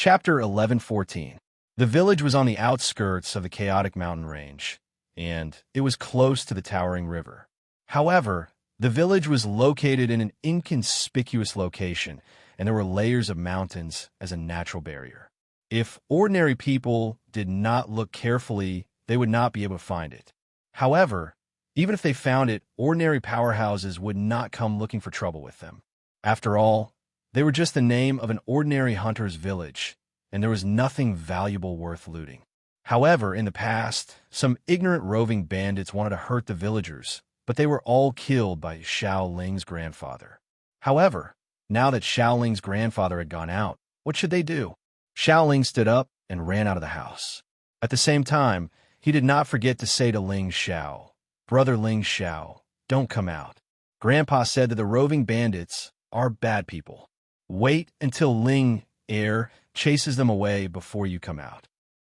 Chapter 11:14. The village was on the outskirts of the chaotic mountain range, and it was close to the towering river. However, the village was located in an inconspicuous location, and there were layers of mountains as a natural barrier. If ordinary people did not look carefully, they would not be able to find it. However, even if they found it, ordinary powerhouses would not come looking for trouble with them. After all, they were just the name of an ordinary hunter's village, and there was nothing valuable worth looting. However, in the past, some ignorant roving bandits wanted to hurt the villagers, but they were all killed by Xiao Ling's grandfather. However, now that Xiao Ling's grandfather had gone out, what should they do? Xiao Ling stood up and ran out of the house. At the same time, he did not forget to say to Ling Xiao, "Brother Ling Xiao, don't come out. Grandpa said that the roving bandits are bad people. Wait until Ling Er chases them away before you come out."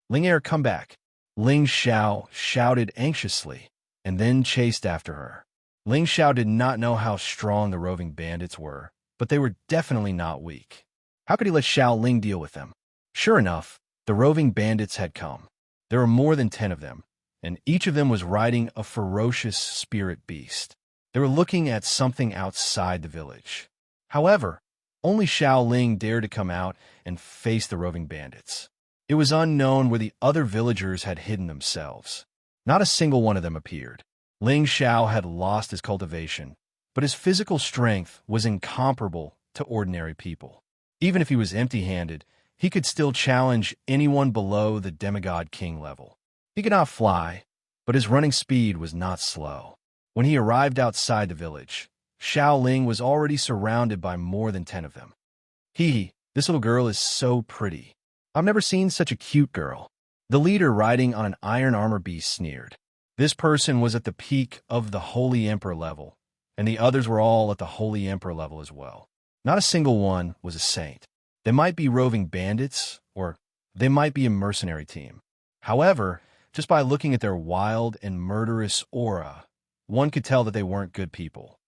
"Ling Er, come back," Ling Xiao shouted anxiously, and then chased after her. Ling Xiao did not know how strong the roving bandits were, but they were definitely not weak. How could he let Xiao Ling deal with them? Sure enough, the roving bandits had come. There were more than 10 of them, and each of them was riding a ferocious spirit beast. They were looking at something outside the village. However, only Xiao Ling dared to come out and face the roving bandits. It was unknown where the other villagers had hidden themselves. Not a single one of them appeared. Ling Xiao had lost his cultivation, but his physical strength was incomparable to ordinary people. Even if he was empty-handed, he could still challenge anyone below the demigod king level. He could not fly, but his running speed was not slow. When he arrived outside the village, Xiao Ling was already surrounded by more than 10 of them. This little girl is so pretty. I've never seen such a cute girl." The leader riding on an iron armor beast sneered. This person was at the peak of the Holy Emperor level, and the others were all at the Holy Emperor level as well. Not a single one was a saint. They might be roving bandits, or they might be a mercenary team. However, just by looking at their wild and murderous aura, one could tell that they weren't good people.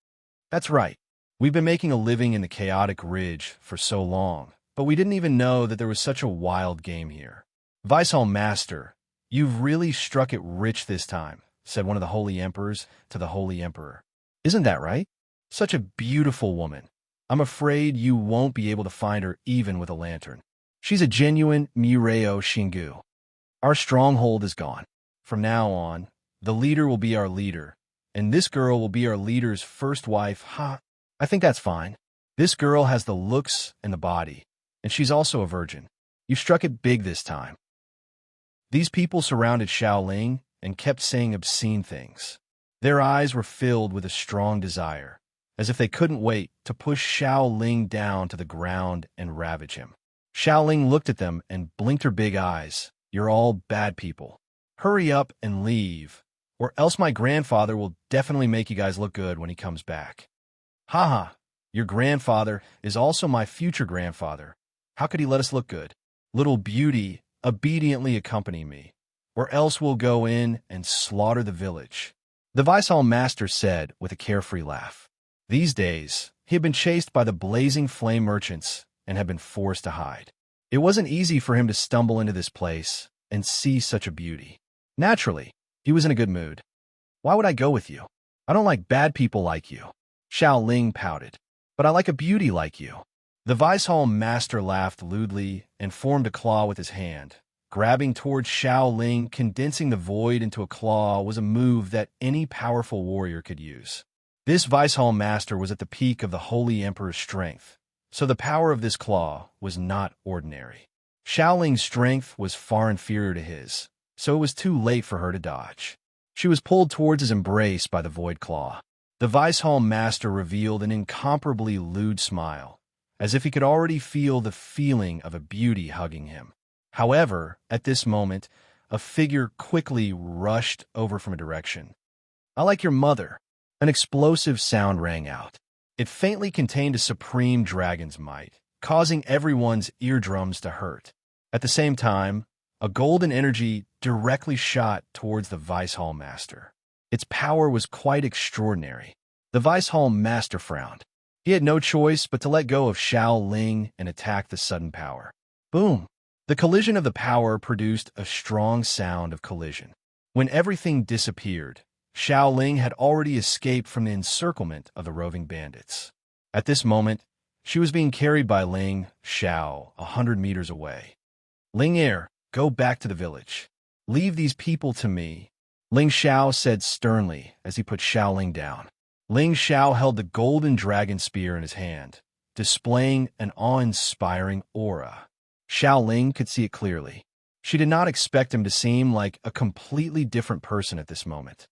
That's right. We've been making a living in the chaotic ridge for so long, but we didn't even know that there was such a wild game here. "Vice-Hall Master, you've really struck it rich this time," said one of the Holy Emperors to the Holy Emperor. "Isn't that right? Such a beautiful woman. I'm afraid you won't be able to find her even with a lantern. She's a genuine Mureo Shingu. Our stronghold is gone. From now on, the leader will be our leader, and this girl will be our leader's first wife. I think that's fine. This girl has the looks and the body, and she's also a virgin. You struck it big this time." These people surrounded Xiao Ling and kept saying obscene things. Their eyes were filled with a strong desire, as if they couldn't wait to push Xiao Ling down to the ground and ravage him. Xiao Ling looked at them and blinked her big eyes. "You're all bad people. Hurry up and leave, or else my grandfather will definitely make you guys look good when he comes back." "Haha, your grandfather is also my future grandfather. How could he let us look good? Little beauty, obediently accompany me, or else we'll go in and slaughter the village," the Vice-Hall Master said with a carefree laugh. These days, he had been chased by the blazing flame merchants and had been forced to hide. It wasn't easy for him to stumble into this place and see such a beauty. Naturally, he was in a good mood. "Why would I go with you? I don't like bad people like you," Xiao Ling pouted. "But I like a beauty like you." The Vice-Hall Master laughed lewdly and formed a claw with his hand. Grabbing towards Xiao Ling, condensing the void into a claw was a move that any powerful warrior could use. This Vice-Hall Master was at the peak of the Holy Emperor's strength, so the power of this claw was not ordinary. Xiao Ling's strength was far inferior to his, so it was too late for her to dodge. She was pulled towards his embrace by the void claw. The Vice-Hall Master revealed an incomparably lewd smile, as if he could already feel the feeling of a beauty hugging him. However, at this moment, a figure quickly rushed over from a direction. "I like your mother." An explosive sound rang out. It faintly contained a supreme dragon's might, causing everyone's eardrums to hurt. At the same time, a golden energy directly shot towards the Vice-Hall Master. Its power was quite extraordinary. The Vice-Hall Master frowned. He had no choice but to let go of Xiao Ling and attack the sudden power. Boom! The collision of the power produced a strong sound of collision. When everything disappeared, Xiao Ling had already escaped from the encirclement of the roving bandits. At this moment, she was being carried by Ling Xiao 100 meters away. Ling Er, go back to the village. Leave these people to me, Ling Xiao said sternly as he put Xiao Ling down. Ling Xiao held the golden dragon spear in his hand, displaying an awe-inspiring aura. Xiao Ling could see it clearly. She did not expect him to seem like a completely different person at this moment.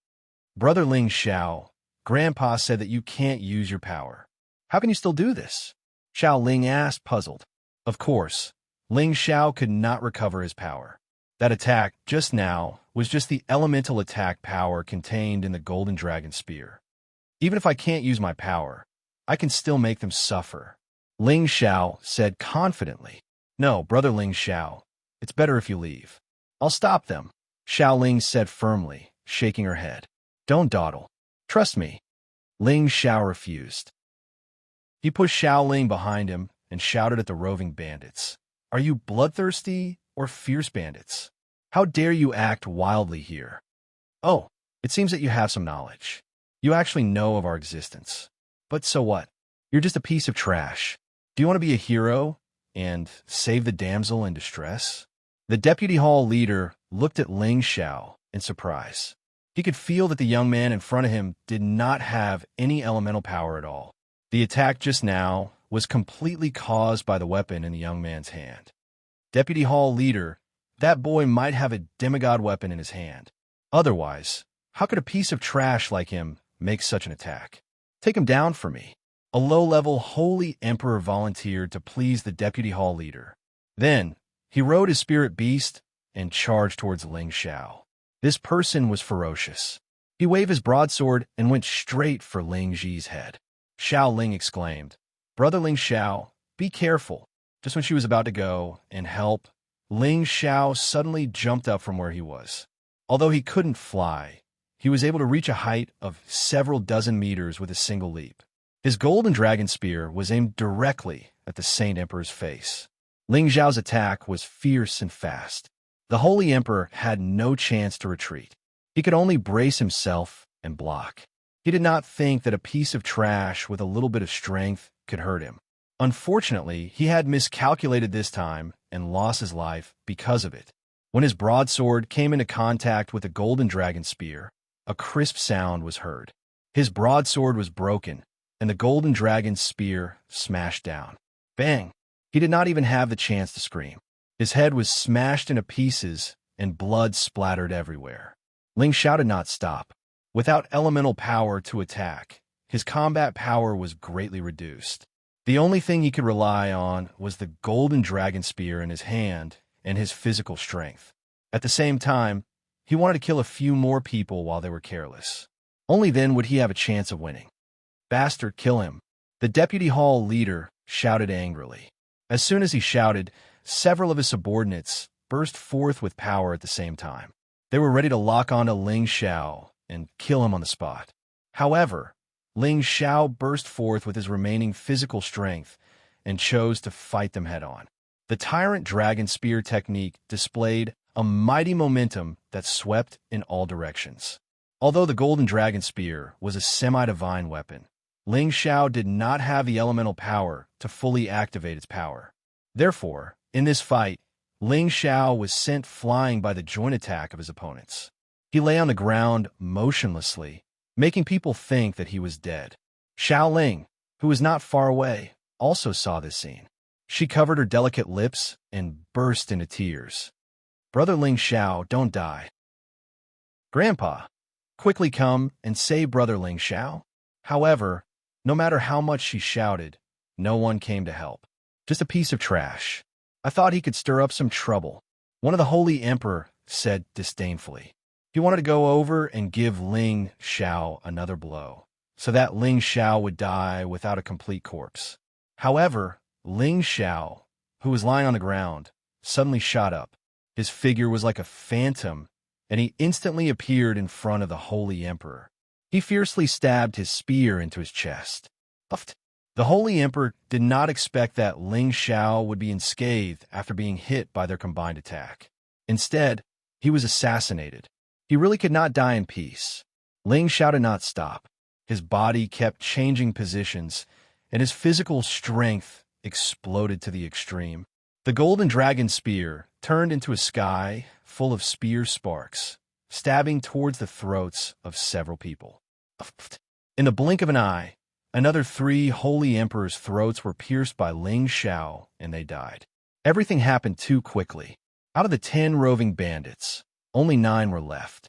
Brother Ling Xiao, Grandpa said that you can't use your power. How can you still do this? Xiao Ling asked, puzzled. Of course, Ling Xiao could not recover his power. That attack just now was just the elemental attack power contained in the golden dragon spear. Even if I can't use my power, I can still make them suffer, Ling Xiao said confidently. No, Brother Ling Xiao, it's better if you leave. I'll stop them, Xiao Ling said firmly, shaking her head. Don't dawdle. Trust me. Ling Xiao refused. He pushed Xiao Ling behind him and shouted at the roving bandits. Are you bloodthirsty or fierce bandits? How dare you act wildly here? Oh, it seems that you have some knowledge. You actually know of our existence. But so what? You're just a piece of trash. Do you want to be a hero and save the damsel in distress? The deputy hall leader looked at Ling Xiao in surprise. He could feel that the young man in front of him did not have any elemental power at all. The attack just now was completely caused by the weapon in the young man's hand. Deputy hall leader, that boy might have a demigod weapon in his hand. Otherwise, how could a piece of trash like him make such an attack? Take him down for me. A low-level holy emperor volunteered to please the deputy hall leader. Then, he rode his spirit beast and charged towards Ling Xiao. This person was ferocious. He waved his broadsword and went straight for Ling Ji's head. Xiao Ling exclaimed, Brother Ling Xiao, be careful. Just when she was about to go and help, Ling Xiao suddenly jumped up from where he was. Although he couldn't fly, he was able to reach a height of several dozen meters with a single leap. His golden dragon spear was aimed directly at the Saint Emperor's face. Ling Xiao's attack was fierce and fast. The Holy Emperor had no chance to retreat. He could only brace himself and block. He did not think that a piece of trash with a little bit of strength could hurt him. Unfortunately, he had miscalculated this time and lost his life because of it. When his broadsword came into contact with the golden dragon spear, a crisp sound was heard. His broadsword was broken, and the golden dragon's spear smashed down. Bang! He did not even have the chance to scream. His head was smashed into pieces, and blood splattered everywhere. Ling Xiao did not stop. Without elemental power to attack, his combat power was greatly reduced. The only thing he could rely on was the golden dragon spear in his hand and his physical strength. At the same time, he wanted to kill a few more people while they were careless. Only then would he have a chance of winning. Bastard, kill him! The deputy hall leader shouted angrily. As soon as he shouted, several of his subordinates burst forth with power at the same time. They were ready to lock onto Ling Xiao and kill him on the spot. However, Ling Xiao burst forth with his remaining physical strength and chose to fight them head-on. The Tyrant Dragon Spear technique displayed a mighty momentum that swept in all directions. Although the Golden Dragon Spear was a semi-divine weapon, Ling Xiao did not have the elemental power to fully activate its power. Therefore, in this fight, Ling Xiao was sent flying by the joint attack of his opponents. He lay on the ground motionlessly, making people think that he was dead. Xiao Ling, who was not far away, also saw this scene. She covered her delicate lips and burst into tears. Brother Ling Xiao, don't die. Grandpa, quickly come and save Brother Ling Xiao. However, no matter how much she shouted, no one came to help. Just a piece of trash. I thought he could stir up some trouble, one of the Holy Emperor said disdainfully. He wanted to go over and give Ling Xiao another blow, so that Ling Xiao would die without a complete corpse. However, Ling Xiao, who was lying on the ground, suddenly shot up. His figure was like a phantom, and he instantly appeared in front of the Holy Emperor. He fiercely stabbed his spear into his chest. Puffed. The Holy Emperor did not expect that Ling Xiao would be unscathed after being hit by their combined attack. Instead, he was assassinated. He really could not die in peace. Ling Xiao did not stop. His body kept changing positions, and his physical strength exploded to the extreme. The golden dragon spear turned into a sky full of spear sparks, stabbing towards the throats of several people. In the blink of an eye, another 3 holy emperors' throats were pierced by Ling Xiao, and they died. Everything happened too quickly. Out of the 10 roving bandits, only 9 were left.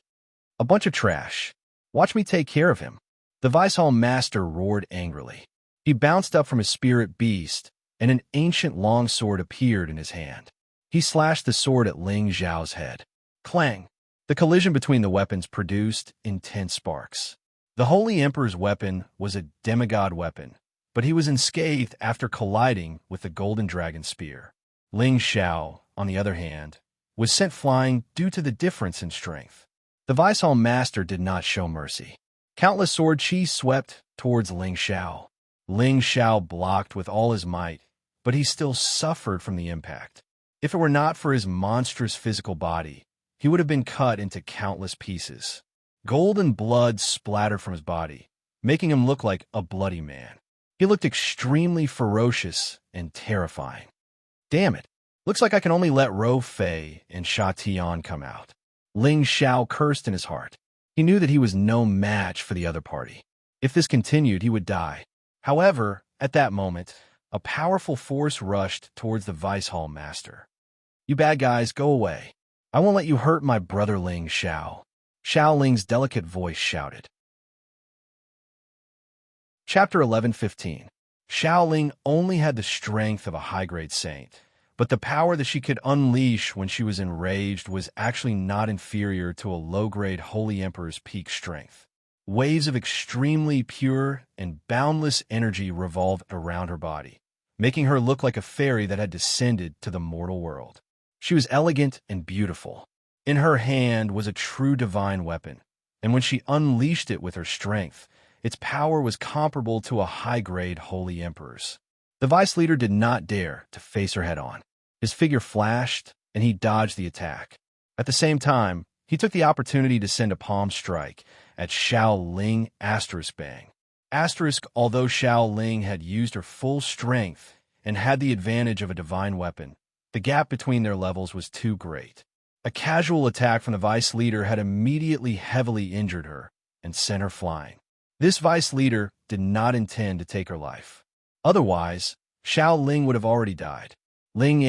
A bunch of trash. Watch me take care of him. The Vice Hall Master roared angrily. He bounced up from his spirit beast, and an ancient longsword appeared in his hand. He slashed the sword at Ling Xiao's head. Clang! The collision between the weapons produced intense sparks. The Holy Emperor's weapon was a demigod weapon, but he was unscathed after colliding with the golden dragon spear. Ling Xiao, on the other hand, was sent flying due to the difference in strength. The Vice Hall Master did not show mercy. Countless sword chi swept towards Ling Xiao. Ling Xiao blocked with all his might, but he still suffered from the impact. If it were not for his monstrous physical body, he would have been cut into countless pieces. Golden blood splattered from his body, making him look like a bloody man. He looked extremely ferocious and terrifying. Damn it! Looks like I can only let Ro Fei and Sha Tian come out. Ling Xiao cursed in his heart. He knew that he was no match for the other party. If this continued, he would die. However, at that moment, a powerful force rushed towards the Vice Hall Master. You bad guys, go away. I won't let you hurt my brother Ling Xiao. Xiao Ling's delicate voice shouted. Chapter 11:15. Xiao Ling only had the strength of a high-grade saint, but the power that she could unleash when she was enraged was actually not inferior to a low-grade Holy Emperor's peak strength. Waves of extremely pure and boundless energy revolved around her body, making her look like a fairy that had descended to the mortal world. She was elegant and beautiful. In her hand was a true divine weapon, and when she unleashed it with her strength, its power was comparable to a high-grade Holy Emperor's. The Vice Leader did not dare to face her head-on. His figure flashed, and he dodged the attack. At the same time, he took the opportunity to send a palm strike at Xiao Ling *bang. Although Xiao Ling had used her full strength and had the advantage of a divine weapon, the gap between their levels was too great. A casual attack from the Vice Leader had immediately heavily injured her and sent her flying. This Vice Leader did not intend to take her life. Otherwise, Xiao Ling would have already died. Ling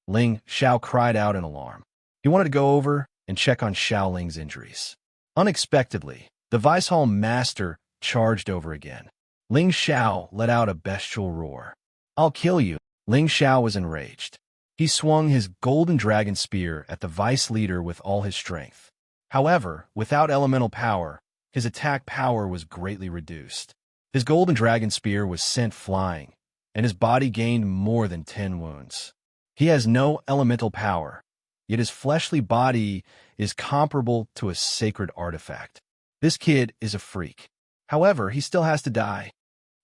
Xiao cried out in alarm. He wanted to go over and check on Xiao Ling's injuries. Unexpectedly, the Vice Hall Master charged over again. Ling Xiao let out a bestial roar. I'll kill you. Ling Xiao was enraged. He swung his golden dragon spear at the Vice Leader with all his strength. However, without elemental power, his attack power was greatly reduced. His golden dragon spear was sent flying, and his body gained more than 10 wounds. He has no elemental power, yet his fleshly body is comparable to a sacred artifact. This kid is a freak. However, he still has to die.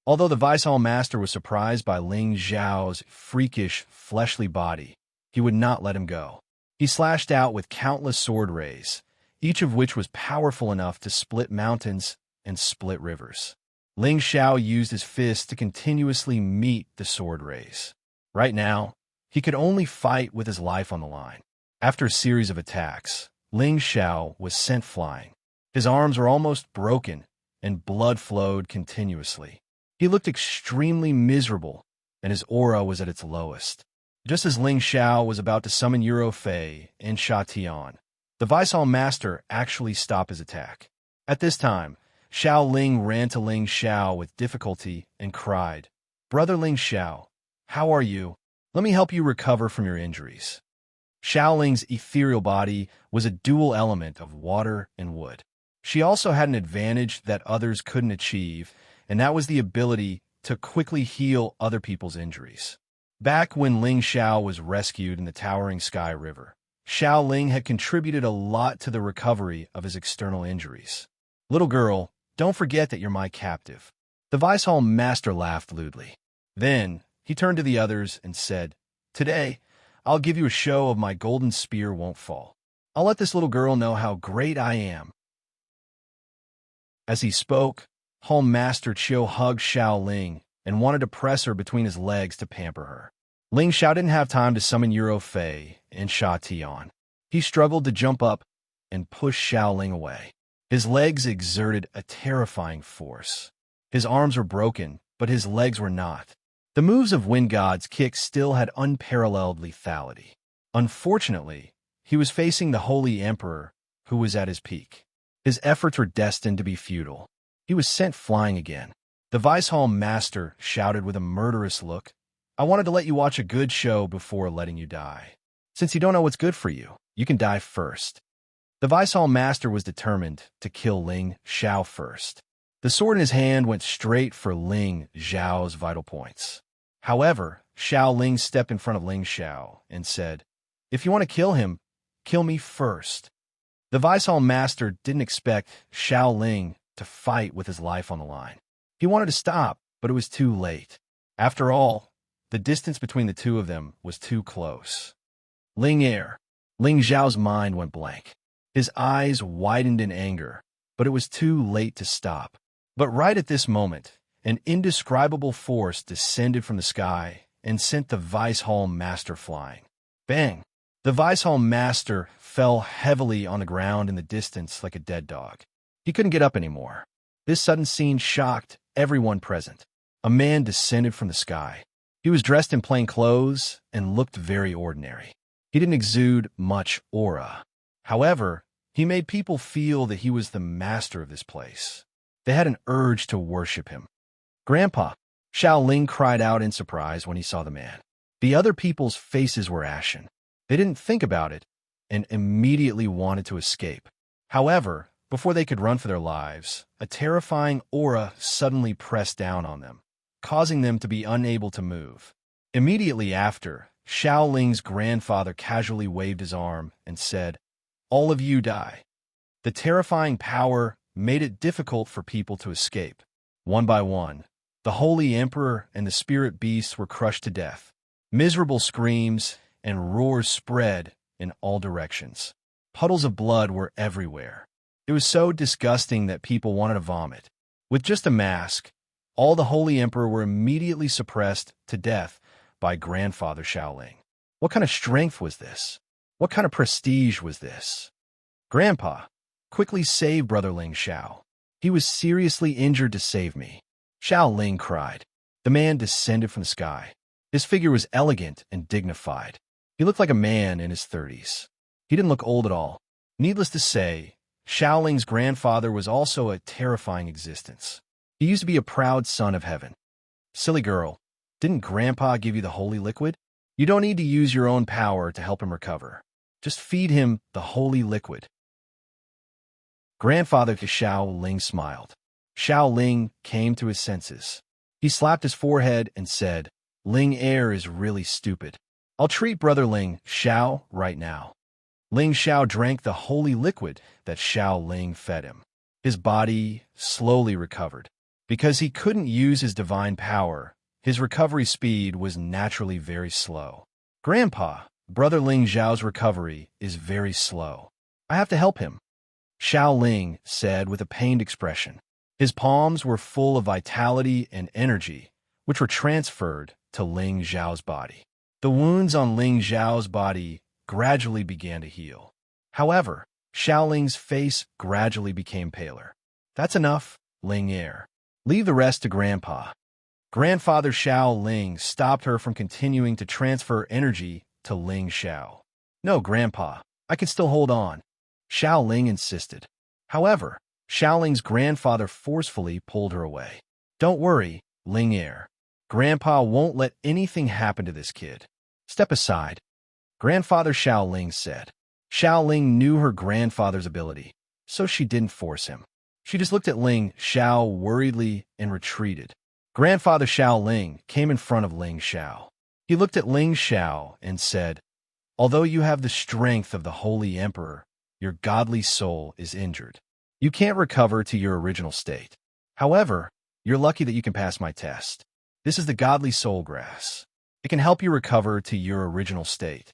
Although the Vice Hall Master was surprised by Ling Xiao's freakish, fleshly body, he would not let him go. He slashed out with countless sword rays, each of which was powerful enough to split mountains and split rivers. Ling Xiao used his fists to continuously meet the sword rays. Right now, he could only fight with his life on the line. After a series of attacks, Ling Xiao was sent flying. His arms were almost broken, and blood flowed continuously. He looked extremely miserable, and his aura was at its lowest. Just as Ling Xiao was about to summon Ro Fei and Sha Tian, the Vice Hall Master actually stopped his attack. At this time, Xiao Ling ran to Ling Xiao with difficulty and cried, "Brother Ling Xiao, how are you? Let me help you recover from your injuries." Xiao Ling's ethereal body was a dual element of water and wood. She also had an advantage that others couldn't achieve, and that was the ability to quickly heal other people's injuries. Back when Ling Xiao was rescued in the Towering Sky River, Xiao Ling had contributed a lot to the recovery of his external injuries. "Little girl, don't forget that you're my captive. The Vice Hall Master laughed lewdly. Then he turned to the others and said, "Today, I'll give you a show of my golden spear won't fall. I'll let this little girl know how great I am." As he spoke, Hall Master Chiu hugged Xiao Ling and wanted to press her between his legs to pamper her. Ling Xiao didn't have time to summon Euro Fei and Sha Tian. He struggled to jump up and push Xiao Ling away. His legs exerted a terrifying force. His arms were broken, but his legs were not. The moves of Wind God's kick still had unparalleled lethality. Unfortunately, he was facing the Holy Emperor, who was at his peak. His efforts were destined to be futile. He was sent flying again. The Vice Hall Master shouted with a murderous look, "I wanted to let you watch a good show before letting you die. Since you don't know what's good for you, you can die first." The Vice Hall Master was determined to kill Ling Xiao first. The sword in his hand went straight for Ling Xiao's vital points. However, Xiao Ling stepped in front of Ling Xiao and said, "If you want to kill him, kill me first." The Vice Hall Master didn't expect Xiao Ling to fight with his life on the line. He wanted to stop, but it was too late. After all, the distance between the two of them was too close. Ling Xiao's mind went blank. His eyes widened in anger, but it was too late to stop. But right at this moment, an indescribable force descended from the sky and sent the Vice Hall Master flying. Bang! The Vice Hall Master fell heavily on the ground in the distance like a dead dog. He couldn't get up anymore. This sudden scene shocked everyone present. A man descended from the sky. He was dressed in plain clothes and looked very ordinary. He didn't exude much aura. However, he made people feel that he was the master of this place. They had an urge to worship him. "Grandpa!" Xiao Ling cried out in surprise when he saw the man. The other people's faces were ashen. They didn't think about it and immediately wanted to escape. However, before they could run for their lives, a terrifying aura suddenly pressed down on them, causing them to be unable to move. Immediately after, Xiao Ling's grandfather casually waved his arm and said, "All of you die." The terrifying power made it difficult for people to escape. One by one, the Holy Emperor and the Spirit Beasts were crushed to death. Miserable screams and roars spread in all directions. Puddles of blood were everywhere. It was so disgusting that people wanted to vomit. With just a mask, all the Holy Emperor were immediately suppressed to death by Grandfather Xiao Ling. What kind of strength was this? What kind of prestige was this? "Grandpa, quickly save Brother Ling Xiao. He was seriously injured to save me." Xiao Ling cried. The man descended from the sky. His figure was elegant and dignified. He looked like a man in his 30s. He didn't look old at all. Needless to say, Xiao Ling's grandfather was also a terrifying existence. He used to be a proud son of heaven. "Silly girl, didn't Grandpa give you the holy liquid? You don't need to use your own power to help him recover. Just feed him the holy liquid." Grandfather Xiao Ling smiled. Xiao Ling came to his senses. He slapped his forehead and said, "Ling Air is really stupid. I'll treat Brother Ling Xiao right now." Ling Xiao drank the holy liquid that Xiao Ling fed him. His body slowly recovered. Because he couldn't use his divine power, his recovery speed was naturally very slow. "Grandpa, Brother Ling Xiao's recovery is very slow. I have to help him," Xiao Ling said with a pained expression. His palms were full of vitality and energy, which were transferred to Ling Xiao's body. The wounds on Ling Xiao's body gradually began to heal. However, Xiao Ling's face gradually became paler. "That's enough, Ling Air. Leave the rest to Grandpa." Grandfather Xiao Ling stopped her from continuing to transfer energy to Ling Xiao. "No, Grandpa, I can still hold on," Xiao Ling insisted. However, Xiao Ling's grandfather forcefully pulled her away. "Don't worry, Ling Air. Grandpa won't let anything happen to this kid. Step aside," Grandfather Xiao Ling said. Xiao Ling knew her grandfather's ability, so she didn't force him. She just looked at Ling Xiao worriedly and retreated. Grandfather Xiao Ling came in front of Ling Xiao. He looked at Ling Xiao and said, "Although you have the strength of the Holy Emperor, your godly soul is injured. You can't recover to your original state. However, You're lucky that you can pass my test. This is the godly soul grass. It can help you recover to your original state.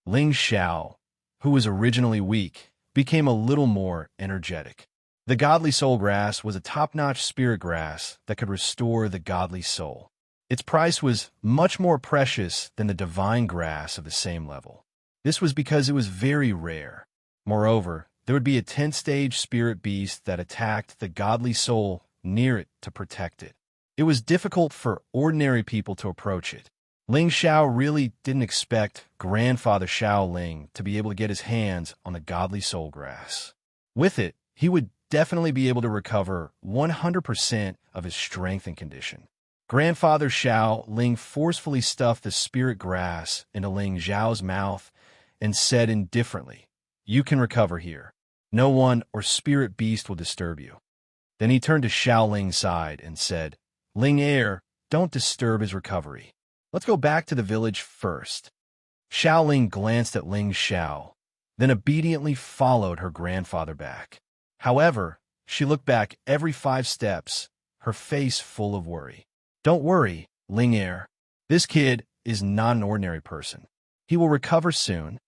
Ling Xiao, who was originally weak, became a little more energetic. The godly soul grass was a top-notch spirit grass that could restore the godly soul. Its price was much more precious than the divine grass of the same level. This was because it was very rare. Moreover, there would be a 10th-stage spirit beast that attacked the godly soul near it to protect it. It was difficult for ordinary people to approach it. Ling Xiao really didn't expect Grandfather Xiao Ling to be able to get his hands on the godly soul grass. With it, he would definitely be able to recover 100% of his strength and condition. Grandfather Xiao Ling forcefully stuffed the spirit grass into Ling Xiao's mouth and said indifferently, "You can recover here. No one or spirit beast will disturb you." Then he turned to Xiao Ling's side and said, "Ling Heir, don't disturb his recovery. Let's go back to the village first." Xiao Ling glanced at Ling Xiao, then obediently followed her grandfather back. However, she looked back every 5 steps, her face full of worry. "Don't worry, Ling Heir. This kid is not an ordinary person. He will recover soon."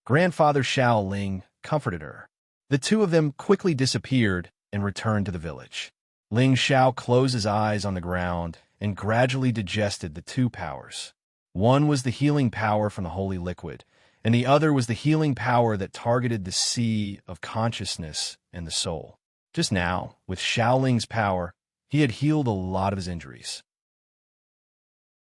Grandfather Xiao Ling comforted her. The two of them quickly disappeared and returned to the village. Ling Xiao closed his eyes on the ground and gradually digested the 2 powers. One was the healing power from the holy liquid, and the other was the healing power that targeted the sea of consciousness and the soul. Just now, with Xiao Ling's power, he had healed a lot of his injuries.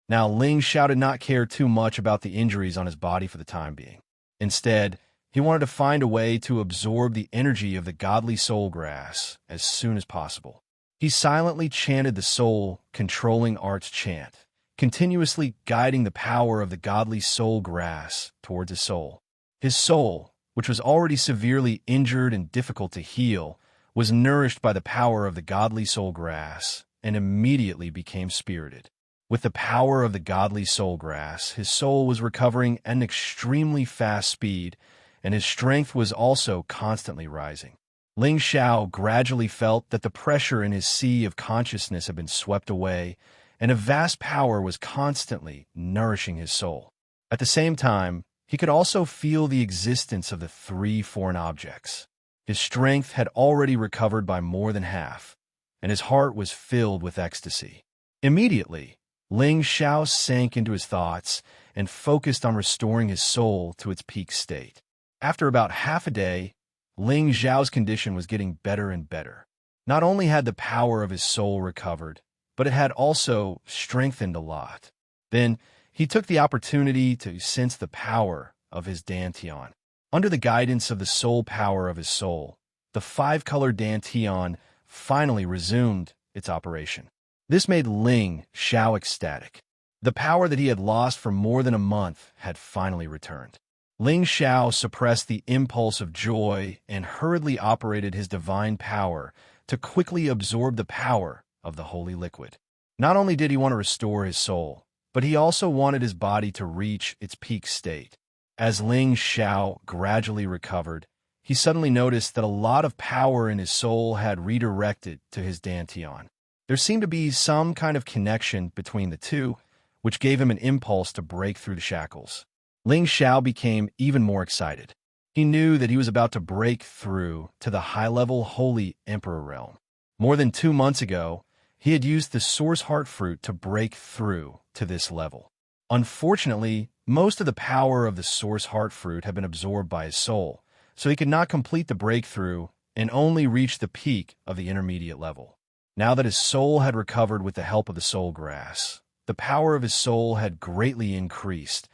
Now, Ling Xiao did not care too much about the injuries on his body for the time being. Instead, he wanted to find a way to absorb the energy of the godly soul grass as soon as possible. He silently chanted the soul-controlling arts chant, continuously guiding the power of the godly soul grass towards his soul. His soul, which was already severely injured and difficult to heal, was nourished by the power of the godly soul grass and immediately became spirited. With the power of the godly soul grass, his soul was recovering at an extremely fast speed, and his strength was also constantly rising. Ling Xiao gradually felt that the pressure in his sea of consciousness had been swept away, and a vast power was constantly nourishing his soul. At the same time, he could also feel the existence of the 3 foreign objects. His strength had already recovered by more than half, and his heart was filled with ecstasy. Immediately, Ling Xiao sank into his thoughts and focused on restoring his soul to its peak state. After about half a day, Ling Xiao's condition was getting better and better. Not only had the power of his soul recovered, but it had also strengthened a lot. Then, he took the opportunity to sense the power of his dantian. Under the guidance of the soul power of his soul, the 5-color dantian finally resumed its operation. This made Ling Xiao ecstatic. The power that he had lost for more than a month had finally returned. Ling Xiao suppressed the impulse of joy and hurriedly operated his divine power to quickly absorb the power of the holy liquid. Not only did he want to restore his soul, but he also wanted his body to reach its peak state. As Ling Xiao gradually recovered, he suddenly noticed that a lot of power in his soul had redirected to his dantian. There seemed to be some kind of connection between the two, which gave him an impulse to break through the shackles. Ling Xiao became even more excited. He knew that he was about to break through to the high-level Holy Emperor realm. More than 2 months ago, he had used the Source Heart Fruit to break through to this level. Unfortunately, most of the power of the Source Heart Fruit had been absorbed by his soul, so he could not complete the breakthrough and only reach the peak of the intermediate level. Now that his soul had recovered with the help of the soul grass, the power of his soul had greatly increased,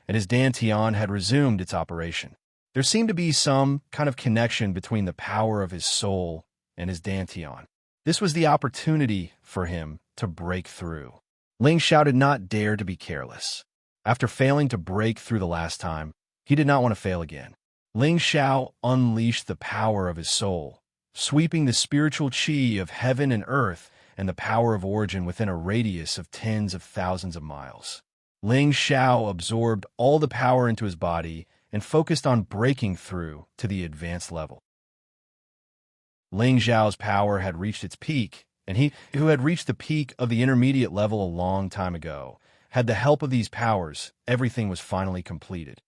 and his dantian had resumed its operation. There seemed to be some kind of connection between the power of his soul and his dantian. This was the opportunity for him to break through. Ling Xiao did not dare to be careless. After failing to break through the last time, he did not want to fail again. Ling Xiao unleashed the power of his soul, sweeping the spiritual qi of heaven and earth and the power of origin within a radius of tens of thousands of miles. Ling Xiao absorbed all the power into his body and focused on breaking through to the advanced level. Ling Xiao's power had reached its peak, and he, who had reached the peak of the intermediate level a long time ago, had the help of these powers, everything was finally completed.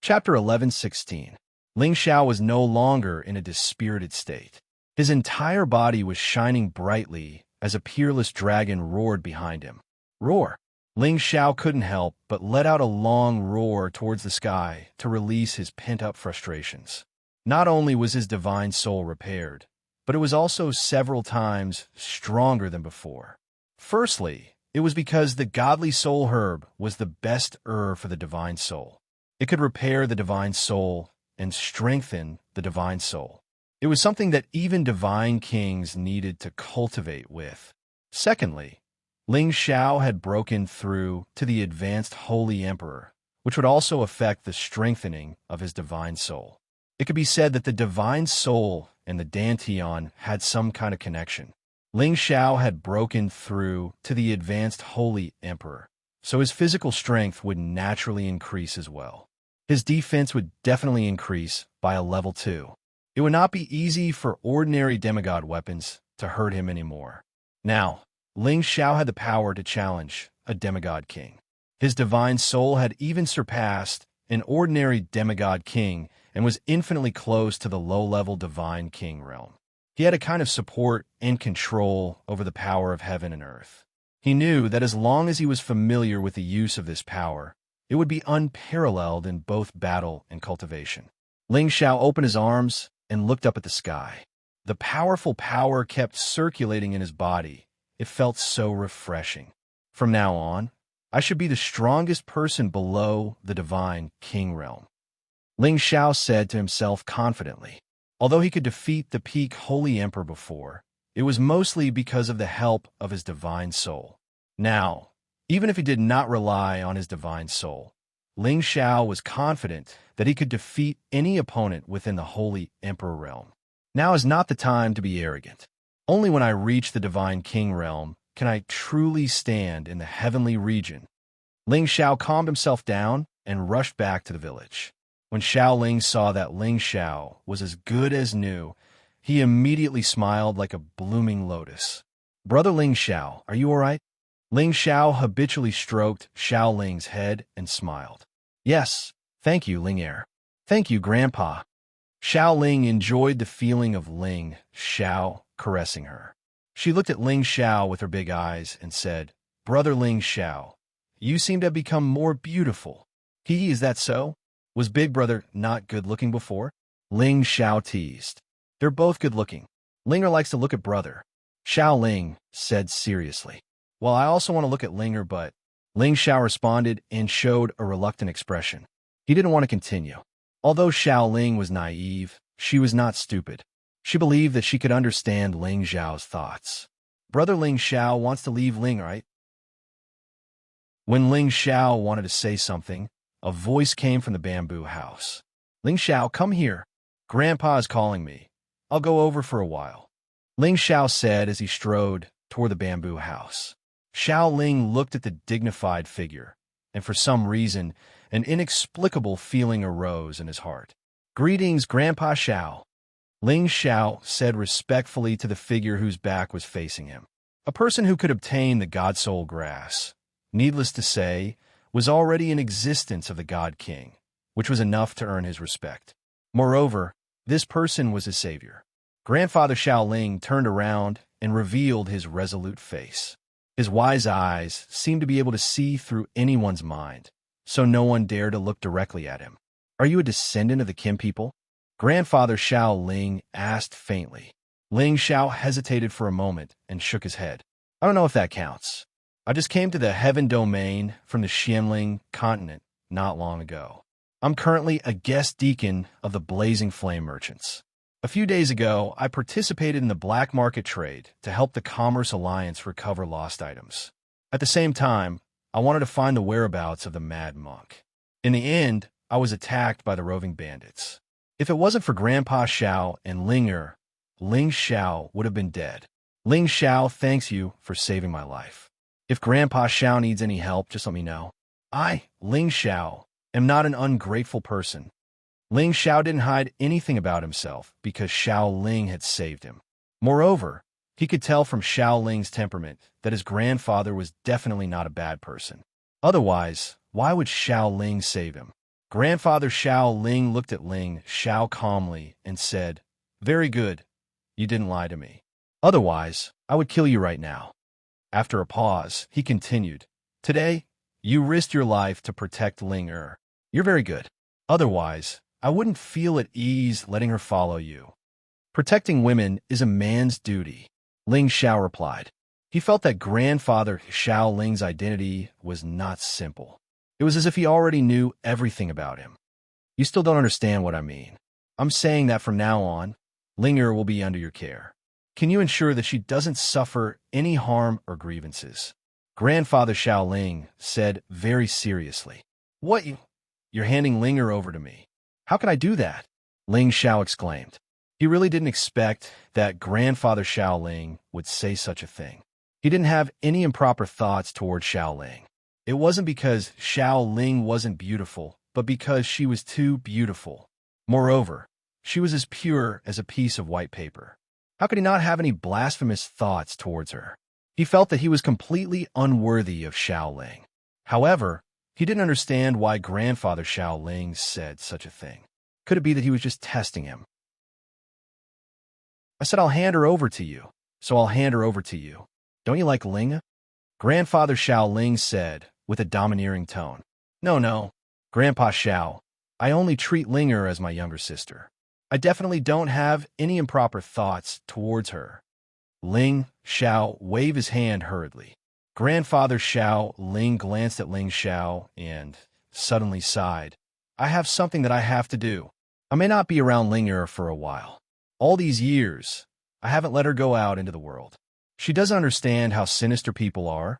Chapter 11:16. Ling Xiao was no longer in a dispirited state. His entire body was shining brightly as a peerless dragon roared behind him. Roar! Ling Xiao couldn't help but let out a long roar towards the sky to release his pent-up frustrations. Not only was his divine soul repaired, but it was also several times stronger than before. Firstly, it was because the godly soul herb was the best herb for the divine soul. It could repair the divine soul and strengthen the divine soul. It was something that even divine kings needed to cultivate with. Secondly, Ling Xiao had broken through to the advanced Holy Emperor, which would also affect the strengthening of his divine soul. It could be said that the divine soul and the Dantian had some kind of connection. Ling Xiao had broken through to the advanced Holy Emperor, so his physical strength would naturally increase as well. His defense would definitely increase by a level 2. It would not be easy for ordinary demigod weapons to hurt him anymore. Now, Ling Xiao had the power to challenge a demigod king. His divine soul had even surpassed an ordinary demigod king and was infinitely close to the low-level divine king realm. He had a kind of support and control over the power of heaven and earth. He knew that as long as he was familiar with the use of this power, it would be unparalleled in both battle and cultivation. Ling Xiao opened his arms and looked up at the sky. The powerful power kept circulating in his body. It felt so refreshing. From now on, I should be the strongest person below the divine king realm, Ling Xiao said to himself confidently. Although he could defeat the peak Holy Emperor before, it was mostly because of the help of his divine soul. Now, even if he did not rely on his divine soul, Ling Xiao was confident that he could defeat any opponent within the Holy Emperor realm. Now is not the time to be arrogant. Only when I reach the divine king realm can I truly stand in the heavenly region. Ling Xiao calmed himself down and rushed back to the village. When Xiao Ling saw that Ling Xiao was as good as new, he immediately smiled like a blooming lotus. "Brother Ling Xiao, are you all right?" Ling Xiao habitually stroked Xiao Ling's head and smiled. "Yes, thank you, Ling Heir." "Thank you, Grandpa." Xiao Ling enjoyed the feeling of Ling Xiao caressing her. She looked at Ling Xiao with her big eyes and said, "Brother Ling Xiao, you seem to have become more beautiful." "Is that so? Was Big Brother not good-looking before?" Ling Xiao teased. "They're both good-looking. Linger likes to look at Brother," Xiao Ling said seriously. "Well, I also want to look at Linger, but..." Ling Xiao responded and showed a reluctant expression. He didn't want to continue. Although Xiao Ling was naive, she was not stupid. She believed that she could understand Ling Xiao's thoughts. "Brother Ling Xiao wants to leave Ling, right?" When Ling Xiao wanted to say something, a voice came from the bamboo house. "Ling Xiao, come here. Grandpa is calling me. I'll go over for a while," Ling Xiao said as he strode toward the bamboo house. Xiao Ling looked at the dignified figure, and for some reason, an inexplicable feeling arose in his heart. "Greetings, Grandpa Xiao," Ling Xiao said respectfully to the figure whose back was facing him. A person who could obtain the God Soul grass, needless to say, was already in existence of the God King, which was enough to earn his respect. Moreover, this person was his savior. Grandfather Xiao Ling turned around and revealed his resolute face. His wise eyes seemed to be able to see through anyone's mind, so no one dared to look directly at him. "Are you a descendant of the Kim people?" Grandfather Xiao Ling asked faintly. Ling Xiao hesitated for a moment and shook his head. "I don't know if that counts. I just came to the Heaven Domain from the Xianling continent not long ago. I'm currently a guest deacon of the Blazing Flame Merchants. A few days ago, I participated in the black market trade to help the Commerce Alliance recover lost items. At the same time, I wanted to find the whereabouts of the Mad Monk. In the end, I was attacked by the roving bandits. If it wasn't for Grandpa Xiao and Linger, Ling Xiao would have been dead. Ling Xiao thanks you for saving my life. If Grandpa Xiao needs any help, just let me know. I, Ling Xiao, am not an ungrateful person." Ling Xiao didn't hide anything about himself because Xiao Ling had saved him. Moreover, he could tell from Xiao Ling's temperament that his grandfather was definitely not a bad person. Otherwise, why would Xiao Ling save him? Grandfather Xiao Ling looked at Ling Xiao calmly and said, "Very good. You didn't lie to me. Otherwise, I would kill you right now." After a pause, he continued, "Today, you risked your life to protect Ling Er. You're very good. Otherwise, I wouldn't feel at ease letting her follow you. Protecting women is a man's duty," Ling Xiao replied. He felt that grandfather Xiao Ling's identity was not simple. It was as if he already knew everything about him. "You still don't understand what I mean. I'm saying that from now on, Ling Er will be under your care. Can you ensure that she doesn't suffer any harm or grievances?" Grandfather Xiao Ling said very seriously. "What, you're handing Ling Er over to me? How can I do that?" Ling Xiao exclaimed. He really didn't expect that grandfather Xiao Ling would say such a thing. He didn't have any improper thoughts toward Xiao Ling. It wasn't because Xiao Ling wasn't beautiful, but because she was too beautiful. Moreover, she was as pure as a piece of white paper. How could he not have any blasphemous thoughts towards her? He felt that he was completely unworthy of Xiao Ling. However, he didn't understand why grandfather Xiao Ling said such a thing. Could it be that he was just testing him? "I said I'll hand her over to you, so I'll hand her over to you. Don't you like Ling?" Grandfather Xiao Ling said with a domineering tone. No, Grandpa Xiao. I only treat Ling Er as my younger sister. I definitely don't have any improper thoughts towards her." Ling Xiao waved his hand hurriedly. Grandfather Xiao Ling glanced at Ling Xiao and suddenly sighed. "I have something that I have to do. I may not be around Ling Er for a while. All these years, I haven't let her go out into the world. She doesn't understand how sinister people are,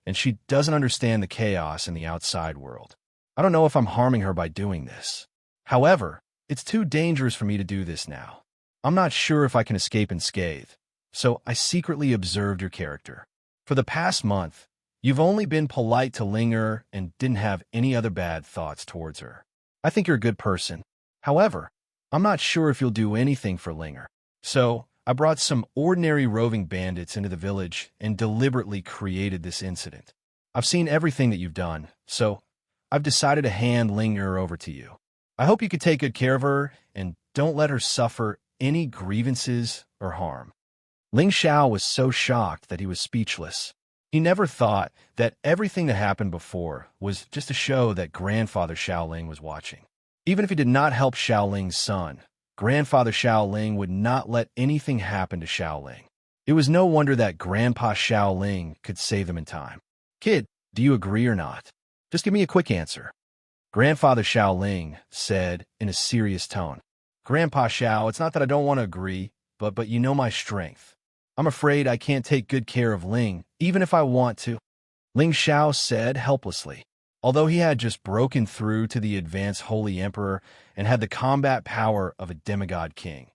and she doesn't understand the chaos in the outside world. I don't know if I'm harming her by doing this. However, it's too dangerous for me to do this now. I'm not sure if I can escape unscathed, so I secretly observed your character. For the past month, you've only been polite to Ling Er and didn't have any other bad thoughts towards her. I think you're a good person. However, I'm not sure if you'll do anything for Ling Er. So, I brought some ordinary roving bandits into the village and deliberately created this incident. I've seen everything that you've done, so I've decided to hand Ling Er over to you. I hope you could take good care of her and don't let her suffer any grievances or harm." Ling Xiao was so shocked that he was speechless. He never thought that everything that happened before was just a show that grandfather Xiao Ling was watching. Even if he did not help Xiao Ling's son, grandfather Xiao Ling would not let anything happen to Xiao Ling. It was no wonder that grandpa Xiao Ling could save them in time. "Kid, do you agree or not? Just give me a quick answer." Grandfather Xiao Ling said in a serious tone. "Grandpa Xiao, it's not that I don't want to agree, but you know my strength. I'm afraid I can't take good care of Ling, even if I want to," Ling Xiao said helplessly. Although he had just broken through to the advanced Holy Emperor and had the combat power of a demigod king,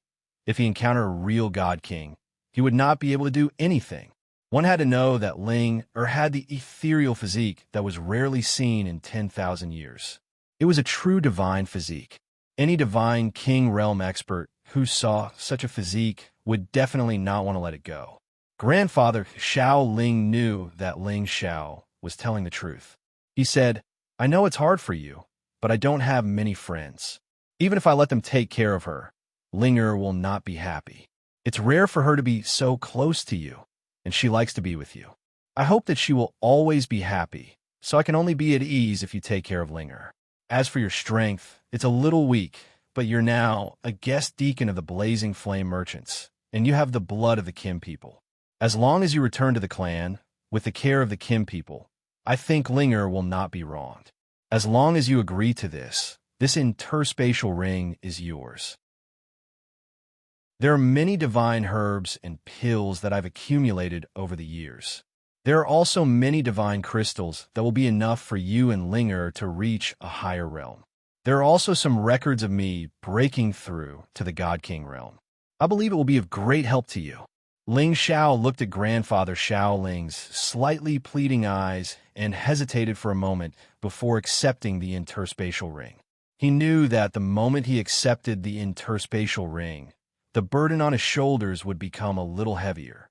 if he encountered a real god king, he would not be able to do anything. One had to know that Ling Er had the ethereal physique that was rarely seen in 10,000 years. It was a true divine physique. Any divine king realm expert who saw such a physique would definitely not want to let it go. Grandfather Xiao Ling knew that Ling Xiao was telling the truth. He said, "I know it's hard for you, but I don't have many friends. Even if I let them take care of her, Ling Er will not be happy. It's rare for her to be so close to you, and she likes to be with you. I hope that she will always be happy, so I can only be at ease if you take care of Ling Er. As for your strength, it's a little weak, but you're now a guest deacon of the Blazing Flame Merchants, and you have the blood of the Kim people. As long as you return to the clan, with the care of the Kim people, I think Ling Er will not be wronged. As long as you agree to this interspatial ring is yours. There are many divine herbs and pills that I've accumulated over the years. There are also many divine crystals that will be enough for you and Ling Er to reach a higher realm. There are also some records of me breaking through to the God King realm. I believe it will be of great help to you." Ling Xiao looked at grandfather Xiao Ling's slightly pleading eyes and hesitated for a moment before accepting the interspatial ring. He knew that the moment he accepted the interspatial ring, the burden on his shoulders would become a little heavier.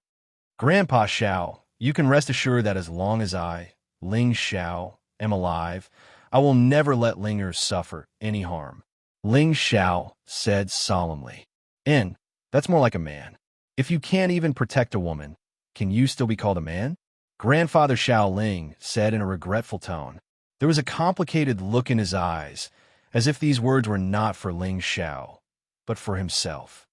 Grandpa Xiao, you can rest assured that as long as I, Ling Xiao, am alive, I will never let Lingers suffer any harm. Ling Xiao said solemnly. And that's more like a man. If you can't even protect a woman, can you still be called a man? Grandfather Xiao Ling said in a regretful tone. There was a complicated look in his eyes, as if these words were not for Ling Xiao, but for himself.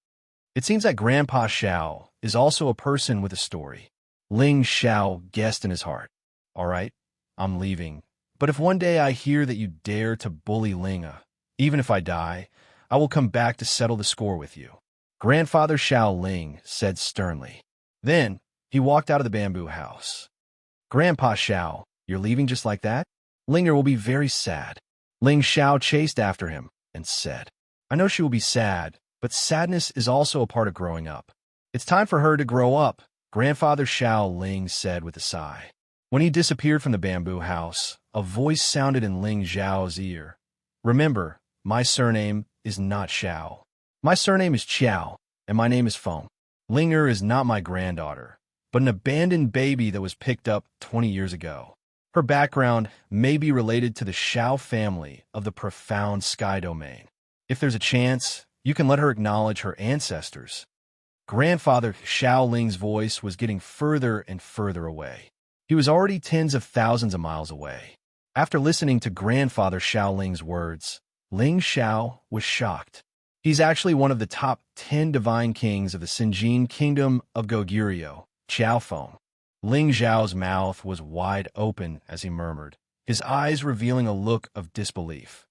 It seems that Grandpa Xiao is also a person with a story. Ling Xiao guessed in his heart. All right, I'm leaving. But if one day I hear that you dare to bully Linga, even if I die, I will come back to settle the score with you. Grandfather Xiao Ling said sternly. Then he walked out of the bamboo house. Grandpa Xiao, you're leaving just like that? Linger will be very sad. Ling Xiao chased after him and said, I know she will be sad, but sadness is also a part of growing up. It's time for her to grow up, Grandfather Xiao Ling said with a sigh. When he disappeared from the bamboo house, a voice sounded in Ling Xiao's ear. Remember, my surname is not Xiao. My surname is Qiao, and my name is Feng. Linger is not my granddaughter, but an abandoned baby that was picked up 20 years ago. Her background may be related to the Xiao family of the profound sky domain. If there's a chance, you can let her acknowledge her ancestors. Grandfather Xiao Ling's voice was getting further and further away. He was already tens of thousands of miles away. After listening to Grandfather Xiao Ling's words, Ling Xiao was shocked. He's actually one of the top 10 divine kings of the Sinjin kingdom of Goguryeo, Qiaofeng. Ling Xiao's mouth was wide open as he murmured, his eyes revealing a look of disbelief.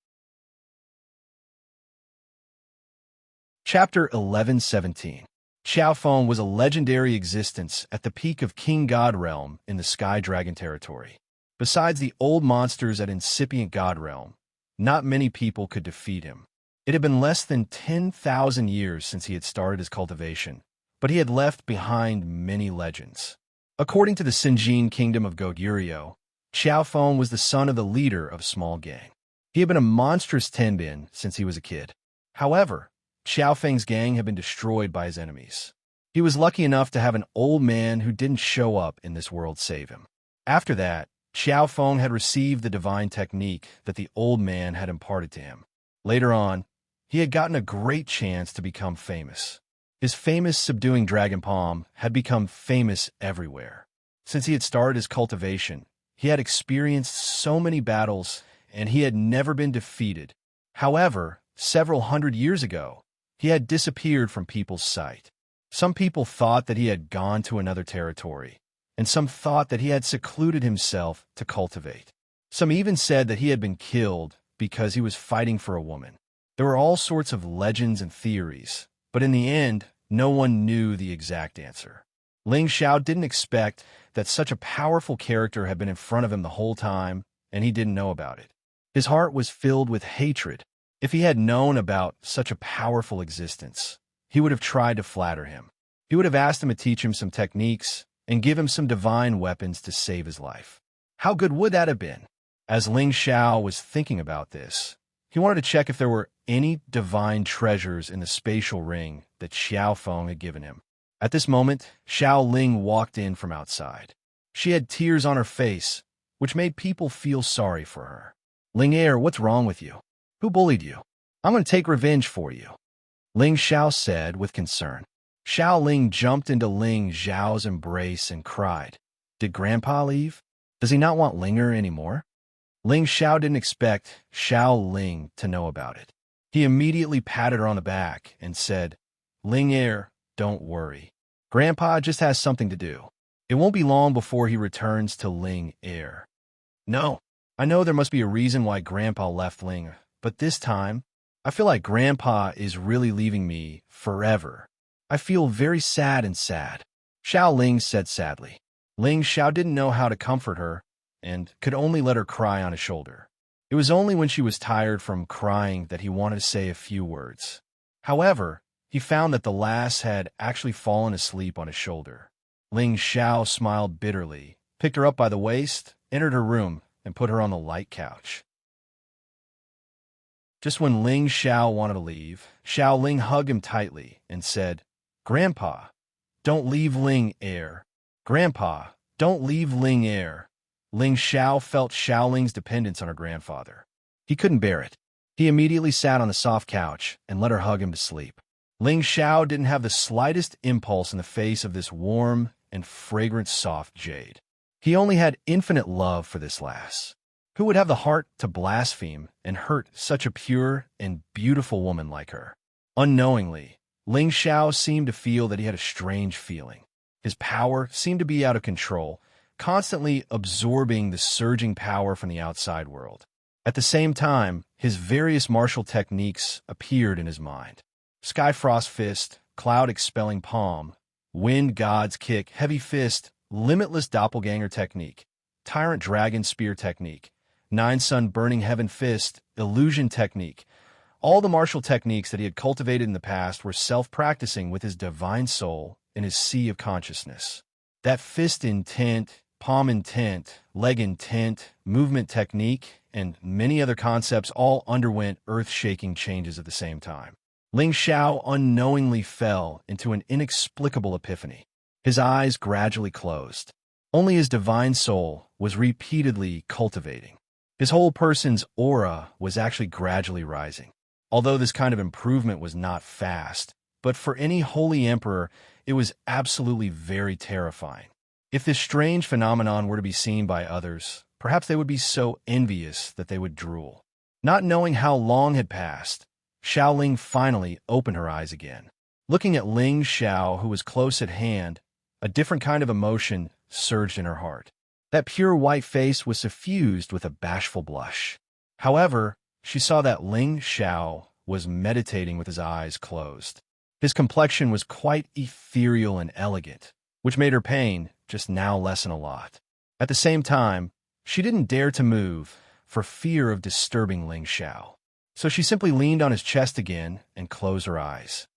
Chapter 11:17. Qiaofeng was a legendary existence at the peak of King God Realm in the Sky Dragon territory. Besides the old monsters at incipient God Realm, not many people could defeat him. It had been less than 10,000 years since he had started his cultivation, but he had left behind many legends. According to the Sinjin kingdom of Goguryeo, Qiaofeng was the son of the leader of a small gang. He had been a monstrous tenbin since he was a kid. However, Qiaofeng's gang had been destroyed by his enemies. He was lucky enough to have an old man who didn't show up in this world save him. After that, Qiaofeng had received the divine technique that the old man had imparted to him. Later on, he had gotten a great chance to become famous. His famous subduing dragon palm had become famous everywhere. Since he had started his cultivation, he had experienced so many battles, and he had never been defeated. However, several hundred years ago, he had disappeared from people's sight. Some people thought that he had gone to another territory, and some thought that he had secluded himself to cultivate. Some even said that he had been killed because he was fighting for a woman. There were all sorts of legends and theories, but in the end, no one knew the exact answer. Ling Xiao didn't expect that such a powerful character had been in front of him the whole time, and he didn't know about it. His heart was filled with hatred. If he had known about such a powerful existence, he would have tried to flatter him. He would have asked him to teach him some techniques and give him some divine weapons to save his life. How good would that have been? As Ling Xiao was thinking about this, he wanted to check if there were any divine treasures in the spatial ring that Qiaofeng had given him. At this moment, Xiao Ling walked in from outside. She had tears on her face, which made people feel sorry for her. Ling Er, what's wrong with you? Who bullied you? I'm going to take revenge for you, Ling Xiao said with concern. Xiao Ling jumped into Ling Xiao's embrace and cried, Did Grandpa leave? Does he not want Linger anymore? Ling Xiao didn't expect Xiao Ling to know about it. He immediately patted her on the back and said, Ling Er, don't worry. Grandpa just has something to do. It won't be long before he returns to Ling Er. No, I know there must be a reason why Grandpa left Ling, but this time, I feel like Grandpa is really leaving me forever. I feel very sad and sad, Xiao Ling said sadly. Ling Xiao didn't know how to comfort her and could only let her cry on his shoulder. It was only when she was tired from crying that he wanted to say a few words. However, he found that the lass had actually fallen asleep on his shoulder. Ling Xiao smiled bitterly, picked her up by the waist, entered her room, and put her on the light couch. Just when Ling Xiao wanted to leave, Xiao Ling hugged him tightly and said, "Grandpa, don't leave Ling Heir. Grandpa, don't leave Ling Heir." Ling Xiao felt Xiao Ling's dependence on her grandfather. He couldn't bear it. He immediately sat on the soft couch and let her hug him to sleep. Ling Xiao didn't have the slightest impulse in the face of this warm and fragrant soft jade. He only had infinite love for this lass. Who would have the heart to blaspheme and hurt such a pure and beautiful woman like her? Unknowingly, Ling Xiao seemed to feel that he had a strange feeling. His power seemed to be out of control, constantly absorbing the surging power from the outside world. At the same time, his various martial techniques appeared in his mind. Skyfrost Fist, Cloud Expelling Palm, Wind God's Kick, Heavy Fist, Limitless Doppelganger Technique, Tyrant Dragon Spear Technique, Nine Sun Burning Heaven Fist, Illusion Technique. All the martial techniques that he had cultivated in the past were self-practicing with his divine soul in his sea of consciousness. That fist intent, palm intent, leg intent, movement technique, and many other concepts all underwent earth-shaking changes at the same time. Ling Xiao unknowingly fell into an inexplicable epiphany. His eyes gradually closed. Only his divine soul was repeatedly cultivating. His whole person's aura was actually gradually rising. Although this kind of improvement was not fast, but for any holy emperor, it was absolutely very terrifying. If this strange phenomenon were to be seen by others, perhaps they would be so envious that they would drool. Not knowing how long had passed, Xiao Ling finally opened her eyes again. Looking at Ling Xiao, who was close at hand, a different kind of emotion surged in her heart. That pure white face was suffused with a bashful blush. However, she saw that Ling Xiao was meditating with his eyes closed. His complexion was quite ethereal and elegant, which made her pain just now lessen a lot. At the same time, she didn't dare to move for fear of disturbing Ling Xiao. So she simply leaned on his chest again and closed her eyes.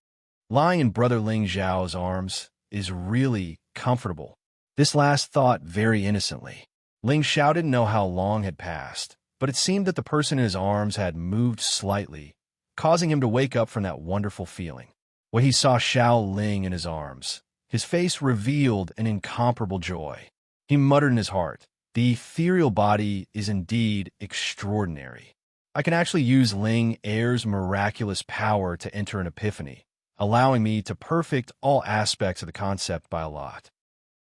Lying in Brother Ling Xiao's arms is really comfortable. This last thought very innocently. Ling Xiao didn't know how long had passed, but it seemed that the person in his arms had moved slightly, causing him to wake up from that wonderful feeling. When he saw Xiao Ling in his arms, his face revealed an incomparable joy. He muttered in his heart, "The ethereal body is indeed extraordinary. I can actually use Ling Heir's miraculous power to enter an epiphany, allowing me to perfect all aspects of the concept by a lot."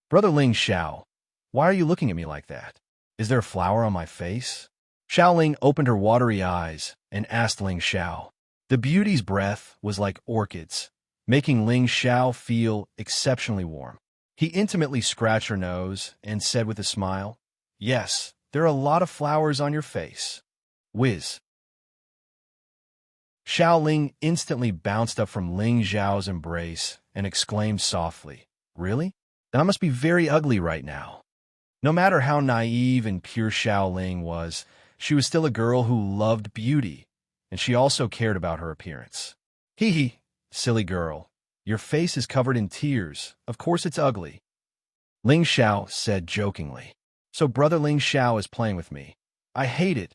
"Brother Ling Xiao, why are you looking at me like that? Is there a flower on my face?" Xiao Ling opened her watery eyes and asked Ling Xiao. The beauty's breath was like orchids, making Ling Xiao feel exceptionally warm. He intimately scratched her nose and said with a smile, "Yes, there are a lot of flowers on your face. Whiz." Xiao Ling instantly bounced up from Ling Xiao's embrace and exclaimed softly, "Really? Then I must be very ugly right now." No matter how naive and pure Xiao Ling was, she was still a girl who loved beauty, and she also cared about her appearance. "Hee hee, silly girl. Your face is covered in tears. Of course it's ugly," Ling Xiao said jokingly. "So Brother Ling Xiao is playing with me. I hate it."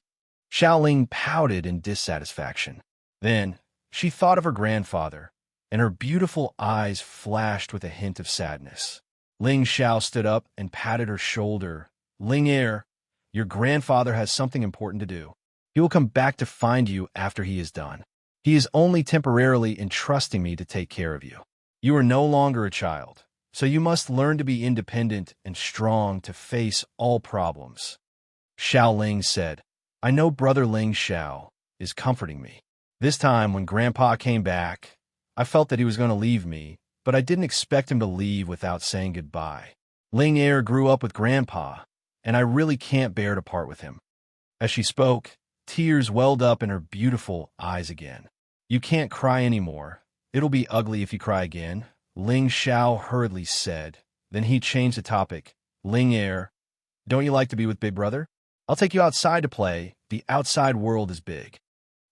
Xiao Ling pouted in dissatisfaction. Then she thought of her grandfather, and her beautiful eyes flashed with a hint of sadness. Ling Xiao stood up and patted her shoulder. "Ling Heir, your grandfather has something important to do. He will come back to find you after he is done. He is only temporarily entrusting me to take care of you. You are no longer a child, so you must learn to be independent and strong to face all problems." Xiao Ling said, "I know Brother Ling Xiao is comforting me. This time when Grandpa came back, I felt that he was going to leave me, but I didn't expect him to leave without saying goodbye. Ling Heir grew up with Grandpa, and I really can't bear to part with him." As she spoke, tears welled up in her beautiful eyes again. "You can't cry anymore. It'll be ugly if you cry again," Ling Xiao hurriedly said. Then he changed the topic. "Ling Heir, don't you like to be with Big Brother? I'll take you outside to play. The outside world is big."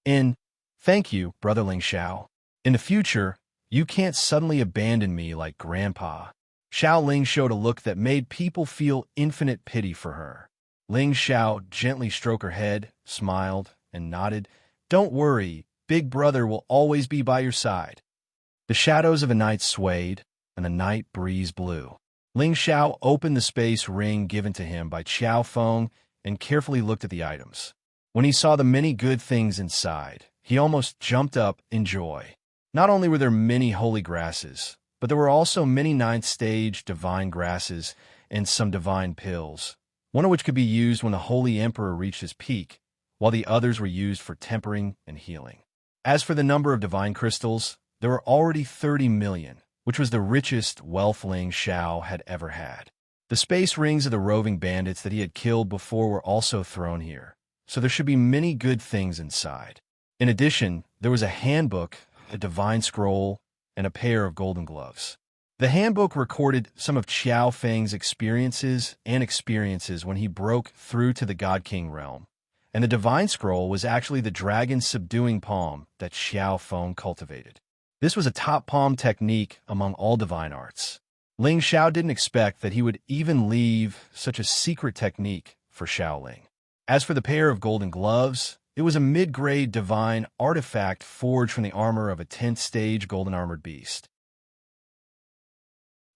"Thank you, Brother Ling Xiao. In the future, you can't suddenly abandon me like Grandpa." Xiao Ling showed a look that made people feel infinite pity for her. Ling Xiao gently stroked her head, smiled, and nodded. Don't worry, Big Brother will always be by your side. The shadows of a night swayed, and a night breeze blew. Ling Xiao opened the space ring given to him by Qiao Feng and carefully looked at the items. When he saw the many good things inside, he almost jumped up in joy. Not only were there many holy grasses, but there were also many ninth-stage divine grasses and some divine pills, one of which could be used when the Holy Emperor reached his peak, while the others were used for tempering and healing. As for the number of divine crystals, there were already 30 million, which was the richest wealth Ling Xiao had ever had. The space rings of the roving bandits that he had killed before were also thrown here, so there should be many good things inside. In addition, there was a handbook, a divine scroll, and a pair of golden gloves. The handbook recorded some of Qiao Feng's experiences when he broke through to the God King realm, and the divine scroll was actually the dragon's subduing palm that Qiao Feng cultivated. This was a top palm technique among all divine arts. Ling Xiao didn't expect that he would even leave such a secret technique for Shaoling. As for the pair of golden gloves, it was a mid-grade divine artifact forged from the armor of a 10th-stage golden-armored beast.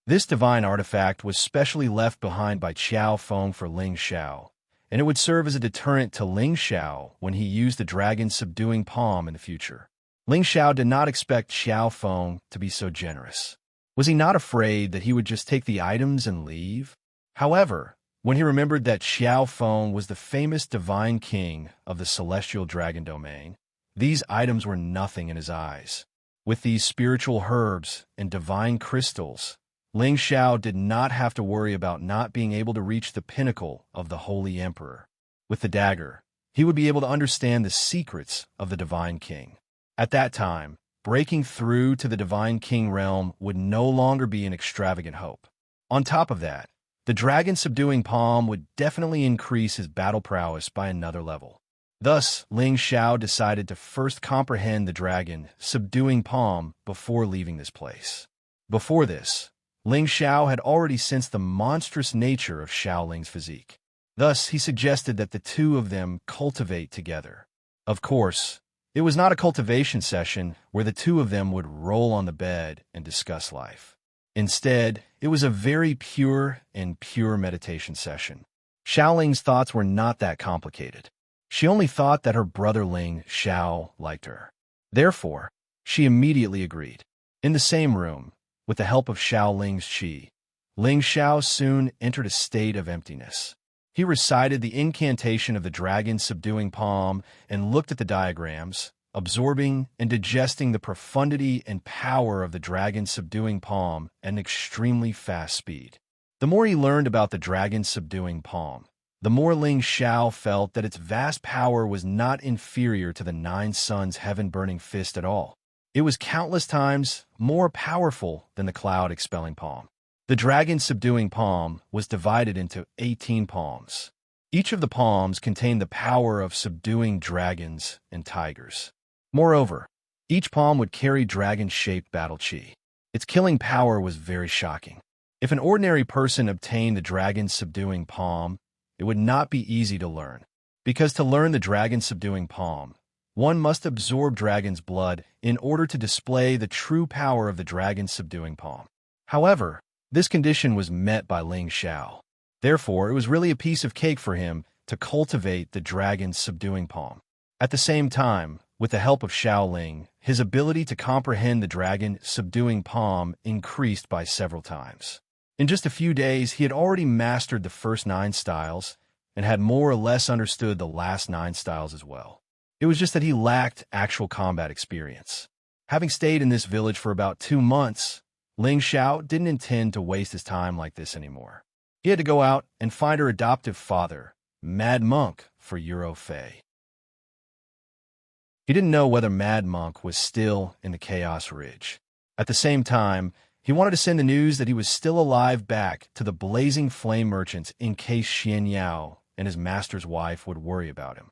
This divine artifact was specially left behind by Qiao Feng for Ling Xiao, and it would serve as a deterrent to Ling Xiao when he used the dragon's subduing palm in the future. Ling Xiao did not expect Qiao Feng to be so generous. Was he not afraid that he would just take the items and leave? However, when he remembered that Qiao Feng was the famous divine king of the celestial dragon domain, these items were nothing in his eyes. With these spiritual herbs and divine crystals, Ling Xiao did not have to worry about not being able to reach the pinnacle of the Holy Emperor. With the dagger, he would be able to understand the secrets of the divine king. At that time, breaking through to the divine king realm would no longer be an extravagant hope. On top of that, the dragon subduing palm would definitely increase his battle prowess by another level. Thus, Ling Xiao decided to first comprehend the dragon subduing palm before leaving this place. Before this, Ling Xiao had already sensed the monstrous nature of Shaoling's physique. Thus, he suggested that the two of them cultivate together. Of course, it was not a cultivation session where the two of them would roll on the bed and discuss life. Instead, it was a very pure meditation session. Shaoling's thoughts were not that complicated. She only thought that her brother Ling Xiao liked her. Therefore, she immediately agreed. In the same room, with the help of Shaoling's qi, Ling Xiao soon entered a state of emptiness. He recited the incantation of the dragon subduing palm and looked at the diagrams, absorbing and digesting the profundity and power of the dragon subduing palm at an extremely fast speed. The more he learned about the dragon subduing palm, the more Ling Xiao felt that its vast power was not inferior to the Nine Suns' heaven-burning fist at all. It was countless times more powerful than the cloud-expelling palm. The dragon subduing palm was divided into 18 palms. Each of the palms contained the power of subduing dragons and tigers. Moreover, each palm would carry dragon-shaped battle chi. Its killing power was very shocking. If an ordinary person obtained the dragon subduing palm, it would not be easy to learn. Because to learn the dragon subduing palm, one must absorb dragon's blood in order to display the true power of the dragon subduing palm. However, this condition was met by Ling Xiao. Therefore, it was really a piece of cake for him to cultivate the dragon's subduing palm. At the same time, with the help of Shaoling, his ability to comprehend the dragon subduing palm increased by several times. In just a few days, he had already mastered the first 9 styles and had more or less understood the last 9 styles as well. It was just that he lacked actual combat experience. Having stayed in this village for about 2 months, Ling Xiao didn't intend to waste his time like this anymore. He had to go out and find her adoptive father, Mad Monk, for Euro Fei. He didn't know whether Mad Monk was still in the Chaos Ridge. At the same time, he wanted to send the news that he was still alive back to the Blazing Flame merchants in case Xian Yao and his master's wife would worry about him.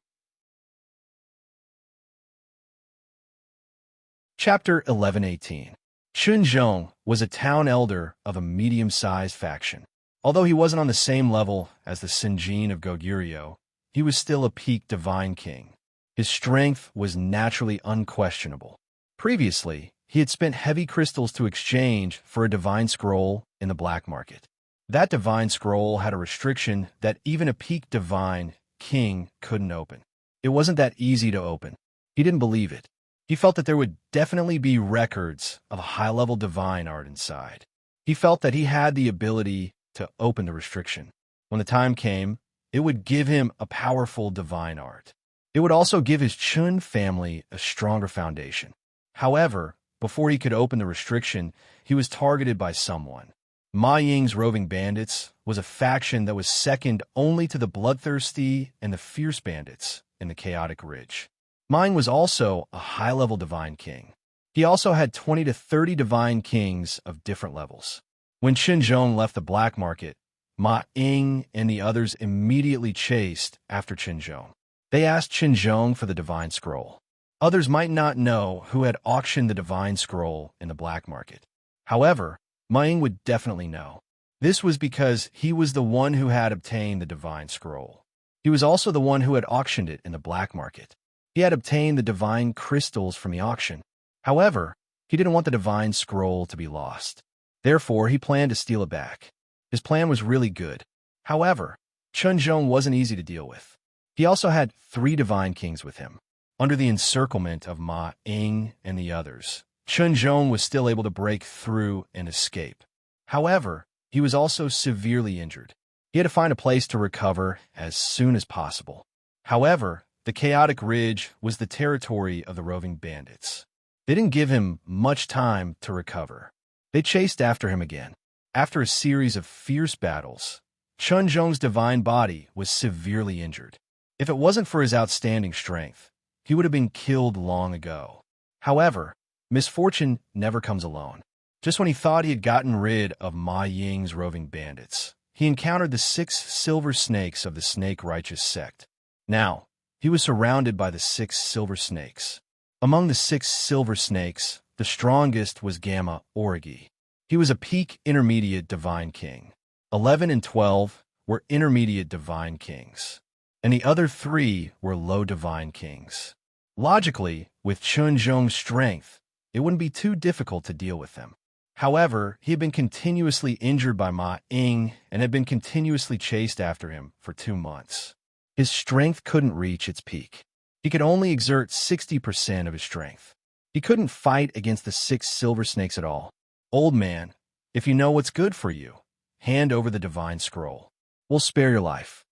Chapter 1118. Chun Zhong was a town elder of a medium-sized faction. Although he wasn't on the same level as the Sinjin of Goguryeo, he was still a peak divine king. His strength was naturally unquestionable. Previously, he had spent heavy crystals to exchange for a divine scroll in the black market. That divine scroll had a restriction that even a peak divine king couldn't open. It wasn't that easy to open. He didn't believe it. He felt that there would definitely be records of high-level divine art inside. He felt that he had the ability to open the restriction. When the time came, it would give him a powerful divine art. It would also give his Chun family a stronger foundation. However, before he could open the restriction, he was targeted by someone. Ma Ying's roving bandits was a faction that was second only to the bloodthirsty and the fierce bandits in the chaotic ridge. Ma Ying was also a high-level divine king. He also had 20 to 30 divine kings of different levels. When Qin Zhong left the black market, Ma Ying and the others immediately chased after Qin Zhong. They asked Qin Zhong for the divine scroll. Others might not know who had auctioned the divine scroll in the black market. However, Ma Ying would definitely know. This was because he was the one who had obtained the divine scroll. He was also the one who had auctioned it in the black market. He had obtained the divine crystals from the auction. However, he didn't want the divine scroll to be lost. Therefore, he planned to steal it back. His plan was really good. However, Qin Zhong wasn't easy to deal with. He also had 3 divine kings with him. Under the encirclement of Ma Ying and the others, Qin Zhong was still able to break through and escape. However, he was also severely injured. He had to find a place to recover as soon as possible. However, the chaotic ridge was the territory of the roving bandits. They didn't give him much time to recover. They chased after him again. After a series of fierce battles, Qin Zhong's divine body was severely injured. If it wasn't for his outstanding strength, he would have been killed long ago. However, misfortune never comes alone. Just when he thought he had gotten rid of Ma Ying's roving bandits, he encountered the 6 silver snakes of the snake-righteous sect. Now, he was surrounded by the 6 silver snakes. Among the 6 silver snakes, the strongest was Gamma Orgi. He was a peak intermediate divine king. 11 and 12 were intermediate divine kings, and the other 3 were low divine kings. Logically, with Qin Zhong's strength, it wouldn't be too difficult to deal with them. However, he had been continuously injured by Ma Ying and had been continuously chased after him for 2 months. His strength couldn't reach its peak. He could only exert 60% of his strength. He couldn't fight against the 6 silver snakes at all. Old man, if you know what's good for you, hand over the divine scroll. We'll spare your life.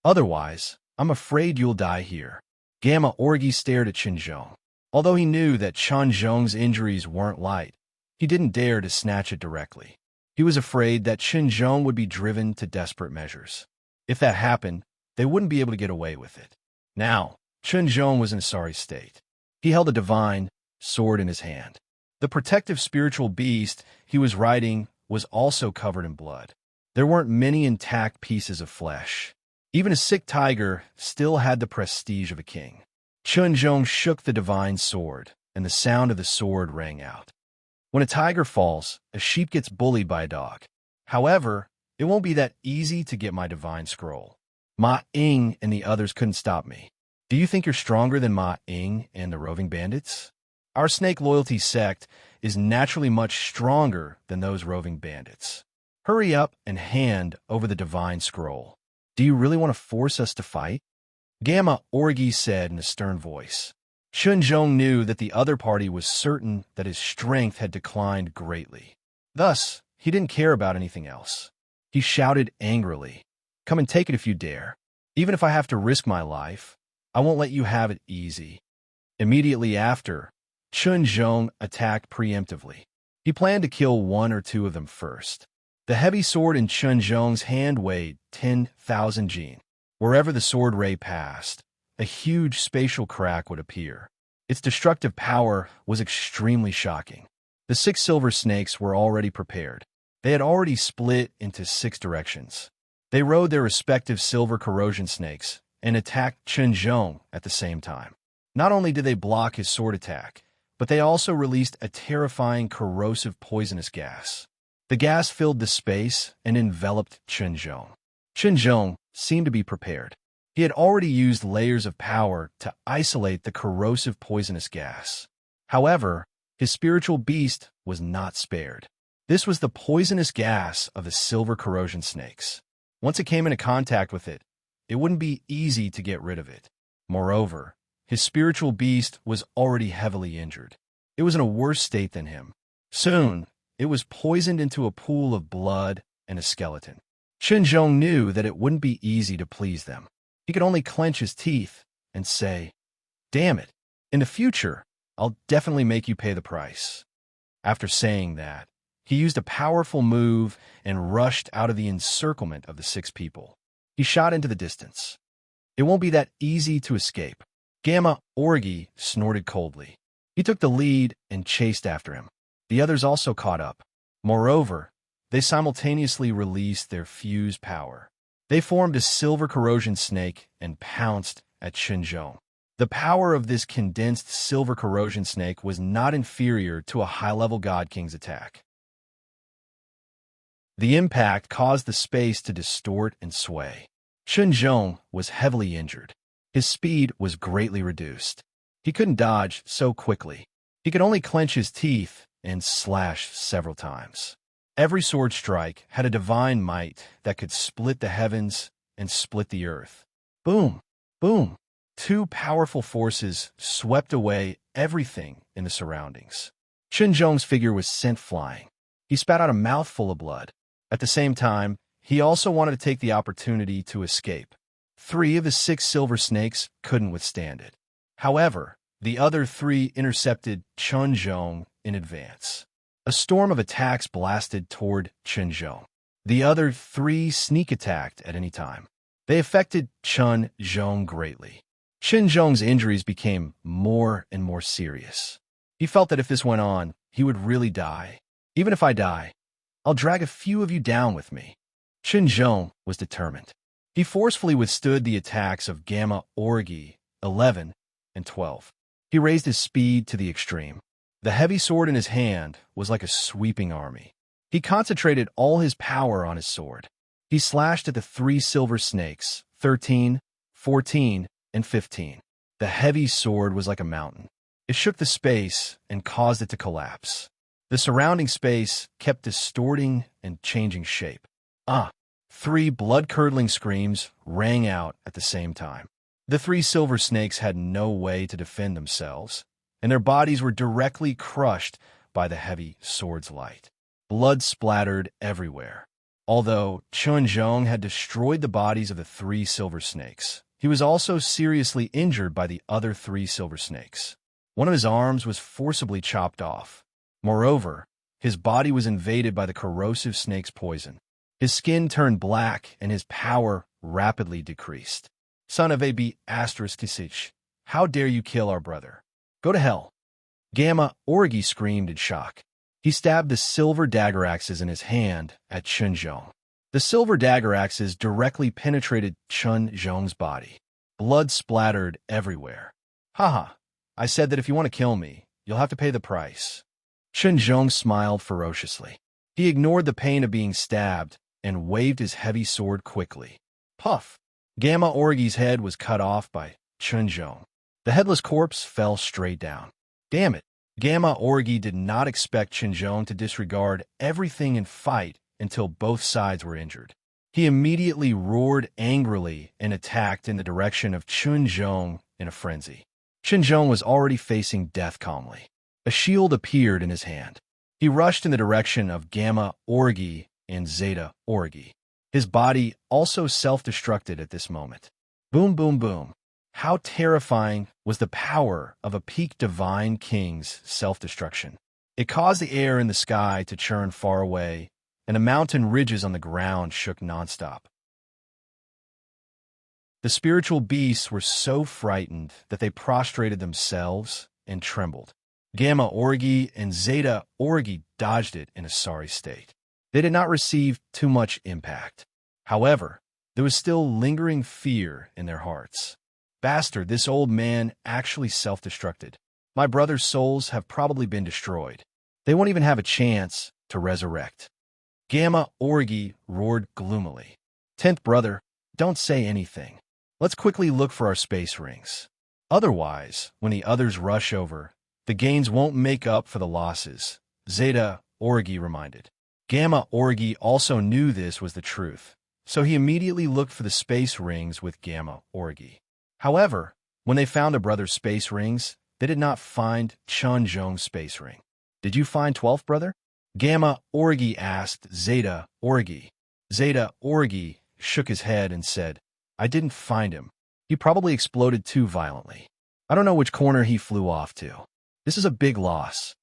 Otherwise, I'm afraid you'll die here. Gamma Orgi stared at Qin Zhong. Although he knew that Qin Zhong's injuries weren't light, he didn't dare to snatch it directly. He was afraid that Qin Zhong would be driven to desperate measures. If that happened, they wouldn't be able to get away with it. Now, Qin Zhong was in a sorry state. He held a divine sword in his hand. The protective spiritual beast he was riding was also covered in blood. There weren't many intact pieces of flesh. Even a sick tiger still had the prestige of a king. Qin Zhong shook the divine sword, and the sound of the sword rang out. When a tiger falls, a sheep gets bullied by a dog. However, it won't be that easy to get my divine scroll. Ma Ying and the others couldn't stop me. Do you think you're stronger than Ma Ying and the roving bandits? Our snake loyalty sect is naturally much stronger than those roving bandits. Hurry up and hand over the divine scroll. Do you really want to force us to fight? Gamma Orgi said in a stern voice. Qin Zhong knew that the other party was certain that his strength had declined greatly. Thus, he didn't care about anything else. He shouted angrily, "Come and take it if you dare. Even if I have to risk my life, I won't let you have it easy." Immediately after, Qin Zhong attacked preemptively. He planned to kill 1 or 2 of them first. The heavy sword in Qin Zhong's hand weighed 10,000 jin. Wherever the sword ray passed, a huge spatial crack would appear. Its destructive power was extremely shocking. The 6 silver snakes were already prepared. They had already split into 6 directions. They rode their respective silver corrosion snakes and attacked Qin Zhong at the same time. Not only did they block his sword attack, but they also released a terrifying corrosive poisonous gas. The gas filled the space and enveloped Qin Zhong. Qin Zhong seemed to be prepared. He had already used layers of power to isolate the corrosive poisonous gas. However, his spiritual beast was not spared. This was the poisonous gas of the silver corrosion snakes. Once it came into contact with it, it wouldn't be easy to get rid of it. Moreover, his spiritual beast was already heavily injured. It was in a worse state than him. Soon, it was poisoned into a pool of blood and a skeleton. Qinzhong knew that it wouldn't be easy to please them. He could only clench his teeth and say, "Damn it, in the future, I'll definitely make you pay the price." After saying that, he used a powerful move and rushed out of the encirclement of the 6 people. He shot into the distance. It won't be that easy to escape. Gamma Orgy snorted coldly. He took the lead and chased after him. The others also caught up. Moreover, they simultaneously released their fuse power. They formed a silver corrosion snake and pounced at Qinzhong. The power of this condensed silver corrosion snake was not inferior to a high-level God King's attack. The impact caused the space to distort and sway. Qinzhong was heavily injured. His speed was greatly reduced. He couldn't dodge so quickly. He could only clench his teeth and slash several times. Every sword strike had a divine might that could split the heavens and split the earth. Boom! Boom! 2 powerful forces swept away everything in the surroundings. Qinzhong's figure was sent flying. He spat out a mouthful of blood. At the same time, he also wanted to take the opportunity to escape. 3 of the 6 silver snakes couldn't withstand it. However, the other 3 intercepted Qinzhong in advance. A storm of attacks blasted toward Qinzhong. The other 3 sneak attacked at any time. They affected Qinzhong greatly. Qinzhong's injuries became more and more serious. He felt that if this went on, he would really die. "Even if I die, I'll drag a few of you down with me." Qinzhong was determined. He forcefully withstood the attacks of Gamma Orgy 11 and 12. He raised his speed to the extreme. The heavy sword in his hand was like a sweeping army. He concentrated all his power on his sword. He slashed at the 3 silver snakes, 13, 14, and 15. The heavy sword was like a mountain. It shook the space and caused it to collapse. The surrounding space kept distorting and changing shape. 3 blood-curdling screams rang out at the same time. The 3 silver snakes had no way to defend themselves, and their bodies were directly crushed by the heavy sword's light. Blood splattered everywhere. Although Qinzhong had destroyed the bodies of the 3 silver snakes, he was also seriously injured by the other 3 silver snakes. One of his arms was forcibly chopped off. Moreover, his body was invaded by the corrosive snake's poison. His skin turned black and his power rapidly decreased. "Son of a b***, how dare you kill our brother? Go to hell." Gamma Orgy screamed in shock. He stabbed the silver dagger axes in his hand at Qinzhong. The silver dagger axes directly penetrated Qinzhong's body. Blood splattered everywhere. "Haha, I said that if you want to kill me, you'll have to pay the price." Qinzhong smiled ferociously. He ignored the pain of being stabbed and waved his heavy sword quickly. Puff! Gamma Orgy's head was cut off by Qinzhong. The headless corpse fell straight down. Damn it! Gamma Orgy did not expect Qinzhong to disregard everything and fight until both sides were injured. He immediately roared angrily and attacked in the direction of Qinzhong in a frenzy. Qinzhong was already facing death calmly. A shield appeared in his hand. He rushed in the direction of Gamma Orgy and Zeta Orgy. His body also self-destructed at this moment. Boom, boom, boom. How terrifying was the power of a peak divine king's self-destruction. It caused the air in the sky to churn far away, and the mountain ridges on the ground shook nonstop. The spiritual beasts were so frightened that they prostrated themselves and trembled. Gamma Orgy and Zeta Orgy dodged it in a sorry state. They did not receive too much impact. However, there was still lingering fear in their hearts. Bastard, this old man actually self-destructed. My brother's souls have probably been destroyed. They won't even have a chance to resurrect. Gamma Orgy roared gloomily. 10th brother, don't say anything. Let's quickly look for our space rings. Otherwise, when the others rush over, the gains won't make up for the losses, Zeta Orgi reminded. Gamma Orgi also knew this was the truth, so he immediately looked for the space rings with Gamma Orgi. However, when they found their brother's space rings, they did not find Chun Zhong's space ring. Did you find 12th brother? Gamma Orgi asked Zeta Orgi. Zeta Orgi shook his head and said, I didn't find him. He probably exploded too violently. I don't know which corner he flew off to. This is a big loss.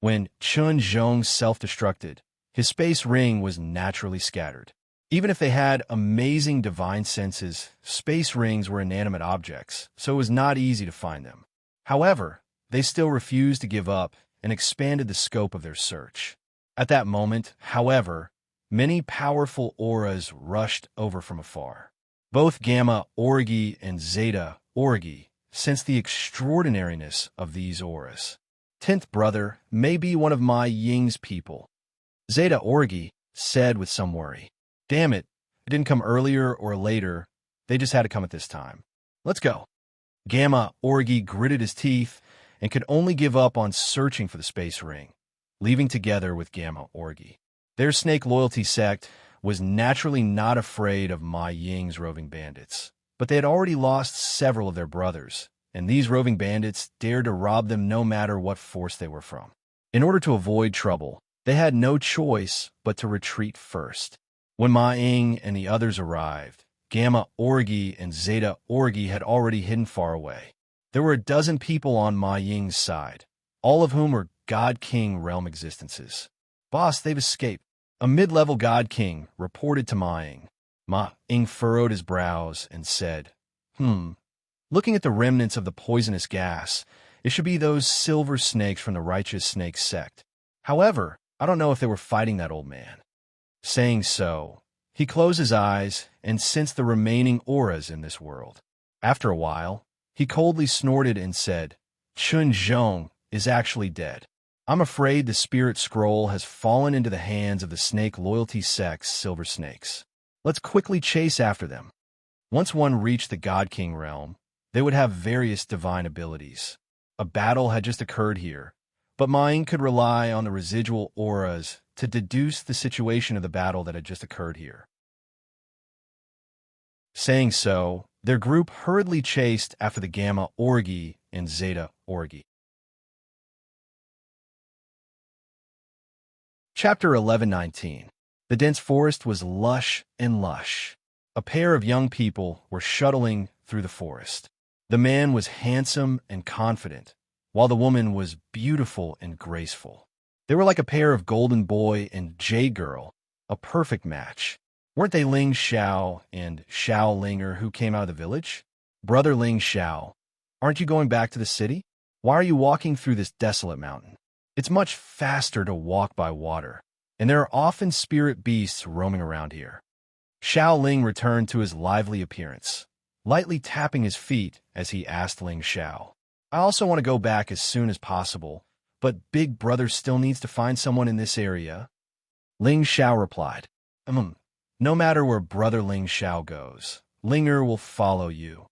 When Chun Zhong self-destructed, his space ring was naturally scattered. Even if they had amazing divine senses, space rings were inanimate objects, so it was not easy to find them. However, they still refused to give up and expanded the scope of their search. At that moment, however, many powerful auras rushed over from afar. Both Gamma Orgi and Zeta Orgi sensed the extraordinariness of these auras. 10th brother may be one of my Ying's people, Zeta Orgi said with some worry. Damn it, it didn't come earlier or later. They just had to come at this time. Let's go. Gamma Orgi gritted his teeth and could only give up on searching for the space ring, leaving together with Gamma Orgi. Their snake loyalty sect was naturally not afraid of Ma Ying's roving bandits, but they had already lost several of their brothers, and these roving bandits dared to rob them no matter what force they were from. In order to avoid trouble, they had no choice but to retreat first. When Ma Ying and the others arrived, Gamma Orgi and Zeta Orgi had already hidden far away. There were a dozen people on Ma Ying's side, all of whom were God King realm existences. Boss, they've escaped. A mid-level God King reported to Ma Ying. Ma Ying furrowed his brows and said, Looking at the remnants of the poisonous gas, it should be those silver snakes from the righteous snake sect. However, I don't know if they were fighting that old man. Saying so, he closed his eyes and sensed the remaining auras in this world. After a while, he coldly snorted and said, Chun Zhong is actually dead. I'm afraid the spirit scroll has fallen into the hands of the snake loyalty sect's silver snakes. Let's quickly chase after them. Once one reached the God King realm, they would have various divine abilities. A battle had just occurred here, but Ma Ying could rely on the residual auras to deduce the situation of the battle that had just occurred here. Saying so, their group hurriedly chased after the Gamma Orgi and Zeta Orgi. Chapter 11:19. The dense forest was lush and lush. A pair of young people were shuttling through the forest. The man was handsome and confident, while the woman was beautiful and graceful. They were like a pair of golden boy and jade girl, a perfect match. Weren't they Ling Xiao and Xiao Linger who came out of the village? Brother Ling Xiao, aren't you going back to the city? Why are you walking through this desolate mountain? It's much faster to walk by water, and there are often spirit beasts roaming around here. Xiao Ling returned to his lively appearance, lightly tapping his feet as he asked Ling Xiao. I also want to go back as soon as possible, but Big Brother still needs to find someone in this area. Ling Xiao replied, No matter where Brother Ling Xiao goes, Linger will follow you.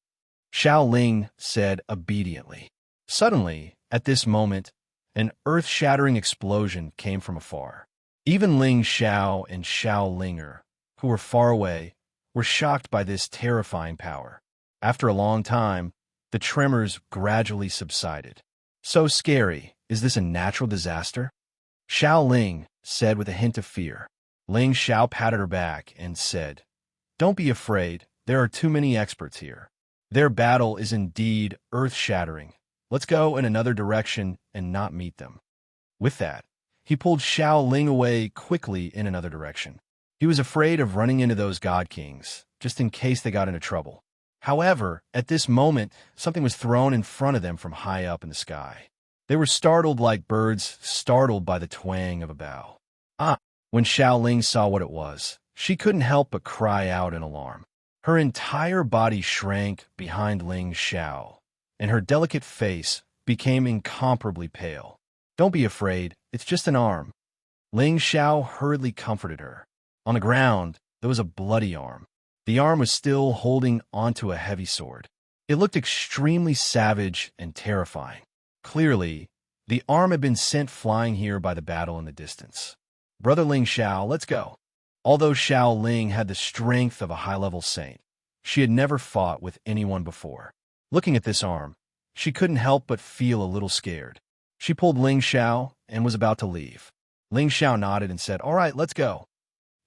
Xiao Ling said obediently. Suddenly, at this moment, an earth-shattering explosion came from afar. Even Ling Xiao and Xiao Linger, who were far away, were shocked by this terrifying power. After a long time, the tremors gradually subsided. So scary, is this a natural disaster? Xiao Ling said with a hint of fear. Ling Xiao patted her back and said, Don't be afraid, there are too many experts here. Their battle is indeed earth-shattering. Let's go in another direction and not meet them. With that, he pulled Xiao Ling away quickly in another direction. He was afraid of running into those God Kings, just in case they got into trouble. However, at this moment, something was thrown in front of them from high up in the sky. They were startled like birds startled by the twang of a bow. When Xiao Ling saw what it was, she couldn't help but cry out in alarm. Her entire body shrank behind Ling Xiao, and her delicate face became incomparably pale. Don't be afraid, it's just an arm. Ling Xiao hurriedly comforted her. On the ground, there was a bloody arm. The arm was still holding onto a heavy sword. It looked extremely savage and terrifying. Clearly, the arm had been sent flying here by the battle in the distance. Brother Ling Xiao, let's go. Although Xiao Ling had the strength of a high-level saint, she had never fought with anyone before. Looking at this arm, she couldn't help but feel a little scared. She pulled Ling Xiao and was about to leave. Ling Xiao nodded and said, "All right, let's go."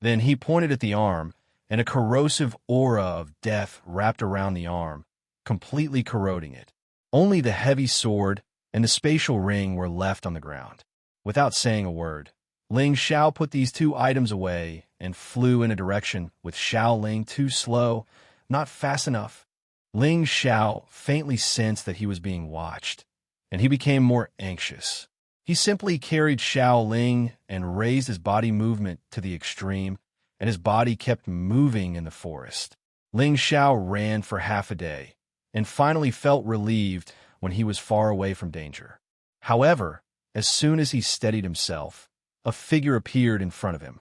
Then he pointed at the arm, and a corrosive aura of death wrapped around the arm, completely corroding it. Only the heavy sword and the spatial ring were left on the ground. Without saying a word, Ling Xiao put these two items away and flew in a direction with Xiao Ling too slow, not fast enough. Ling Xiao faintly sensed that he was being watched, and he became more anxious. He simply carried Xiao Ling and raised his body movement to the extreme, and his body kept moving in the forest. Ling Xiao ran for half a day, and finally felt relieved when he was far away from danger. However, as soon as he steadied himself, a figure appeared in front of him.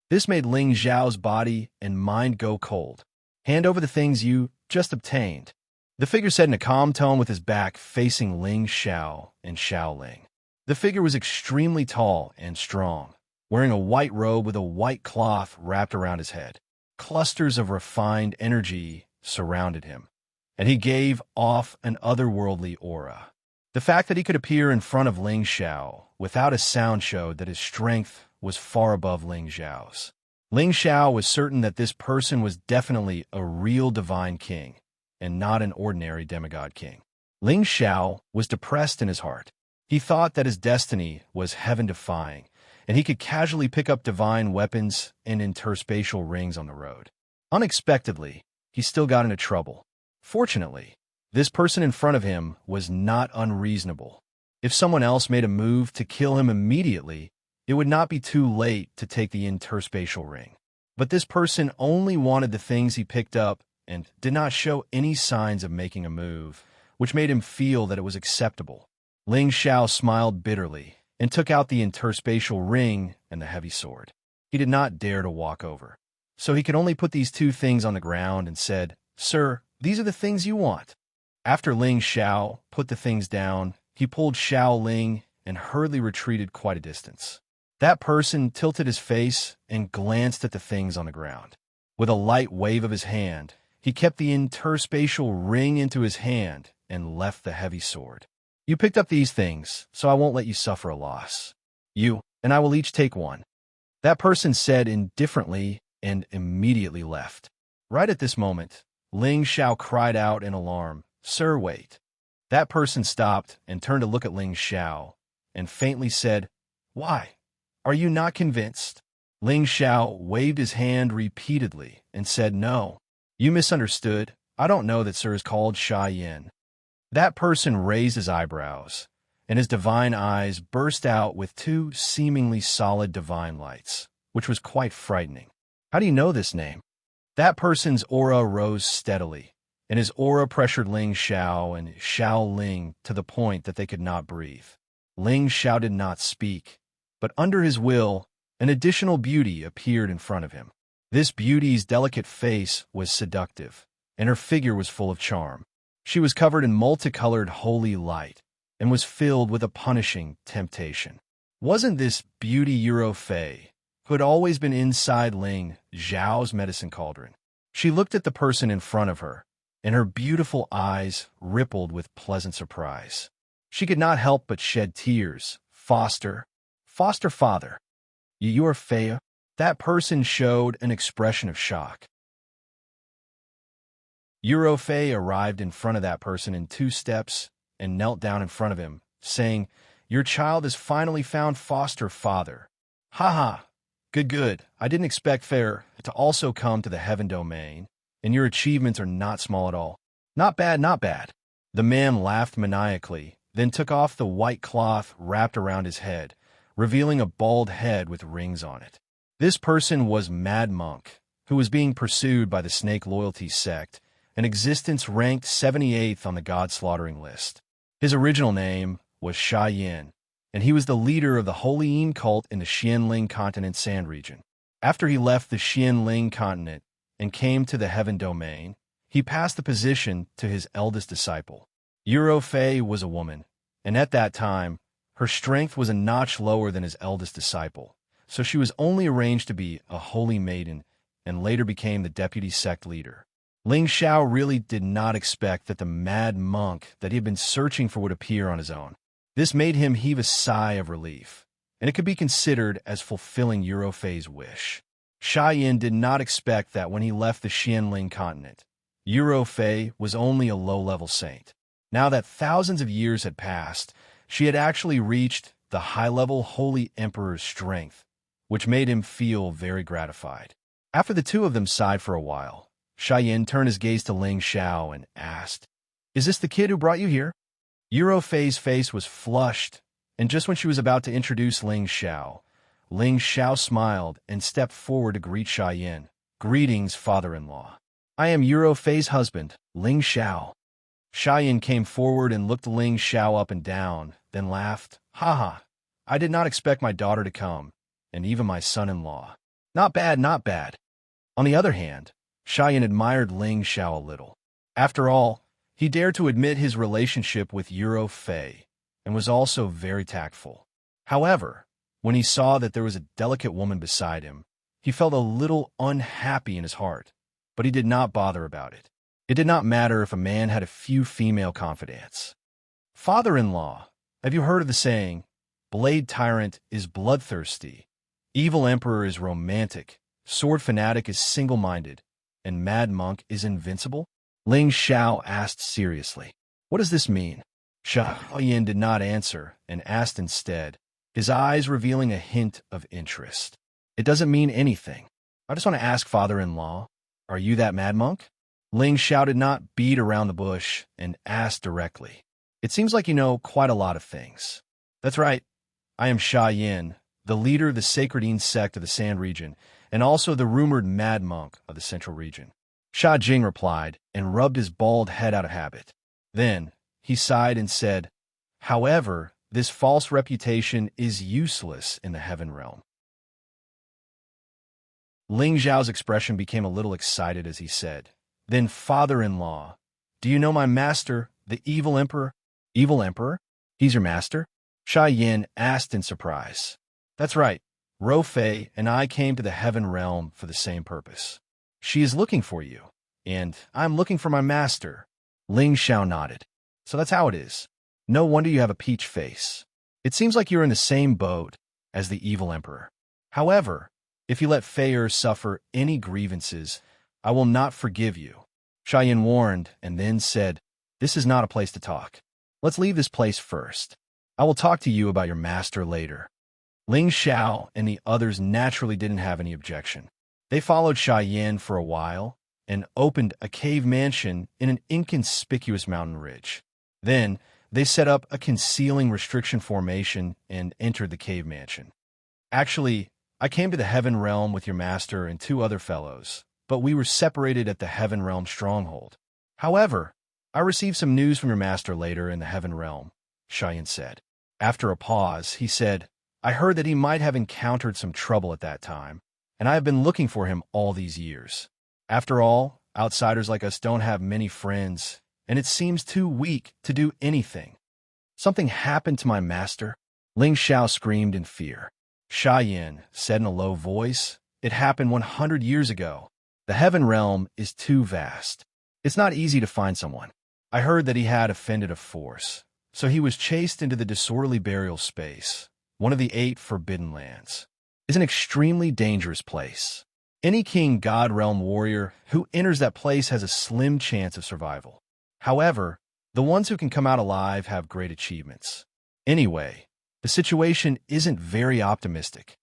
This made Ling Xiao's body and mind go cold. "Hand over the things you just obtained," the figure said in a calm tone with his back facing Ling Xiao and Xiao Ling. The figure was extremely tall and strong, wearing a white robe with a white cloth wrapped around his head. Clusters of refined energy surrounded him, and he gave off an otherworldly aura. The fact that he could appear in front of Ling Xiao without a sound showed that his strength was far above Ling Xiao's. Ling Xiao was certain that this person was definitely a real divine king, and not an ordinary demigod king. Ling Xiao was depressed in his heart. He thought that his destiny was heaven-defying, and he could casually pick up divine weapons and interspatial rings on the road. Unexpectedly, he still got into trouble. Fortunately, this person in front of him was not unreasonable. If someone else made a move to kill him immediately, it would not be too late to take the interspatial ring. But this person only wanted the things he picked up and did not show any signs of making a move, which made him feel that it was acceptable. Ling Xiao smiled bitterly and took out the interspatial ring and the heavy sword. He did not dare to walk over, so he could only put these two things on the ground and said, "Sir, these are the things you want." After Ling Xiao put the things down, he pulled Xiao Ling and hurriedly retreated quite a distance. That person tilted his face and glanced at the things on the ground. With a light wave of his hand, he kept the interspatial ring into his hand and left the heavy sword. "You picked up these things, so I won't let you suffer a loss. You and I will each take one," that person said indifferently and immediately left. Right at this moment, Ling Xiao cried out in alarm, "Sir, wait." That person stopped and turned to look at Ling Xiao and faintly said, "Why? Are you not convinced?" Ling Xiao waved his hand repeatedly and said, "No, you misunderstood. I don't know that Sir is called Sha Yin." That person raised his eyebrows, and his divine eyes burst out with two seemingly solid divine lights, which was quite frightening. "How do you know this name?" That person's aura rose steadily, and his aura pressured Ling Xiao and Xiao Ling to the point that they could not breathe. Ling Xiao did not speak, but under his will, an additional beauty appeared in front of him. This beauty's delicate face was seductive, and her figure was full of charm. She was covered in multicolored holy light and was filled with a punishing temptation. Wasn't this beauty Euro Fei, who had always been inside Ling Xiao's medicine cauldron? She looked at the person in front of her, and her beautiful eyes rippled with pleasant surprise. She could not help but shed tears. Foster father, you are Fei?" That person showed an expression of shock. Euro Fei arrived in front of that person in 2 steps and knelt down in front of him, saying, "Your child has finally found foster father." "Ha. Good. I didn't expect Fair to also come to the heaven domain, and your achievements are not small at all." Not bad. The man laughed maniacally, then took off the white cloth wrapped around his head, revealing a bald head with rings on it. This person was Mad Monk, who was being pursued by the Snake Loyalty sect, an existence ranked 78th on the God-slaughtering list. His original name was Sha Yin, and he was the leader of the Holy Yin cult in the Xianling continent sand region. After he left the Xianling continent and came to the Heaven Domain, he passed the position to his eldest disciple. Eurofei was a woman, and at that time, her strength was a notch lower than his eldest disciple, so she was only arranged to be a holy maiden and later became the deputy sect leader. Ling Xiao really did not expect that the mad monk that he had been searching for would appear on his own. This made him heave a sigh of relief, and it could be considered as fulfilling Eurofei's wish. Sha Yin did not expect that when he left the Xianling continent, Eurofei was only a low-level saint. Now that thousands of years had passed, she had actually reached the high-level Holy Emperor's strength, which made him feel very gratified. After the two of them sighed for a while, Sha Yin turned his gaze to Ling Xiao and asked, "Is this the kid who brought you here?" Eurofei's face was flushed, and just when she was about to introduce Ling Xiao smiled and stepped forward to greet Sha Yin. "Greetings, father-in-law. I am Eurofei's husband, Ling Xiao." Sha Yin came forward and looked Ling Xiao up and down, then laughed. "Haha, I did not expect my daughter to come, and even my son-in-law. Not bad, not bad." On the other hand, Sha Yin admired Ling Xiao a little. After all, he dared to admit his relationship with Eurofei and was also very tactful. However, when he saw that there was a delicate woman beside him, he felt a little unhappy in his heart, but he did not bother about it. It did not matter if a man had a few female confidants. "Father-in-law, have you heard of the saying, Blade Tyrant is bloodthirsty, Evil Emperor is romantic, Sword Fanatic is single-minded, and Mad Monk is invincible?" Ling Xiao asked seriously. "What does this mean?" Sha Yin did not answer and asked instead, his eyes revealing a hint of interest. "It doesn't mean anything. I just want to ask, father-in-law, are you that Mad Monk?" Ling Xiao did not beat around the bush and asked directly. "It seems like you know quite a lot of things." "That's right. I am Sha Yin, the leader of the Sacredine sect of the Sand region, and also the rumored Mad Monk of the Central region." Sha Jing replied and rubbed his bald head out of habit. Then he sighed and said, "However, this false reputation is useless in the Heaven realm." Ling Xiao's expression became a little excited as he said, "Then, father-in-law, do you know my master, the Evil Emperor?" "Evil Emperor? He's your master?" Sha Yin asked in surprise. "That's right. Rofei and I came to the Heaven realm for the same purpose. She is looking for you, and I'm looking for my master." Ling Xiao nodded. "So that's how it is. No wonder you have a peach face. It seems like you're in the same boat as the Evil Emperor. However, if you let Fei suffer any grievances, I will not forgive you." Sha Yin warned and then said, "This is not a place to talk. Let's leave this place first. I will talk to you about your master later." Ling Xiao and the others naturally didn't have any objection. They followed Sha Yin for a while and opened a cave mansion in an inconspicuous mountain ridge. Then they set up a concealing restriction formation and entered the cave mansion. "Actually, I came to the Heaven realm with your master and two other fellows, but we were separated at the Heaven realm stronghold. However, I received some news from your master later in the Heaven realm," Sha Yin said. After a pause, he said, "I heard that he might have encountered some trouble at that time, and I have been looking for him all these years. After all, outsiders like us don't have many friends, and it seems too weak to do anything. Something happened to my master?" Ling Xiao screamed in fear. Sha Yin said in a low voice, "It happened 100 years ago. The Heaven realm is too vast. It's not easy to find someone. I heard that he had offended a force, so he was chased into the disorderly burial space, one of the 8 forbidden lands. It's an extremely dangerous place. Any king god realm warrior who enters that place has a slim chance of survival. However, the ones who can come out alive have great achievements. Anyway, the situation isn't very optimistic."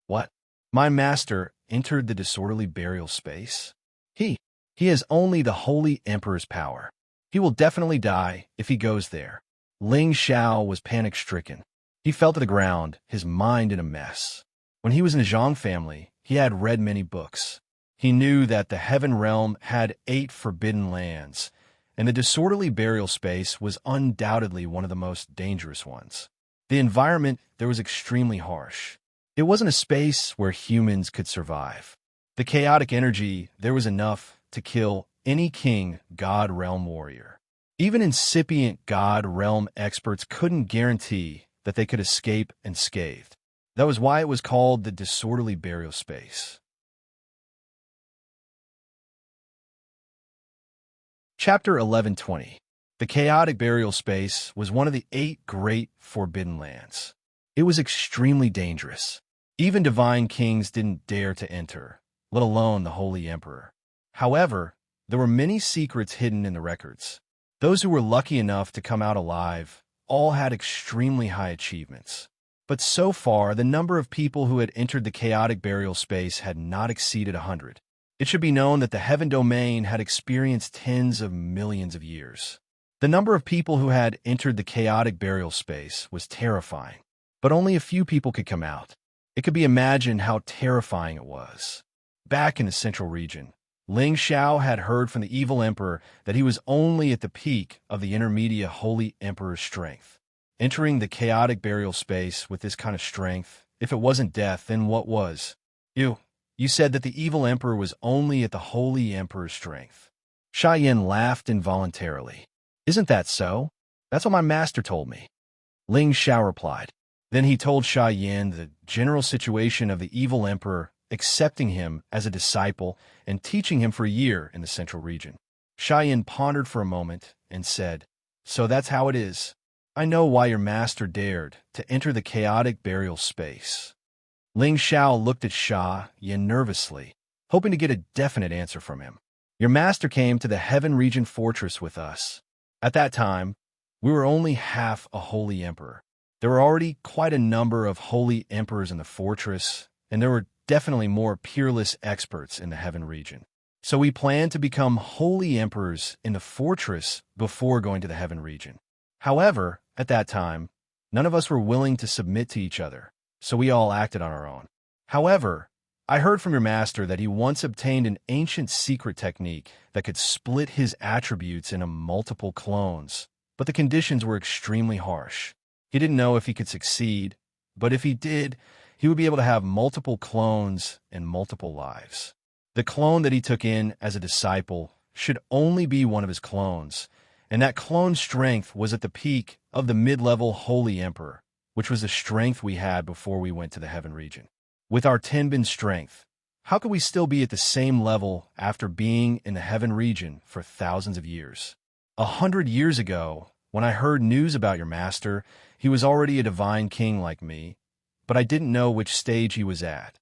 "What? My master entered the disorderly burial space? He has only the Holy Emperor's power. He will definitely die if he goes there." Ling Xiao was panic-stricken. He fell to the ground, his mind in a mess. When he was in the Zhang family, he had read many books. He knew that the Heaven realm had 8 forbidden lands, and the disorderly burial space was undoubtedly one of the most dangerous ones. The environment there was extremely harsh. It wasn't a space where humans could survive. The chaotic energy, there was enough to kill any king, god, realm warrior. Even incipient god realm experts couldn't guarantee that they could escape unscathed. That was why it was called the disorderly burial space. Chapter 1120. The chaotic burial space was one of the 8 great forbidden lands. It was extremely dangerous. Even divine kings didn't dare to enter, let alone the Holy Emperor. However, there were many secrets hidden in the records. Those who were lucky enough to come out alive all had extremely high achievements. But so far, the number of people who had entered the chaotic burial space had not exceeded 100. It should be known that the heaven domain had experienced tens of millions of years. The number of people who had entered the chaotic burial space was terrifying, but only a few people could come out. It could be imagined how terrifying it was. Back in the central region, Ling Xiao had heard from the evil emperor that he was only at the peak of the intermediate holy emperor's strength. Entering the chaotic burial space with this kind of strength, if it wasn't death, then what was? You said that the evil emperor was only at the holy emperor's strength. Sha Yin laughed involuntarily. Isn't that so? That's what my master told me. Ling Xiao replied. Then he told Sha Yin the general situation of the evil emperor, accepting him as a disciple and teaching him for a year in the central region. Sha Yin pondered for a moment and said, So that's how it is. I know why your master dared to enter the chaotic burial space. Ling Xiao looked at Sha Yin nervously, hoping to get a definite answer from him. Your master came to the Heaven Region Fortress with us. At that time, we were only half a holy emperor. There were already quite a number of holy emperors in the fortress, and there were definitely more peerless experts in the Heaven Region. So we planned to become holy emperors in the fortress before going to the Heaven Region. However, at that time, none of us were willing to submit to each other, so we all acted on our own. However, I heard from your master that he once obtained an ancient secret technique that could split his attributes into multiple clones, but the conditions were extremely harsh. He didn't know if he could succeed, but if he did, he would be able to have multiple clones and multiple lives. The clone that he took in as a disciple should only be one of his clones, and that clone strength was at the peak of the mid-level Holy Emperor, which was the strength we had before we went to the Heaven Region. With our Tenbin strength, how could we still be at the same level after being in the Heaven Region for thousands of years? 100 years ago, when I heard news about your master, he was already a divine king like me, but I didn't know which stage he was at.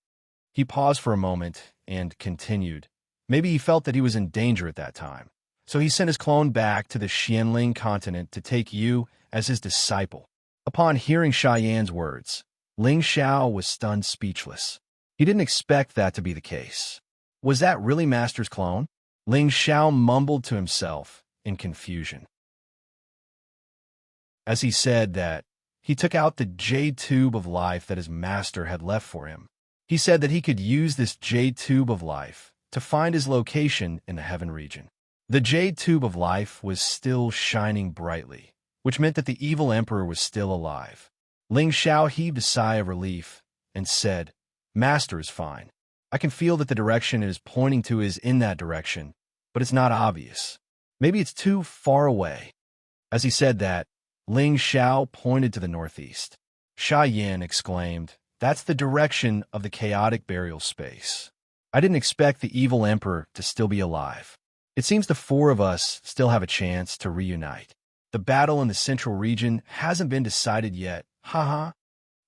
He paused for a moment and continued. Maybe he felt that he was in danger at that time, so he sent his clone back to the Xianling continent to take you as his disciple. Upon hearing Sha Yan's words, Ling Xiao was stunned speechless. He didn't expect that to be the case. Was that really Master's clone? Ling Xiao mumbled to himself in confusion. As he said that, he took out the jade tube of life that his master had left for him. He said that he could use this jade tube of life to find his location in the Heaven Region. The jade tube of life was still shining brightly, which meant that the evil emperor was still alive. Ling Xiao heaved a sigh of relief and said, Master is fine. I can feel that the direction it is pointing to is in that direction, but it's not obvious. Maybe it's too far away. As he said that, Ling Xiao pointed to the northeast. Sha Yin exclaimed, That's the direction of the chaotic burial space. I didn't expect the evil emperor to still be alive. It seems the 4 of us still have a chance to reunite. The battle in the central region hasn't been decided yet. Haha.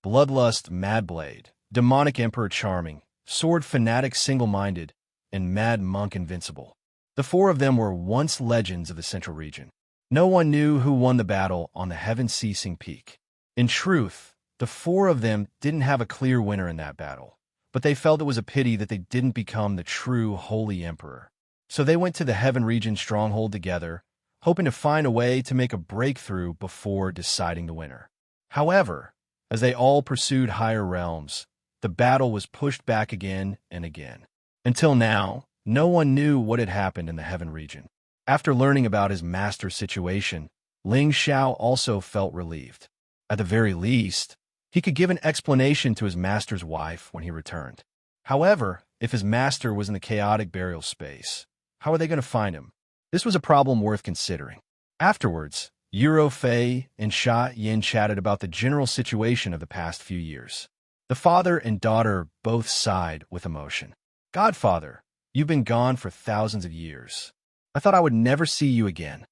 Bloodlust Madblade, Demonic Emperor Charming, Sword Fanatic Single-Minded, and Mad Monk Invincible. The 4 of them were once legends of the central region. No one knew who won the battle on the heaven-ceasing peak. In truth, the 4 of them didn't have a clear winner in that battle, but they felt it was a pity that they didn't become the true Holy Emperor. So they went to the Heaven Region stronghold together, hoping to find a way to make a breakthrough before deciding the winner. However, as they all pursued higher realms, the battle was pushed back again and again. Until now, no one knew what had happened in the Heaven Region. After learning about his master's situation, Ling Xiao also felt relieved. At the very least, He could give an explanation to his master's wife when he returned. However, if his master was in the chaotic burial space, how are they going to find him? This was a problem worth considering. Afterwards, Fei and Sha Yin chatted about the general situation of the past few years. The father and daughter both sighed with emotion. Godfather, you've been gone for thousands of years. I thought I would never see you again.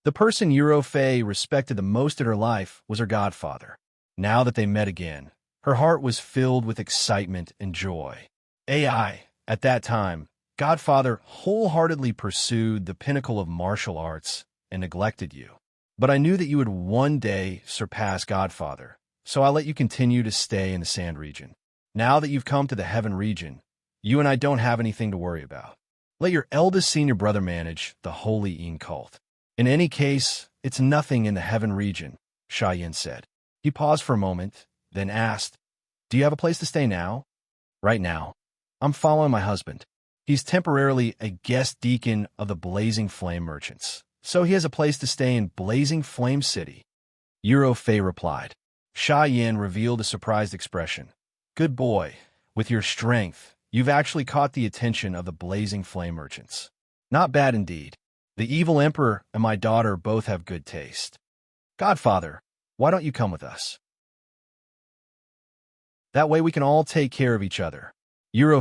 The person Fei respected the most in her life was her godfather. Now that they met again, her heart was filled with excitement and joy. At that time, Godfather wholeheartedly pursued the pinnacle of martial arts and neglected you. But I knew that you would one day surpass Godfather, so I let you continue to stay in the Sand region. Now that you've come to the Heaven region, you and I don't have anything to worry about. Let your eldest senior brother manage the Holy Yin cult. In any case, it's nothing in the Heaven region, Sha Yin said. He paused for a moment, then asked, Do you have a place to stay now? Right now, I'm following my husband. He's temporarily a guest deacon of the Blazing Flame Merchants, so he has a place to stay in Blazing Flame City. Fei replied. Sha Yin revealed a surprised expression. Good boy, with your strength, you've actually caught the attention of the Blazing Flame Merchants. Not bad indeed. The evil emperor and my daughter both have good taste. Godfather, why don't you come with us? That way we can all take care of each other,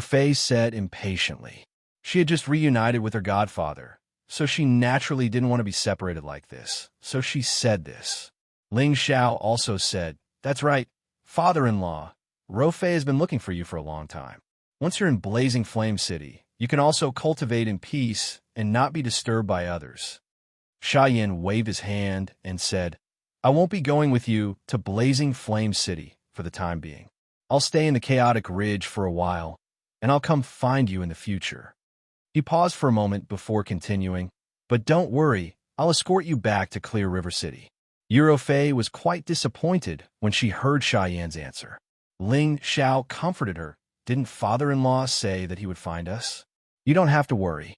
Fei said impatiently. She had just reunited with her godfather, so she naturally didn't want to be separated like this, so she said this. Ling Xiao also said, That's right, father-in-law, Fei has been looking for you for a long time. Once you're in Blazing Flame City, you can also cultivate in peace and not be disturbed by others. Sha Yin waved his hand and said, I won't be going with you to Blazing Flame City for the time being. I'll stay in the Chaotic Ridge for a while, and I'll come find you in the future. He paused for a moment before continuing, But don't worry, I'll escort you back to Clear River City. Fei was quite disappointed when she heard Sha Yin's answer. Ling Xiao comforted her. Didn't father-in-law say that he would find us? You don't have to worry.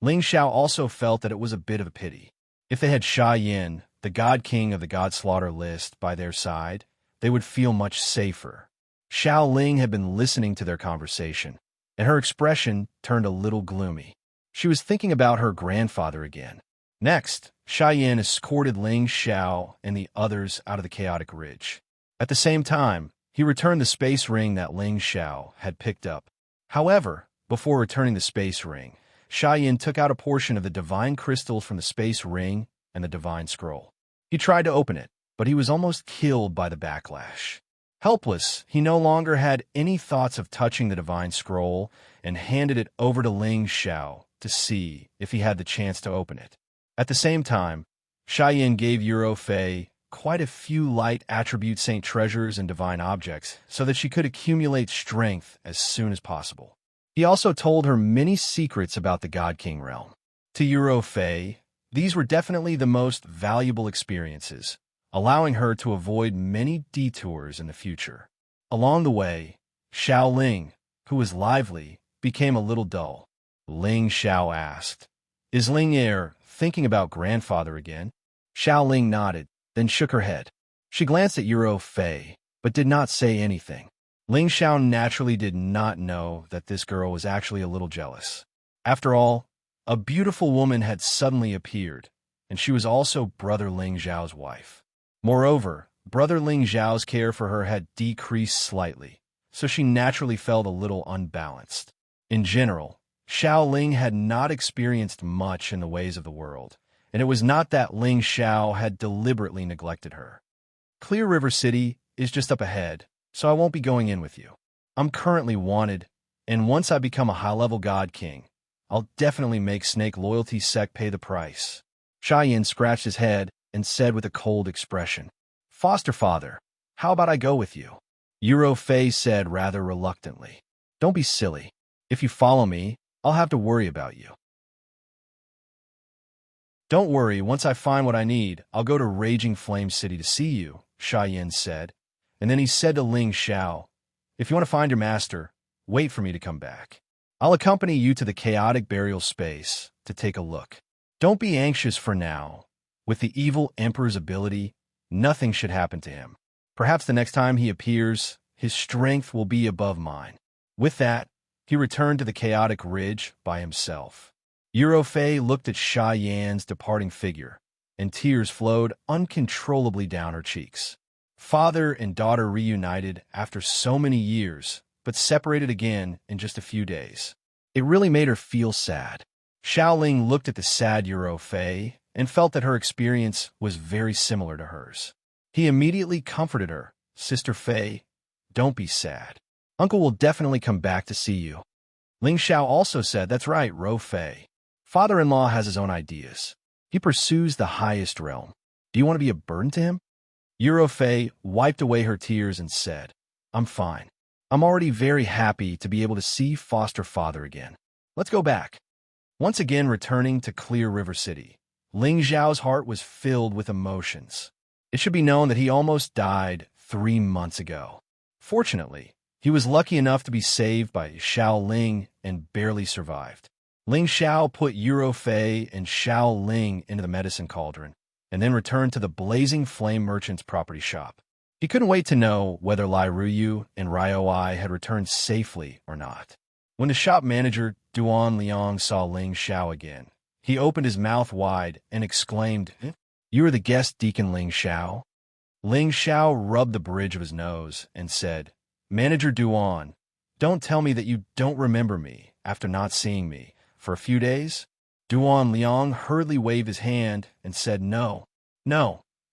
Ling Xiao also felt that it was a bit of a pity. If they had Sha Yin, the God King of the God Slaughter list, by their side, they would feel much safer. Xiao Ling had been listening to their conversation, and her expression turned a little gloomy. She was thinking about her grandfather again. Next, Sha Yin escorted Ling Xiao and the others out of the Chaotic Ridge. At the same time, he returned the space ring that Ling Xiao had picked up. However, before returning the space ring, Sha Yin took out a portion of the divine crystals from the space ring and the divine scroll. He tried to open it, but he was almost killed by the backlash. Helpless, he no longer had any thoughts of touching the divine scroll and handed it over to Ling Xiao to see if he had the chance to open it. At the same time, Sha Yin gave Fei quite a few light attribute saint treasures and divine objects so that she could accumulate strength as soon as possible. He also told her many secrets about the God King realm. To Fei, these were definitely the most valuable experiences, allowing her to avoid many detours in the future. Along the way, Xiao Ling, who was lively, became a little dull. Ling Xiao asked, Is Ling Er thinking about grandfather again? Xiao Ling nodded, then shook her head. She glanced at Fei, but did not say anything. Ling Xiao naturally did not know that this girl was actually a little jealous. After all, a beautiful woman had suddenly appeared, and she was also Brother Ling Zhao's wife. Moreover, Brother Ling Zhao's care for her had decreased slightly, so she naturally felt a little unbalanced. In general, Xiao Ling had not experienced much in the ways of the world, and it was not that Ling Xiao had deliberately neglected her. Clear River City is just up ahead, so I won't be going in with you. I'm currently wanted, and once I become a high-level God King, I'll definitely make Snake Loyalty Sect pay the price. Sha Yin scratched his head and said with a cold expression, Foster father, how about I go with you? Fei said rather reluctantly. Don't be silly. If you follow me, I'll have to worry about you. Don't worry, once I find what I need, I'll go to Raging Flame City to see you, Sha Yin said. And then he said to Ling Xiao, If you want to find your master, wait for me to come back. I'll accompany you to the chaotic burial space to take a look. Don't be anxious for now. With the evil emperor's ability, nothing should happen to him. Perhaps the next time he appears, his strength will be above mine. With that, he returned to the chaotic ridge by himself. Eurofei looked at Sha Yan's departing figure, and tears flowed uncontrollably down her cheeks. Father and daughter reunited after so many years, but separated again in just a few days. It really made her feel sad. Xiaoling looked at the sad Eurofei and felt that her experience was very similar to hers. He immediately comforted her. Sister Fei, don't be sad. Uncle will definitely come back to see you. Ling Xiao also said, that's right, Ro Fei. Father-in-law has his own ideas. He pursues the highest realm. Do you want to be a burden to him? Eurofei wiped away her tears and said, I'm fine. I'm already very happy to be able to see foster father again. Let's go back. Once again returning to Clear River City, Ling Xiao's heart was filled with emotions. It should be known that he almost died 3 months ago. Fortunately, he was lucky enough to be saved by Xiao Ling and barely survived. Ling Xiao put Eurofei and Xiao Ling into the medicine cauldron, and then returned to the Blazing Flame Merchant's property shop. He couldn't wait to know whether Lai Ruyu and Ryoi had returned safely or not. When the shop manager, Duan Liang, saw Ling Xiao again, he opened his mouth wide and exclaimed, You are the guest Deacon Ling Xiao? Ling Xiao rubbed the bridge of his nose and said, Manager Duan, don't tell me that you don't remember me after not seeing me for a few days? Duan Liang hurriedly waved his hand and said, No,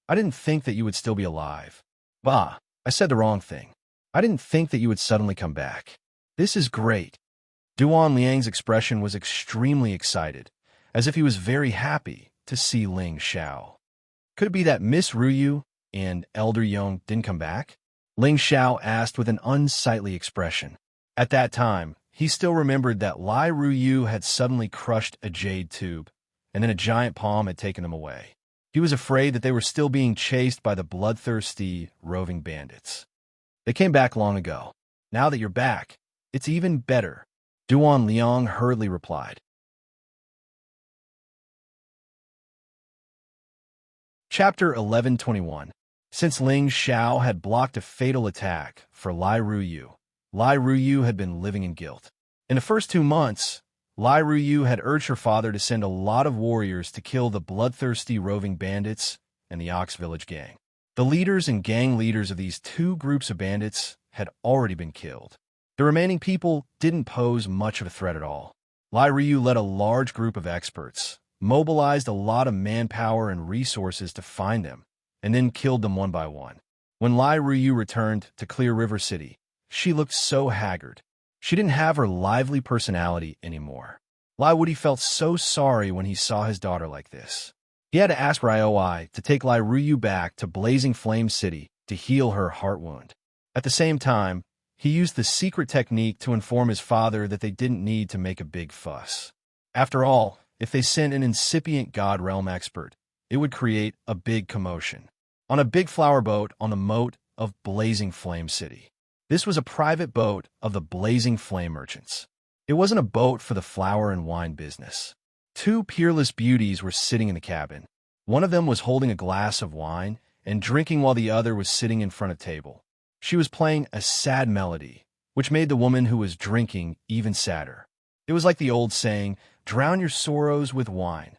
I didn't think that you would still be alive. Bah, I said the wrong thing. I didn't think that you would suddenly come back. This is great. Duan Liang's expression was extremely excited, as if he was very happy to see Ling Xiao. Could it be that Miss Ruyu and Elder Yong didn't come back? Ling Xiao asked with an unsightly expression. At that time, he still remembered that Lai Ruyu had suddenly crushed a jade tube, and then a giant palm had taken them away. He was afraid that they were still being chased by the bloodthirsty, roving bandits. They came back long ago. Now that you're back, it's even better, Duan Liang hurriedly replied. Chapter 1121. Since Ling Xiao had blocked a fatal attack for Lai Ruyu had been living in guilt. In the first 2 months, Lai Ruyu had urged her father to send a lot of warriors to kill the bloodthirsty roving bandits and the Ox Village gang. The leaders and gang leaders of these 2 groups of bandits had already been killed. The remaining people didn't pose much of a threat at all. Lai Ruyu led a large group of experts, mobilized a lot of manpower and resources to find them, and then killed them one by one. When Lai Ruyu returned to Clear River City, she looked so haggard. She didn't have her lively personality anymore. Lai Wuyi felt so sorry when he saw his daughter like this. He had to ask Ryoi to take Lai Ruyu back to Blazing Flame City to heal her heart wound. At the same time, he used the secret technique to inform his father that they didn't need to make a big fuss. After all, if they sent an incipient God Realm expert, it would create a big commotion. On a big flower boat on the moat of Blazing Flame City. This was a private boat of the Blazing Flame Merchants. It wasn't a boat for the flower and wine business. 2 peerless beauties were sitting in the cabin. One of them was holding a glass of wine and drinking while the other was sitting in front of the table. She was playing a sad melody, which made the woman who was drinking even sadder. It was like the old saying, drown your sorrows with wine.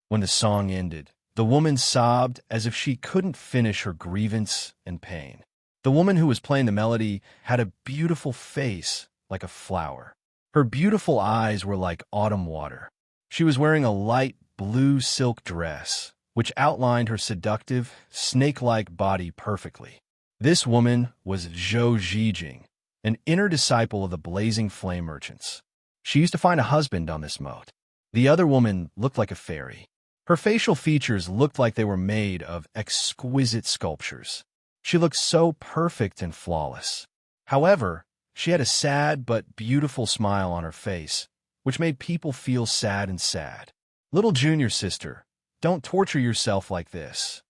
When the song ended, the woman sobbed as if she couldn't finish her grievance and pain. The woman who was playing the melody had a beautiful face like a flower. Her beautiful eyes were like autumn water. She was wearing a light blue silk dress, which outlined her seductive, snake-like body perfectly. This woman was Zhou Zhijing, an inner disciple of the Blazing Flame Merchants. She used to find a husband on this moat. The other woman looked like a fairy. Her facial features looked like they were made of exquisite sculptures. She looked so perfect and flawless. However, she had a sad but beautiful smile on her face, which made people feel sad and sad. Little junior sister, don't torture yourself like this.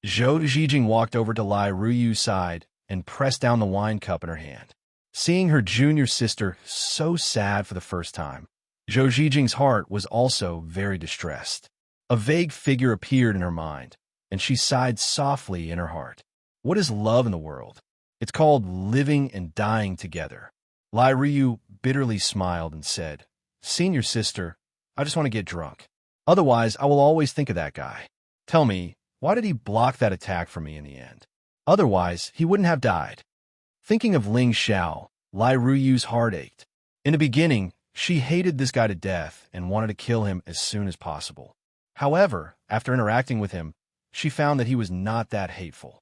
Zhou Zhijing walked over to Lai Ruyu's side and pressed down the wine cup in her hand. Seeing her junior sister so sad for the first time, Zhou Zhijing's heart was also very distressed. A vague figure appeared in her mind, and she sighed softly in her heart. What is love in the world? It's called living and dying together. Lai Ryu bitterly smiled and said, Seeing your sister, I just want to get drunk. Otherwise, I will always think of that guy. Tell me, why did he block that attack from me in the end? Otherwise, he wouldn't have died. Thinking of Ling Xiao, Lai Ruyu's heart ached. In the beginning, she hated this guy to death and wanted to kill him as soon as possible. However, after interacting with him, she found that he was not that hateful.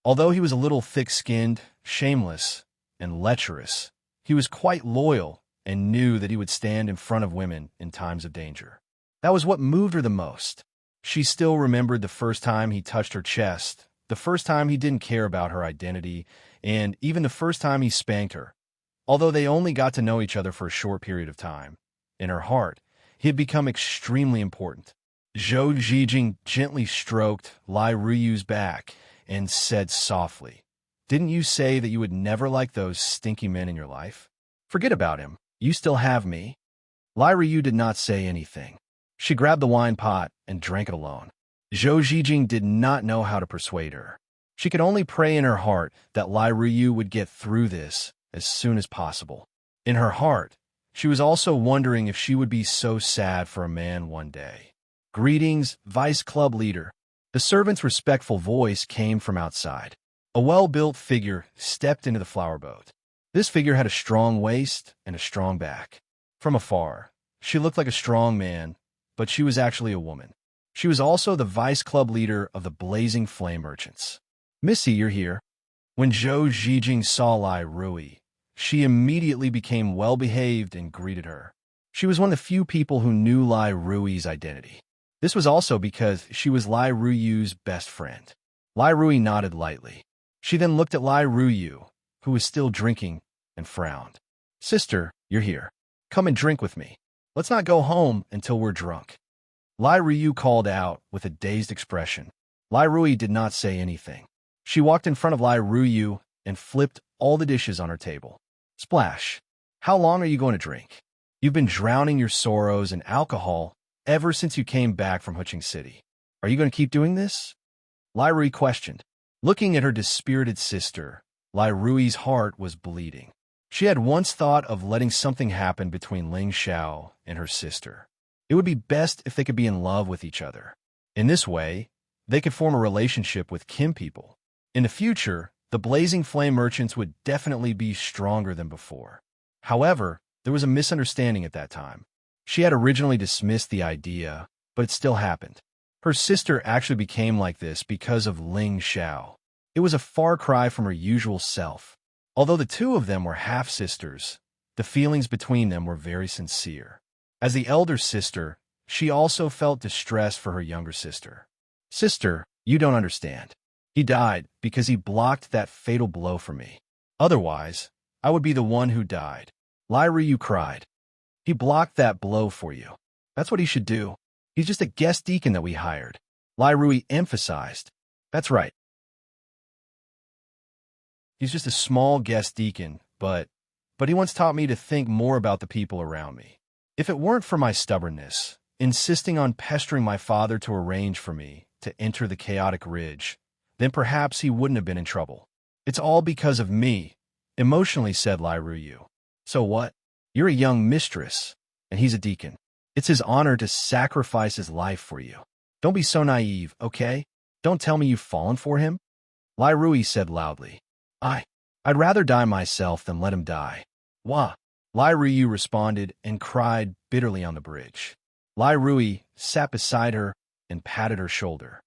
Although he was a little thick-skinned, shameless, and lecherous, he was quite loyal and knew that he would stand in front of women in times of danger. That was what moved her the most. She still remembered the first time he touched her chest, the first time he didn't care about her identity, and even the first time he spanked her. Although they only got to know each other for a short period of time, in her heart, he had become extremely important. Zhou Zhijing gently stroked Lai Ruyu's back and said softly, Didn't you say that you would never like those stinky men in your life? Forget about him. You still have me. Lai Ryu did not say anything. She grabbed the wine pot and drank it alone. Zhou Zhijing did not know how to persuade her. She could only pray in her heart that Lai Ryu would get through this as soon as possible. In her heart, she was also wondering if she would be so sad for a man one day. Greetings, Vice Club Leader. The servant's respectful voice came from outside. A well-built figure stepped into the flower boat. This figure had a strong waist and a strong back. From afar, she looked like a strong man, but she was actually a woman. She was also the Vice Club Leader of the Blazing Flame Merchants. Missy, you're here. When Zhou Zhijing saw Lai Rui, she immediately became well-behaved and greeted her. She was one of the few people who knew Lai Rui's identity. This was also because she was Lai Ruyu's best friend. Lai Rui nodded lightly. She then looked at Lai Ryu, who was still drinking, and frowned. Sister, you're here. Come and drink with me. Let's not go home until we're drunk. Lai Ryu called out with a dazed expression. Lai Rui did not say anything. She walked in front of Lai Ryu and flipped all the dishes on her table. Splash. How long are you going to drink? You've been drowning your sorrows in alcohol ever since you came back from Huqing City. Are you going to keep doing this? Lai Rui questioned. Looking at her dispirited sister, Lai Rui's heart was bleeding. She had once thought of letting something happen between Ling Xiao and her sister. It would be best if they could be in love with each other. In this way, they could form a relationship with Kim people. In the future, the Blazing Flame Merchants would definitely be stronger than before. However, there was a misunderstanding at that time. She had originally dismissed the idea, but it still happened. Her sister actually became like this because of Ling Xiao. It was a far cry from her usual self. Although the two of them were half-sisters, the feelings between them were very sincere. As the elder sister, she also felt distress for her younger sister. Sister, you don't understand. He died because he blocked that fatal blow for me. Otherwise, I would be the one who died. Lai Ryu cried. He blocked that blow for you. That's what he should do. He's just a guest deacon that we hired. Lai Rui emphasized. That's right. He's just a small guest deacon, but he once taught me to think more about the people around me. If it weren't for my stubbornness, insisting on pestering my father to arrange for me to enter the chaotic ridge, then perhaps he wouldn't have been in trouble. It's all because of me, emotionally said Lai Ryu. So what? You're a young mistress, and he's a deacon. It's his honor to sacrifice his life for you. Don't be so naive, okay? Don't tell me you've fallen for him. Lai Rui said loudly. I'd rather die myself than let him die. Wah. Lai Ryu responded and cried bitterly on the bridge. Lai Rui sat beside her and patted her shoulder.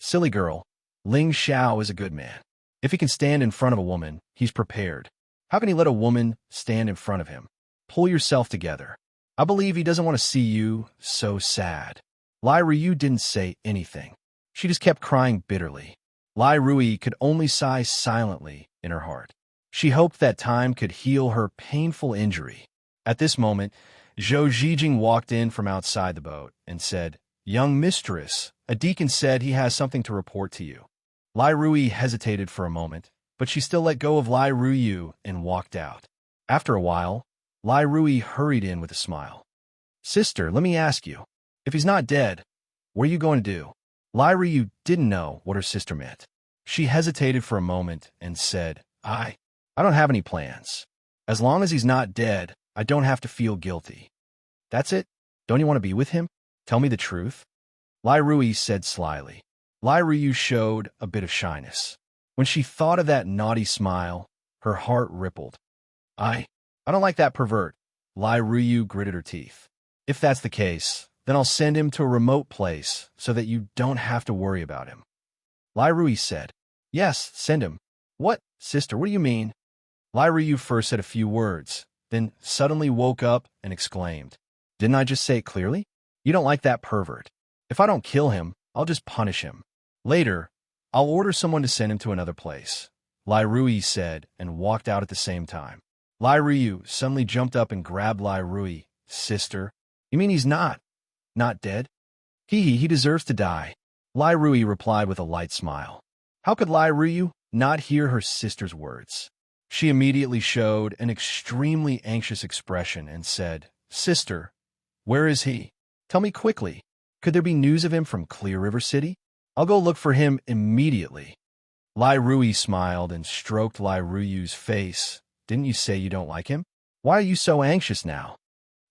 Silly girl, Ling Xiao is a good man. If he can stand in front of a woman, he's prepared. How can he let a woman stand in front of him? Pull yourself together. I believe he doesn't want to see you so sad. Lai Ryu didn't say anything. She just kept crying bitterly. Lai Rui could only sigh silently in her heart. She hoped that time could heal her painful injury. At this moment, Zhou Zhijing walked in from outside the boat and said, Young mistress, a deacon said he has something to report to you. Lai Rui hesitated for a moment, but she still let go of Lai Ryu and walked out. After a while, Lai Rui hurried in with a smile. Sister, let me ask you, if he's not dead, what are you going to do? Lai Ryu didn't know what her sister meant. She hesitated for a moment and said, I don't have any plans. As long as he's not dead, I don't have to feel guilty. That's it? Don't you want to be with him? Tell me the truth. Lai Rui said slyly. Lai Ryu showed a bit of shyness. When she thought of that naughty smile, her heart rippled. I don't like that pervert. Lai Ryu gritted her teeth. If that's the case, then I'll send him to a remote place so that you don't have to worry about him. Lai Rui said, Yes, send him. What, sister, what do you mean? Lai Ryu first said a few words, then suddenly woke up and exclaimed, Didn't I just say it clearly? You don't like that pervert. If I don't kill him, I'll just punish him. Later, I'll order someone to send him to another place, Lai Rui said and walked out at the same time. Lai Ryu suddenly jumped up and grabbed Lai Rui. Sister, you mean he's not dead? He deserves to die. Lai Rui replied with a light smile. How could Lai Ryu not hear her sister's words? She immediately showed an extremely anxious expression and said, Sister, where is he? Tell me quickly. Could there be news of him from Clear River City? I'll go look for him immediately. Lai Rui smiled and stroked Lai Ryu's face. Didn't you say you don't like him? Why are you so anxious now?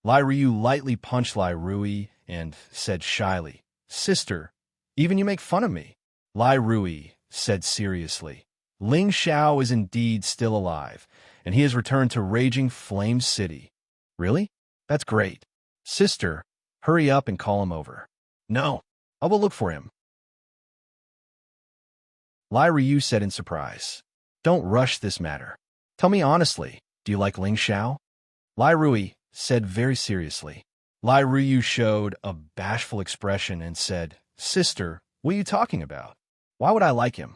Lai Ryu lightly punched Lai Rui and said shyly, Sister, even you make fun of me. Lai Rui said seriously, Ling Xiao is indeed still alive, and he has returned to Raging Flame City. Really? That's great. Sister, hurry up and call him over. No, I will look for him. Lai Ryu said in surprise, Don't rush this matter. Tell me honestly, do you like Ling Xiao? Lai Rui said very seriously. Lai Ryu showed a bashful expression and said, Sister, what are you talking about? Why would I like him?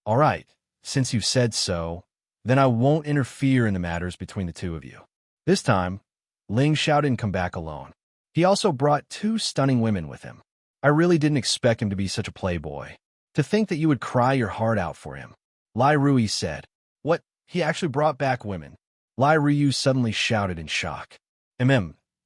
All right, since you've said so, then I won't interfere in the matters between the two of you. This time, Ling Xiao didn't come back alone. He also brought 2 stunning women with him. I really didn't expect him to be such a playboy. To think that you would cry your heart out for him. Lai Rui said, What? He actually brought back women. Lai Ryu suddenly shouted in shock.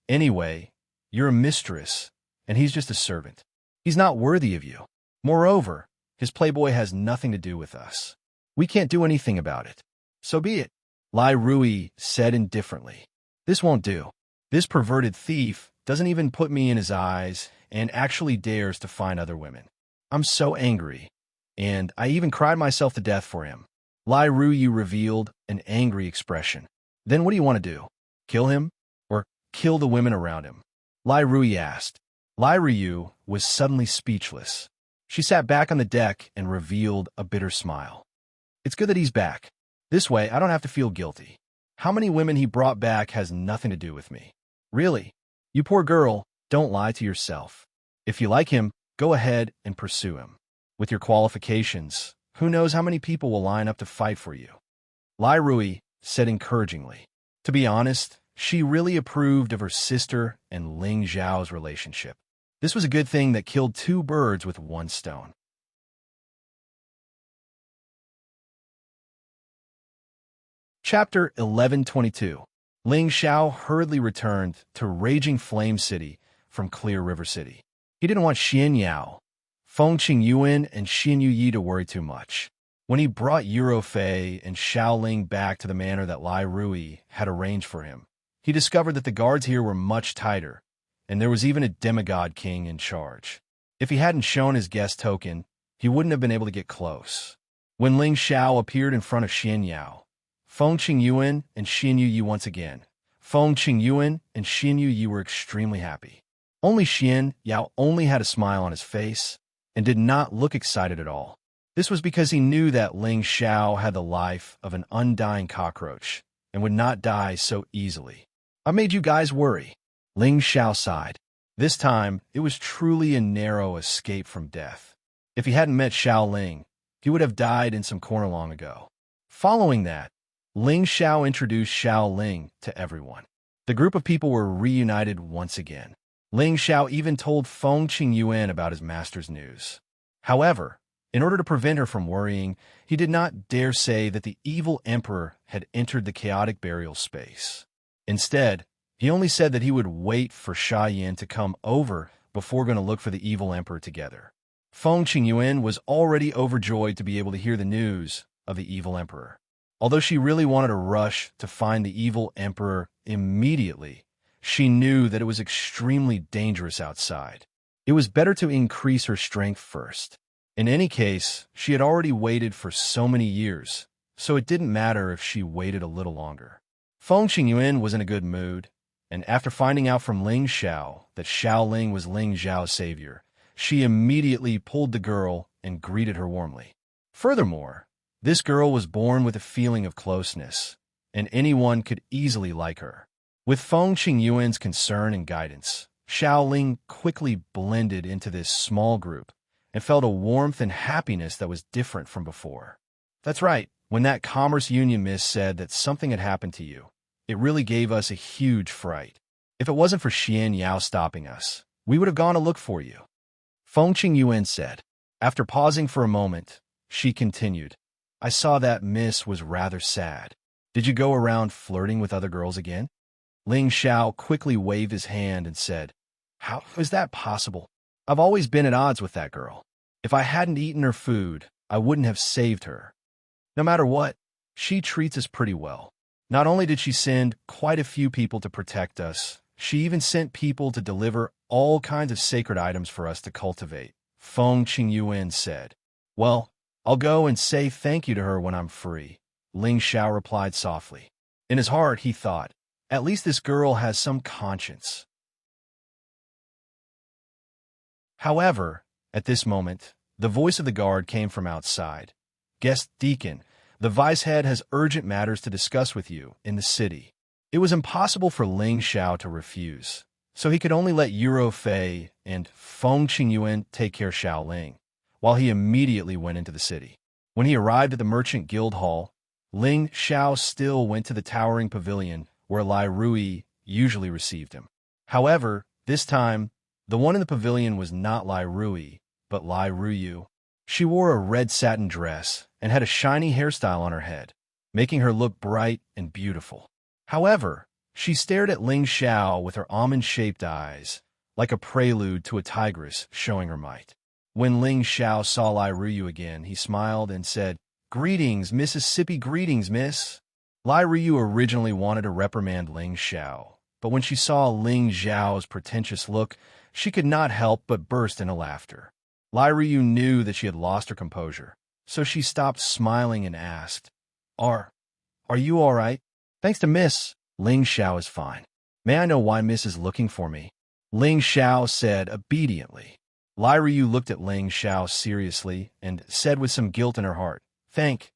Anyway, you're a mistress, and he's just a servant. He's not worthy of you. Moreover, his playboy has nothing to do with us. We can't do anything about it. So be it. Lai Rui said indifferently. This won't do. This perverted thief doesn't even put me in his eyes and actually dares to find other women. I'm so angry, and I even cried myself to death for him. Lai Ryu revealed an angry expression. Then what do you want to do? Kill him? Or kill the women around him? Lai Rui asked. Lai Ryu was suddenly speechless. She sat back on the deck and revealed a bitter smile. It's good that he's back. This way, I don't have to feel guilty. How many women he brought back has nothing to do with me. Really? You poor girl, don't lie to yourself. If you like him, go ahead and pursue him. With your qualifications, who knows how many people will line up to fight for you? Lai Rui said encouragingly. To be honest, she really approved of her sister and Ling Xiao's relationship. This was a good thing that killed 2 birds with 1 stone. Chapter 1122. Ling Xiao hurriedly returned to Raging Flame City from Clear River City. He didn't want Xian Yao, Feng Qingyuan, and Xian Yuyi to worry too much. When he brought Yuro Fei and Xiao Ling back to the manor that Lai Rui had arranged for him, he discovered that the guards here were much tighter, and there was even a demigod king in charge. If he hadn't shown his guest token, he wouldn't have been able to get close. When Ling Xiao appeared in front of Xian Yao, Feng Qingyuan and Xian Yuyi once again, Feng Qingyuan and Xian Yuyi were extremely happy. Only Xian Yao only had a smile on his face and did not look excited at all. This was because he knew that Ling Xiao had the life of an undying cockroach and would not die so easily. I made you guys worry. Ling Xiao sighed. This time, it was truly a narrow escape from death. If he hadn't met Xiao Ling, he would have died in some corner long ago. Following that, Ling Xiao introduced Xiao Ling to everyone. The group of people were reunited once again. Ling Xiao even told Feng Qingyuan about his master's news. However, in order to prevent her from worrying, he did not dare say that the evil emperor had entered the chaotic burial space. Instead, he only said that he would wait for Sha Yin to come over before going to look for the evil emperor together. Feng Qingyuan was already overjoyed to be able to hear the news of the evil emperor. Although she really wanted to rush to find the evil emperor immediately, she knew that it was extremely dangerous outside. It was better to increase her strength first. In any case, she had already waited for so many years, so it didn't matter if she waited a little longer. Feng Qingyuan was in a good mood, and after finding out from Ling Xiao that Xiao Ling was Ling Xiao's savior, she immediately pulled the girl and greeted her warmly. Furthermore, this girl was born with a feeling of closeness, and anyone could easily like her. With Feng Qingyuan's concern and guidance, Xiao Ling quickly blended into this small group and felt a warmth and happiness that was different from before. That's right, when that Commerce Union miss said that something had happened to you, it really gave us a huge fright. If it wasn't for Xian Yao stopping us, we would have gone to look for you. Feng Qingyuan said. After pausing for a moment, she continued, I saw that miss was rather sad. Did you go around flirting with other girls again? Ling Xiao quickly waved his hand and said, How is that possible? I've always been at odds with that girl. If I hadn't eaten her food, I wouldn't have saved her. No matter what, she treats us pretty well. Not only did she send quite a few people to protect us, she even sent people to deliver all kinds of sacred items for us to cultivate, Feng Qingyuan said. Well, I'll go and say thank you to her when I'm free, Ling Xiao replied softly. In his heart, he thought, at least this girl has some conscience. However, at this moment, the voice of the guard came from outside. Guest Deacon, the vice head has urgent matters to discuss with you in the city. It was impossible for Ling Xiao to refuse, so he could only let Yuro Fei and Feng Qingyuan take care of Xiao Ling, while he immediately went into the city. When he arrived at the Merchant Guild Hall, Ling Xiao still went to the towering pavilion where Lai Rui usually received him. However, this time, the one in the pavilion was not Lai Rui, but Lai Ruyu. She wore a red satin dress and had a shiny hairstyle on her head, making her look bright and beautiful. However, she stared at Ling Xiao with her almond-shaped eyes, like a prelude to a tigress showing her might. When Ling Xiao saw Lai Ruyu again, he smiled and said, Greetings, Mississippi, greetings, miss. Lai Ruyu originally wanted to reprimand Ling Xiao, but when she saw Ling Xiao's pretentious look, she could not help but burst into laughter. Lai Ruyu knew that she had lost her composure, so she stopped smiling and asked, Are you all right? Thanks to Miss, Ling Xiao is fine. May I know why Miss is looking for me? Ling Xiao said obediently. Lai Ruyu looked at Ling Xiao seriously and said with some guilt in her heart, Thank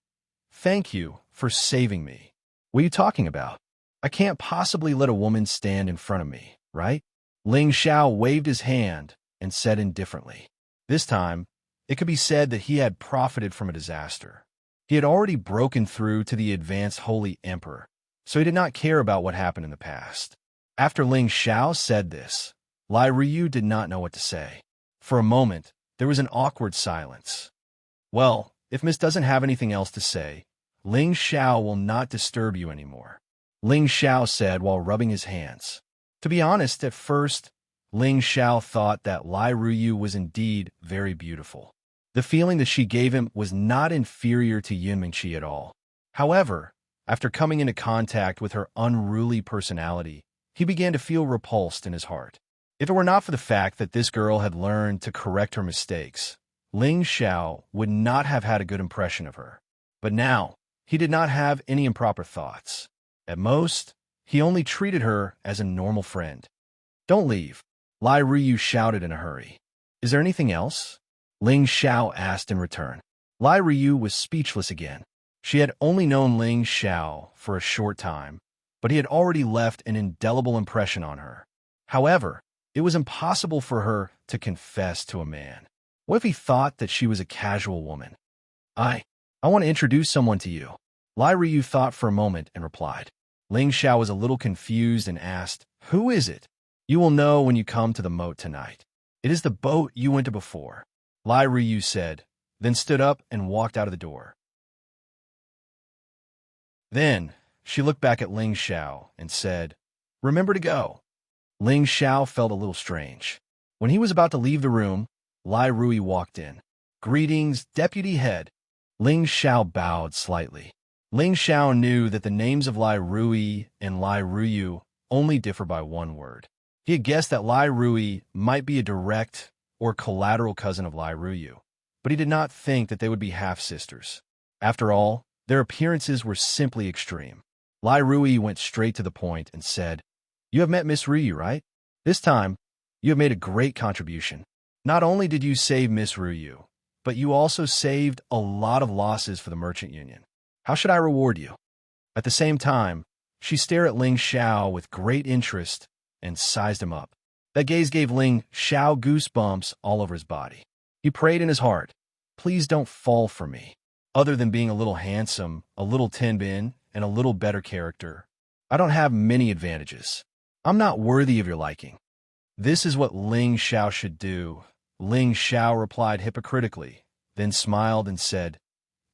you for saving me. What are you talking about? I can't possibly let a woman stand in front of me, right? Ling Xiao waved his hand and said indifferently. This time, it could be said that he had profited from a disaster. He had already broken through to the advanced Holy Emperor, so he did not care about what happened in the past. After Ling Xiao said this, Lai Ryu did not know what to say. For a moment, there was an awkward silence. Well, if Miss doesn't have anything else to say, Ling Xiao will not disturb you anymore, Ling Xiao said while rubbing his hands. To be honest, at first, Ling Xiao thought that Lai Ruyu was indeed very beautiful. The feeling that she gave him was not inferior to Yun Mingqi at all. However, after coming into contact with her unruly personality, he began to feel repulsed in his heart. If it were not for the fact that this girl had learned to correct her mistakes, Ling Xiao would not have had a good impression of her. But now, he did not have any improper thoughts. At most, he only treated her as a normal friend. Don't leave, Lai Ryu shouted in a hurry. Is there anything else? Ling Xiao asked in return. Lai Ryu was speechless again. She had only known Ling Xiao for a short time, but he had already left an indelible impression on her. However, it was impossible for her to confess to a man. What if he thought that she was a casual woman? I want to introduce someone to you. Lai Ryu thought for a moment and replied. Ling Xiao was a little confused and asked, Who is it? You will know when you come to the moat tonight. It is the boat you went to before, Lai Ryu said, then stood up and walked out of the door. Then, she looked back at Ling Xiao and said, Remember to go. Ling Xiao felt a little strange. When he was about to leave the room, Lai Rui walked in. "Greetings, Deputy Head." Ling Xiao bowed slightly. Ling Xiao knew that the names of Lai Rui and Lai Ruyu only differ by one word. He had guessed that Lai Rui might be a direct or collateral cousin of Lai Ruyu, but he did not think that they would be half-sisters. After all, their appearances were simply extreme. Lai Rui went straight to the point and said, "You have met Miss Ruyu, right? This time, you have made a great contribution. Not only did you save Miss Ruyu, but you also saved a lot of losses for the Merchant Union. How should I reward you?" At the same time, she stared at Ling Xiao with great interest and sized him up. That gaze gave Ling Xiao goosebumps all over his body. He prayed in his heart, "Please don't fall for me. Other than being a little handsome, a little tin-bin, and a little better character, I don't have many advantages. I'm not worthy of your liking." "This is what Ling Xiao should do." Ling Xiao replied hypocritically, then smiled and said,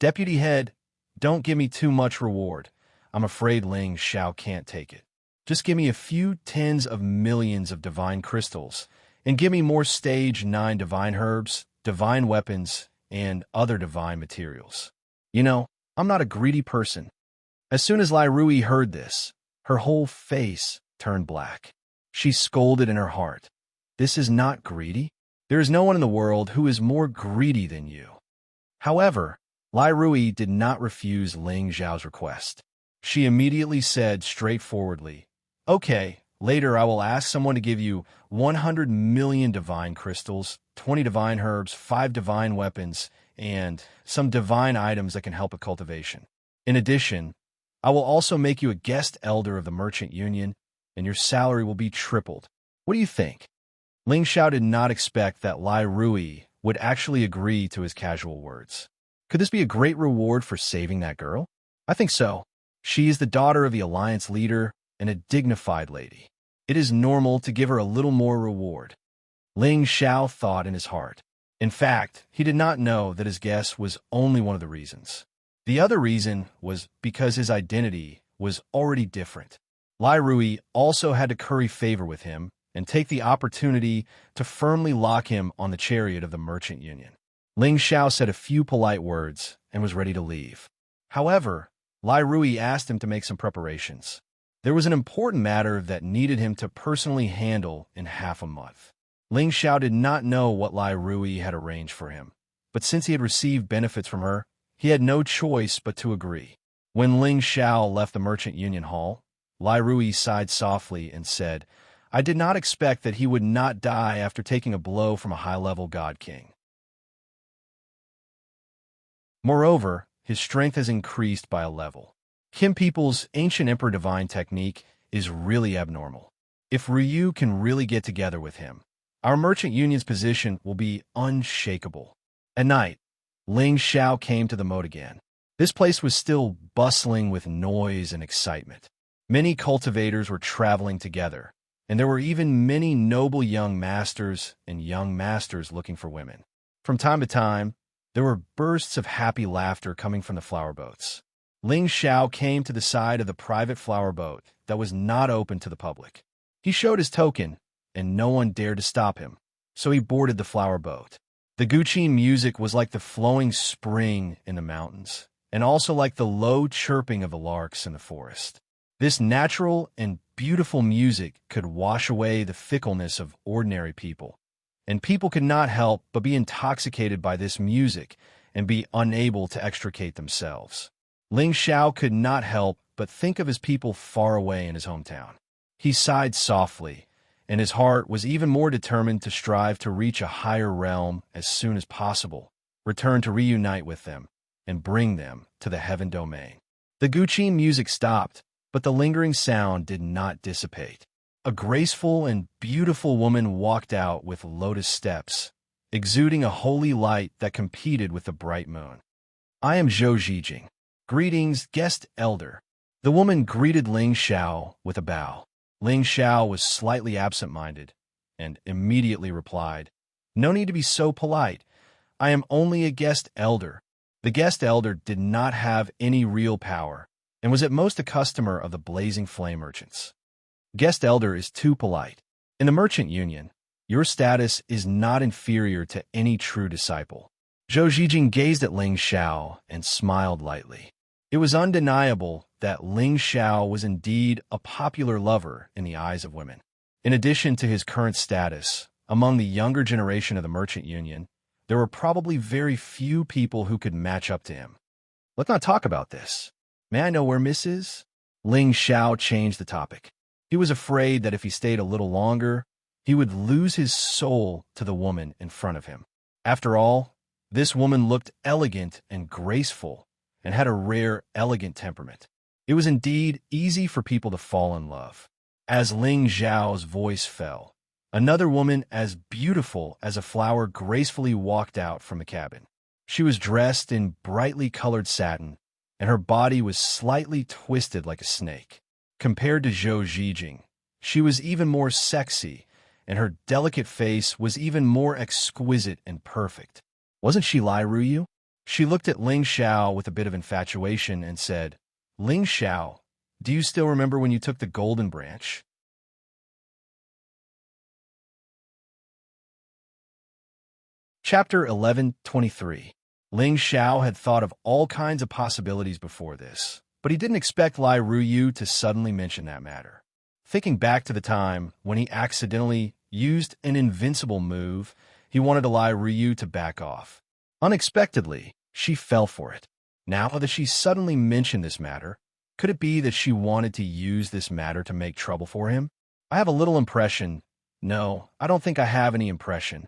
"Deputy Head, don't give me too much reward. I'm afraid Ling Xiao can't take it. Just give me a few tens of millions of divine crystals, and give me more stage 9 divine herbs, divine weapons, and other divine materials. You know, I'm not a greedy person." As soon as Lai Rui heard this, her whole face turned black. She scolded in her heart, "This is not greedy. There is no one in the world who is more greedy than you." However, Lai Rui did not refuse Ling Xiao's request. She immediately said straightforwardly, "Okay, later I will ask someone to give you 100 million divine crystals, 20 divine herbs, 5 divine weapons, and some divine items that can help with cultivation. In addition, I will also make you a guest elder of the Merchant Union, and your salary will be tripled. What do you think?" Ling Xiao did not expect that Lai Rui would actually agree to his casual words. Could this be a great reward for saving that girl? I think so. She is the daughter of the Alliance leader and a dignified lady. It is normal to give her a little more reward. Ling Xiao thought in his heart. In fact, he did not know that his guess was only one of the reasons. The other reason was because his identity was already different. Lai Rui also had to curry favor with him and take the opportunity to firmly lock him on the chariot of the Merchant Union. Ling Xiao said a few polite words and was ready to leave. However, Lai Rui asked him to make some preparations. There was an important matter that needed him to personally handle in half a month. Ling Xiao did not know what Lai Rui had arranged for him, but since he had received benefits from her, he had no choice but to agree. When Ling Xiao left the Merchant Union Hall, Lai Rui sighed softly and said, "I did not expect that he would not die after taking a blow from a high-level god king. Moreover, his strength has increased by a level. Kim people's ancient emperor divine technique is really abnormal. If Ryu can really get together with him, our Merchant Union's position will be unshakable." At night, Ling Xiao came to the moat again. This place was still bustling with noise and excitement. Many cultivators were traveling together, and there were even many noble young masters and young masters looking for women. From time to time, there were bursts of happy laughter coming from the flower boats. Ling Xiao came to the side of the private flower boat that was not open to the public. He showed his token, and no one dared to stop him, so he boarded the flower boat. The Guqin music was like the flowing spring in the mountains, and also like the low chirping of the larks in the forest. This natural and beautiful music could wash away the fickleness of ordinary people, and people could not help but be intoxicated by this music and be unable to extricate themselves. Ling Xiao could not help but think of his people far away in his hometown. He sighed softly, and his heart was even more determined to strive to reach a higher realm as soon as possible, return to reunite with them, and bring them to the heaven domain. The Guqin music stopped, but the lingering sound did not dissipate. A graceful and beautiful woman walked out with lotus steps, exuding a holy light that competed with the bright moon. "I am Zhou Zhijing. Greetings, guest elder." The woman greeted Ling Xiao with a bow. Ling Xiao was slightly absent-minded and immediately replied, "No need to be so polite. I am only a guest elder." The guest elder did not have any real power and was at most a customer of the Blazing Flame merchants. Guest elder is too polite. In the Merchant Union, Your status is not inferior to any true disciple. Zhou Zhijing gazed at Ling Xiao and smiled lightly. It was undeniable that Ling Xiao was indeed a popular lover in the eyes of women. In addition to his current status, among the younger generation of the Merchant Union, there were probably very few people who could match up to him. Let's not talk about this. May I know where Miss is? Ling Xiao changed the topic. He was afraid that if he stayed a little longer, he would lose his soul to the woman in front of him. After all, this woman looked elegant and graceful and had a rare, elegant temperament. It was indeed easy for people to fall in love. As Ling Xiao's voice fell, another woman as beautiful as a flower gracefully walked out from the cabin. She was dressed in brightly colored satin, and her body was slightly twisted like a snake. Compared to Zhou Zhijing, she was even more sexy, and her delicate face was even more exquisite and perfect. Wasn't she Lai Ruyu? She looked at Ling Xiao with a bit of infatuation and said, Ling Xiao, do you still remember when you took the golden branch? Chapter 11:23. Ling Xiao had thought of all kinds of possibilities before this, but he didn't expect Lai Ruyu to suddenly mention that matter. Thinking back to the time when he accidentally used an invincible move, he wanted Lai Ruyu to back off. Unexpectedly, she fell for it. Now that she suddenly mentioned this matter, could it be that she wanted to use this matter to make trouble for him? I have a little impression. No, I don't think I have any impression.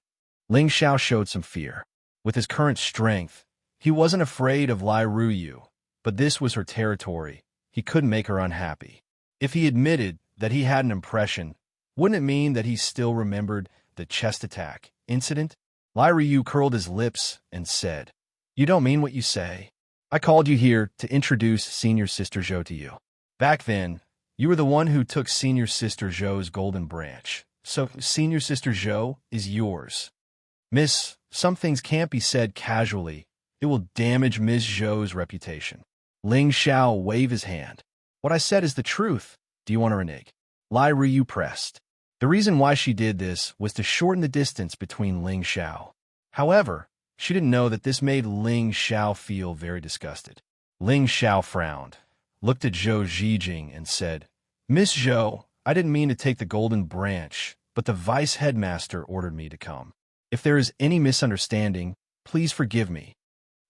Ling Xiao showed some fear. With his current strength, he wasn't afraid of Lai Ruyu, but this was her territory. He couldn't make her unhappy. If he admitted that he had an impression, wouldn't it mean that he still remembered the chest attack incident? Lai Ruyu curled his lips and said, You don't mean what you say. I called you here to introduce Senior Sister Zhou to you. Back then, you were the one who took Senior Sister Zhou's golden branch, so Senior Sister Zhou is yours. Miss, some things can't be said casually. It will damage Ms. Zhou's reputation. Ling Xiao waved his hand. What I said is the truth. Do you want to renege? Lai Ruyu pressed. The reason why she did this was to shorten the distance between Ling Xiao. However, she didn't know that this made Ling Xiao feel very disgusted. Ling Xiao frowned, looked at Zhou Zhijing and said, Miss Zhou, I didn't mean to take the golden branch, but the vice headmaster ordered me to come. If there is any misunderstanding, please forgive me.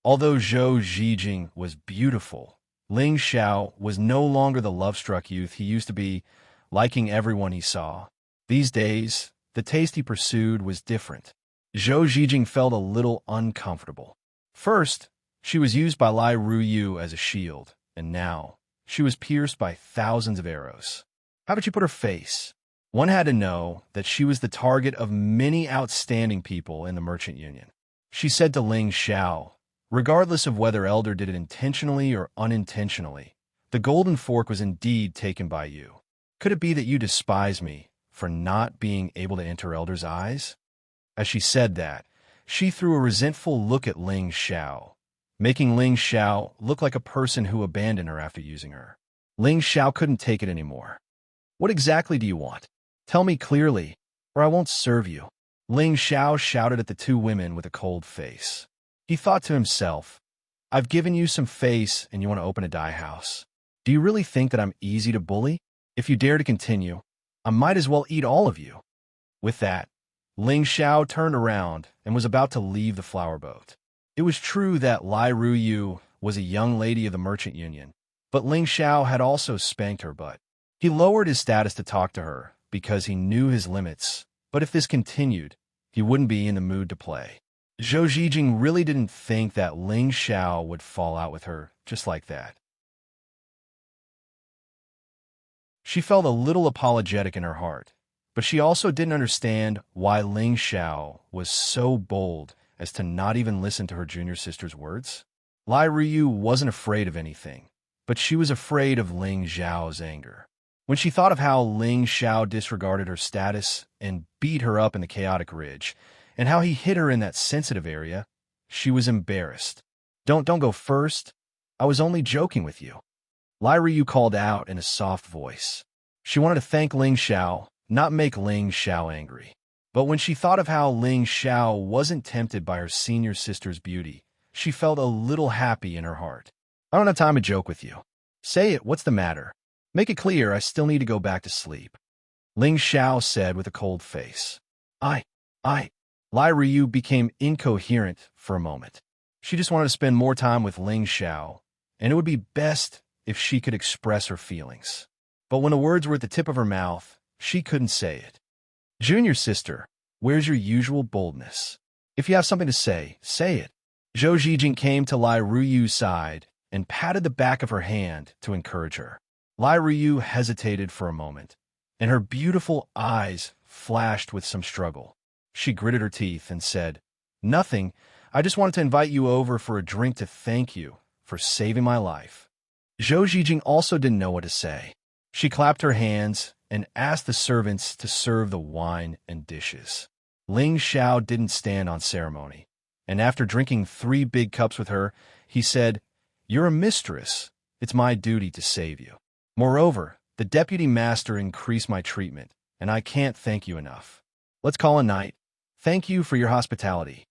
Although Zhou Zhijing was beautiful, Ling Xiao was no longer the love-struck youth he used to be, liking everyone he saw. These days, the taste he pursued was different. Zhou Zhijing felt a little uncomfortable. First, she was used by Lai Ruyu as a shield, and now, she was pierced by thousands of arrows. How did she put her face? One had to know that she was the target of many outstanding people in the Merchant Union. She said to Ling Xiao, regardless of whether Elder did it intentionally or unintentionally, the golden fork was indeed taken by you. Could it be that you despise me for not being able to enter Elder's eyes? As she said that, she threw a resentful look at Ling Xiao, making Ling Xiao look like a person who abandoned her after using her. Ling Xiao couldn't take it anymore. What exactly do you want? Tell me clearly, or I won't serve you. Ling Xiao shouted at the two women with a cold face. He thought to himself, I've given you some face and you want to open a dye house. Do you really think that I'm easy to bully? If you dare to continue, I might as well eat all of you. With that, Ling Xiao turned around and was about to leave the flower boat. It was true that Lai Ruyu was a young lady of the Merchant Union, but Ling Xiao had also spanked her butt. He lowered his status to talk to her because he knew his limits, but if this continued, he wouldn't be in the mood to play. Zhou Zhijing really didn't think that Ling Xiao would fall out with her just like that. She felt a little apologetic in her heart, but she also didn't understand why Ling Xiao was so bold as to not even listen to her junior sister's words. Lai Ruyu wasn't afraid of anything, but she was afraid of Ling Xiao's anger. When she thought of how Ling Xiao disregarded her status and beat her up in the chaotic ridge, and how he hit her in that sensitive area, she was embarrassed. Don't go first. I was only joking with you. Lai Ruyu called out in a soft voice. She wanted to thank Ling Xiao, not make Ling Xiao angry. But when she thought of how Ling Xiao wasn't tempted by her senior sister's beauty, she felt a little happy in her heart. I don't have time to joke with you. Say it, what's the matter? Make it clear I still need to go back to sleep. Ling Xiao said with a cold face. I. Lai Ryu became incoherent for a moment. She just wanted to spend more time with Ling Xiao, and it would be best if she could express her feelings. But when the words were at the tip of her mouth, she couldn't say it. Junior sister, where's your usual boldness? If you have something to say it. Zhou Zhijing came to Lai Ruyu's side and patted the back of her hand to encourage her. Lai Ryu hesitated for a moment, and her beautiful eyes flashed with some struggle. She gritted her teeth and said, Nothing, I just wanted to invite you over for a drink to thank you for saving my life. Zhou Zhijing also didn't know what to say. She clapped her hands and asked the servants to serve the wine and dishes. Ling Xiao didn't stand on ceremony, and after drinking 3 big cups with her, he said, You're a mistress. It's my duty to save you. Moreover, the deputy master increased my treatment, and I can't thank you enough. Let's call a night. Thank you for your hospitality.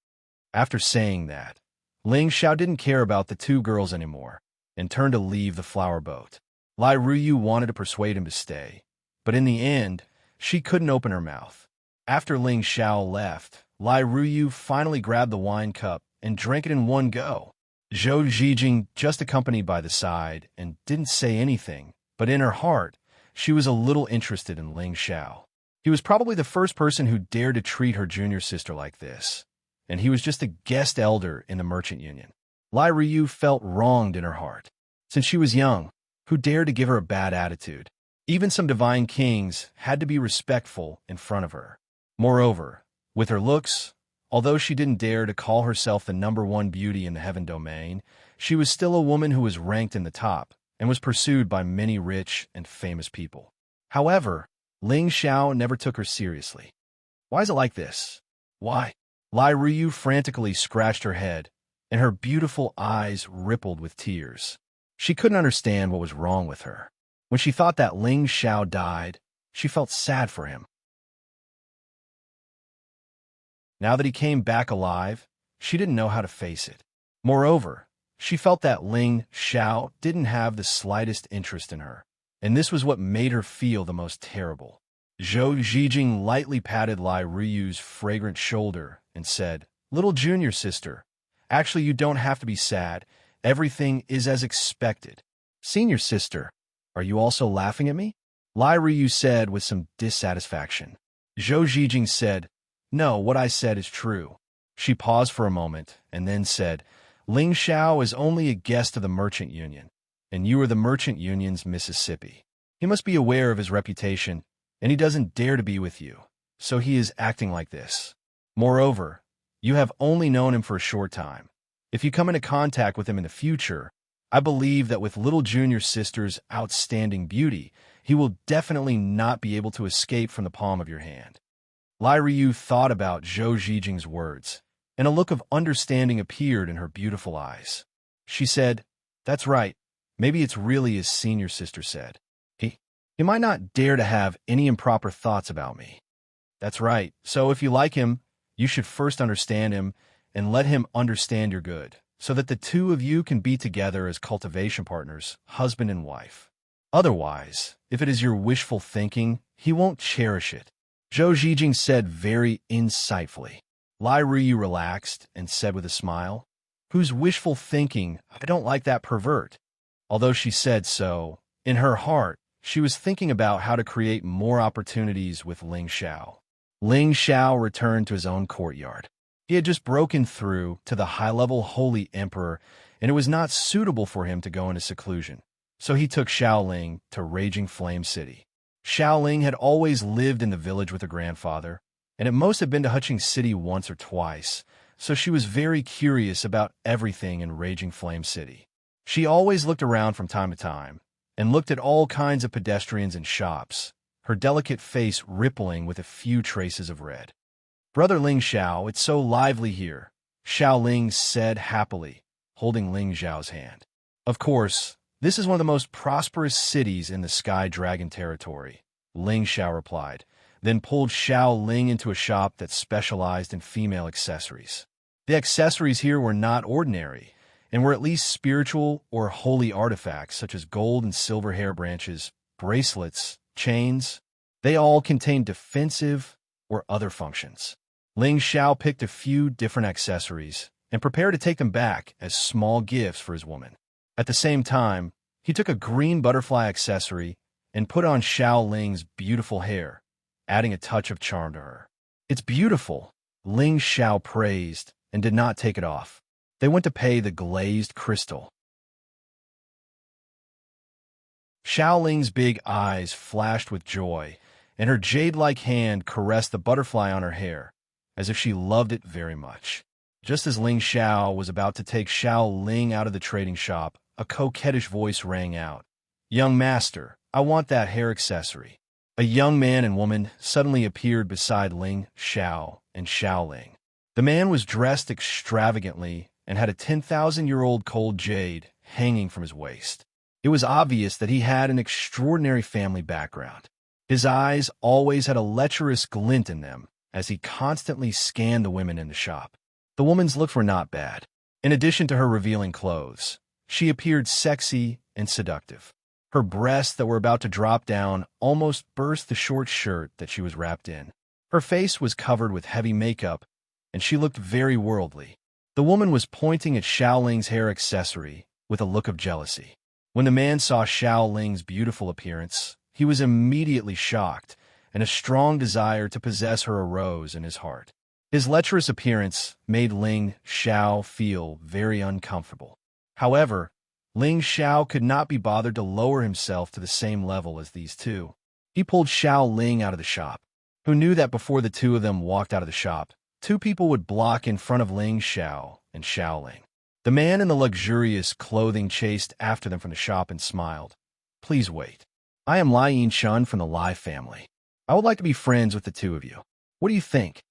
After saying that, Ling Xiao didn't care about the 2 girls anymore and turned to leave the flower boat. Lai Ryu wanted to persuade him to stay, but in the end, she couldn't open her mouth. After Ling Xiao left, Lai Ryu finally grabbed the wine cup and drank it in one go. Zhou Zhijing just accompanied by the side and didn't say anything, but in her heart, she was a little interested in Ling Xiao. He was probably the first person who dared to treat her junior sister like this, and he was just a guest elder in the merchant union. Lai Ryu felt wronged in her heart. Since she was young, who dared to give her a bad attitude? Even some divine kings had to be respectful in front of her. Moreover, with her looks, although she didn't dare to call herself the #1 beauty in the heaven domain, she was still a woman who was ranked in the top and was pursued by many rich and famous people. However, Ling Xiao never took her seriously. Why is it like this? Why? Lai Ryu frantically scratched her head, and her beautiful eyes rippled with tears. She couldn't understand what was wrong with her. When she thought that Ling Xiao died, she felt sad for him. Now that he came back alive, she didn't know how to face it. Moreover, she felt that Ling Xiao didn't have the slightest interest in her, and this was what made her feel the most terrible. Zhou Zhijing lightly patted Lai Ruyu's fragrant shoulder and said, Little junior sister, actually you don't have to be sad. Everything is as expected. Senior sister, are you also laughing at me? Lai Ryu said with some dissatisfaction. Zhou Zhijing said, No, what I said is true. She paused for a moment and then said, Ling Xiao is only a guest of the merchant union, and you are the merchant union's Mississippi. He must be aware of his reputation, and he doesn't dare to be with you, so he is acting like this. Moreover, you have only known him for a short time. If you come into contact with him in the future, I believe that with little junior sister's outstanding beauty, he will definitely not be able to escape from the palm of your hand. Lai Ryu thought about Zhou Zhijing's words, and a look of understanding appeared in her beautiful eyes. She said, That's right. Maybe it's really as senior sister said. He might not dare to have any improper thoughts about me. That's right. So if you like him, you should first understand him and let him understand your good, so that the 2 of you can be together as cultivation partners, husband and wife. Otherwise, if it is your wishful thinking, he won't cherish it. Zhou Zhijing said very insightfully. Lai Ryu relaxed and said with a smile, Whose wishful thinking? I don't like that pervert. Although she said so, in her heart, she was thinking about how to create more opportunities with Ling Xiao. Ling Xiao returned to his own courtyard. He had just broken through to the high-level Holy Emperor, and it was not suitable for him to go into seclusion. So he took Xiaoling to Raging Flame City. Xiaoling had always lived in the village with her grandfather, and at most had been to Huqing City once or twice, so she was very curious about everything in Raging Flame City. She always looked around from time to time, and looked at all kinds of pedestrians and shops, her delicate face rippling with a few traces of red. Brother Ling Xiao, it's so lively here, Xiaoling said happily, holding Ling Xiao's hand. Of course, this is one of the most prosperous cities in the Sky Dragon territory, Ling Xiao replied. then pulled Xiao Ling into a shop that specialized in female accessories. The accessories here were not ordinary, and were at least spiritual or holy artifacts such as gold and silver hair branches, bracelets, chains. They all contained defensive or other functions. Ling Xiao picked a few different accessories and prepared to take them back as small gifts for his woman. At the same time, he took a green butterfly accessory and put on Xiao Ling's beautiful hair, adding a touch of charm to her. "It's beautiful," Ling Xiao praised and did not take it off. They went to pay the glazed crystal. Xiao Ling's big eyes flashed with joy, and her jade-like hand caressed the butterfly on her hair, as if she loved it very much. Just as Ling Xiao was about to take Xiao Ling out of the trading shop, a coquettish voice rang out. "Young master, I want that hair accessory." A young man and woman suddenly appeared beside Ling Xiao and Xiao Ling. The man was dressed extravagantly and had a 10,000-year-old cold jade hanging from his waist. It was obvious that he had an extraordinary family background. His eyes always had a lecherous glint in them as he constantly scanned the women in the shop. The woman's looks were not bad. In addition to her revealing clothes, she appeared sexy and seductive. Her breasts that were about to drop down almost burst the short shirt that she was wrapped in. Her face was covered with heavy makeup, and she looked very worldly. The woman was pointing at Xiao Ling's hair accessory with a look of jealousy. When the man saw Xiao Ling's beautiful appearance, he was immediately shocked, and a strong desire to possess her arose in his heart. His lecherous appearance made Ling Xiao feel very uncomfortable. However, Ling Xiao could not be bothered to lower himself to the same level as these two. He pulled Xiao Ling out of the shop, who knew that before the two of them walked out of the shop, two people would block in front of Ling Xiao and Xiao Ling. The man in the luxurious clothing chased after them from the shop and smiled. "Please wait. I am Lai Yin-shun from the Lai family. I would like to be friends with the two of you. What do you think?"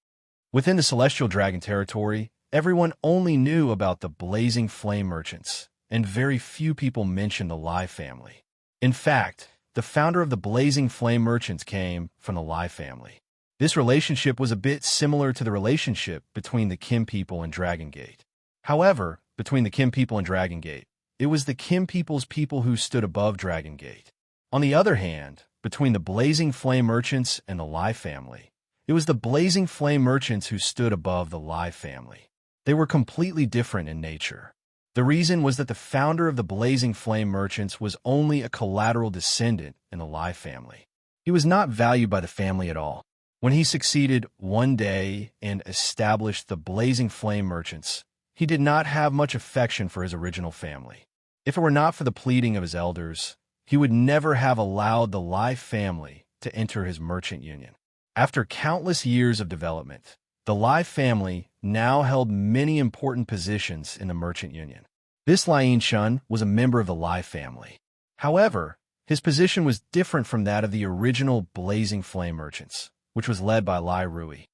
Within the Celestial Dragon territory, everyone only knew about the Blazing Flame merchants, and very few people mentioned the Lai family. In fact, the founder of the Blazing Flame merchants came from the Lai family. This relationship was a bit similar to the relationship between the Kim people and Dragon Gate. However, between the Kim people and Dragon Gate, it was the Kim people's people who stood above Dragon Gate. On the other hand, between the Blazing Flame merchants and the Lai family, it was the Blazing Flame merchants who stood above the Lai family. They were completely different in nature. The reason was that the founder of the Blazing Flame merchants was only a collateral descendant in the Lai family. He was not valued by the family at all. When he succeeded one day and established the Blazing Flame merchants, he did not have much affection for his original family. If it were not for the pleading of his elders, he would never have allowed the Lai family to enter his merchant union. After countless years of development, the Lai family now held many important positions in the merchant union. This Lai Yin-shun was a member of the Lai family. However, his position was different from that of the original Blazing Flame merchants, which was led by Lai Rui.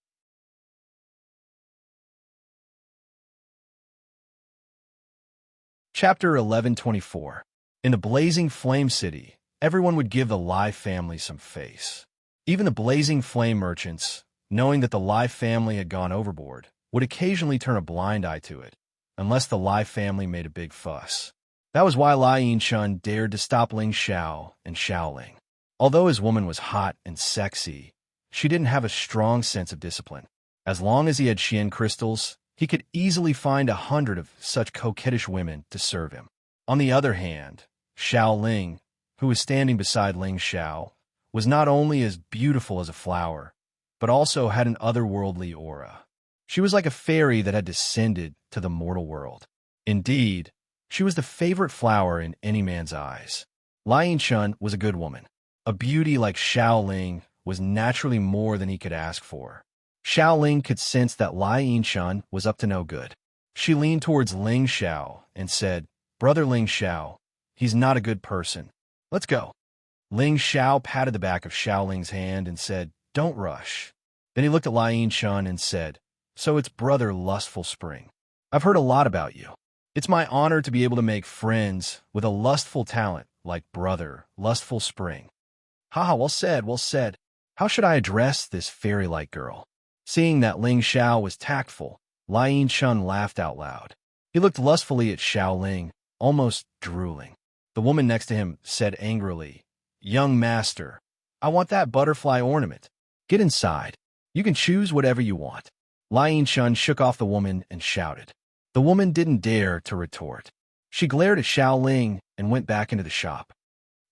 Chapter 1124. In the Blazing Flame City, everyone would give the Lai family some face. Even the Blazing Flame merchants, knowing that the Lai family had gone overboard, would occasionally turn a blind eye to it, unless the Lai family made a big fuss. That was why Lai Yin-shun dared to stop Ling Xiao and Xiao Ling. Although his woman was hot and sexy, she didn't have a strong sense of discipline. As long as he had Xian crystals, he could easily find 100 of such coquettish women to serve him. On the other hand, Xiao Ling, who was standing beside Ling Xiao, was not only as beautiful as a flower, but also had an otherworldly aura. She was like a fairy that had descended to the mortal world. Indeed, she was the favorite flower in any man's eyes. Lai Yin-shun was a good woman. A beauty like Xiao Ling was naturally more than he could ask for. Xiao Ling could sense that Lai Yin-shun was up to no good. She leaned towards Ling Xiao and said, "Brother Ling Xiao, he's not a good person. Let's go." Ling Xiao patted the back of Xiao Ling's hand and said, "Don't rush." Then he looked at Lai Yin-shun and said, "So it's Brother Lustful Spring. I've heard a lot about you. It's my honor to be able to make friends with a lustful talent like Brother Lustful Spring." "Haha, well said, well said. How should I address this fairy-like girl? Seeing that Ling Xiao was tactful, Lai Chun laughed out loud. He looked lustfully at Xiao Ling, almost drooling. The woman next to him said angrily, "Young master, I want that butterfly ornament. Get inside. You can choose whatever you want." Lai Chun shook off the woman and shouted. The woman didn't dare to retort. She glared at Xiao Ling and went back into the shop.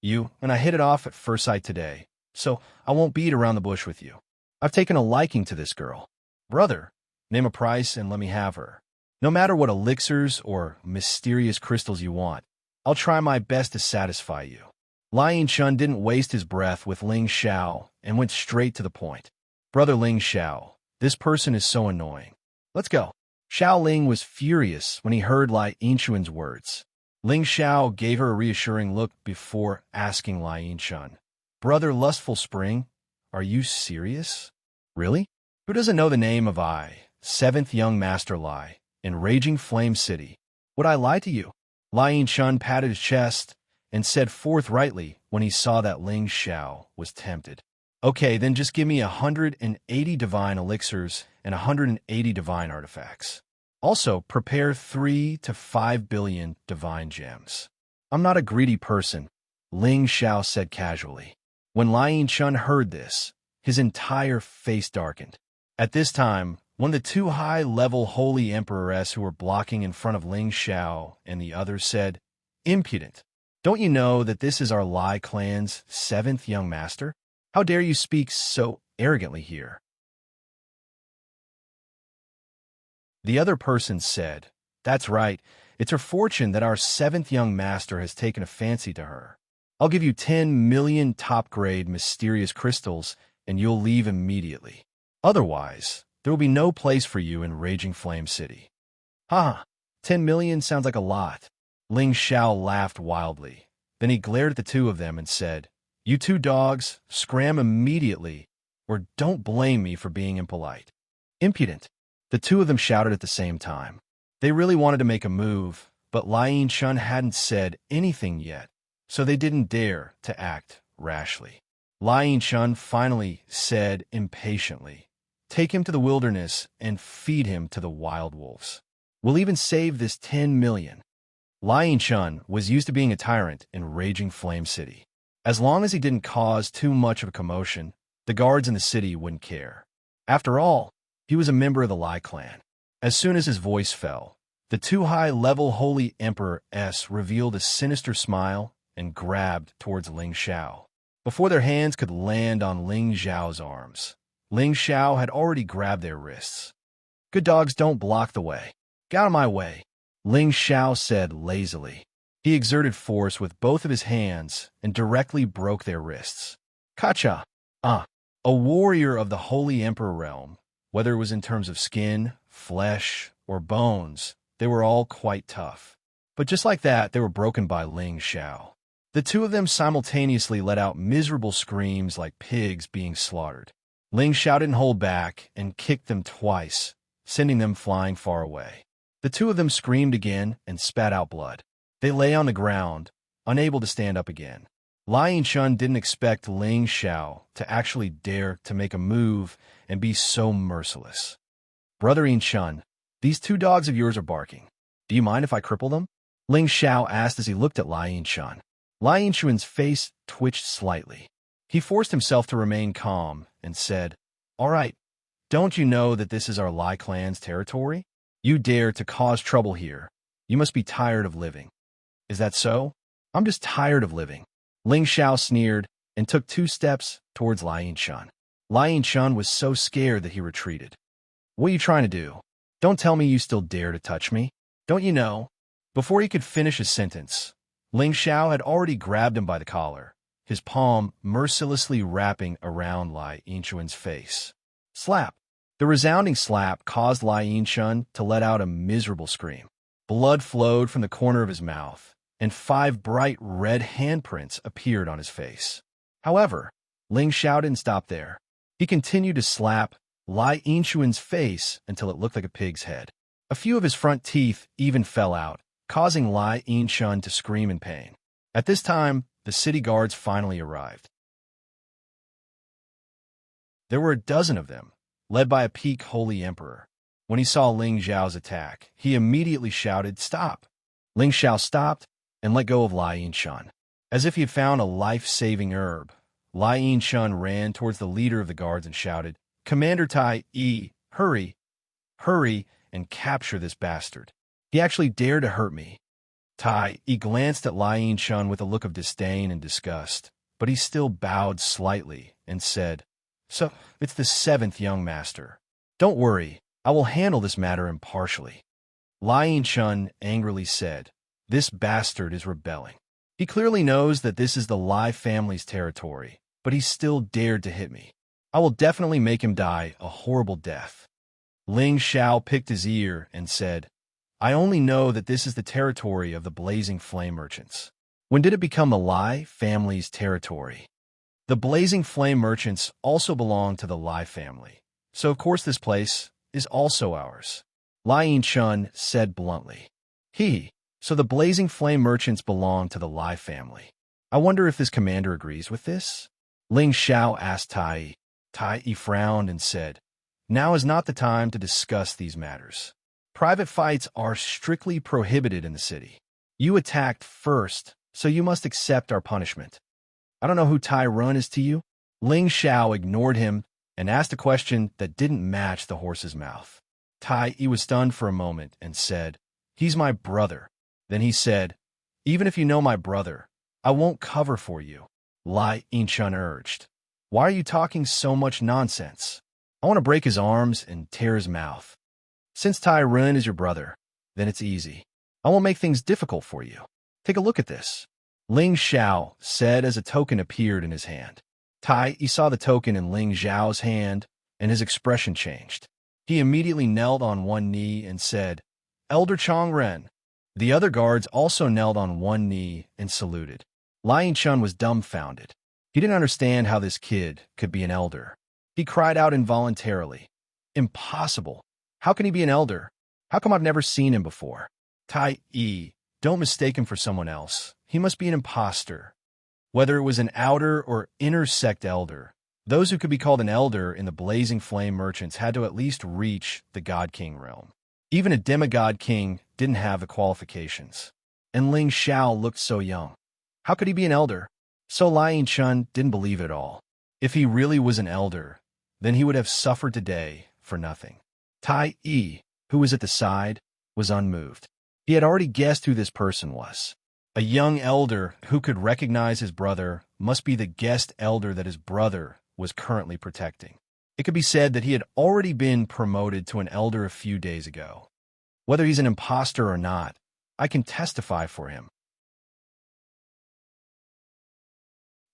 "You and I hit it off at first sight today, so I won't beat around the bush with you. I've taken a liking to this girl. Brother, name a price and let me have her. No matter what elixirs or mysterious crystals you want, I'll try my best to satisfy you." Lai Chun didn't waste his breath with Ling Xiao and went straight to the point. "Brother Ling Xiao, this person is so annoying. Let's go." Xiao Ling was furious when he heard Lai Chun's words. Ling Xiao gave her a reassuring look before asking Lai Chun, "Brother Lustful Spring, are you serious? Really? Who doesn't know the name of seventh young master Lai, in Raging Flame City? Would I lie to you?" Lai Chun patted his chest and said forthrightly when he saw that Ling Xiao was tempted. "Okay, then just give me 180 divine elixirs and 180 divine artifacts. Also, prepare 3 to 5 billion divine gems." "I'm not a greedy person," Ling Xiao said casually. When Lai Chun heard this, his entire face darkened. At this time, one of the two high-level holy emperors who were blocking in front of Ling Xiao and the others said, "Impudent! Don't you know that this is our Lai clan's 7th young master? How dare you speak so arrogantly here?" The other person said, "That's right. It's her fortune that our 7th young master has taken a fancy to her. I'll give you 10 million top-grade mysterious crystals and you'll leave immediately. Otherwise, there will be no place for you in Raging Flame City." "Ha! 10 million sounds like a lot." Ling Xiao laughed wildly. Then he glared at the two of them and said, "You two dogs, scram immediately, or don't blame me for being impolite." "Impudent!" the two of them shouted at the same time. They really wanted to make a move, but Lai Chun hadn't said anything yet, so they didn't dare to act rashly. Lai Chun finally said impatiently, "Take him to the wilderness and feed him to the wild wolves. We'll even save this 10 million. Lai Chun was used to being a tyrant in Raging Flame City. As long as he didn't cause too much of a commotion, the guards in the city wouldn't care. After all, he was a member of the Lai clan. As soon as his voice fell, the two high-level holy emperors revealed a sinister smile and grabbed towards Ling Xiao. Before their hands could land on Ling Xiao's arms, Ling Xiao had already grabbed their wrists. "Good dogs don't block the way. Get out of my way," Ling Xiao said lazily. He exerted force with both of his hands and directly broke their wrists. "Kacha!" A warrior of the Holy Emperor realm, whether it was in terms of skin, flesh, or bones, they were all quite tough. But just like that, they were broken by Ling Xiao. The two of them simultaneously let out miserable screams like pigs being slaughtered. Ling Xiao didn't hold back and kicked them twice, sending them flying far away. The two of them screamed again and spat out blood. They lay on the ground, unable to stand up again. Lai Chun didn't expect Ling Xiao to actually dare to make a move and be so merciless. "Brother Chun, these two dogs of yours are barking. Do you mind if I cripple them?" Ling Xiao asked as he looked at Lai Chun. Lai Chun's face twitched slightly. He forced himself to remain calm and said, "All right, don't you know that this is our Lai clan's territory? You dare to cause trouble here. You must be tired of living." "Is that so? I'm just tired of living." Ling Xiao sneered and took 2 steps towards Lai Chun. Lai Chun was so scared that he retreated. "What are you trying to do? Don't tell me you still dare to touch me. Don't you know?" Before he could finish his sentence, Ling Xiao had already grabbed him by the collar, his palm mercilessly wrapping around Lai Chun's face. Slap! The resounding slap caused Lai Chun to let out a miserable scream. Blood flowed from the corner of his mouth, and 5 bright red handprints appeared on his face. However, Ling Xiao didn't stop there. He continued to slap Lai Chun's face until it looked like a pig's head. A few of his front teeth even fell out, causing Lai Chun to scream in pain. At this time, the city guards finally arrived. There were a dozen of them, led by a peak holy emperor. When he saw Ling Zhao's attack, he immediately shouted, "Stop!" Ling Zhao stopped and let go of Lai Yinshan. As if he had found a life-saving herb, Lai Yinshan ran towards the leader of the guards and shouted, "Commander Tai Yi, hurry, hurry, and capture this bastard. He actually dared to hurt me." Tai Yi glanced at Lai Yinshan with a look of disdain and disgust, but he still bowed slightly and said, "So, it's the seventh young master. Don't worry, I will handle this matter impartially." Lai Yinshan angrily said, "This bastard is rebelling. He clearly knows that this is the Lai family's territory, but he still dared to hit me. I will definitely make him die a horrible death." Ling Zhao picked his ear and said, "I only know that this is the territory of the Blazing Flame Merchants. When did it become the Lai family's territory?" The Blazing Flame Merchants also belong to the Lai family, so of course this place is also ours. Lai Yinshan said bluntly. So the Blazing Flame Merchants belong to the Lai family. I wonder if this commander agrees with this?" Ling Zhao asked Tai Yi. Tai Yi frowned and said, "Now is not the time to discuss these matters. Private fights are strictly prohibited in the city. You attacked first, so you must accept our punishment. I don't know who Tai Run is to you." Ling Zhao ignored him and asked a question that didn't match the horse's mouth. Tai Yi was stunned for a moment and said, "He's my brother." Then he said, "Even if you know my brother, I won't cover for you." Lai Yinshan urged, "Why are you talking so much nonsense? I want to break his arms and tear his mouth. Since Tai Run is your brother, then it's easy. I won't make things difficult for you. Take a look at this." Ling Zhao said as a token appeared in his hand. Tai Yi saw the token in Ling Zhao's hand, and his expression changed. He immediately knelt on one knee and said, "Elder Chongren." The other guards also knelt on one knee and saluted. Lai Yinshan was dumbfounded. He didn't understand how this kid could be an elder. He cried out involuntarily, "Impossible! How can he be an elder? How come I've never seen him before?" Tai Yi, don't mistake him for someone else. He must be an imposter. Whether it was an outer or inner sect elder, those who could be called an elder in the Blazing Flame Merchants had to at least reach the God King realm. Even a demigod king didn't have the qualifications. And Ling Zhao looked so young. How could he be an elder? So Lai Yinshan didn't believe it at all. If he really was an elder, then he would have suffered today for nothing. Tai Yi, who was at the side, was unmoved. He had already guessed who this person was. A young elder who could recognize his brother must be the guest elder that his brother was currently protecting. It could be said that he had already been promoted to an elder a few days ago. Whether he's an imposter or not, I can testify for him.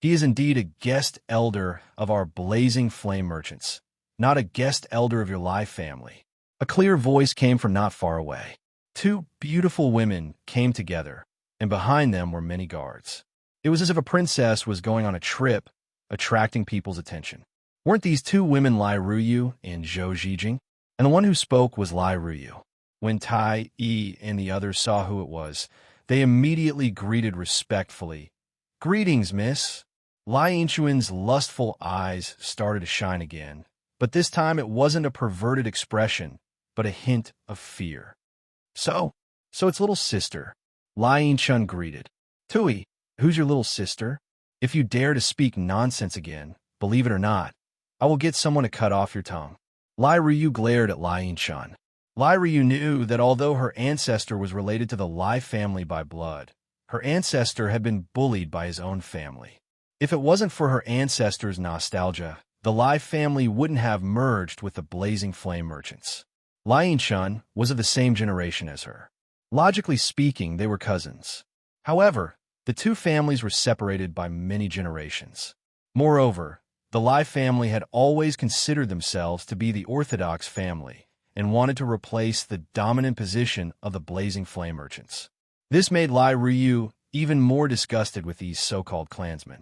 He is indeed a guest elder of our Blazing Flame Merchants, not a guest elder of your Lai family. A clear voice came from not far away. Two beautiful women came together, and behind them were many guards. It was as if a princess was going on a trip, attracting people's attention. Weren't these two women Lai Ruyu and Zhou Zhijing? And the one who spoke was Lai Ruyu. When Tai Yi and the others saw who it was, they immediately greeted respectfully. "Greetings, miss." Lai Yinshuan's lustful eyes started to shine again, but this time it wasn't a perverted expression, but a hint of fear. So it's little sister. Lai Yinshan greeted. "Tui, who's your little sister? If you dare to speak nonsense again, believe it or not, I will get someone to cut off your tongue." Lai Ruyu glared at Lai Yinshan. Lai Ruyu knew that although her ancestor was related to the Lai family by blood, her ancestor had been bullied by his own family. If it wasn't for her ancestor's nostalgia, the Lai family wouldn't have merged with the Blazing Flame Merchants. Lai Yinshan was of the same generation as her. Logically speaking, they were cousins. However, the two families were separated by many generations. Moreover, the Lai family had always considered themselves to be the orthodox family and wanted to replace the dominant position of the Blazing Flame Merchants. This made Lai Ruyu even more disgusted with these so-called clansmen.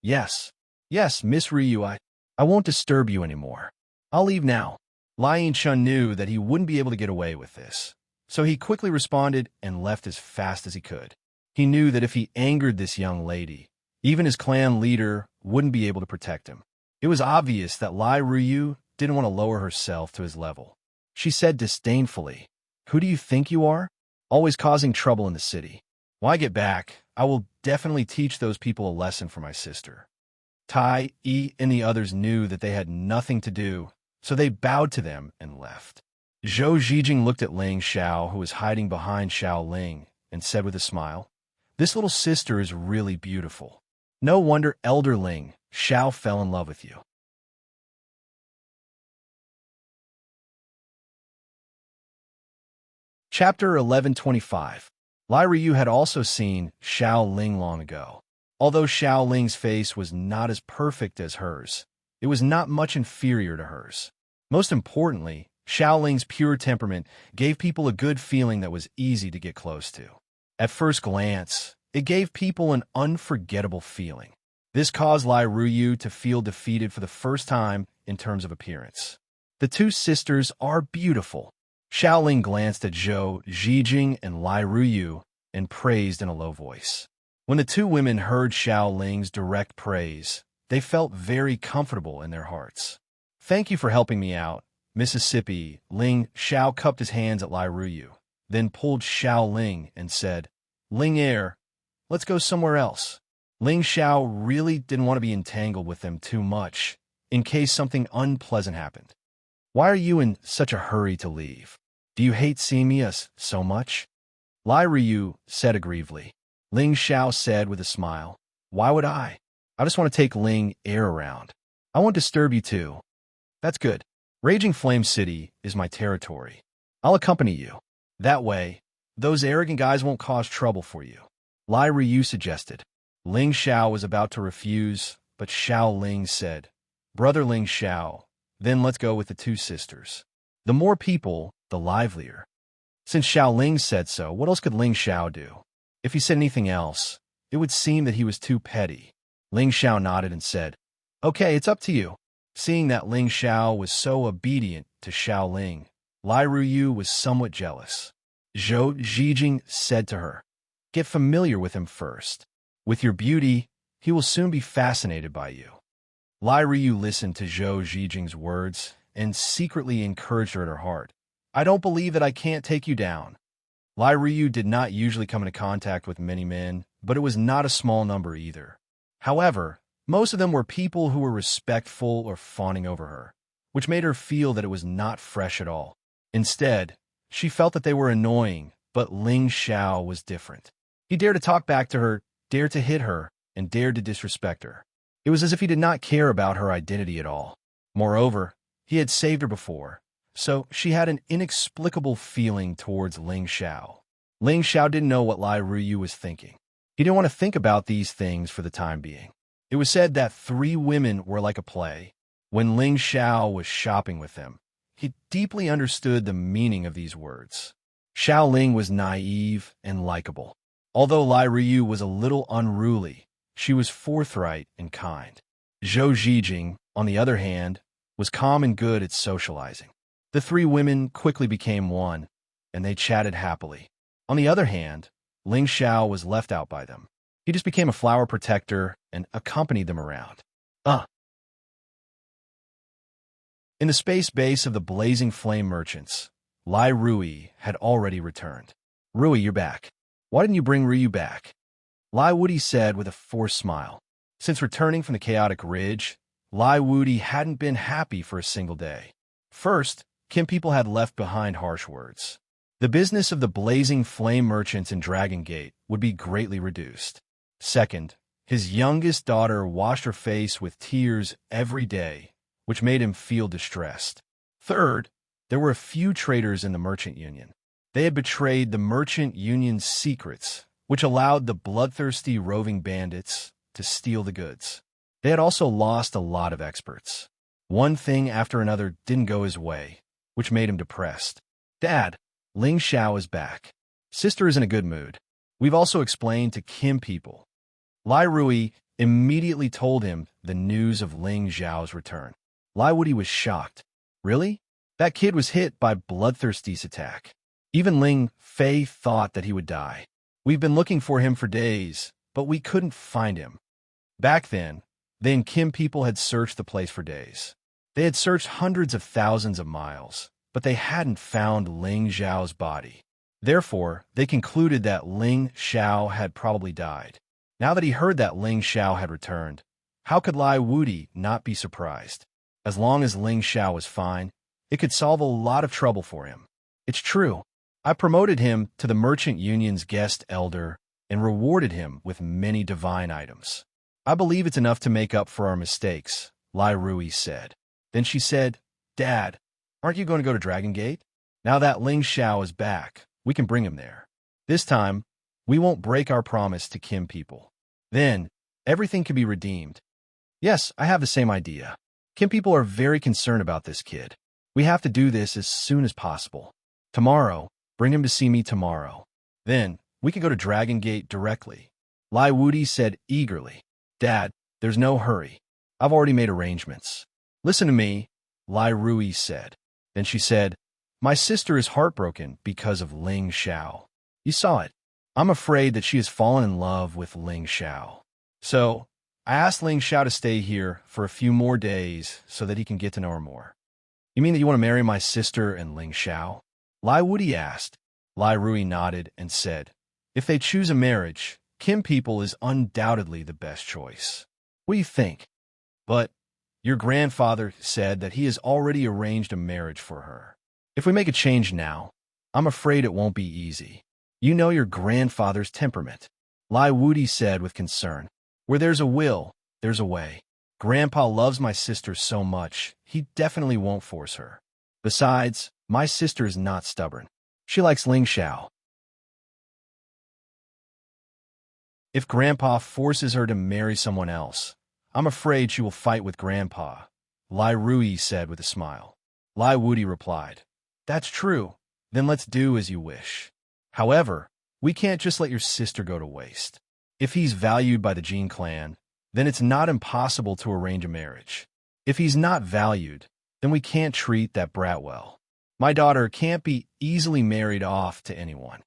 Yes, Miss Ruyu, I won't disturb you anymore. I'll leave now." Lai Yinshan knew that he wouldn't be able to get away with this, so he quickly responded and left as fast as he could. He knew that if he angered this young lady, even his clan leader wouldn't be able to protect him. It was obvious that Lai Ruyu didn't want to lower herself to his level. She said disdainfully, "Who do you think you are? Always causing trouble in the city. Why get back? I will definitely teach those people a lesson for my sister." Tai, Yi, and the others knew that they had nothing to do, so they bowed to them and left. Zhou Zhijing looked at Ling Xiao, who was hiding behind Xiao Ling, and said with a smile, "This little sister is really beautiful. No wonder Elder Ling Xiao fell in love with you." Chapter 1125. Lai Ryu had also seen Xiao Ling long ago. Although Xiao Ling's face was not as perfect as hers, it was not much inferior to hers. Most importantly, Xiao Ling's pure temperament gave people a good feeling that was easy to get close to. At first glance, it gave people an unforgettable feeling. This caused Lai Ruyu to feel defeated for the first time in terms of appearance. The two sisters are beautiful. Xiao Ling glanced at Zhou Zhijing and Lai Ruyu and praised in a low voice. When the two women heard Xiao Ling's direct praise, they felt very comfortable in their hearts. "Thank you for helping me out, Mississippi." Ling Xiao cupped his hands at Lai Ruyu, then pulled Xiao Ling and said, "Ling Er, let's go somewhere else." Ling Xiao really didn't want to be entangled with them too much, in case something unpleasant happened. "Why are you in such a hurry to leave? Do you hate seeing me so much?" Lai Ryu said aggrievedly. Ling Xiao said with a smile, "Why would I? I just want to take Ling Er around. I won't disturb you too." "That's good. Raging Flame City is my territory. I'll accompany you. That way, those arrogant guys won't cause trouble for you," Lai Ryu suggested. Ling Xiao was about to refuse, but Xiao Ling said, "Brother Ling Xiao, then let's go with the two sisters. The more people, the livelier." Since Xiao Ling said so, what else could Ling Xiao do? If he said anything else, it would seem that he was too petty. Ling Xiao nodded and said, "Okay, it's up to you." Seeing that Ling Xiao was so obedient to Xiao Ling, Lai Ruyu was somewhat jealous. Zhou Zhijing said to her, "Get familiar with him first. With your beauty, he will soon be fascinated by you." Lai Ryu listened to Zhou Zhijing's words and secretly encouraged her in her heart. "I don't believe that I can't take you down." Lai Ryu did not usually come into contact with many men, but it was not a small number either. However, most of them were people who were respectful or fawning over her, which made her feel that it was not fresh at all. Instead, she felt that they were annoying, but Ling Xiao was different. He dared to talk back to her, dared to hit her, and dared to disrespect her. It was as if he did not care about her identity at all. Moreover, he had saved her before, so she had an inexplicable feeling towards Ling Xiao. Ling Xiao didn't know what Lai Ruyu was thinking. He didn't want to think about these things for the time being. It was said that 3 women were like a play. When Ling Xiao was shopping with them, he deeply understood the meaning of these words. Xiao Ling was naive and likable. Although Lai Ruyu was a little unruly, she was forthright and kind. Zhou Zhijing, on the other hand, was calm and good at socializing. The 3 women quickly became one, and they chatted happily. On the other hand, Ling Xiao was left out by them. He just became a flower protector and accompanied them around. In the space base of the Blazing Flame Merchants, Lai Rui had already returned. "Rui, you're back. Why didn't you bring Ryu back?" Lai Wudi said with a forced smile. Since returning from the Chaotic Ridge, Lai Wudi hadn't been happy for a single day. First, Kim people had left behind harsh words. The business of the Blazing Flame Merchants in Dragon Gate would be greatly reduced. Second, his youngest daughter washed her face with tears every day, which made him feel distressed. Third, there were a few traitors in the Merchant Union. They had betrayed the Merchant Union's secrets, which allowed the bloodthirsty roving bandits to steal the goods. They had also lost a lot of experts. One thing after another didn't go his way, which made him depressed. "Dad, Ling Xiao is back. Sister is in a good mood. We've also explained to Kim people." Lai Rui immediately told him the news of Ling Xiao's return. Lai Wudi was shocked. "Really? That kid was hit by Bloodthirsty's attack. Even Ling Fei thought that he would die. We've been looking for him for days, but we couldn't find him." Back then, They and Kim people had searched the place for days. They had searched hundreds of thousands of miles, but they hadn't found Ling Xiao's body. Therefore, they concluded that Ling Xiao had probably died. Now that he heard that Ling Xiao had returned, how could Lai Wudi not be surprised? As long as Ling Xiao was fine, it could solve a lot of trouble for him. It's true. I promoted him to the Merchant Union's guest elder and rewarded him with many divine items. I believe it's enough to make up for our mistakes, Lai Rui said. Then she said, Dad, aren't you going to go to Dragon Gate? Now that Ling Xiao is back, we can bring him there. This time, we won't break our promise to Kim people. Then, everything can be redeemed. Yes, I have the same idea. Kim people are very concerned about this kid. We have to do this as soon as possible. Tomorrow, bring him to see me tomorrow. Then, we can go to Dragon Gate directly. Lai Wudi said eagerly. Dad, there's no hurry. I've already made arrangements. Listen to me, Lai Rui said. Then she said, My sister is heartbroken because of Ling Xiao. You saw it. I'm afraid that she has fallen in love with Ling Xiao. So, I asked Ling Xiao to stay here for a few more days so that he can get to know her more. You mean that you want to marry my sister and Ling Xiao? Lai Wudi asked. Lai Rui nodded and said, If they choose a marriage, Kim people is undoubtedly the best choice. What do you think? But your grandfather said that he has already arranged a marriage for her. If we make a change now, I'm afraid it won't be easy. You know your grandfather's temperament. Lai Wudi said with concern. Where there's a will, there's a way. Grandpa loves my sister so much, he definitely won't force her. Besides, my sister is not stubborn. She likes Ling Xiao. If Grandpa forces her to marry someone else, I'm afraid she will fight with Grandpa, Lai Rui said with a smile. Lai Wudi replied, That's true. Then let's do as you wish. However, we can't just let your sister go to waste. If he's valued by the Jin clan, then it's not impossible to arrange a marriage. If he's not valued, then we can't treat that brat well. My daughter can't be easily married off to anyone.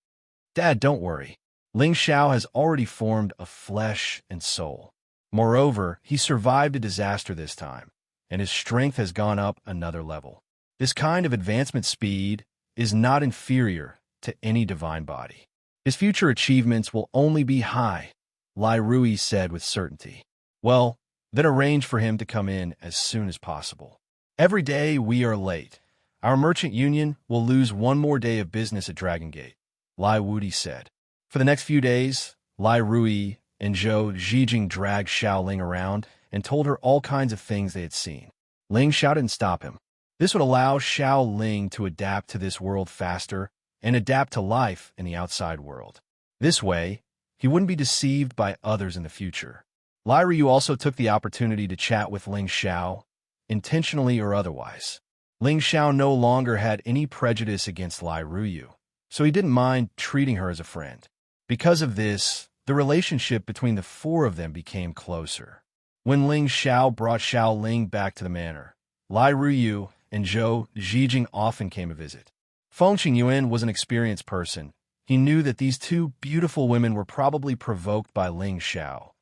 Dad, don't worry. Ling Xiao has already formed a flesh and soul. Moreover, he survived a disaster this time, and his strength has gone up another level. This kind of advancement speed is not inferior to any divine body. His future achievements will only be high, Lai Rui said with certainty. Well, then arrange for him to come in as soon as possible. Every day we are late. Our merchant union will lose one more day of business at Dragon Gate, Lai Wudi said. For the next few days, Lai Rui and Zhou Zhijing dragged Xiao Ling around and told her all kinds of things they had seen. Ling Xiao didn't stop him. This would allow Xiao Ling to adapt to this world faster and adapt to life in the outside world. This way, he wouldn't be deceived by others in the future. Lai Rui also took the opportunity to chat with Ling Xiao, intentionally or otherwise. Ling Xiao no longer had any prejudice against Lai Rui, so he didn't mind treating her as a friend. Because of this, the relationship between the four of them became closer. When Ling Xiao brought Xiao Ling back to the manor, Lai Rui and Zhou Zhijing often came to visit. Feng Qingyuan was an experienced person. He knew that these two beautiful women were probably provoked by Ling Xiao.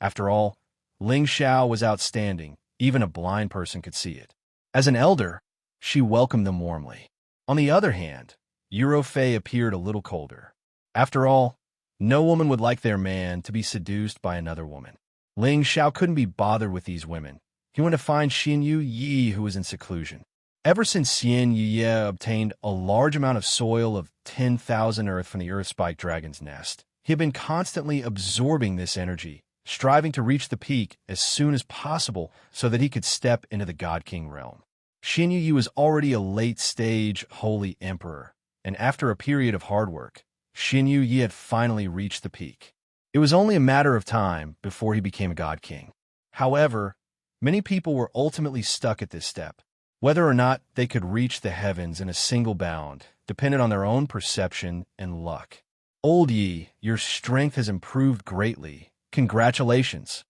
After all, Ling Xiao was outstanding. Even a blind person could see it. As an elder, she welcomed them warmly. On the other hand, Eurofei appeared a little colder. After all, no woman would like their man to be seduced by another woman. Ling Xiao couldn't be bothered with these women. He went to find Xinyu Yi, who was in seclusion. Ever since Xinyu Yi obtained a large amount of soil of 10,000 earth from the Earthspike Dragon's nest, he had been constantly absorbing this energy, striving to reach the peak as soon as possible so that he could step into the God King realm. Xinyu Yi was already a late-stage holy emperor, and after a period of hard work, Xinyu Yi had finally reached the peak. It was only a matter of time before he became a God King. However, many people were ultimately stuck at this step. Whether or not they could reach the heavens in a single bound depended on their own perception and luck. Old Yi, your strength has improved greatly. Congratulations.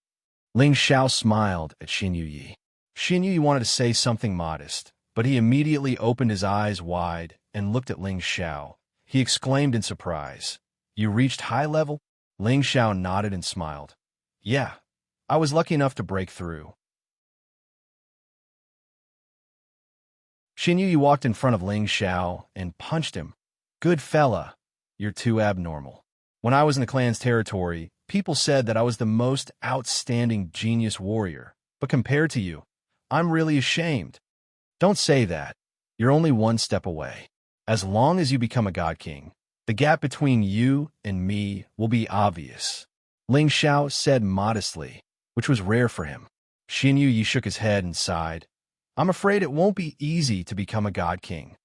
Ling Xiao smiled at Xinyu Yi. Xinyu Yi wanted to say something modest, but he immediately opened his eyes wide and looked at Ling Xiao. He exclaimed in surprise, You reached high level? Ling Xiao nodded and smiled. Yeah, I was lucky enough to break through. Xin Yu walked in front of Ling Xiao and punched him. Good fella, you're too abnormal. When I was in the clan's territory, people said that I was the most outstanding genius warrior, but compared to you, I'm really ashamed. Don't say that. You're only one step away. As long as you become a God King, the gap between you and me will be obvious. Ling Xiao said modestly, which was rare for him. Xin Yu shook his head and sighed. I'm afraid it won't be easy to become a God King.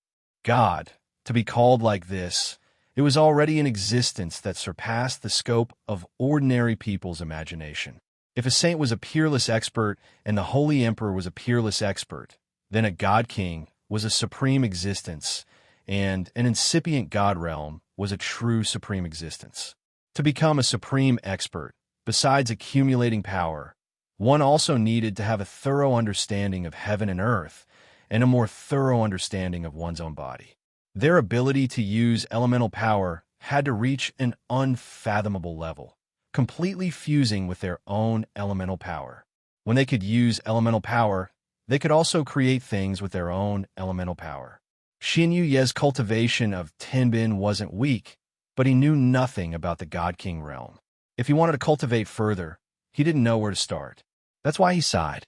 God, to be called like this, it was already an existence that surpassed the scope of ordinary people's imagination. If a saint was a peerless expert and the Holy Emperor was a peerless expert, then a God King was a supreme existence, and an incipient God realm was a true supreme existence. To become a supreme expert, besides accumulating power, one also needed to have a thorough understanding of heaven and earth, and a more thorough understanding of one's own body. Their ability to use elemental power had to reach an unfathomable level, completely fusing with their own elemental power. When they could use elemental power, they could also create things with their own elemental power. Xin Yu's cultivation of Tenbin wasn't weak, but he knew nothing about the God King realm. If he wanted to cultivate further, he didn't know where to start. That's why he sighed.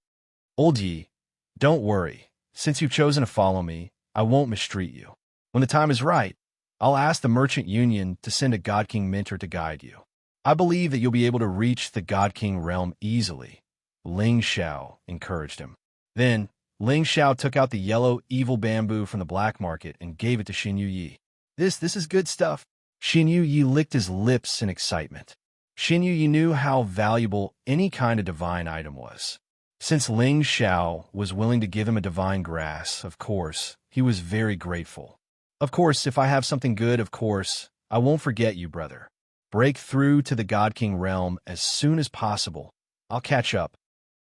Old Yi, don't worry. Since you've chosen to follow me, I won't mistreat you. When the time is right, I'll ask the Merchant Union to send a God King mentor to guide you. I believe that you'll be able to reach the God King realm easily. Ling Xiao encouraged him. Then, Ling Xiao took out the yellow evil bamboo from the black market and gave it to Xin Yu. This is good stuff. Xin Yu licked his lips in excitement. Xin Yu knew how valuable any kind of divine item was. Since Ling Xiao was willing to give him a divine grass, of course, he was very grateful. Of course, if I have something good, of course, I won't forget you, brother. Break through to the God King realm as soon as possible. I'll catch up.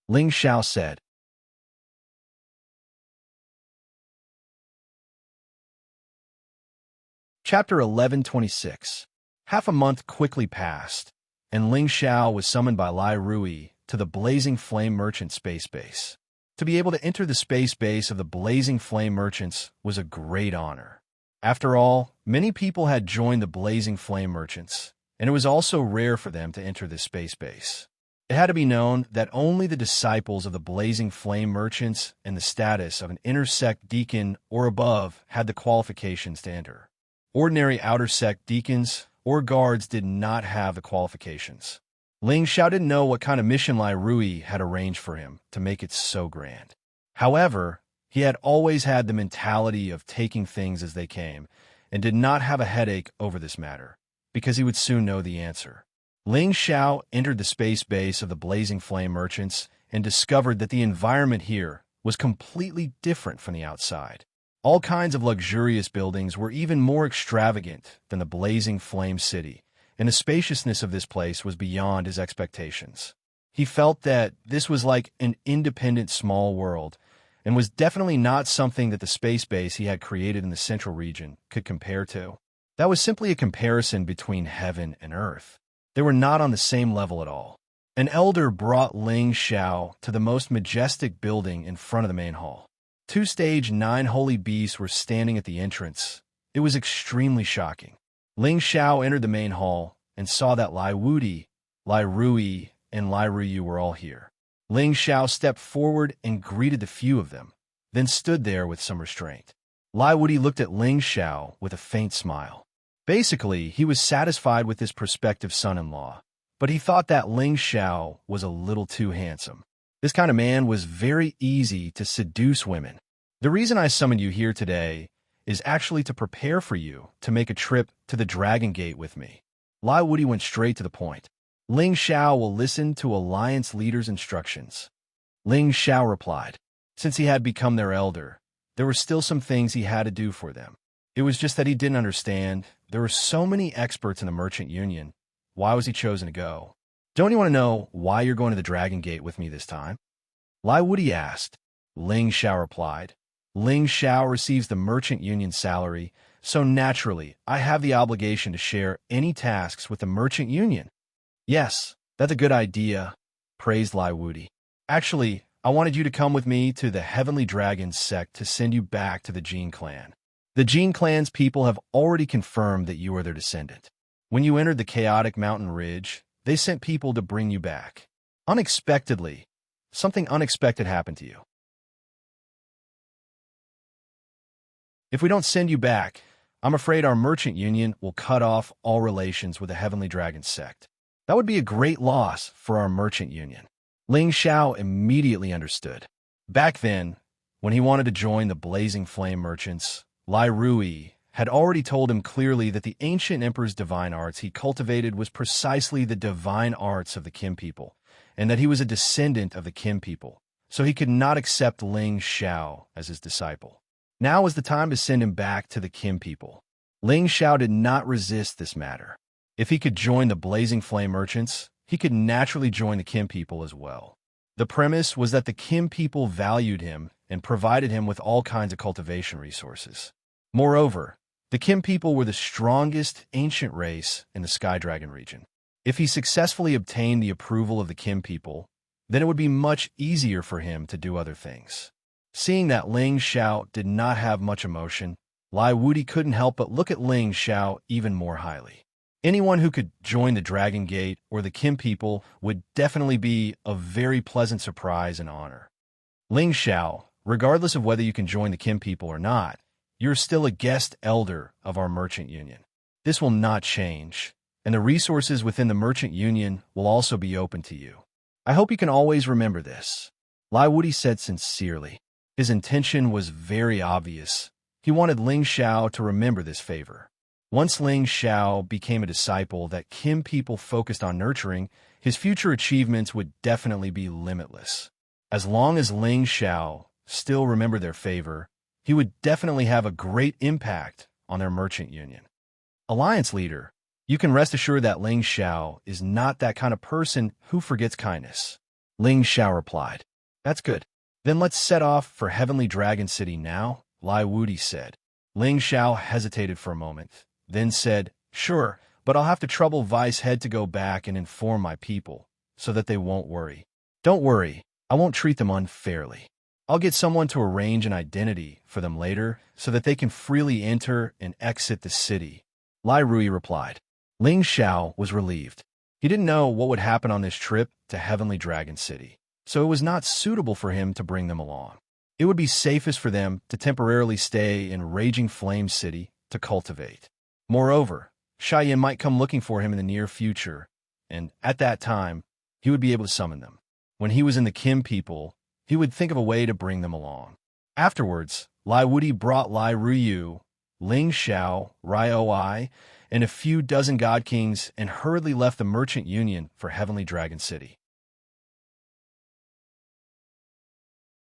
Ling Xiao said. Chapter 1126. Half a month quickly passed, and Ling Xiao was summoned by Lai Rui to the Blazing Flame Merchant space base. To be able to enter the space base of the Blazing Flame Merchants was a great honor. After all, many people had joined the Blazing Flame Merchants, and it was also rare for them to enter this space base. It had to be known that only the disciples of the Blazing Flame Merchants and the status of an inner sect deacon or above had the qualifications to enter. Ordinary outer sect deacons or guards did not have the qualifications. Ling Xiao didn't know what kind of mission Lai Rui had arranged for him to make it so grand. However, he had always had the mentality of taking things as they came and did not have a headache over this matter, because he would soon know the answer. Ling Xiao entered the space base of the Blazing Flame Merchants and discovered that the environment here was completely different from the outside. All kinds of luxurious buildings were even more extravagant than the Blazing Flame City, and the spaciousness of this place was beyond his expectations. He felt that this was like an independent small world, and was definitely not something that the space base he had created in the central region could compare to. That was simply a comparison between heaven and earth. They were not on the same level at all. An elder brought Ling Xiao to the most majestic building in front of the main hall. 2-stage 9 holy beasts were standing at the entrance. It was extremely shocking. Ling Xiao entered the main hall and saw that Lai Rui, and Lai Rui were all here. Ling Xiao stepped forward and greeted the few of them, then stood there with some restraint. Lai Rui looked at Ling Xiao with a faint smile. Basically, he was satisfied with his prospective son-in-law, but he thought that Ling Xiao was a little too handsome. This kind of man was very easy to seduce women. The reason I summoned you here today is actually to prepare for you to make a trip to the Dragon Gate with me. Lai Rui went straight to the point. Ling Xiao will listen to Alliance leaders' instructions. Ling Xiao replied. Since he had become their elder, there were still some things he had to do for them. It was just that he didn't understand. There were so many experts in the Merchant Union. Why was he chosen to go? Don't you want to know why you're going to the Dragon Gate with me this time? Lai Rui asked. Ling Xiao replied. Ling Xiao receives the Merchant Union salary, so naturally, I have the obligation to share any tasks with the Merchant Union. Yes, that's a good idea. praised Lai Wudi. Actually, I wanted you to come with me to the Heavenly Dragon sect to send you back to the Jin clan. The Jin clan's people have already confirmed that you are their descendant. When you entered the chaotic mountain ridge, they sent people to bring you back. Unexpectedly, something unexpected happened to you. If we don't send you back, I'm afraid our merchant union will cut off all relations with the Heavenly Dragon sect. That would be a great loss for our merchant union. Ling Xiao immediately understood. Back then, when he wanted to join the Blazing Flame merchants, Lai Rui had already told him clearly that the ancient emperor's divine arts he cultivated was precisely the divine arts of the Kim people, and that he was a descendant of the Kim people, so he could not accept Ling Xiao as his disciple. Now was the time to send him back to the Kim people. Ling Xiao did not resist this matter. If he could join the Blazing Flame merchants, he could naturally join the Kim people as well. The premise was that the Kim people valued him and provided him with all kinds of cultivation resources. Moreover, the Kim people were the strongest ancient race in the Sky Dragon region. If he successfully obtained the approval of the Kim people, then it would be much easier for him to do other things. Seeing that Ling Xiao did not have much emotion, Lai Wudi couldn't help but look at Ling Xiao even more highly. Anyone who could join the Dragon Gate or the Kim people would definitely be a very pleasant surprise and honor. Ling Xiao, regardless of whether you can join the Kim people or not, you're still a guest elder of our merchant union. This will not change, and the resources within the merchant union will also be open to you. I hope you can always remember this. Lai Wudi said sincerely. His intention was very obvious. He wanted Ling Xiao to remember this favor. Once Ling Xiao became a disciple that Kim people focused on nurturing, his future achievements would definitely be limitless. As long as Ling Xiao still remembered their favor, he would definitely have a great impact on their merchant union. Alliance leader, you can rest assured that Ling Xiao is not that kind of person who forgets kindness. Ling Xiao replied. That's good. Then let's set off for Heavenly Dragon City now, Lai Wudi said. Ling Xiao hesitated for a moment, then said, Sure, but I'll have to trouble Vice Head to go back and inform my people, so that they won't worry. Don't worry, I won't treat them unfairly. I'll get someone to arrange an identity for them later, so that they can freely enter and exit the city. Lai Rui replied. Ling Xiao was relieved. He didn't know what would happen on this trip to Heavenly Dragon City, so it was not suitable for him to bring them along. It would be safest for them to temporarily stay in Raging Flame City to cultivate. Moreover, Xiaoyan might come looking for him in the near future, and at that time, he would be able to summon them. When he was in the Kim people, he would think of a way to bring them along. Afterwards, Lai Wudi brought Lai Ruyu, Ling Xiao, Rai Oi, and a few dozen god kings and hurriedly left the merchant union for Heavenly Dragon City.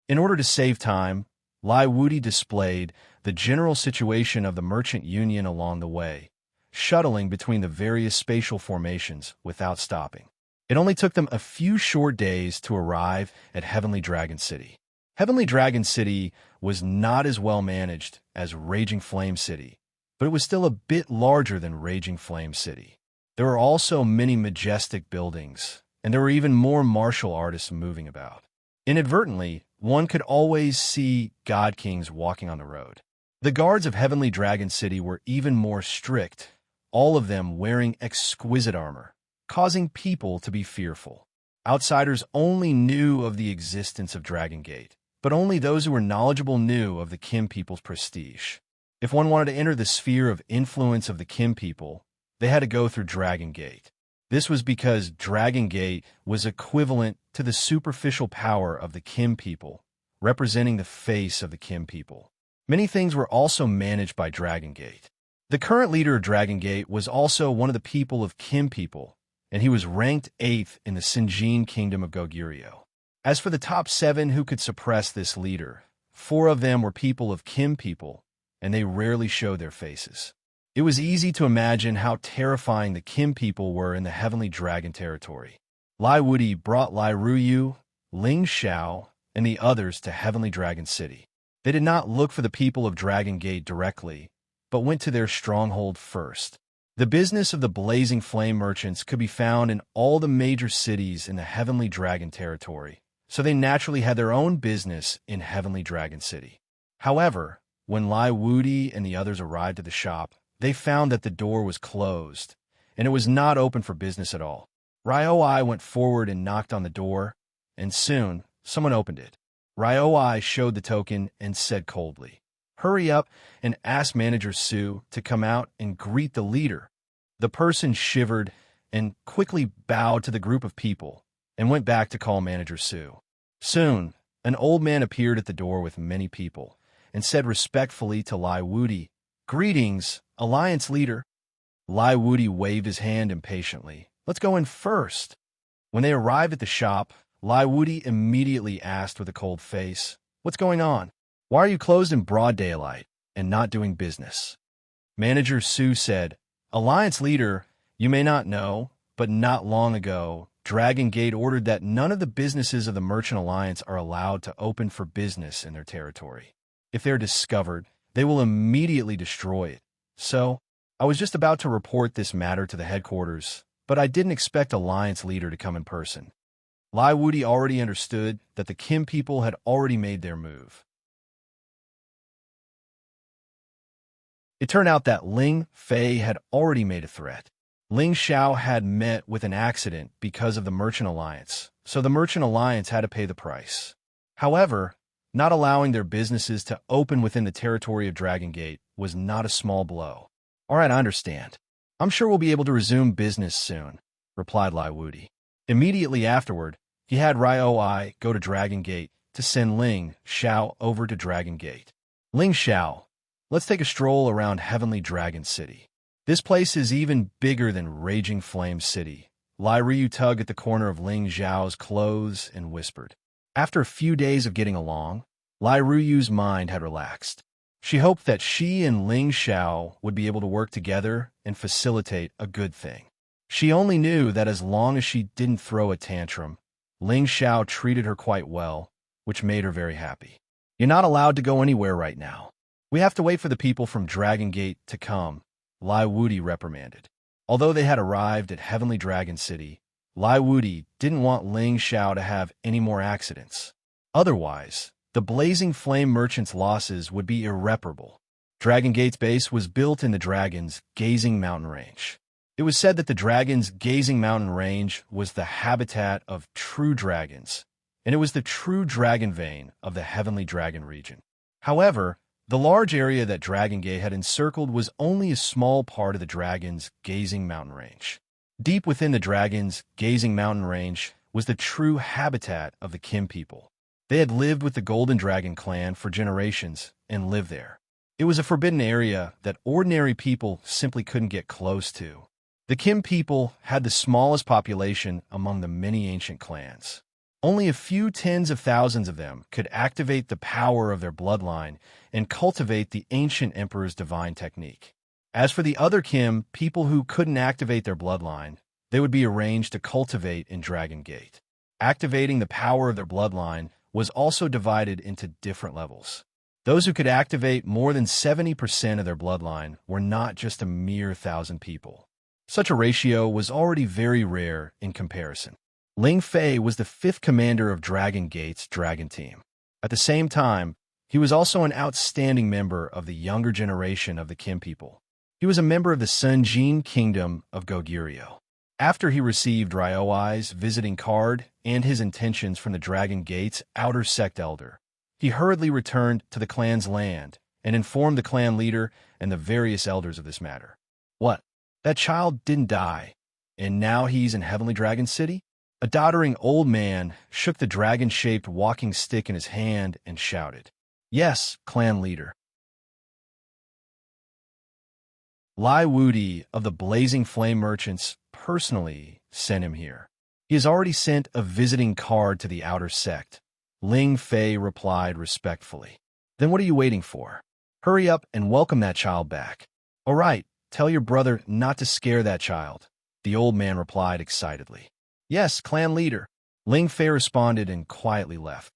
In order to save time, Lai Wudi displayed the general situation of the merchant union along the way, shuttling between the various spatial formations without stopping. It only took them a few short days to arrive at Heavenly Dragon City. Heavenly Dragon City was not as well managed as Raging Flame City, but it was still a bit larger than Raging Flame City. There were also many majestic buildings, and there were even more martial artists moving about. Inadvertently, one could always see god kings walking on the road. The guards of Heavenly Dragon City were even more strict, all of them wearing exquisite armor, causing people to be fearful. Outsiders only knew of the existence of Dragon Gate, but only those who were knowledgeable knew of the Kim people's prestige. If one wanted to enter the sphere of influence of the Kim people, they had to go through Dragon Gate. This was because Dragon Gate was equivalent to the superficial power of the Kim people, representing the face of the Kim people. Many things were also managed by Dragon Gate. The current leader of Dragon Gate was also one of the people of Kim people, and he was ranked 8th in the Sinjin Kingdom of Goguryeo. As for the top 7 who could suppress this leader, 4 of them were people of Kim people, and they rarely showed their faces. It was easy to imagine how terrifying the Kim people were in the Heavenly Dragon territory. Lai Wudi brought Lai Ruyu, Ling Xiao, and the others to Heavenly Dragon City. They did not look for the people of Dragon Gate directly, but went to their stronghold first. The business of the Blazing Flame merchants could be found in all the major cities in the Heavenly Dragon territory, so they naturally had their own business in Heavenly Dragon City. However, when Lai Wudi and the others arrived at the shop, they found that the door was closed, and it was not open for business at all. Ryoi went forward and knocked on the door, and soon someone opened it. Ryoi showed the token and said coldly, "Hurry up," and asked Manager Su to come out and greet the leader. The person shivered and quickly bowed to the group of people and went back to call Manager Su. Soon, an old man appeared at the door with many people and said respectfully to Lai Wudi, "Greetings, Alliance leader." Lai Wudi waved his hand impatiently. "Let's go in first." When they arrived at the shop, Lai Wudi immediately asked with a cold face, "What's going on? Why are you closed in broad daylight and not doing business?" Manager Su said, "Alliance leader, you may not know, but not long ago, Dragon Gate ordered that none of the businesses of the Merchant Alliance are allowed to open for business in their territory. If they're discovered, they will immediately destroy it. So, I was just about to report this matter to the headquarters, but I didn't expect Alliance leader to come in person." Lai Wudi already understood that the Kim people had already made their move. It turned out that Ling Fei had already made a threat. Ling Xiao had met with an accident because of the Merchant Alliance, so the Merchant Alliance had to pay the price. However, not allowing their businesses to open within the territory of Dragon Gate was not a small blow. "All right, I understand. I'm sure we'll be able to resume business soon," replied Lai Wudi. Immediately afterward, he had Ryoi go to Dragon Gate to send Ling Xiao over to Dragon Gate. "Ling Xiao, let's take a stroll around Heavenly Dragon City. This place is even bigger than Raging Flame City." Lai Ryu tugged at the corner of Ling Xiao's clothes and whispered. After a few days of getting along, Lai Ryu's mind had relaxed. She hoped that she and Ling Xiao would be able to work together and facilitate a good thing. She only knew that as long as she didn't throw a tantrum, Ling Xiao treated her quite well, which made her very happy. "You're not allowed to go anywhere right now. We have to wait for the people from Dragon Gate to come," Lai Wudi reprimanded. Although they had arrived at Heavenly Dragon City, Lai Wudi didn't want Ling Xiao to have any more accidents. Otherwise, the Blazing Flame merchant's losses would be irreparable. Dragon Gate's base was built in the Dragon's Gazing Mountain Range. It was said that the Dragon's Gazing Mountain Range was the habitat of true dragons, and it was the true dragon vein of the Heavenly Dragon region. However, the large area that Dragon Gate had encircled was only a small part of the Dragon's Gazing Mountain Range. Deep within the Dragon's Gazing Mountain Range was the true habitat of the Kim people. They had lived with the Golden Dragon clan for generations and lived there. It was a forbidden area that ordinary people simply couldn't get close to. The Kim people had the smallest population among the many ancient clans. Only a few tens of thousands of them could activate the power of their bloodline and cultivate the ancient emperor's divine technique. As for the other Kim, people who couldn't activate their bloodline, they would be arranged to cultivate in Dragon Gate. Activating the power of their bloodline was also divided into different levels. Those who could activate more than 70% of their bloodline were not just a mere 1,000 people. Such a ratio was already very rare in comparison. Ling Fei was the 5th commander of Dragon Gate's Dragon Team. At the same time, he was also an outstanding member of the younger generation of the Kim people. He was a member of the Sunjin Kingdom of Goguryeo. After he received Ryoi's visiting card and his intentions from the Dragon Gate's outer sect elder, he hurriedly returned to the clan's land and informed the clan leader and the various elders of this matter. "What? That child didn't die, and now he's in Heavenly Dragon City?" A doddering old man shook the dragon-shaped walking stick in his hand and shouted, "Yes, clan leader." Lai Wudi of the Blazing Flame Merchants personally sent him here. He has already sent a visiting card to the outer sect. Ling Fei replied respectfully. "Then what are you waiting for? Hurry up and welcome that child back." "All right, tell your brother not to scare that child," the old man replied excitedly. "Yes, clan leader," Ling Fei responded and quietly left.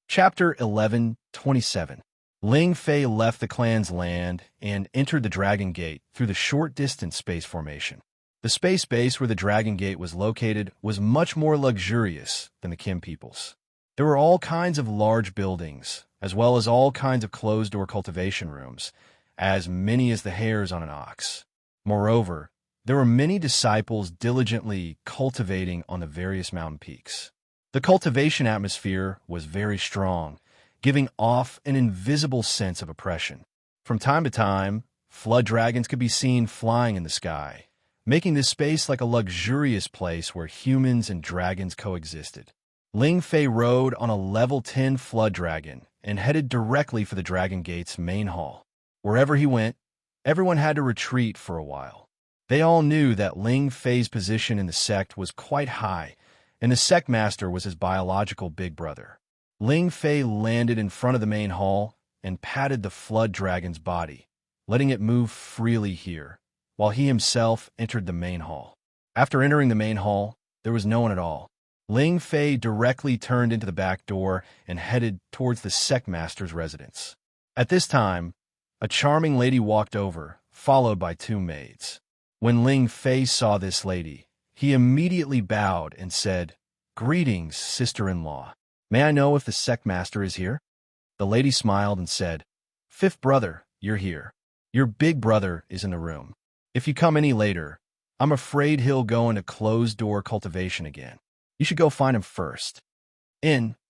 Chapter 11:27. Ling Fei left the clan's land and entered the Dragon Gate through the short-distance space formation. The space base where the Dragon Gate was located was much more luxurious than the Kim people's. There were all kinds of large buildings, as well as all kinds of closed-door cultivation rooms, as many as the hairs on an ox. Moreover, there were many disciples diligently cultivating on the various mountain peaks. The cultivation atmosphere was very strong, giving off an invisible sense of oppression. From time to time, flood dragons could be seen flying in the sky, making this space like a luxurious place where humans and dragons coexisted. Ling Fei rode on a level 10 flood dragon and headed directly for the Dragon Gate's main hall. Wherever he went, everyone had to retreat for a while. They all knew that Ling Fei's position in the sect was quite high, and the sect master was his biological big brother. Ling Fei landed in front of the main hall and patted the flood dragon's body, letting it move freely here, while he himself entered the main hall. After entering the main hall, there was no one at all. Ling Fei directly turned into the back door and headed towards the sect master's residence. At this time, a charming lady walked over, followed by two maids. When Ling Fei saw this lady, he immediately bowed and said, "Greetings, sister-in-law. May I know if the sect master is here?" The lady smiled and said, "Fifth brother, you're here. Your big brother is in the room. If you come any later, I'm afraid he'll go into closed-door cultivation again. You should go find him first."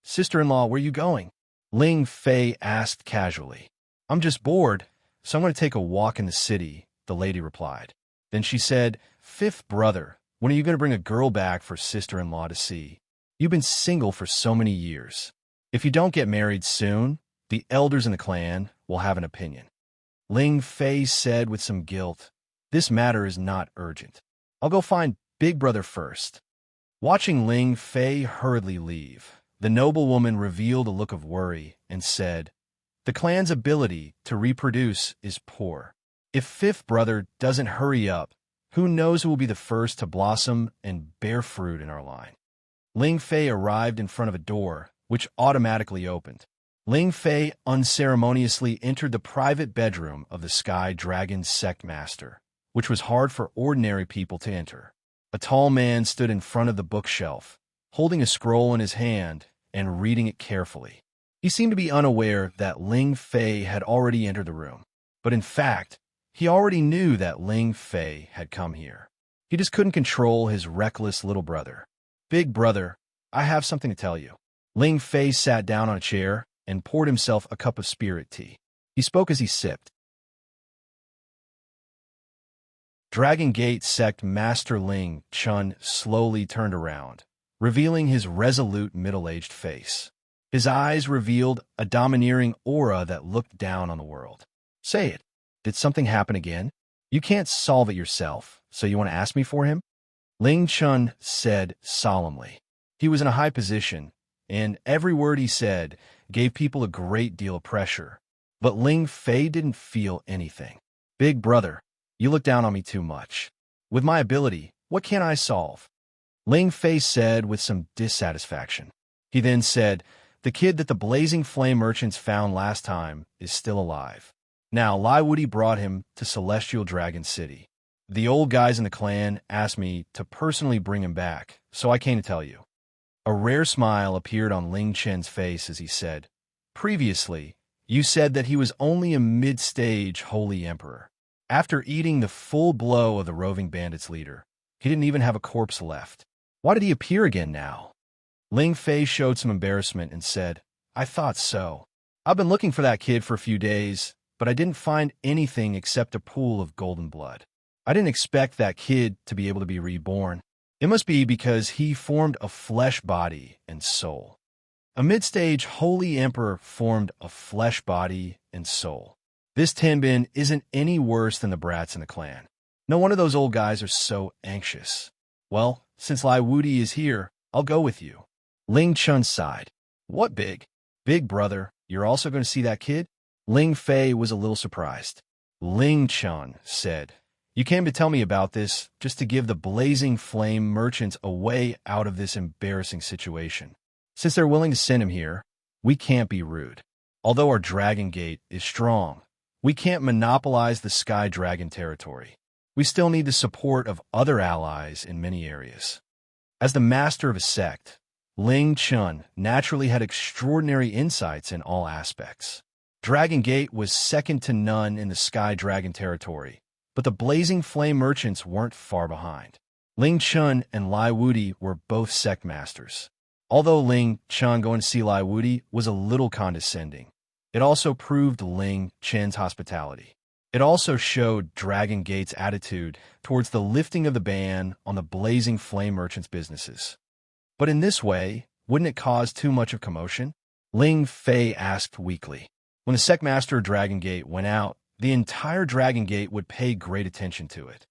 Sister-in-law, where are you going?" Ling Fei asked casually. "I'm just bored, so I'm going to take a walk in the city," the lady replied. Then she said, "Fifth brother, when are you going to bring a girl back for sister-in-law to see? You've been single for so many years. If you don't get married soon, the elders in the clan will have an opinion." Ling Fei said with some guilt, "This matter is not urgent. I'll go find big brother first." Watching Ling Fei hurriedly leave, the noblewoman revealed a look of worry and said, "The clan's ability to reproduce is poor. If fifth brother doesn't hurry up, who knows who will be the first to blossom and bear fruit in our line." Ling Fei arrived in front of a door, which automatically opened. Ling Fei unceremoniously entered the private bedroom of the Sky Dragon sect master, which was hard for ordinary people to enter. A tall man stood in front of the bookshelf, holding a scroll in his hand and reading it carefully. He seemed to be unaware that Ling Fei had already entered the room, but in fact, he already knew that Ling Fei had come here. He just couldn't control his reckless little brother. "Big brother, I have something to tell you." Ling Fei sat down on a chair and poured himself a cup of spirit tea. He spoke as he sipped. Dragon Gate sect master Ling Chun slowly turned around, revealing his resolute middle-aged face. His eyes revealed a domineering aura that looked down on the world. "Say it. Did something happen again? You can't solve it yourself, so you want to ask me for him?" Ling Chun said solemnly. He was in a high position, and every word he said gave people a great deal of pressure. But Ling Fei didn't feel anything. "Big brother, you look down on me too much. With my ability, what can I solve?" Ling Fei said with some dissatisfaction. He then said, "The kid that the Blazing Flame merchants found last time is still alive. Now, Lai Wudi brought him to Celestial Dragon City. The old guys in the clan asked me to personally bring him back, so I came to tell you." A rare smile appeared on Ling Chen's face as he said, "Previously, you said that he was only a mid-stage Holy Emperor. After eating the full blow of the roving bandits leader, he didn't even have a corpse left. Why did he appear again now?" Ling Fei showed some embarrassment and said, "I thought so. I've been looking for that kid for a few days, but I didn't find anything except a pool of golden blood. I didn't expect that kid to be able to be reborn. It must be because he formed a flesh body and soul." A mid-stage Holy Emperor formed a flesh body and soul. This Tenbin isn't any worse than the brats in the clan. No wonder those old guys are so anxious. "Well, since Lai Wudi is here, I'll go with you." Ling Chun sighed. "What big? Big brother, you're also going to see that kid?" Ling Fei was a little surprised. Ling Chun said, "You came to tell me about this just to give the Blazing Flame merchants a way out of this embarrassing situation. Since they're willing to send him here, We can't be rude. Although our dragon gate is strong, we can't monopolize the sky dragon territory. We still need the support of other allies in many areas. As the master of a sect, Ling Chun naturally had extraordinary insights in all aspects. Dragon Gate was second to none in the Sky Dragon territory, but the Blazing Flame merchants weren't far behind. Ling Chun and Lai Wudi were both sect masters. Although Ling Chun going to see Lai Wudi was a little condescending, it also proved Ling Chen's hospitality. It also showed Dragon Gate's attitude towards the lifting of the ban on the Blazing Flame merchants' businesses. But in this way, wouldn't it cause too much of commotion? Ling Fei asked weakly. When the sect master of Dragon Gate went out, the entire Dragon Gate would pay great attention to it.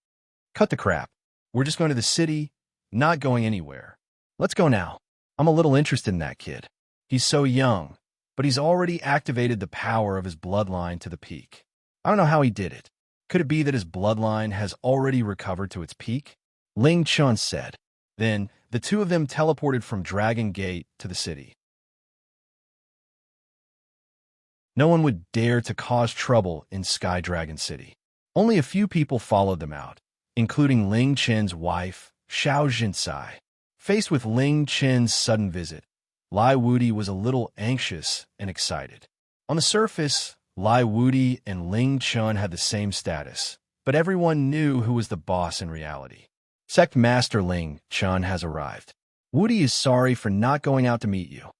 Cut the crap. We're just going to the city, not going anywhere. Let's go now. I'm a little interested in that kid. He's so young, but he's already activated the power of his bloodline to the peak. I don't know how he did it. Could it be that his bloodline has already recovered to its peak? Ling Chun said. Then, the two of them teleported from Dragon Gate to the city. No one would dare to cause trouble in Sky Dragon City. Only a few people followed them out, including Ling Chen's wife, Xiao Jinsai. Faced with Ling Chen's sudden visit, Lai Wudi was a little anxious and excited. On the surface, Lai Wudi and Ling Chun had the same status, but everyone knew who was the boss in reality. Sect Master Ling Chun has arrived. Wudi is sorry for not going out to meet you.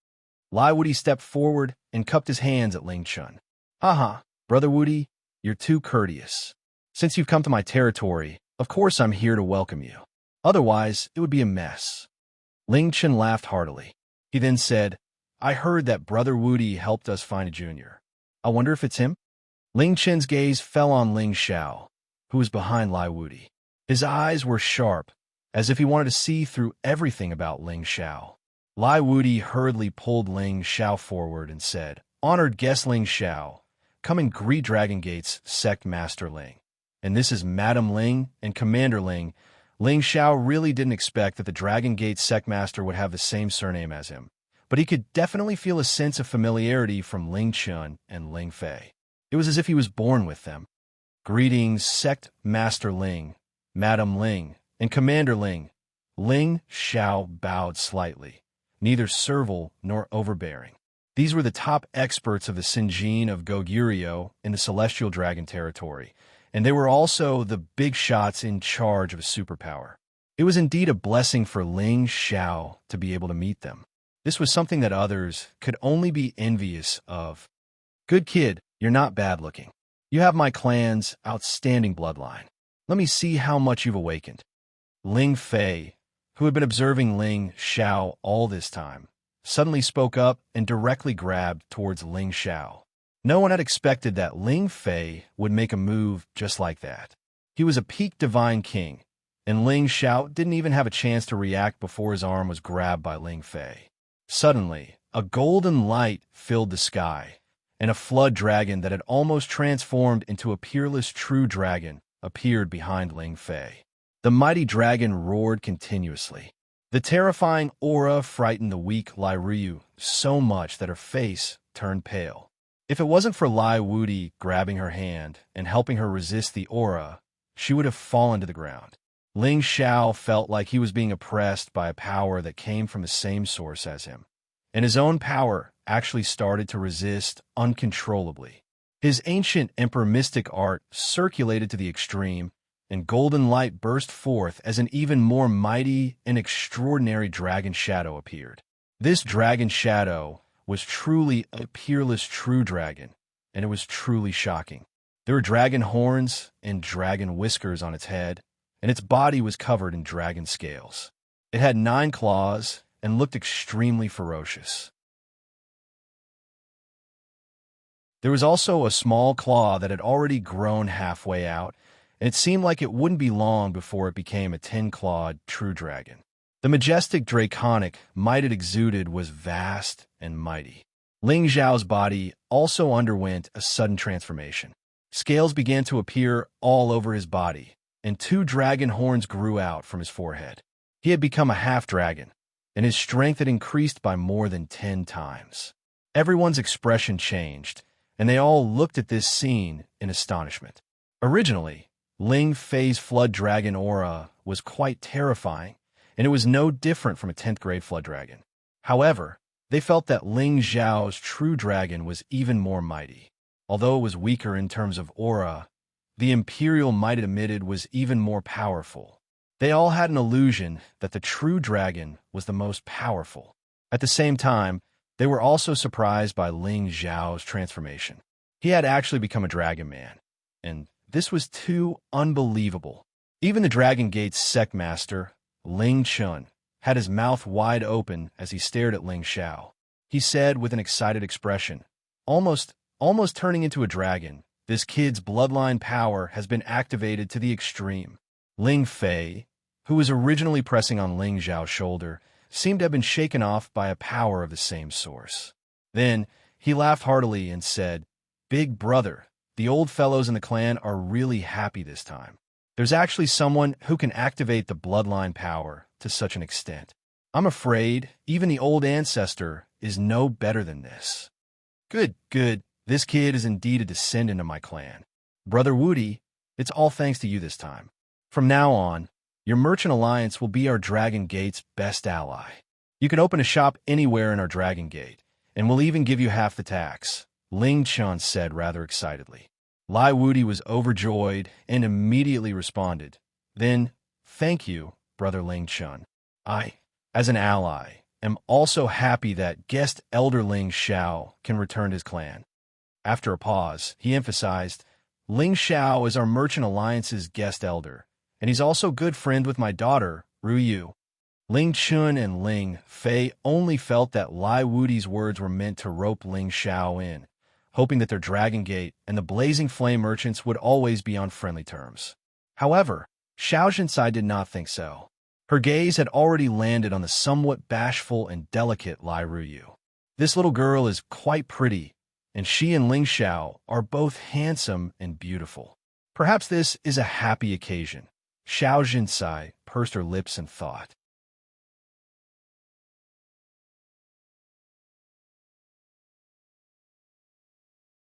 Lai Wudi stepped forward and cupped his hands at Ling Chun. Haha, Brother Wudi, you're too courteous. Since you've come to my territory, of course I'm here to welcome you. Otherwise, it would be a mess. Ling Chun laughed heartily. He then said, I heard that Brother Wudi helped us find a junior. I wonder if it's him? Ling Chen's gaze fell on Ling Xiao, who was behind Lai Wudi. His eyes were sharp, as if he wanted to see through everything about Ling Xiao. Lai Wudi hurriedly pulled Ling Xiao forward and said, Honored guest Ling Xiao, come and greet Dragon Gate's Sect Master Ling. And this is Madam Ling and Commander Ling. Ling Xiao really didn't expect that the Dragon Gate Sect Master would have the same surname as him, but he could definitely feel a sense of familiarity from Ling Chun and Ling Fei. It was as if he was born with them. Greetings, Sect Master Ling, Madam Ling, and Commander Ling. Ling Xiao bowed slightly, neither servile nor overbearing. These were the top experts of the Sinjin of Goguryeo in the Celestial Dragon territory, and they were also the big shots in charge of a superpower. It was indeed a blessing for Ling Xiao to be able to meet them. This was something that others could only be envious of. Good kid, you're not bad looking. You have my clan's outstanding bloodline. Let me see how much you've awakened. Ling Fei, who had been observing Ling Xiao all this time, suddenly spoke up and directly grabbed towards Ling Xiao. No one had expected that Ling Fei would make a move just like that. He was a peak divine king, and Ling Xiao didn't even have a chance to react before his arm was grabbed by Ling Fei. Suddenly, a golden light filled the sky, and a flood dragon that had almost transformed into a peerless true dragon appeared behind Ling Fei. The mighty dragon roared continuously. The terrifying aura frightened the weak Lai Ryu so much that her face turned pale. If it wasn't for Lai Wudi grabbing her hand and helping her resist the aura, she would have fallen to the ground. Ling Xiao felt like he was being oppressed by a power that came from the same source as him, and his own power actually started to resist uncontrollably. His ancient emperor mystic art circulated to the extreme, and golden light burst forth as an even more mighty and extraordinary dragon shadow appeared. This dragon shadow was truly a peerless true dragon, and it was truly shocking. There were dragon horns and dragon whiskers on its head, and its body was covered in dragon scales. It had 9 claws and looked extremely ferocious. There was also a small claw that had already grown halfway out, and it seemed like it wouldn't be long before it became a 10-clawed true dragon. The majestic draconic might it exuded was vast and mighty. Ling Xiao's body also underwent a sudden transformation. Scales began to appear all over his body, and 2 dragon horns grew out from his forehead. He had become a half-dragon, and his strength had increased by more than 10 times. Everyone's expression changed, and they all looked at this scene in astonishment. Originally, Ling Fei's flood dragon aura was quite terrifying, and it was no different from a 10th grade flood dragon. However, they felt that Ling Xiao's true dragon was even more mighty. Although it was weaker in terms of aura, the imperial might it emitted was even more powerful. They all had an illusion that the true dragon was the most powerful. At the same time, they were also surprised by Ling Xiao's transformation. He had actually become a dragon man, and this was too unbelievable. Even the Dragon Gate's sect master, Ling Chun, had his mouth wide open as he stared at Ling Xiao. He said with an excited expression, almost turning into a dragon, "This kid's bloodline power has been activated to the extreme." Ling Fei, who was originally pressing on Ling Xiao's shoulder, seemed to have been shaken off by a power of the same source. Then he laughed heartily and said, "Big brother, the old fellows in the clan are really happy this time. There's actually someone who can activate the bloodline power to such an extent. I'm afraid even the old ancestor is no better than this." Good. This kid is indeed a descendant of my clan. Brother Woody, it's all thanks to you this time. From now on, your merchant alliance will be our Dragon Gate's best ally. You can open a shop anywhere in our Dragon Gate, and we'll even give you half the tax, Ling Chun said rather excitedly. Lai Wudi was overjoyed and immediately responded, "Then, thank you, Brother Ling Chun. I, as an ally, am also happy that guest Elder Ling Xiao can return to his clan." After a pause, he emphasized, "Ling Xiao is our merchant alliance's guest elder, and he's also good friend with my daughter, Ru Yu." Ling Chun and Ling Fei only felt that Lai Wudi's words were meant to rope Ling Xiao in, hoping that their Dragon Gate and the Blazing Flame merchants would always be on friendly terms. However, Xiao Jinsai did not think so. Her gaze had already landed on the somewhat bashful and delicate Lai Ruyu. This little girl is quite pretty, and she and Ling Xiao are both handsome and beautiful. Perhaps this is a happy occasion. Xiao Jinsai pursed her lips in thought.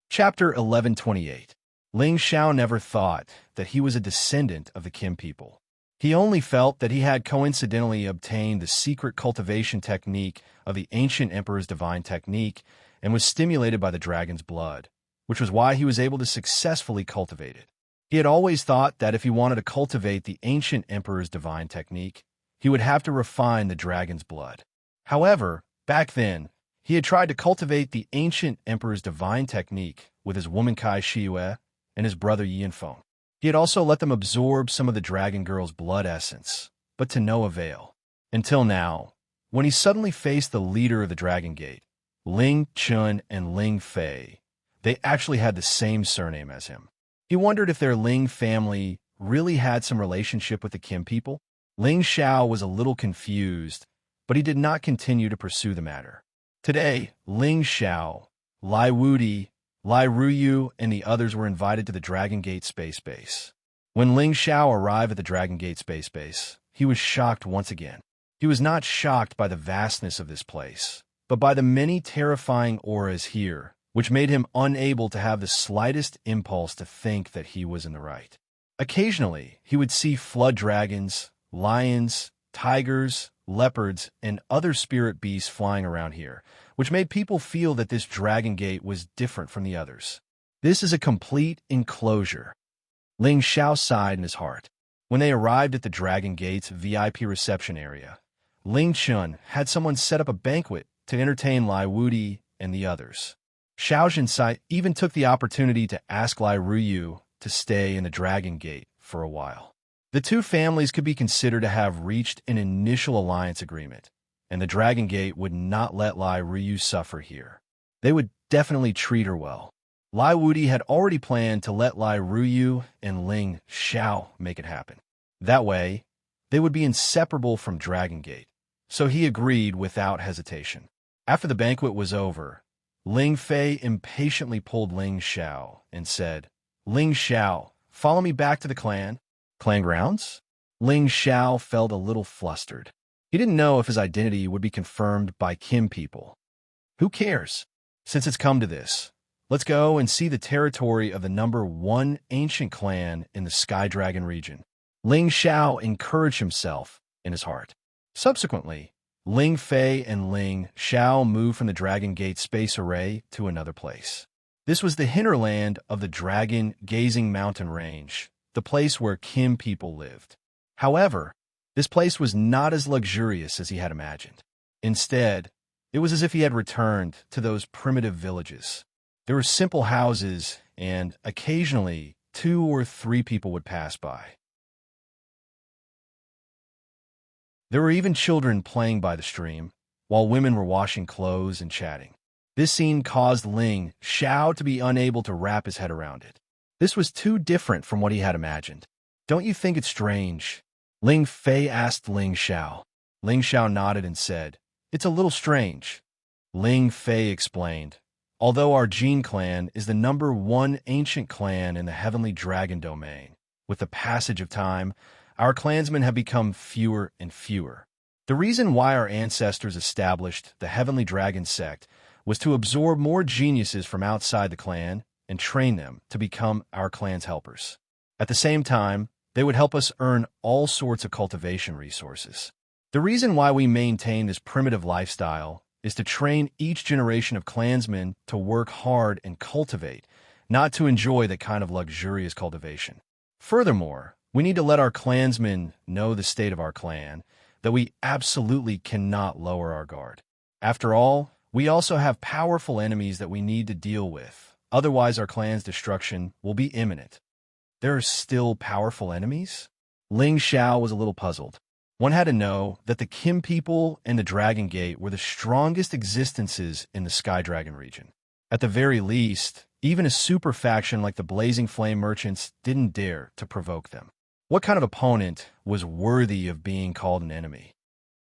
Chapter 1128. Ling Xiao never thought that he was a descendant of the Kim people. He only felt that he had coincidentally obtained the secret cultivation technique of the ancient emperor's divine technique and was stimulated by the dragon's blood, which was why he was able to successfully cultivate it. He had always thought that if he wanted to cultivate the ancient emperor's divine technique, he would have to refine the dragon's blood. However, back then, he had tried to cultivate the ancient emperor's divine technique with his womankai Shiyue and his brother Yinfeng. He had also let them absorb some of the dragon girl's blood essence, but to no avail. Until now, when he suddenly faced the leader of the Dragon Gate, Ling Chun and Ling Fei, they actually had the same surname as him. He wondered if their Ling family really had some relationship with the Kim people. Ling Xiao was a little confused, but he did not continue to pursue the matter. Today, Ling Xiao, Lai Wudi, Lai Ruyu, and the others were invited to the Dragon Gate Space Base. When Ling Xiao arrived at the Dragon Gate Space Base, he was shocked once again. He was not shocked by the vastness of this place, but by the many terrifying auras here, which made him unable to have the slightest impulse to think that he was in the right. Occasionally, he would see flood dragons, lions, tigers, leopards, and other spirit beasts flying around here, which made people feel that this Dragon Gate was different from the others. This is a complete enclosure. Ling Xiao sighed in his heart. When they arrived at the Dragon Gate's VIP reception area, Ling Chun had someone set up a banquet to entertain Lai Wudi and the others. Xiao Jinsai even took the opportunity to ask Lai Ruyu to stay in the Dragon Gate for a while. The two families could be considered to have reached an initial alliance agreement, and the Dragon Gate would not let Lai Ruyu suffer here. They would definitely treat her well. Lai Wudi had already planned to let Lai Ruyu and Ling Xiao make it happen. That way, they would be inseparable from Dragon Gate, so he agreed without hesitation. After the banquet was over, Ling Fei impatiently pulled Ling Xiao and said, "Ling Xiao, follow me back to the clan." Clan grounds? Ling Xiao felt a little flustered. He didn't know if his identity would be confirmed by Kim people. Who cares? Since it's come to this, let's go and see the territory of the number 1 ancient clan in the Sky Dragon region. Ling Xiao encouraged himself in his heart. Subsequently, Ling Fei and Ling Xiao moved from the Dragon Gate space array to another place. This was the hinterland of the Dragon Gazing Mountain Range, the place where Kim people lived. However, this place was not as luxurious as he had imagined. Instead, it was as if he had returned to those primitive villages. There were simple houses, and occasionally 2 or 3 people would pass by. There were even children playing by the stream, while women were washing clothes and chatting. This scene caused Ling Xiao to be unable to wrap his head around it. This was too different from what he had imagined. Don't you think it's strange? Ling Fei asked Ling Xiao. Ling Xiao nodded and said, "It's a little strange." Ling Fei explained, "Although our Jin clan is the number 1 ancient clan in the Heavenly Dragon domain, with the passage of time, our clansmen have become fewer and fewer. The reason why our ancestors established the Heavenly Dragon sect was to absorb more geniuses from outside the clan and train them to become our clan's helpers. At the same time, they would help us earn all sorts of cultivation resources. The reason why we maintain this primitive lifestyle is to train each generation of clansmen to work hard and cultivate, not to enjoy that kind of luxurious cultivation. Furthermore, we need to let our clansmen know the state of our clan, that we absolutely cannot lower our guard. After all, we also have powerful enemies that we need to deal with, otherwise our clan's destruction will be imminent." There are still powerful enemies? Ling Xiao was a little puzzled. One had to know that the Kim people and the Dragon Gate were the strongest existences in the Sky Dragon region. At the very least, even a super faction like the Blazing Flame Merchants didn't dare to provoke them. What kind of opponent was worthy of being called an enemy?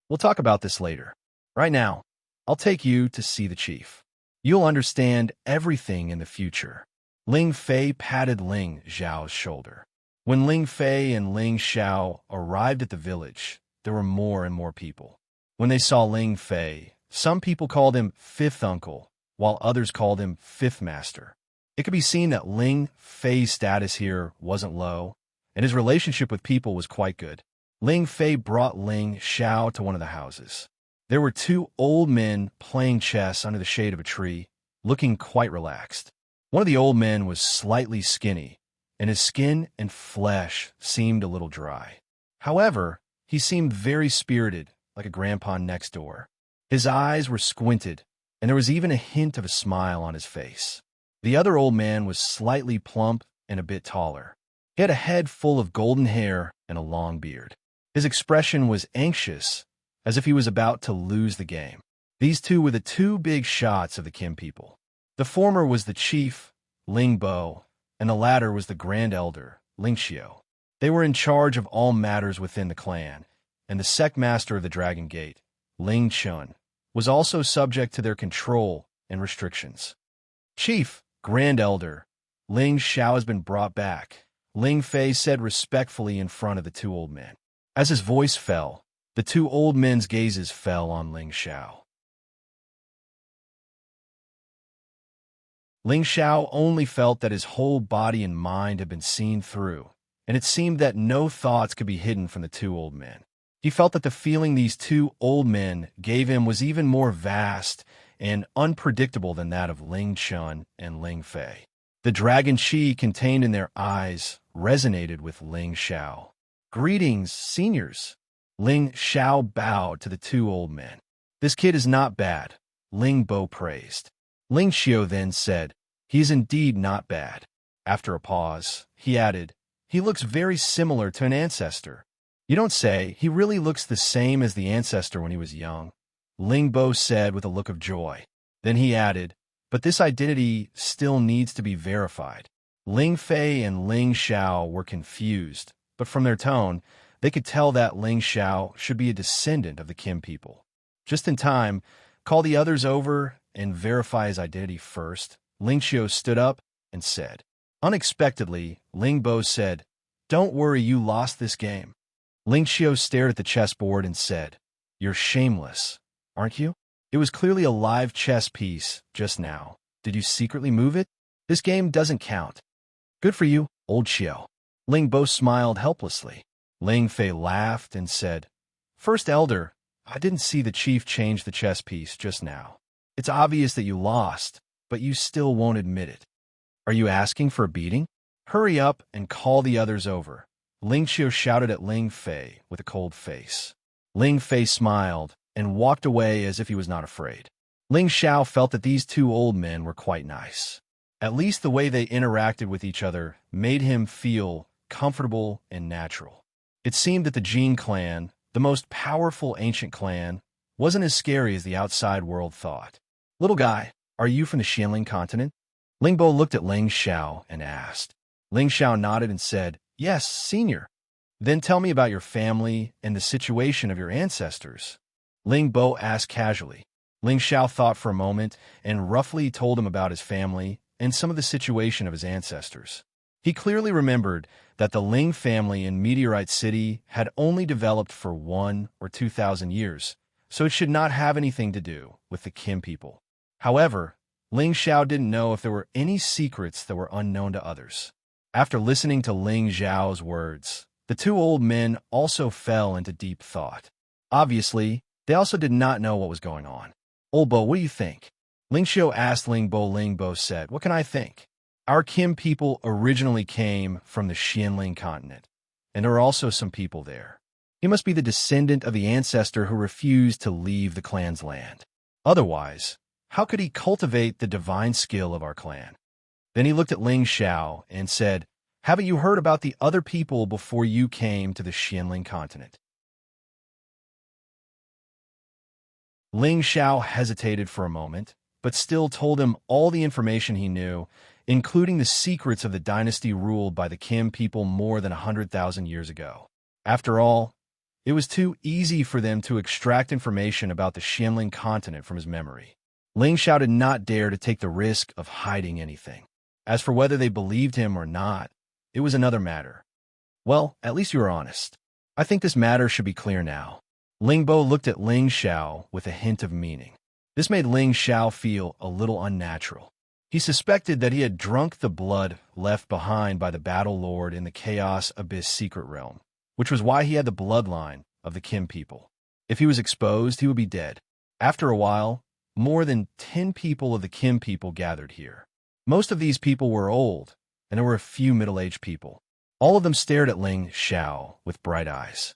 We'll talk about this later. Right now, I'll take you to see the chief. You'll understand everything in the future. Ling Fei patted Ling Xiao's shoulder. When Ling Fei and Ling Xiao arrived at the village, there were more and more people. When they saw Ling Fei, some people called him Fifth Uncle, while others called him Fifth Master. It could be seen that Ling Fei's status here wasn't low, and his relationship with people was quite good. Ling Fei brought Ling Xiao to one of the houses. There were 2 old men playing chess under the shade of a tree, looking quite relaxed. One of the old men was slightly skinny, and his skin and flesh seemed a little dry. However, he seemed very spirited, like a grandpa next door. His eyes were squinted, and there was even a hint of a smile on his face. The other old man was slightly plump and a bit taller. He had a head full of golden hair and a long beard. His expression was anxious, as if he was about to lose the game. These 2 were the 2 big shots of the Kim people. The former was the chief, Ling Bo, and the latter was the grand elder, Ling Xiao. They were in charge of all matters within the clan, and the sect master of the Dragon Gate, Ling Chun, was also subject to their control and restrictions. "Chief, grand elder, Ling Xiao has been brought back," Ling Fei said respectfully in front of the 2 old men. As his voice fell, the 2 old men's gazes fell on Ling Xiao. Ling Xiao only felt that his whole body and mind had been seen through, and it seemed that no thoughts could be hidden from the 2 old men. He felt that the feeling these 2 old men gave him was even more vast and unpredictable than that of Ling Chun and Ling Fei. The dragon chi contained in their eyes resonated with Ling Xiao. "Greetings, seniors." Ling Xiao bowed to the 2 old men. "This kid is not bad," Ling Bo praised. Ling Xiao then said, "He is indeed not bad." After a pause, he added, "He looks very similar to an ancestor." "You don't say, he really looks the same as the ancestor when he was young," Ling Bo said with a look of joy. Then he added, "But this identity still needs to be verified." Ling Fei and Ling Xiao were confused, but from their tone, they could tell that Ling Xiao should be a descendant of the Kim people. Just in time, "Call the others over and verify his identity first," Ling Xiao stood up and said. Unexpectedly, Ling Bo said, "Don't worry, you lost this game." Ling Xiao stared at the chessboard and said, "You're shameless, aren't you?" It was clearly a live chess piece just now. Did you secretly move it? This game doesn't count. Good for you, old Xiao. Ling Bo smiled helplessly. Ling Fei laughed and said, First Elder, I didn't see the chief change the chess piece just now. It's obvious that you lost, but you still won't admit it. Are you asking for a beating? Hurry up and call the others over. Ling Xiao shouted at Ling Fei with a cold face. Ling Fei smiled and walked away as if he was not afraid. Ling Xiao felt that these two old men were quite nice. At least the way they interacted with each other made him feel comfortable and natural. It seemed that the Jin clan, the most powerful ancient clan, wasn't as scary as the outside world thought. Little guy, are you from the Xianling continent? Ling Bo looked at Ling Xiao and asked. Ling Xiao nodded and said, Yes, senior. Then tell me about your family and the situation of your ancestors. Ling Bo asked casually. Ling Xiao thought for a moment and roughly told him about his family and some of the situation of his ancestors. He clearly remembered that the Ling family in Meteorite City had only developed for 1,000 or 2,000 years, so it should not have anything to do with the Kim people. However, Ling Xiao didn't know if there were any secrets that were unknown to others. After listening to Ling Xiao's words, the two old men also fell into deep thought. Obviously, they also did not know what was going on. Old Bo, what do you think? Ling Xiao asked Ling Bo. Ling Bo said, What can I think? Our Kim people originally came from the Xianling continent, and there are also some people there. He must be the descendant of the ancestor who refused to leave the clan's land. Otherwise, how could he cultivate the divine skill of our clan? Then he looked at Ling Xiao and said, Haven't you heard about the other people before you came to the Xianling continent? Ling Xiao hesitated for a moment, but still told him all the information he knew, including the secrets of the dynasty ruled by the Kim people more than 100,000 years ago. After all, it was too easy for them to extract information about the Xianling continent from his memory. Ling Xiao did not dare to take the risk of hiding anything. As for whether they believed him or not, it was another matter. Well, at least you are honest. I think this matter should be clear now. Ling Bo looked at Ling Xiao with a hint of meaning. This made Ling Xiao feel a little unnatural. He suspected that he had drunk the blood left behind by the Battle Lord in the Chaos Abyss secret realm, which was why he had the bloodline of the Kim people. If he was exposed, he would be dead. After a while, more than 10 people of the Kim people gathered here. Most of these people were old, and there were a few middle-aged people. All of them stared at Ling Xiao with bright eyes.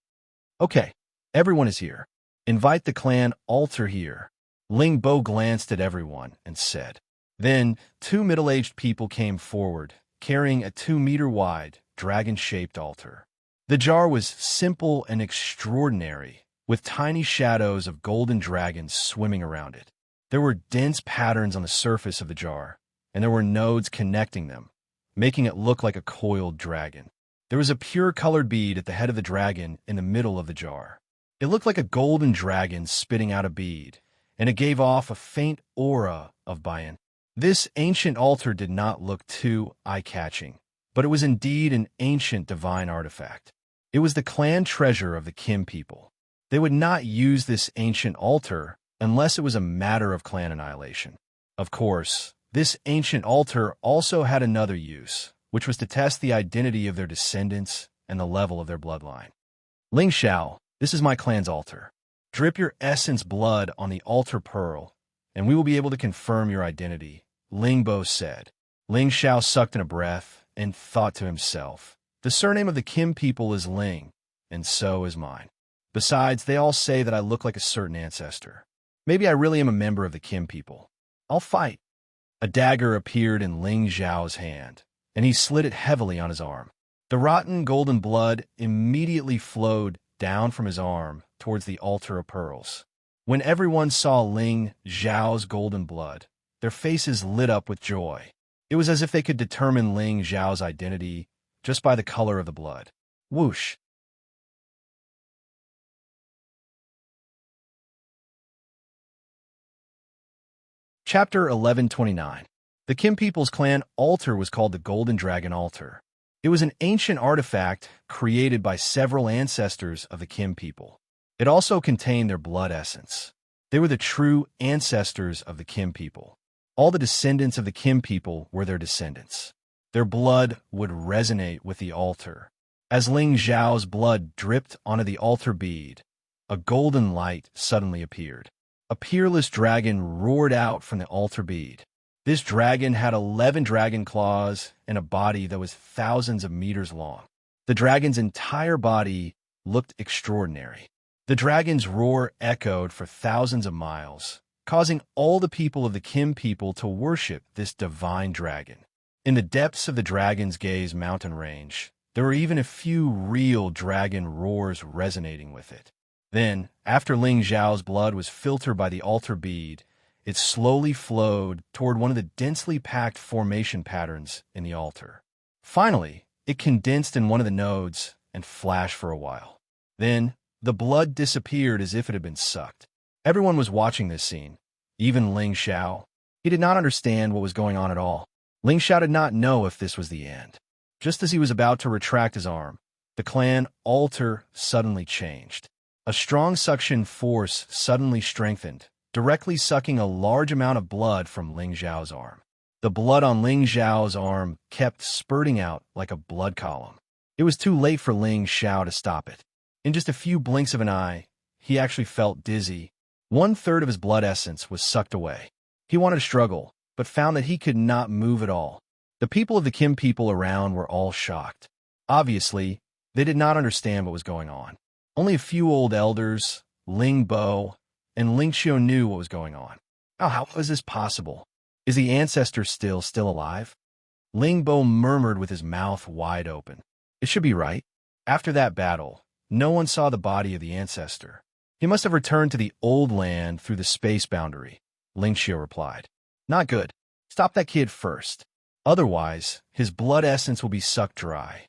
Okay, everyone is here. Invite the clan altar here. Ling Bo glanced at everyone and said. Then, 2 middle-aged people came forward, carrying a 2-meter-wide, dragon-shaped altar. The jar was simple and extraordinary, with tiny shadows of golden dragons swimming around it. There were dense patterns on the surface of the jar, and there were nodes connecting them, making it look like a coiled dragon. There was a pure-colored bead at the head of the dragon in the middle of the jar. It looked like a golden dragon spitting out a bead, and it gave off a faint aura of Bayan. This ancient altar did not look too eye-catching, but it was indeed an ancient divine artifact. It was the clan treasure of the Kim people. They would not use this ancient altar unless it was a matter of clan annihilation. Of course, this ancient altar also had another use, which was to test the identity of their descendants and the level of their bloodline. Ling Xiao, this is my clan's altar. Drip your essence blood on the altar pearl, and we will be able to confirm your identity, Ling Bo said. Ling Xiao sucked in a breath and thought to himself, the surname of the Kim people is Ling, and so is mine. Besides, they all say that I look like a certain ancestor. Maybe I really am a member of the Kim people. I'll fight. A dagger appeared in Ling Xiao's hand, and he slid it heavily on his arm. The rotten golden blood immediately flowed down from his arm towards the altar of pearls. When everyone saw Ling Xiao's golden blood, their faces lit up with joy. It was as if they could determine Ling Xiao's identity just by the color of the blood. Whoosh! Chapter 1129. The Kim people's clan altar was called the Golden Dragon Altar. It was an ancient artifact created by several ancestors of the Kim people. It also contained their blood essence. They were the true ancestors of the Kim people. All the descendants of the Kim people were their descendants. Their blood would resonate with the altar. As Ling Xiao's blood dripped onto the altar bead, a golden light suddenly appeared. A peerless dragon roared out from the altar bead. This dragon had 11 dragon claws and a body that was thousands of meters long. The dragon's entire body looked extraordinary. The dragon's roar echoed for thousands of miles, causing all the people of the Kim people to worship this divine dragon. In the depths of the Dragon's Gaze mountain range, there were even a few real dragon roars resonating with it. Then, after Ling Xiao's blood was filtered by the altar bead, it slowly flowed toward one of the densely packed formation patterns in the altar. Finally, it condensed in one of the nodes and flashed for a while. Then, the blood disappeared as if it had been sucked. Everyone was watching this scene, even Ling Xiao. He did not understand what was going on at all. Ling Xiao did not know if this was the end. Just as he was about to retract his arm, the clan altar suddenly changed. A strong suction force suddenly strengthened, directly sucking a large amount of blood from Ling Xiao's arm. The blood on Ling Xiao's arm kept spurting out like a blood column. It was too late for Ling Xiao to stop it. In just a few blinks of an eye, he actually felt dizzy. 1/3 of his blood essence was sucked away. He wanted to struggle, but found that he could not move at all. The people of the Kim people around were all shocked. Obviously, they did not understand what was going on. Only a few old elders, Ling Bo, and Ling Xiu knew what was going on. Oh, how was this possible? Is the ancestor still alive? Ling Bo murmured with his mouth wide open. It should be right. After that battle, no one saw the body of the ancestor. He must have returned to the old land through the space boundary, Ling Xiu replied. Not good. Stop that kid first. Otherwise, his blood essence will be sucked dry.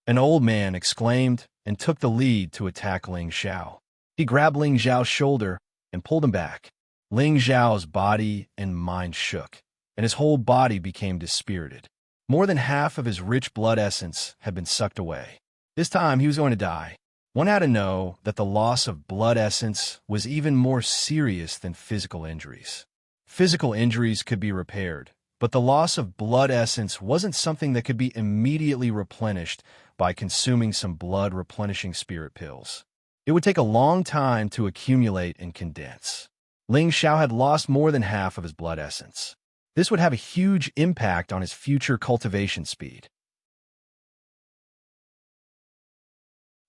An old man exclaimed and took the lead to attack Ling Xiao. He grabbed Ling Xiao's shoulder and pulled him back. Ling Xiao's body and mind shook, and his whole body became dispirited. More than half of his rich blood essence had been sucked away. This time he was going to die. One had to know that the loss of blood essence was even more serious than physical injuries. Physical injuries could be repaired, but the loss of blood essence wasn't something that could be immediately replenished by consuming some blood-replenishing spirit pills. It would take a long time to accumulate and condense. Ling Xiao had lost more than half of his blood essence. This would have a huge impact on his future cultivation speed.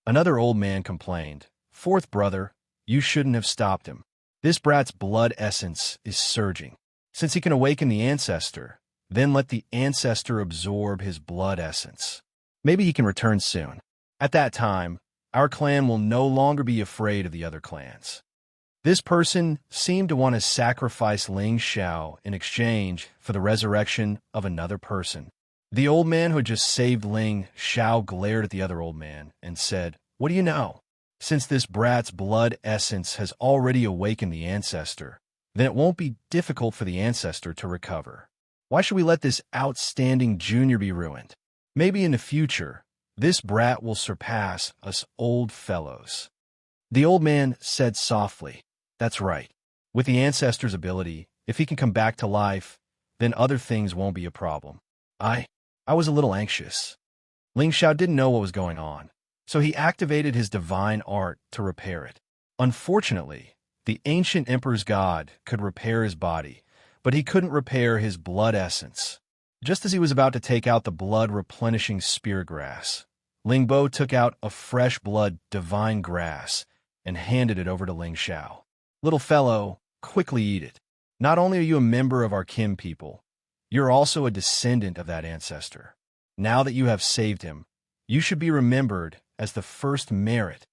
Another old man complained, "Fourth brother, you shouldn't have stopped him. This brat's blood essence is surging. Since he can awaken the ancestor, then let the ancestor absorb his blood essence. Maybe he can return soon. At that time, our clan will no longer be afraid of the other clans." This person seemed to want to sacrifice Ling Xiao in exchange for the resurrection of another person. The old man who had just saved Ling Xiao glared at the other old man and said, "What do you know? Since this brat's blood essence has already awakened the ancestor, then it won't be difficult for the ancestor to recover. Why should we let this outstanding junior be ruined? Maybe in the future, this brat will surpass us old fellows." The old man said softly, "That's right. With the ancestor's ability, if he can come back to life, then other things won't be a problem. I was a little anxious." Ling Xiao didn't know what was going on, so he activated his divine art to repair it. Unfortunately, the ancient emperor's god could repair his body, but he couldn't repair his blood essence. Just as he was about to take out the blood-replenishing spear grass, Ling Bo took out a fresh blood divine grass and handed it over to Ling Xiao. "Little fellow, quickly eat it. Not only are you a member of our Kim people, you're also a descendant of that ancestor. Now that you have saved him, you should be remembered as the first merit."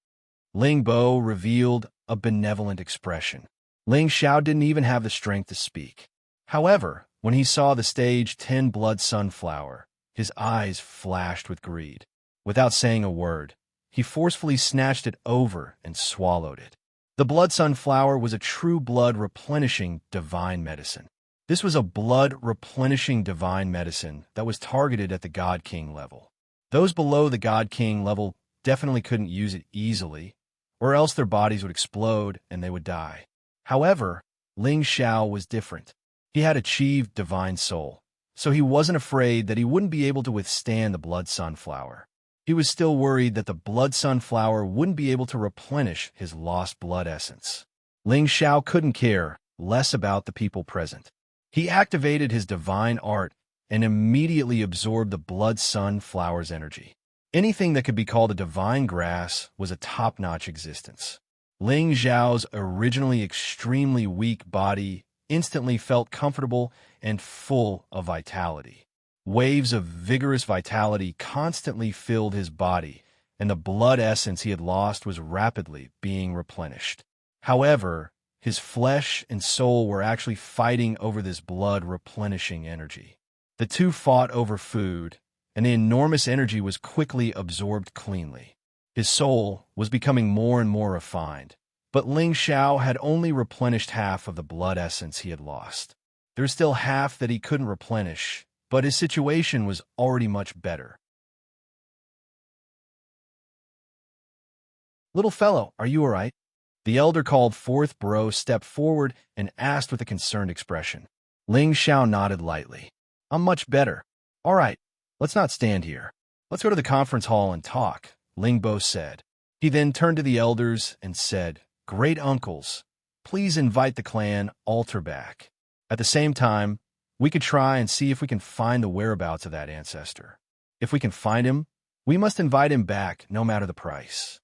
Ling Bo revealed a benevolent expression. Ling Xiao didn't even have the strength to speak. However, when he saw the stage 10 blood sunflower, his eyes flashed with greed. Without saying a word, he forcefully snatched it over and swallowed it. The blood sunflower was a true blood-replenishing divine medicine. This was a blood-replenishing divine medicine that was targeted at the God King level. Those below the God King level definitely couldn't use it easily, or else their bodies would explode and they would die. However, Ling Xiao was different. He had achieved divine soul, so he wasn't afraid that he wouldn't be able to withstand the blood sunflower. He was still worried that the blood sunflower wouldn't be able to replenish his lost blood essence. Ling Xiao couldn't care less about the people present. He activated his divine art and immediately absorbed the blood sunflower's energy. Anything that could be called a divine grass was a top-notch existence. Ling Xiao's originally extremely weak body instantly felt comfortable and full of vitality. Waves of vigorous vitality constantly filled his body, and the blood essence he had lost was rapidly being replenished. However, his flesh and soul were actually fighting over this blood replenishing energy. The two fought over food, and the enormous energy was quickly absorbed cleanly. His soul was becoming more and more refined, but Ling Xiao had only replenished half of the blood essence he had lost. There was still half that he couldn't replenish, but his situation was already much better. "Little fellow, are you all right?" The elder called forth. Bro stepped forward and asked with a concerned expression. Ling Xiao nodded lightly. "I'm much better. All right, let's not stand here. Let's go to the conference hall and talk," Ling Bo said. He then turned to the elders and said, "Great uncles, please invite the clan altar back. At the same time, we could try and see if we can find the whereabouts of that ancestor. If we can find him, we must invite him back no matter the price."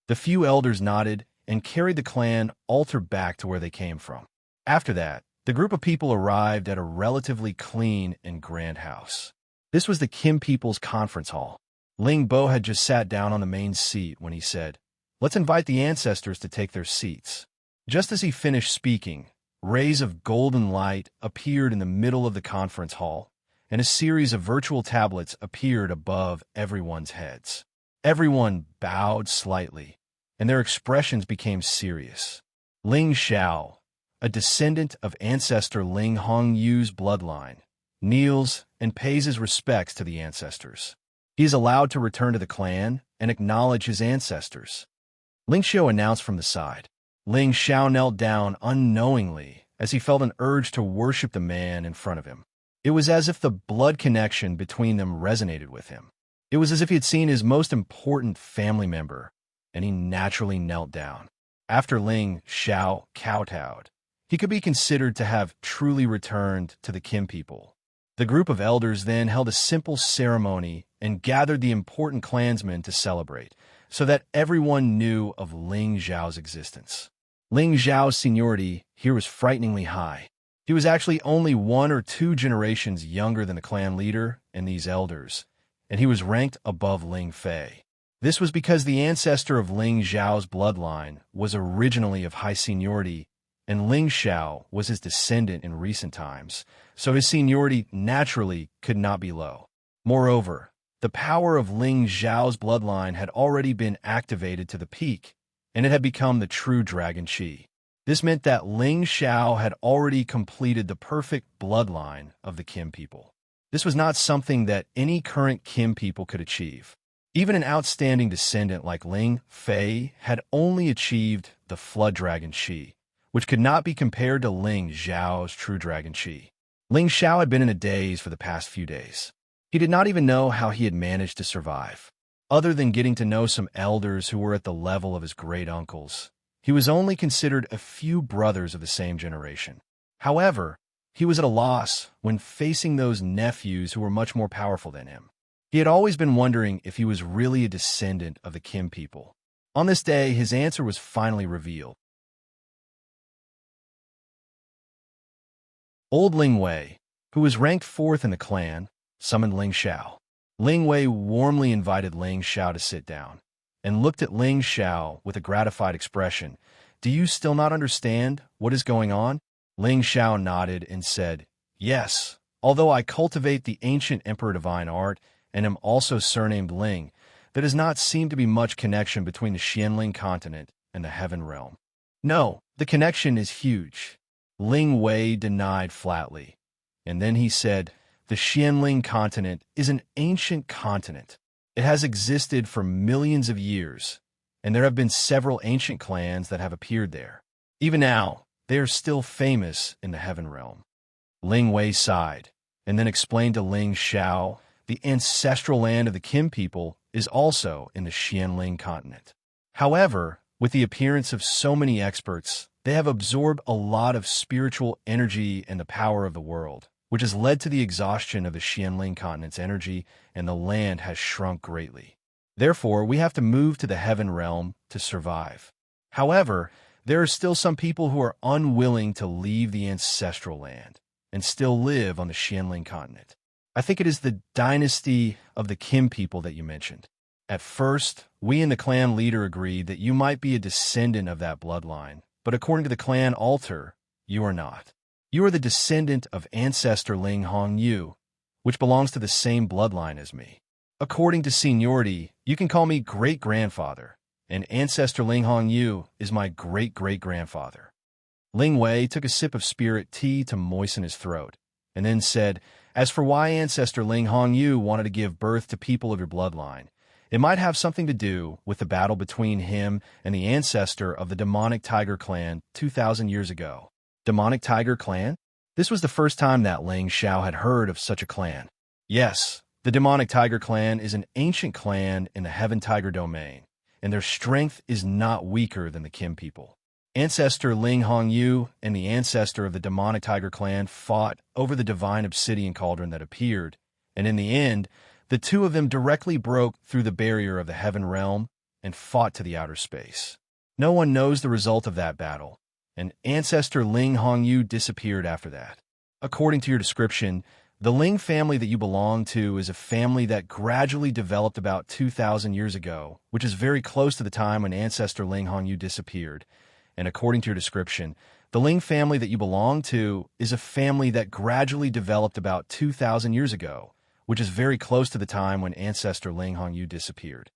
The few elders nodded and carried the clan altar back to where they came from. After that, the group of people arrived at a relatively clean and grand house. This was the Kim people's conference hall. Ling Bo had just sat down on the main seat when he said, "Let's invite the ancestors to take their seats." Just as he finished speaking, rays of golden light appeared in the middle of the conference hall, and a series of virtual tablets appeared above everyone's heads. Everyone bowed slightly, and their expressions became serious. Ling Xiao, a descendant of ancestor Ling Hongyu's bloodline, kneels and pays his respects to the ancestors. He is allowed to return to the clan and acknowledge his ancestors. Ling Xiao announced from the side. Ling Xiao knelt down unknowingly as he felt an urge to worship the man in front of him. It was as if the blood connection between them resonated with him. It was as if he had seen his most important family member, and he naturally knelt down. After Ling Xiao kowtowed, he could be considered to have truly returned to the Kim people. The group of elders then held a simple ceremony and gathered the important clansmen to celebrate, so that everyone knew of Ling Xiao's existence. Ling Xiao's seniority here was frighteningly high. He was actually only 1 or 2 generations younger than the clan leader and these elders, and he was ranked above Ling Fei. This was because the ancestor of Ling Xiao's bloodline was originally of high seniority, and Ling Xiao was his descendant in recent times, so his seniority naturally could not be low. Moreover, the power of Ling Xiao's bloodline had already been activated to the peak, and it had become the true Dragon Qi. This meant that Ling Xiao had already completed the perfect bloodline of the Kim people. This was not something that any current Kim people could achieve. Even an outstanding descendant like Ling Fei had only achieved the Flood Dragon Qi, which could not be compared to Ling Xiao's true Dragon Qi. Ling Xiao had been in a daze for the past few days. He did not even know how he had managed to survive. Other than getting to know some elders who were at the level of his great uncles, he was only considered a few brothers of the same generation. However, he was at a loss when facing those nephews who were much more powerful than him. He had always been wondering if he was really a descendant of the Kim people. On this day, his answer was finally revealed. Old Ling Wei, who was ranked 4th in the clan, summoned Ling Xiao. Ling Wei warmly invited Ling Xiao to sit down, and looked at Ling Xiao with a gratified expression. "Do you still not understand what is going on?" Ling Xiao nodded and said, "Yes, although I cultivate the ancient Emperor Divine Art and am also surnamed Ling, there does not seem to be much connection between the Xianling continent and the Heaven Realm." "No, the connection is huge," Ling Wei denied flatly, and then he said, "The Xianling continent is an ancient continent. It has existed for millions of years, and there have been several ancient clans that have appeared there. Even now, they are still famous in the heaven realm. Ling Wei sighed, and then explained to Ling Xiao, the ancestral land of the Kim people is also in the Xianling continent. However, with the appearance of so many experts, they have absorbed a lot of spiritual energy and the power of the world, which has led to the exhaustion of the Xianling continent's energy, and the land has shrunk greatly. Therefore, we have to move to the heaven realm to survive. However, there are still some people who are unwilling to leave the ancestral land and still live on the Xianling continent. I think it is the dynasty of the Kim people that you mentioned. At first, we and the clan leader agreed that you might be a descendant of that bloodline, but according to the clan altar, you are not. You are the descendant of ancestor Ling Hongyu, which belongs to the same bloodline as me. According to seniority, you can call me great-grandfather, and ancestor Ling Hongyu is my great-great-grandfather. Ling Wei took a sip of spirit tea to moisten his throat, and then said, as for why ancestor Ling Hongyu wanted to give birth to people of your bloodline, it might have something to do with the battle between him and the ancestor of the demonic tiger clan 2,000 years ago. Demonic tiger clan? This was the first time that Ling Xiao had heard of such a clan. Yes, the demonic tiger clan is an ancient clan in the heaven tiger domain, and their strength is not weaker than the Kim people. Ancestor Ling Hongyu and the ancestor of the demonic tiger clan fought over the divine obsidian cauldron that appeared, and in the end, the two of them directly broke through the barrier of the heaven realm and fought to the outer space. No one knows the result of that battle, and ancestor Ling Hongyu disappeared after that. According to your description, the Ling family that you belong to is a family that gradually developed about 2,000 years ago, which is very close to the time when ancestor Ling Hongyu disappeared. And according to your description, the Ling family that you belong to is a family that gradually developed about 2,000 years ago, which is very close to the time when ancestor Ling Hongyu disappeared.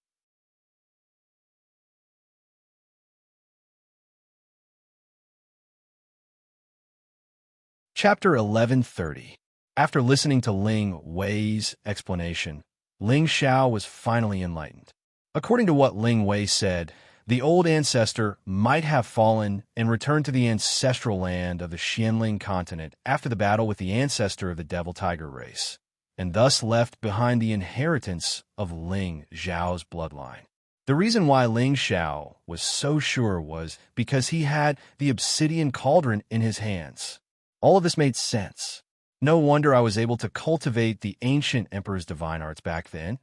Chapter 1130. After listening to Ling Wei's explanation, Ling Xiao was finally enlightened. According to what Ling Wei said, the old ancestor might have fallen and returned to the ancestral land of the Xianling continent after the battle with the ancestor of the devil tiger race, and thus left behind the inheritance of Ling Xiao's bloodline. The reason why Ling Xiao was so sure was because he had the obsidian cauldron in his hands. All of this made sense. No wonder I was able to cultivate the ancient emperor's divine arts back then,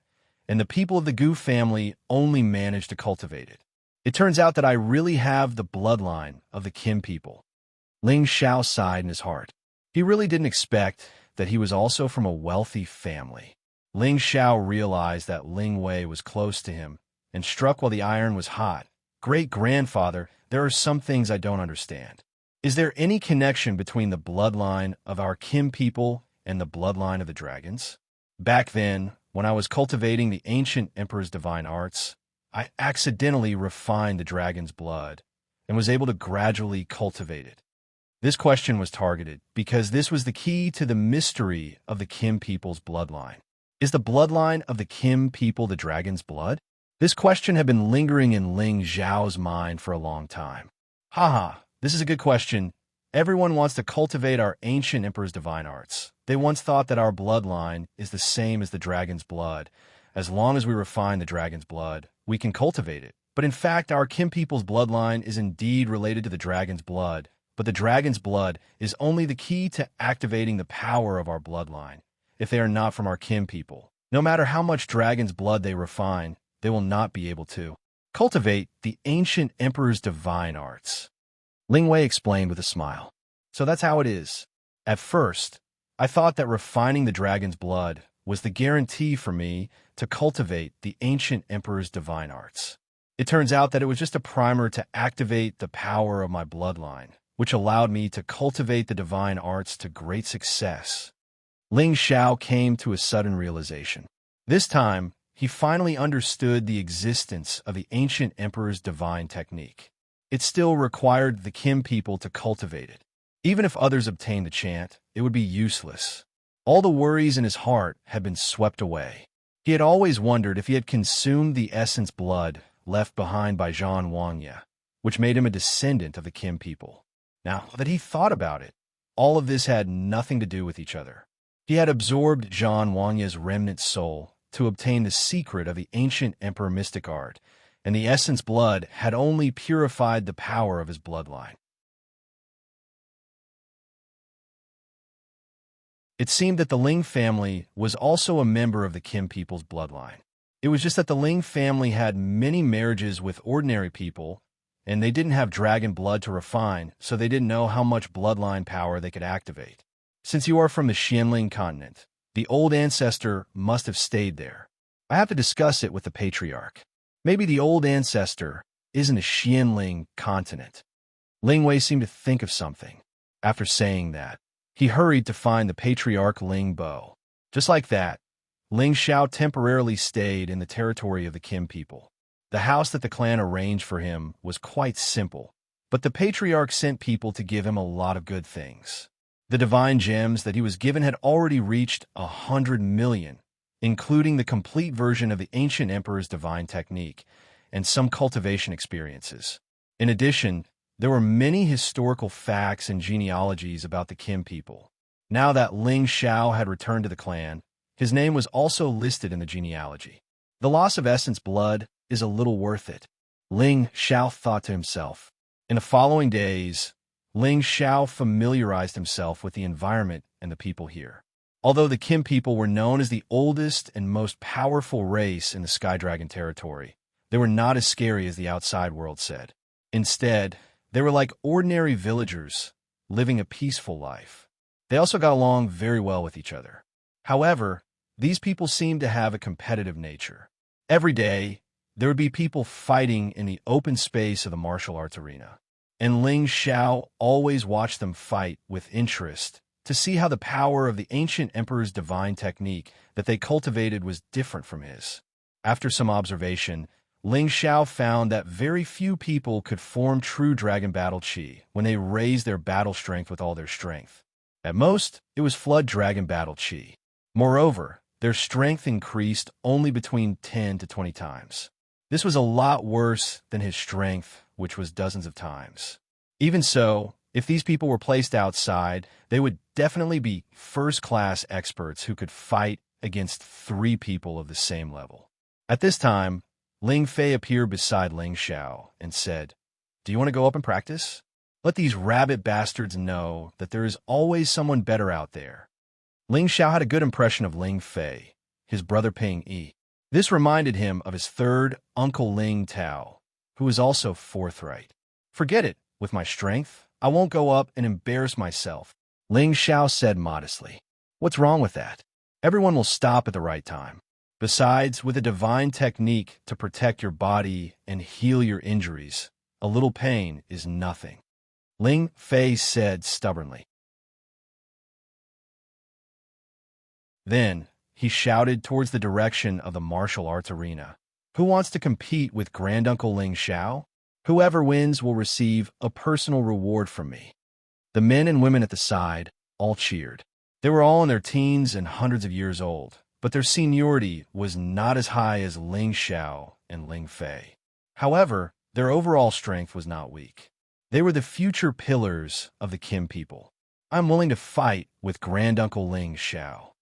and the people of the Gu family only managed to cultivate it. It turns out that I really have the bloodline of the Kim people. Ling Xiao sighed in his heart. He really didn't expect that he was also from a wealthy family. Ling Xiao realized that Ling Wei was close to him and struck while the iron was hot. Great-grandfather, there are some things I don't understand. Is there any connection between the bloodline of our Kim people and the bloodline of the dragons? Back then, when I was cultivating the ancient emperor's divine arts, I accidentally refined the dragon's blood and was able to gradually cultivate it. This question was targeted because this was the key to the mystery of the Kim people's bloodline. Is the bloodline of the Kim people the dragon's blood? This question had been lingering in Ling Xiao's mind for a long time. Haha, this is a good question. Everyone wants to cultivate our ancient emperor's divine arts. They once thought that our bloodline is the same as the dragon's blood. As long as we refine the dragon's blood, we can cultivate it. But in fact, our Kim people's bloodline is indeed related to the dragon's blood. But the dragon's blood is only the key to activating the power of our bloodline. If they are not from our Kim people, no matter how much dragon's blood they refine, they will not be able to cultivate the ancient emperor's divine arts. Ling Wei explained with a smile. So that's how it is. At first, I thought that refining the dragon's blood was the guarantee for me to cultivate the ancient emperor's divine arts. It turns out that it was just a primer to activate the power of my bloodline, which allowed me to cultivate the divine arts to great success. Ling Xiao came to a sudden realization. This time, he finally understood the existence of the ancient emperor's divine technique. It still required the Kim people to cultivate it. Even if others obtained the chant, it would be useless. All the worries in his heart had been swept away. He had always wondered if he had consumed the essence blood left behind by Zhang Wangya, which made him a descendant of the Kim people. Now that he thought about it, all of this had nothing to do with each other. He had absorbed Zhang Wanya's remnant soul to obtain the secret of the ancient emperor mystic art, and the essence blood had only purified the power of his bloodline. It seemed that the Ling family was also a member of the Kim people's bloodline. It was just that the Ling family had many marriages with ordinary people, and they didn't have dragon blood to refine, so they didn't know how much bloodline power they could activate. Since you are from the Xianling continent, the old ancestor must have stayed there. I have to discuss it with the patriarch. Maybe the old ancestor isn't a Xianling continent. Ling Wei seemed to think of something. After saying that, he hurried to find the patriarch Ling Bo. Just like that, Ling Xiao temporarily stayed in the territory of the Kim people. The house that the clan arranged for him was quite simple, but the patriarch sent people to give him a lot of good things. The divine gems that he was given had already reached 100 million, including the complete version of the ancient emperor's divine technique and some cultivation experiences. In addition, there were many historical facts and genealogies about the Kim people. Now that Ling Xiao had returned to the clan, his name was also listed in the genealogy. The loss of essence blood is a little worth it, Ling Xiao thought to himself. In the following days, Ling Xiao familiarized himself with the environment and the people here. Although the Kim people were known as the oldest and most powerful race in the Sky Dragon territory, they were not as scary as the outside world said. Instead, they were like ordinary villagers, living a peaceful life. They also got along very well with each other. However, these people seemed to have a competitive nature. Every day, there would be people fighting in the open space of the martial arts arena. And Ling Xiao always watched them fight with interest to see how the power of the ancient emperor's divine technique that they cultivated was different from his. After some observation, Ling Xiao found that very few people could form true dragon battle chi when they raised their battle strength with all their strength. At most, it was flood dragon battle chi. Moreover, their strength increased only between 10 to 20 times. This was a lot worse than his strength, which was dozens of times. Even so, if these people were placed outside, they would definitely be first-class experts who could fight against 3 people of the same level. At this time, Ling Fei appeared beside Ling Xiao and said, "Do you want to go up and practice? Let these rabbit bastards know that there is always someone better out there." Ling Xiao had a good impression of Ling Fei, his brother Ping Yi. This reminded him of his third uncle Ling Tao, who was also forthright. "Forget it. With my strength, I won't go up and embarrass myself," Ling Xiao said modestly. "What's wrong with that? Everyone will stop at the right time. Besides, with a divine technique to protect your body and heal your injuries, a little pain is nothing," Ling Fei said stubbornly. Then, he shouted towards the direction of the martial arts arena. "Who wants to compete with Granduncle Ling Xiao? Whoever wins will receive a personal reward from me." The men and women at the side all cheered. They were all in their teens and hundreds of years old, but their seniority was not as high as Ling Xiao and Ling Fei. However, their overall strength was not weak. They were the future pillars of the Kim people. "I'm willing to fight with Granduncle Ling Xiao."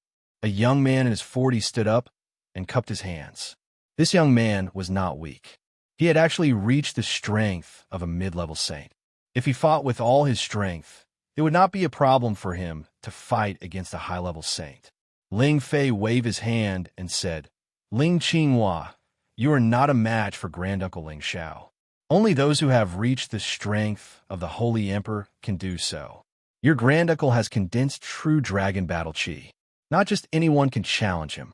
A young man in his 40s stood up and cupped his hands. This young man was not weak. He had actually reached the strength of a mid-level saint. If he fought with all his strength, it would not be a problem for him to fight against a high-level saint. Ling Fei waved his hand and said, "Ling Qinghua, you are not a match for Granduncle Ling Xiao. Only those who have reached the strength of the Holy Emperor can do so. Your granduncle has condensed true dragon battle chi. Not just anyone can challenge him."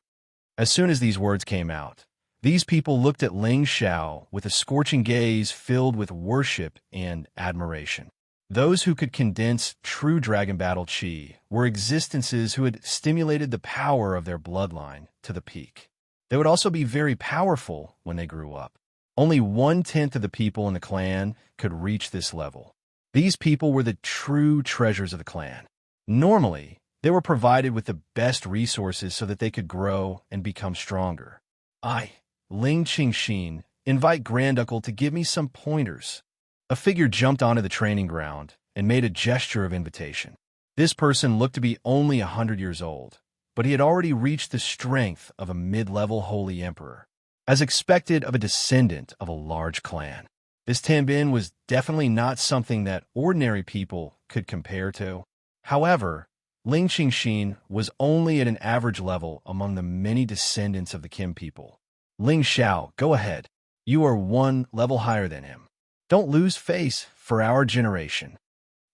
As soon as these words came out, these people looked at Ling Xiao with a scorching gaze filled with worship and admiration. Those who could condense true dragon battle chi were existences who had stimulated the power of their bloodline to the peak. They would also be very powerful when they grew up. Only 1/10 of the people in the clan could reach this level. These people were the true treasures of the clan. Normally, they were provided with the best resources so that they could grow and become stronger. "I, Ling Qingxin, invite Granduncle to give me some pointers." A figure jumped onto the training ground and made a gesture of invitation. This person looked to be only 100 years old, but he had already reached the strength of a mid-level holy emperor, as expected of a descendant of a large clan. This Tanbin was definitely not something that ordinary people could compare to. However, Ling Qingxin was only at an average level among the many descendants of the Kim people. Ling Xiao, go ahead. You are one level higher than him. Don't lose face for our generation.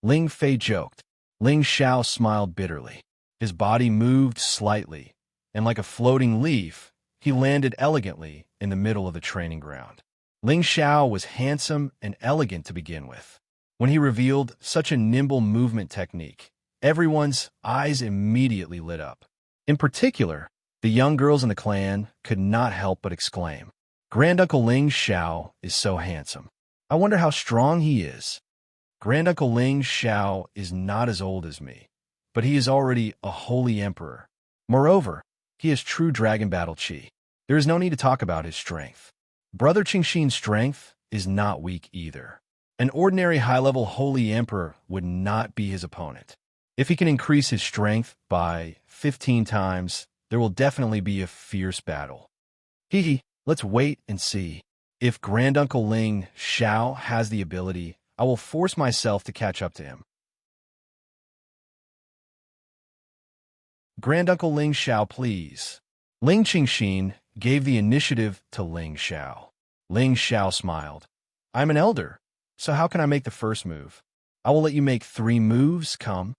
Ling Fei joked. Ling Xiao smiled bitterly. His body moved slightly, and like a floating leaf, he landed elegantly in the middle of the training ground. Ling Xiao was handsome and elegant to begin with. When he revealed such a nimble movement technique, everyone's eyes immediately lit up. In particular, the young girls in the clan could not help but exclaim, "Granduncle Ling Xiao is so handsome. I wonder how strong he is." Granduncle Ling Xiao is not as old as me, but he is already a holy emperor. Moreover, he has true dragon battle chi. There is no need to talk about his strength. Brother Qingxin's strength is not weak either. An ordinary high-level holy emperor would not be his opponent. If he can increase his strength by 15 times, there will definitely be a fierce battle. Let's wait and see. If Granduncle Ling Xiao has the ability, I will force myself to catch up to him. Granduncle Ling Xiao, please. Ling Qingxin gave the initiative to Ling Xiao. Ling Xiao smiled. I'm an elder, so how can I make the first move? I will let you make 3 moves, come.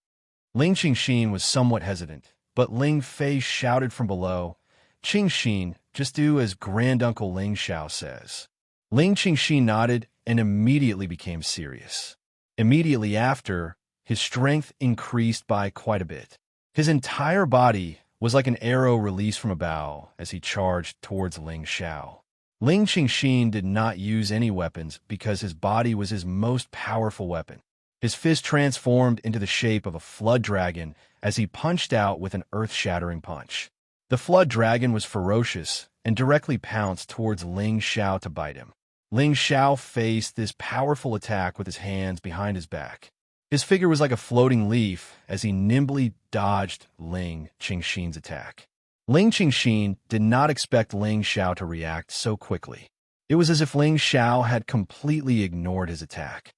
Ling Qingxin was somewhat hesitant, but Ling Fei shouted from below, Qingxin, just do as Granduncle Ling Xiao says. Ling Qingxin nodded and immediately became serious. Immediately after, his strength increased by quite a bit. His entire body was like an arrow released from a bow as he charged towards Ling Xiao. Ling Qingxin did not use any weapons because his body was his most powerful weapon. His fist transformed into the shape of a flood dragon as he punched out with an earth-shattering punch. The flood dragon was ferocious and directly pounced towards Ling Xiao to bite him. Ling Xiao faced this powerful attack with his hands behind his back. His figure was like a floating leaf as he nimbly dodged Ling Qingxin's attack. Ling Qingxin did not expect Ling Xiao to react so quickly. It was as if Ling Xiao had completely ignored his attack.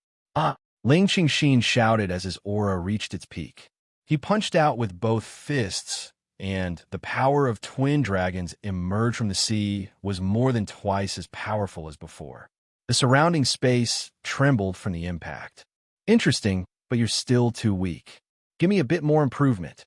Ling Qingxin shouted as his aura reached its peak. He punched out with both fists, and the power of twin dragons emerged from the sea was more than twice as powerful as before. The surrounding space trembled from the impact. Interesting, but you're still too weak. Give me a bit more improvement.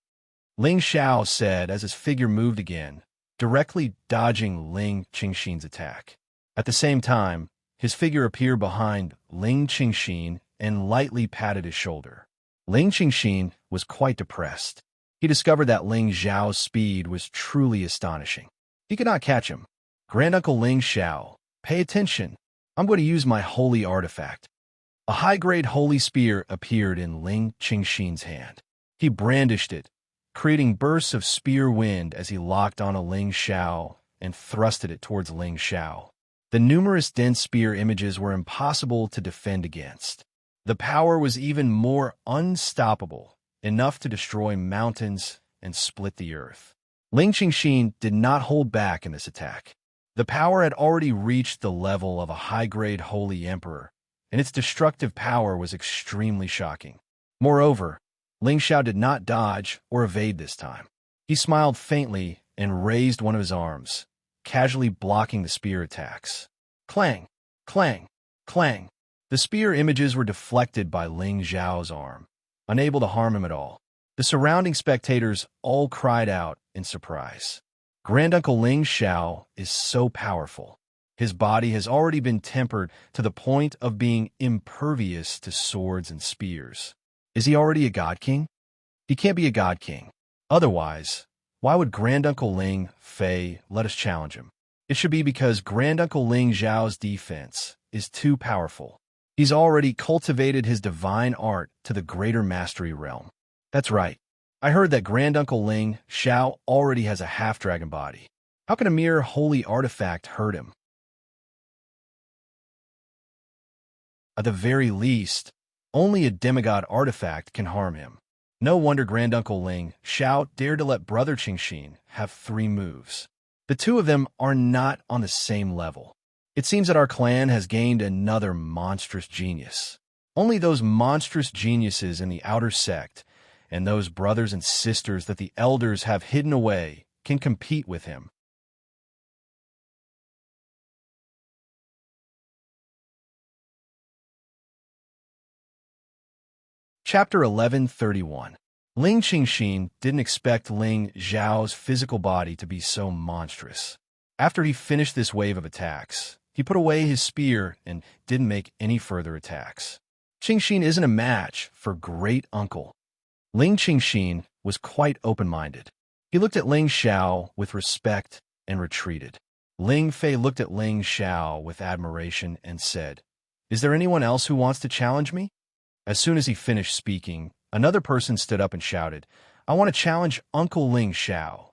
Ling Xiao said as his figure moved again, directly dodging Ling Qingxin's attack. At the same time, his figure appeared behind Ling Qingxin and lightly patted his shoulder. Ling Qingxin was quite depressed. He discovered that Ling Xiao's speed was truly astonishing. He could not catch him. Granduncle Ling Xiao, pay attention. I'm going to use my holy artifact. A high-grade holy spear appeared in Ling Qingxin's hand. He brandished it, creating bursts of spear wind as he locked on a Ling Xiao and thrusted it towards Ling Xiao. The numerous dense spear images were impossible to defend against. The power was even more unstoppable, enough to destroy mountains and split the earth. Ling Qingxin did not hold back in this attack. The power had already reached the level of a high-grade holy emperor, and its destructive power was extremely shocking. Moreover, Ling Xiao did not dodge or evade this time. He smiled faintly and raised one of his arms, casually blocking the spear attacks. Clang! Clang! Clang! The spear images were deflected by Ling Xiao's arm, unable to harm him at all. The surrounding spectators all cried out in surprise. Granduncle Ling Xiao is so powerful. His body has already been tempered to the point of being impervious to swords and spears. Is he already a god king? He can't be a god king. Otherwise, why would Granduncle Ling Fei let us challenge him? It should be because Granduncle Ling Xiao's defense is too powerful. He's already cultivated his divine art to the greater mastery realm. That's right. I heard that Granduncle Ling Xiao already has a half-dragon body. How can a mere holy artifact hurt him? At the very least, Only a demigod artifact can harm him. No wonder Granduncle Ling Xiao dared to let Brother Qingxin have 3 moves. The two of them are not on the same level. It seems that our clan has gained another monstrous genius. Only those monstrous geniuses in the outer sect, and those brothers and sisters that the elders have hidden away, can compete with him. Chapter 1131. Ling Qingxin didn't expect Ling Zhao's physical body to be so monstrous. After he finished this wave of attacks, he put away his spear and didn't make any further attacks. Qingxin isn't a match for great uncle. Ling Qingxin was quite open-minded. He looked at Ling Xiao with respect and retreated. Ling Fei looked at Ling Xiao with admiration and said, "Is there anyone else who wants to challenge me?" As soon as he finished speaking, another person stood up and shouted, "I want to challenge Uncle Ling Xiao."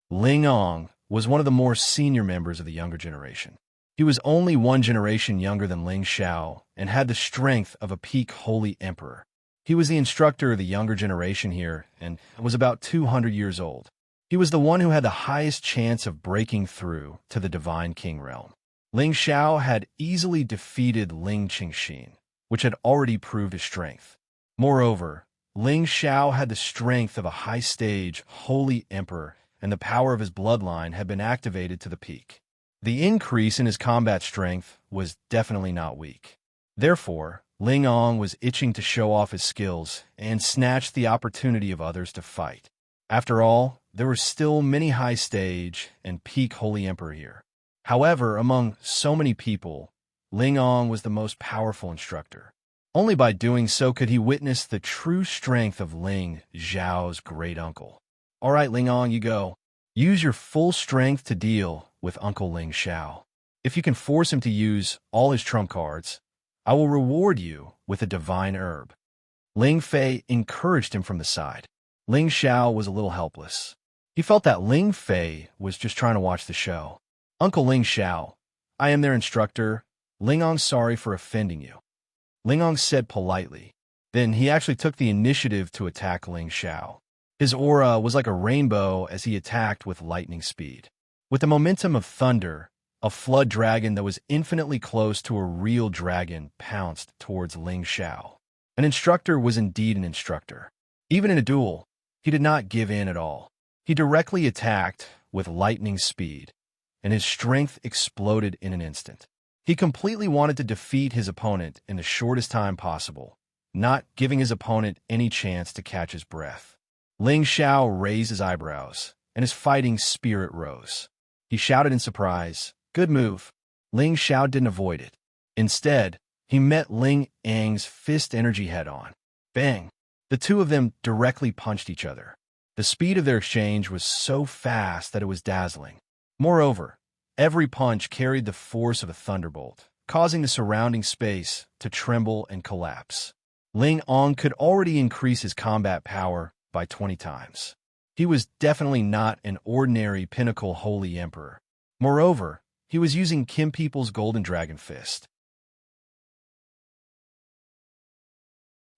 Ling Ong was one of the more senior members of the younger generation. He was only 1 generation younger than Ling Xiao and had the strength of a peak holy emperor. He was the instructor of the younger generation here and was about 200 years old. He was the one who had the highest chance of breaking through to the Divine King realm. Ling Xiao had easily defeated Ling Qingxin, which had already proved his strength. Moreover, Ling Xiao had the strength of a high-stage holy emperor, and the power of his bloodline had been activated to the peak. The increase in his combat strength was definitely not weak. Therefore, Ling Ong was itching to show off his skills and snatch the opportunity of others to fight. After all, there were still many high-stage and peak holy emperor here. However, among so many people, Ling Ong was the most powerful instructor. Only by doing so could he witness the true strength of Ling Zhao's great uncle. "All right, Ling Ong, you go. Use your full strength to deal with Uncle Ling Xiao. If you can force him to use all his trump cards, I will reward you with a divine herb." Ling Fei encouraged him from the side. Ling Xiao was a little helpless. He felt that Ling Fei was just trying to watch the show. "Uncle Ling Xiao, I am their instructor. Ling Ong's sorry for offending you." Ling Ong said politely. Then he actually took the initiative to attack Ling Xiao. His aura was like a rainbow as he attacked with lightning speed. With the momentum of thunder, a flood dragon that was infinitely close to a real dragon pounced towards Ling Xiao. An instructor was indeed an instructor. Even in a duel, he did not give in at all. He directly attacked with lightning speed, and his strength exploded in an instant. He completely wanted to defeat his opponent in the shortest time possible, not giving his opponent any chance to catch his breath. Ling Xiao raised his eyebrows, and his fighting spirit rose. He shouted in surprise, "Good move." Ling Xiao didn't avoid it. Instead, he met Ling Ang's fist energy head-on. Bang! The two of them directly punched each other. The speed of their exchange was so fast that it was dazzling. Moreover, every punch carried the force of a thunderbolt, causing the surrounding space to tremble and collapse. Ling Ong could already increase his combat power by 20 times. He was definitely not an ordinary pinnacle holy emperor. Moreover, he was using Kim People's Golden Dragon Fist.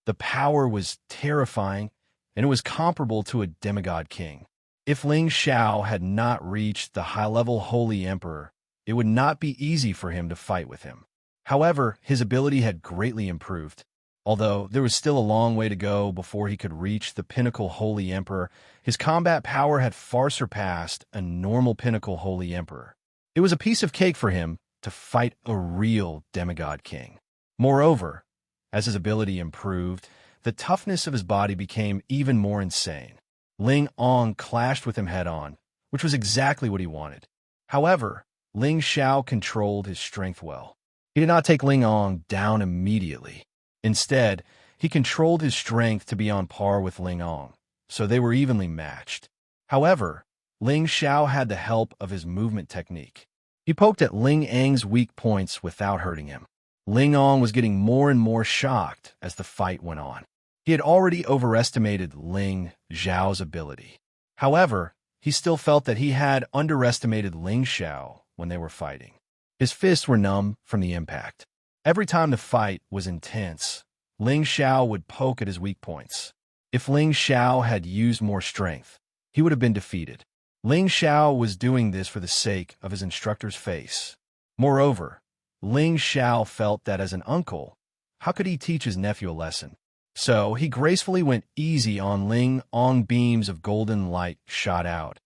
The power was terrifying, and it was comparable to a demigod king. If Ling Xiao had not reached the high-level holy emperor, it would not be easy for him to fight with him. However, his ability had greatly improved. Although there was still a long way to go before he could reach the pinnacle holy emperor, his combat power had far surpassed a normal pinnacle holy emperor. It was a piece of cake for him to fight a real demigod king. Moreover, as his ability improved, the toughness of his body became even more insane. Ling Ong clashed with him head-on, which was exactly what he wanted. However, Ling Xiao controlled his strength well. He did not take Ling Ong down immediately. Instead, he controlled his strength to be on par with Ling Ong, so they were evenly matched. However, Ling Xiao had the help of his movement technique. He poked at Ling Ang's weak points without hurting him. Ling Ong was getting more and more shocked as the fight went on. He had already overestimated Ling Zhao's ability. However, he still felt that he had underestimated Ling Xiao when they were fighting. His fists were numb from the impact. Every time the fight was intense, Ling Xiao would poke at his weak points. If Ling Xiao had used more strength, he would have been defeated. Ling Xiao was doing this for the sake of his instructor's face. Moreover, Ling Xiao felt that as an uncle, how could he teach his nephew a lesson? So he gracefully went easy on Ling Ong. Beams of golden light shot out,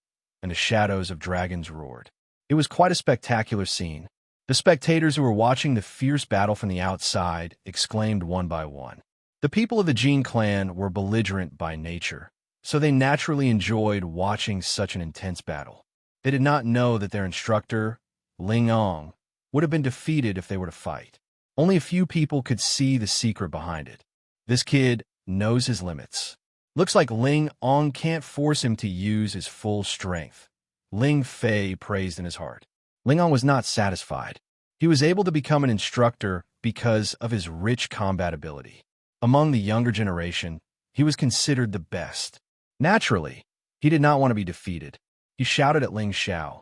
and the shadows of dragons roared. It was quite a spectacular scene. The spectators who were watching the fierce battle from the outside exclaimed one by one. The people of the Jin clan were belligerent by nature, so they naturally enjoyed watching such an intense battle. They did not know that their instructor, Ling Ong, would have been defeated if they were to fight. Only a few people could see the secret behind it. This kid knows his limits. Looks like Ling Ong can't force him to use his full strength. Ling Fei praised in his heart. Ling Ong was not satisfied. He was able to become an instructor because of his rich combat ability. Among the younger generation, he was considered the best. Naturally, he did not want to be defeated. He shouted at Ling Xiao,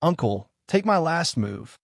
"Uncle, take my last move."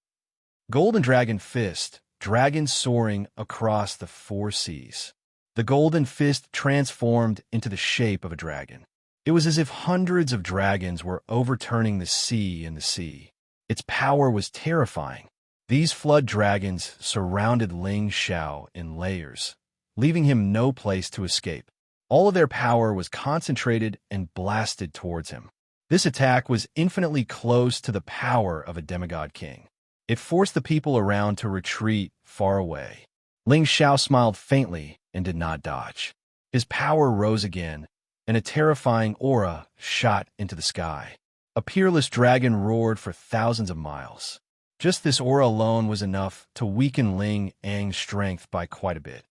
Golden Dragon Fist, dragon soaring across the 4 seas. The golden fist transformed into the shape of a dragon. It was as if hundreds of dragons were overturning the sea and the sea. Its power was terrifying. These flood dragons surrounded Ling Xiao in layers, leaving him no place to escape. All of their power was concentrated and blasted towards him. This attack was infinitely close to the power of a demigod king. It forced the people around to retreat far away. Ling Xiao smiled faintly and did not dodge. His power rose again, and a terrifying aura shot into the sky. A peerless dragon roared for thousands of miles. Just this aura alone was enough to weaken Ling Ang's strength by quite a bit.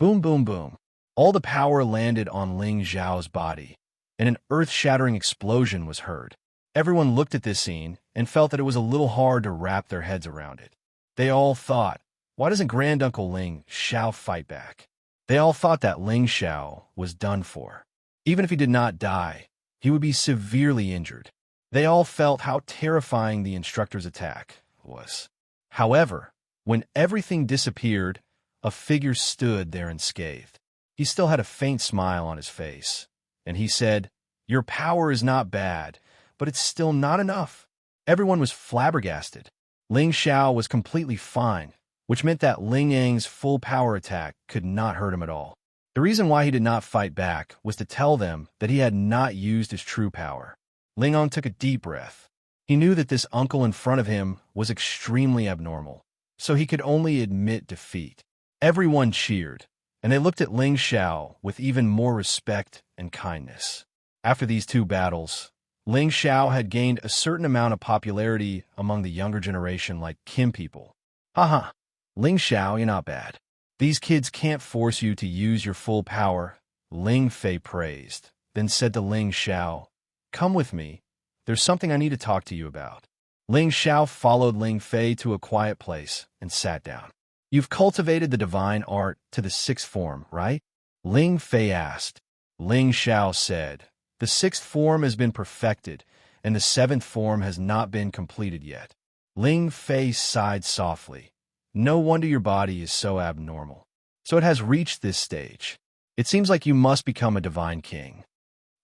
Boom, boom, boom. All the power landed on Ling Xiao's body, and an earth-shattering explosion was heard. Everyone looked at this scene and felt that it was a little hard to wrap their heads around it. They all thought, why doesn't Granduncle Ling Xiao fight back? They all thought that Ling Xiao was done for. Even if he did not die, he would be severely injured. They all felt how terrifying the instructor's attack was. However, when everything disappeared, a figure stood there unscathed. He still had a faint smile on his face, and he said, "Your power is not bad, but it's still not enough." Everyone was flabbergasted. Ling Xiao was completely fine, which meant that Ling Ang's full power attack could not hurt him at all. The reason why he did not fight back was to tell them that he had not used his true power. Ling Ang took a deep breath. He knew that this uncle in front of him was extremely abnormal, so he could only admit defeat. Everyone cheered, and they looked at Ling Xiao with even more respect and kindness. After these 2 battles, Ling Xiao had gained a certain amount of popularity among the younger generation like Kim people. Haha, Ling Xiao, you're not bad. These kids can't force you to use your full power, Ling Fei praised, then said to Ling Xiao, "Come with me. There's something I need to talk to you about." Ling Xiao followed Ling Fei to a quiet place and sat down. "You've cultivated the divine art to the 6th form, right?" Ling Fei asked. Ling Xiao said, "The 6th form has been perfected, and the 7th form has not been completed yet." Ling Fei sighed softly. "No wonder your body is so abnormal. So it has reached this stage. It seems like you must become a divine king."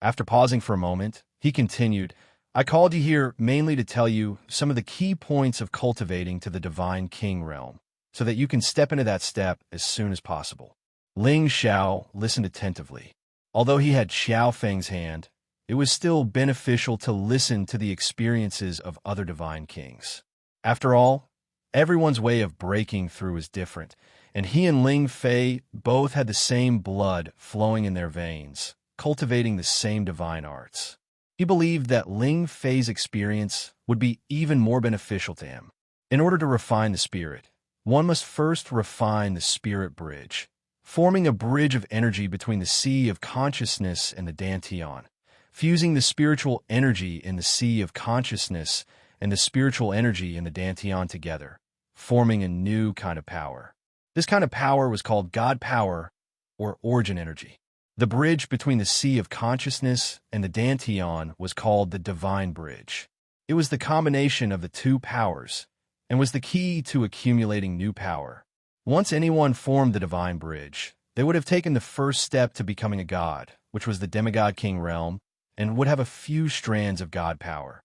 After pausing for a moment, he continued, "I called you here mainly to tell you some of the key points of cultivating to the divine king realm, so that you can step into that step as soon as possible." Ling Xiao listened attentively. Although he had Xiao Feng's hand, it was still beneficial to listen to the experiences of other divine kings. After all, everyone's way of breaking through is different, and he and Ling Fei both had the same blood flowing in their veins, cultivating the same divine arts. He believed that Ling Fei's experience would be even more beneficial to him. In order to refine the spirit, one must first refine the spirit bridge, forming a bridge of energy between the sea of consciousness and the Dantian, fusing the spiritual energy in the sea of consciousness and the spiritual energy in the Dantian together, forming a new kind of power. This kind of power was called God power or origin energy. The bridge between the sea of consciousness and the Dantian was called the divine bridge. It was the combination of the 2 powers, and was the key to accumulating new power. Once anyone formed the divine bridge, they would have taken the first step to becoming a god, which was the demigod king realm, and would have a few strands of god power.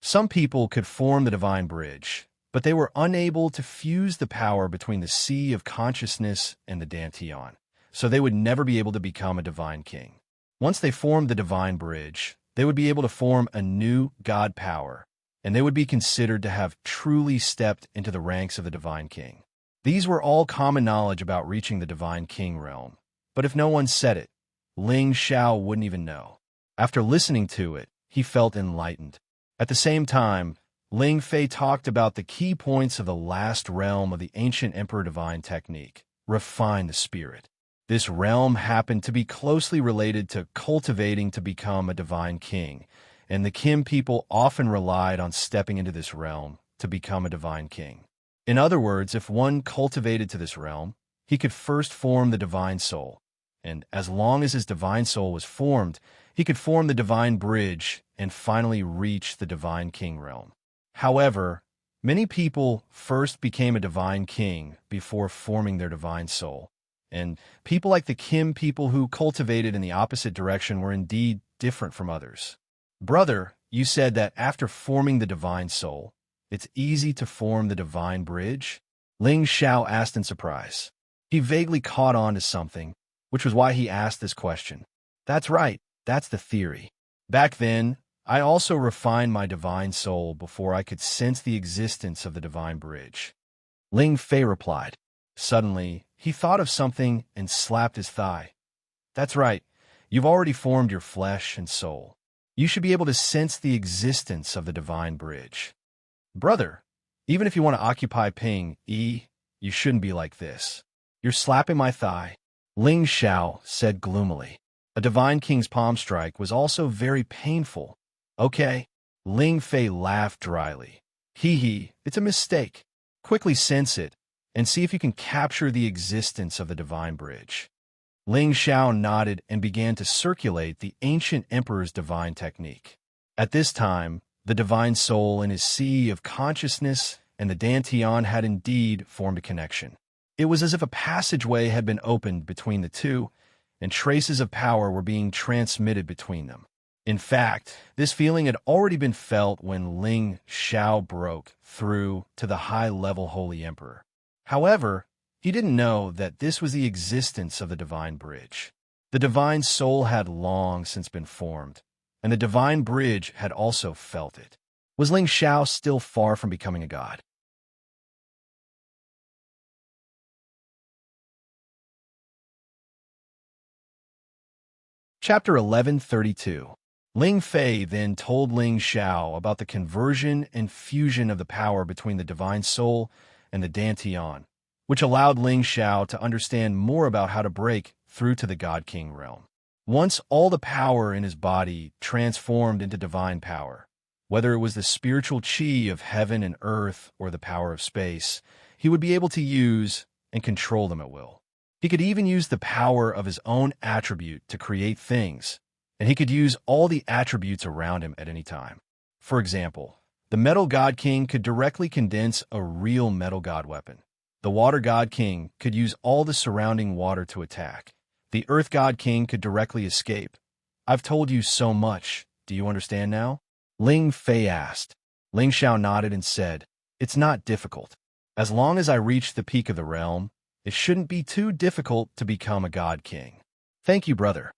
Some people could form the divine bridge, but they were unable to fuse the power between the sea of consciousness and the dantian, so they would never be able to become a divine king. Once they formed the divine bridge, they would be able to form a new god power, and they would be considered to have truly stepped into the ranks of the divine king. These were all common knowledge about reaching the divine king realm, but if no one said it, Ling Xiao wouldn't even know. After listening to it, he felt enlightened. At the same time, Ling Fei talked about the key points of the last realm of the ancient emperor divine technique, refine the spirit. This realm happened to be closely related to cultivating to become a divine king, and the Kim people often relied on stepping into this realm to become a divine king. In other words, if one cultivated to this realm, he could first form the divine soul, and as long as his divine soul was formed, he could form the divine bridge and finally reach the divine king realm. However, many people first became a divine king before forming their divine soul, and people like the Kim people who cultivated in the opposite direction were indeed different from others. Brother, you said that after forming the divine soul, it's easy to form the divine bridge? Ling Xiao asked in surprise. He vaguely caught on to something, which was why he asked this question. That's right, that's the theory. Back then, I also refined my divine soul before I could sense the existence of the divine bridge. Ling Fei replied. Suddenly, he thought of something and slapped his thigh. That's right, you've already formed your flesh and soul. You should be able to sense the existence of the divine bridge. Brother, even if you want to occupy Ping Yi, you shouldn't be like this. You're slapping my thigh. Ling Xiao said gloomily. A divine king's palm strike was also very painful. Okay. Ling Fei laughed dryly. Hee, it's a mistake. Quickly sense it, and see if you can capture the existence of the divine bridge. Ling Xiao nodded and began to circulate the ancient emperor's divine technique. At this time, the divine soul in his sea of consciousness and the dantian had indeed formed a connection. It was as if a passageway had been opened between the two, and traces of power were being transmitted between them. In fact, this feeling had already been felt when Ling Xiao broke through to the high-level Holy Emperor. However, he didn't know that this was the existence of the divine bridge. The divine soul had long since been formed, and the divine bridge had also felt it. Was Ling Xiao still far from becoming a god? Chapter 1132. Ling Fei then told Ling Xiao about the conversion and fusion of the power between the divine soul and the dantian, which allowed Ling Xiao to understand more about how to break through to the God King realm. Once all the power in his body transformed into divine power, whether it was the spiritual chi of heaven and earth or the power of space, he would be able to use and control them at will. He could even use the power of his own attribute to create things, and he could use all the attributes around him at any time. For example, the Metal God King could directly condense a real Metal God weapon. The Water God King could use all the surrounding water to attack. The Earth God King could directly escape. I've told you so much. Do you understand now? Ling Fei asked. Ling Xiao nodded and said, It's not difficult. As long as I reach the peak of the realm, it shouldn't be too difficult to become a God King. Thank you, brother.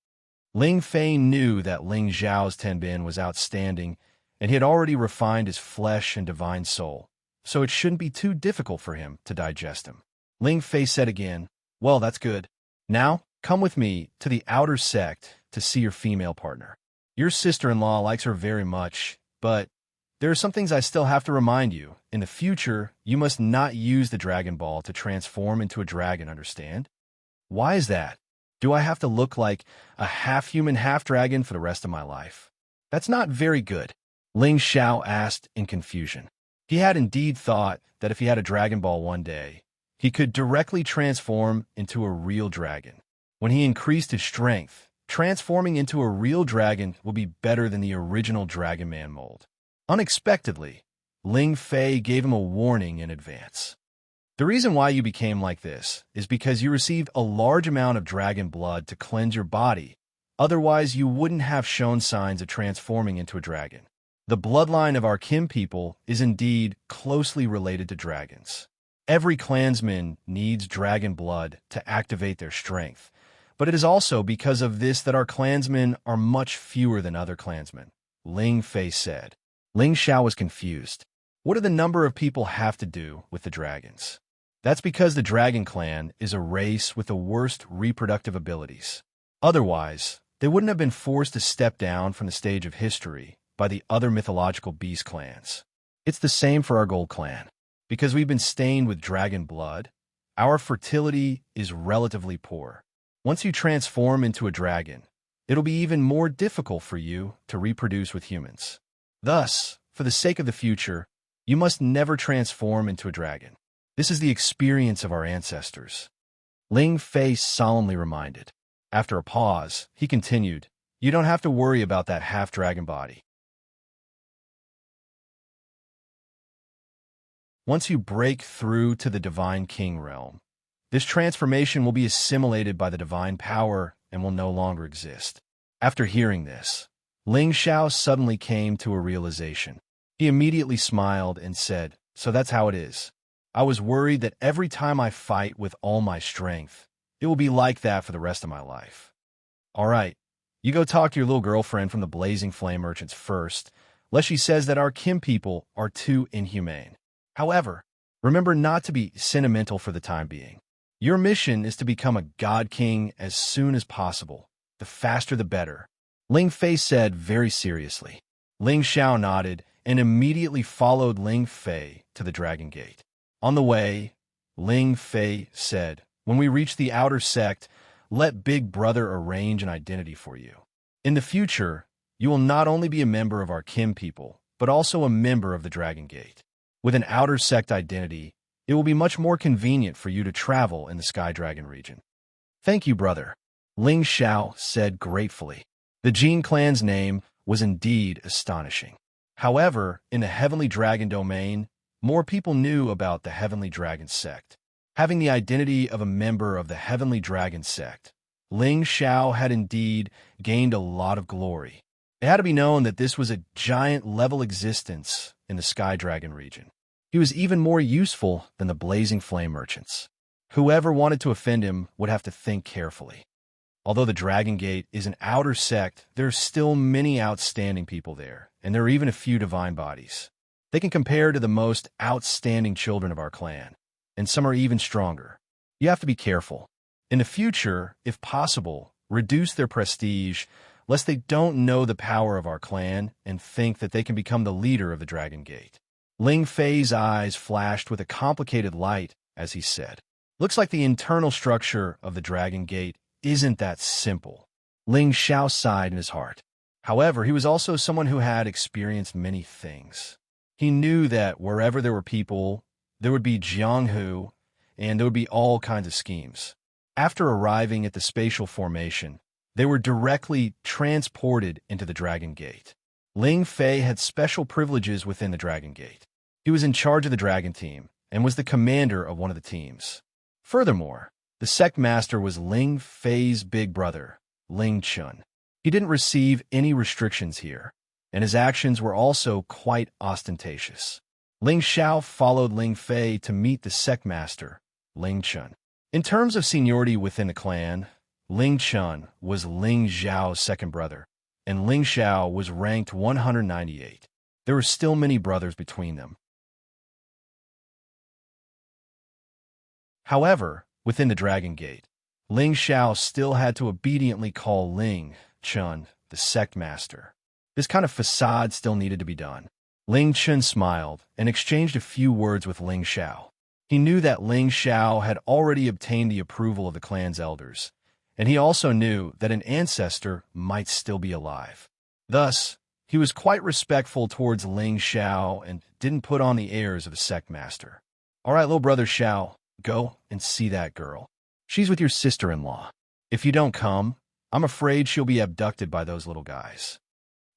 Ling Fei knew that Ling Xiao's Tenbin was outstanding, and he had already refined his flesh and divine soul, so it shouldn't be too difficult for him to digest him. Ling Fei said again, Well, that's good. Now, come with me to the outer sect to see your female partner. Your sister-in-law likes her very much, but there are some things I still have to remind you. In the future, you must not use the Dragon Ball to transform into a dragon, understand? Why is that? Do I have to look like a half-human, half-dragon for the rest of my life? That's not very good, Ling Xiao asked in confusion. He had indeed thought that if he had a Dragon Ball one day, he could directly transform into a real dragon. When he increased his strength, transforming into a real dragon would be better than the original Dragon Man mold. Unexpectedly, Ling Fei gave him a warning in advance. The reason why you became like this is because you received a large amount of dragon blood to cleanse your body. Otherwise, you wouldn't have shown signs of transforming into a dragon. The bloodline of our kin people is indeed closely related to dragons. Every clansman needs dragon blood to activate their strength, but it is also because of this that our clansmen are much fewer than other clansmen, Ling Fei said. Ling Xiao was confused. What do the number of people have to do with the dragons? That's because the dragon clan is a race with the worst reproductive abilities. Otherwise, they wouldn't have been forced to step down from the stage of history by the other mythological beast clans. It's the same for our gold clan. Because we've been stained with dragon blood, our fertility is relatively poor. Once you transform into a dragon, it'll be even more difficult for you to reproduce with humans. Thus, for the sake of the future, you must never transform into a dragon. This is the experience of our ancestors. Ling Fei solemnly reminded. After a pause, he continued, "You don't have to worry about that half-dragon body. Once you break through to the Divine King realm, this transformation will be assimilated by the divine power and will no longer exist." After hearing this, Ling Xiao suddenly came to a realization. He immediately smiled and said, "So that's how it is. I was worried that every time I fight with all my strength, it will be like that for the rest of my life. All right, you go talk to your little girlfriend from the Blazing Flame Merchants first, lest she says that our kin people are too inhumane. However, remember not to be sentimental for the time being. Your mission is to become a god king as soon as possible. The faster the better," Ling Fei said very seriously. Ling Xiao nodded and immediately followed Ling Fei to the Dragon Gate. On the way, Ling Fei said, "When we reach the outer sect, let Big Brother arrange an identity for you. In the future, you will not only be a member of our kin people, but also a member of the Dragon Gate. With an outer sect identity, it will be much more convenient for you to travel in the Sky Dragon region." "Thank you, brother," Ling Xiao said gratefully. The Jin clan's name was indeed astonishing. However, in the Heavenly Dragon domain, more people knew about the Heavenly Dragon sect. Having the identity of a member of the Heavenly Dragon sect, Ling Xiao had indeed gained a lot of glory. It had to be known that this was a giant-level existence in the Sky Dragon region. He was even more useful than the Blazing Flame Merchants. Whoever wanted to offend him would have to think carefully. Although the Dragon Gate is an outer sect, there are still many outstanding people there, and there are even a few divine bodies. They can compare to the most outstanding children of our clan, and some are even stronger. You have to be careful. In the future, if possible, reduce their prestige, lest they don't know the power of our clan and think that they can become the leader of the Dragon Gate. Ling Fei's eyes flashed with a complicated light as he said, "Looks like the internal structure of the Dragon Gate isn't that simple." Ling Xiao sighed in his heart. However, he was also someone who had experienced many things. He knew that wherever there were people, there would be Jianghu, and there would be all kinds of schemes. After arriving at the spatial formation, they were directly transported into the Dragon Gate. Ling Fei had special privileges within the Dragon Gate. He was in charge of the Dragon Team and was the commander of one of the teams. Furthermore, the sect master was Ling Fei's big brother, Ling Chun. He didn't receive any restrictions here, and his actions were also quite ostentatious. Ling Xiao followed Ling Fei to meet the sect master, Ling Chun. In terms of seniority within the clan, Ling Chun was Ling Zhao's second brother, and Ling Xiao was ranked 198. There were still many brothers between them. However, within the Dragon Gate, Ling Xiao still had to obediently call Ling Chun the sect master. This kind of facade still needed to be done. Ling Chun smiled and exchanged a few words with Ling Xiao. He knew that Ling Xiao had already obtained the approval of the clan's elders, and he also knew that an ancestor might still be alive. Thus, he was quite respectful towards Ling Xiao and didn't put on the airs of a sect master. "All right, little brother Xiao, go and see that girl. She's with your sister-in-law. If you don't come, I'm afraid she'll be abducted by those little guys."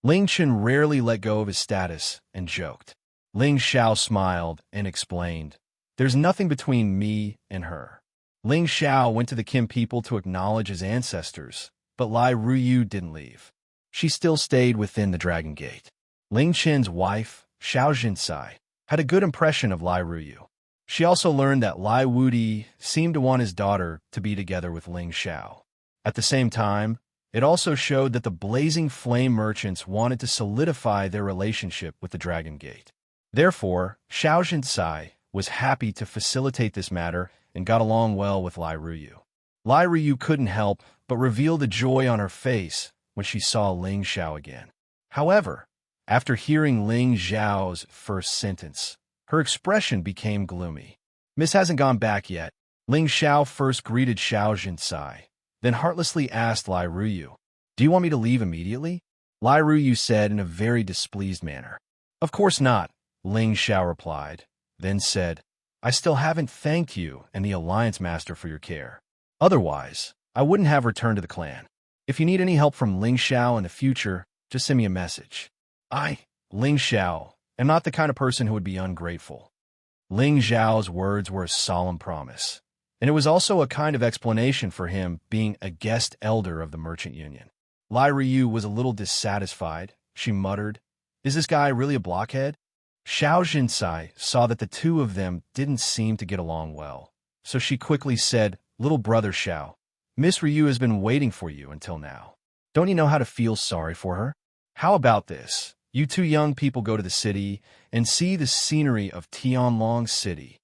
Ling Chen rarely let go of his status and joked. Ling Xiao smiled and explained, "There's nothing between me and her." Ling Xiao went to the Kim people to acknowledge his ancestors, but Lai Ruyu didn't leave. She still stayed within the Dragon Gate. Ling Chen's wife, Xiao Jinsai, had a good impression of Lai Ruyu. She also learned that Lai Wudi seemed to want his daughter to be together with Ling Xiao. At the same time, it also showed that the Blazing Flame merchants wanted to solidify their relationship with the Dragon Gate. Therefore, Xiao Jinsai was happy to facilitate this matter and got along well with Lai Ruyu. Lai Ruyu couldn't help but reveal the joy on her face when she saw Ling Xiao again. However, after hearing Ling Xiao's first sentence, her expression became gloomy. "Miss hasn't gone back yet." Ling Xiao first greeted Xiao Jinsai, then heartlessly asked Lai Ruyu, "Do you want me to leave immediately?" Lai Ruyu said in a very displeased manner. "Of course not," Ling Xiao replied, then said, "I still haven't thanked you and the Alliance Master for your care. Otherwise, I wouldn't have returned to the clan. If you need any help from Ling Xiao in the future, just send me a message. I, Ling Xiao, am not the kind of person who would be ungrateful." Ling Xiao's words were a solemn promise, and it was also a kind of explanation for him being a guest elder of the Merchant Union. Lai Ruyu was a little dissatisfied. She muttered, "Is this guy really a blockhead?" Xiao Jinsai saw that the two of them didn't seem to get along well, so she quickly said, "Little brother Xiao, Miss Ryu has been waiting for you until now. Don't you know how to feel sorry for her? How about this? You two young people go to the city and see the scenery of Tianlong City."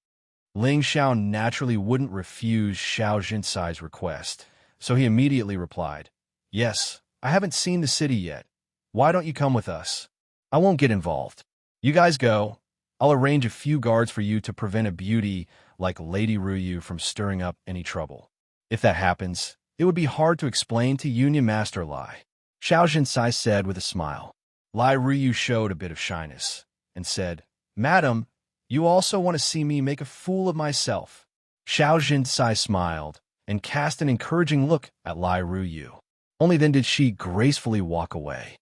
Ling Xiao naturally wouldn't refuse Xiao Jinsai's request, so he immediately replied, "Yes, I haven't seen the city yet. Why don't you come with us? I won't get involved. You guys go. I'll arrange a few guards for you to prevent a beauty like Lady Ruyu from stirring up any trouble. If that happens, it would be hard to explain to Union Master Lai," Xiao Jinsai said with a smile. Lai Ruyu showed a bit of shyness and said, "Madam, you also want to see me make a fool of myself?" Xiao Jinsai smiled and cast an encouraging look at Lai Ruyu. Only then did she gracefully walk away.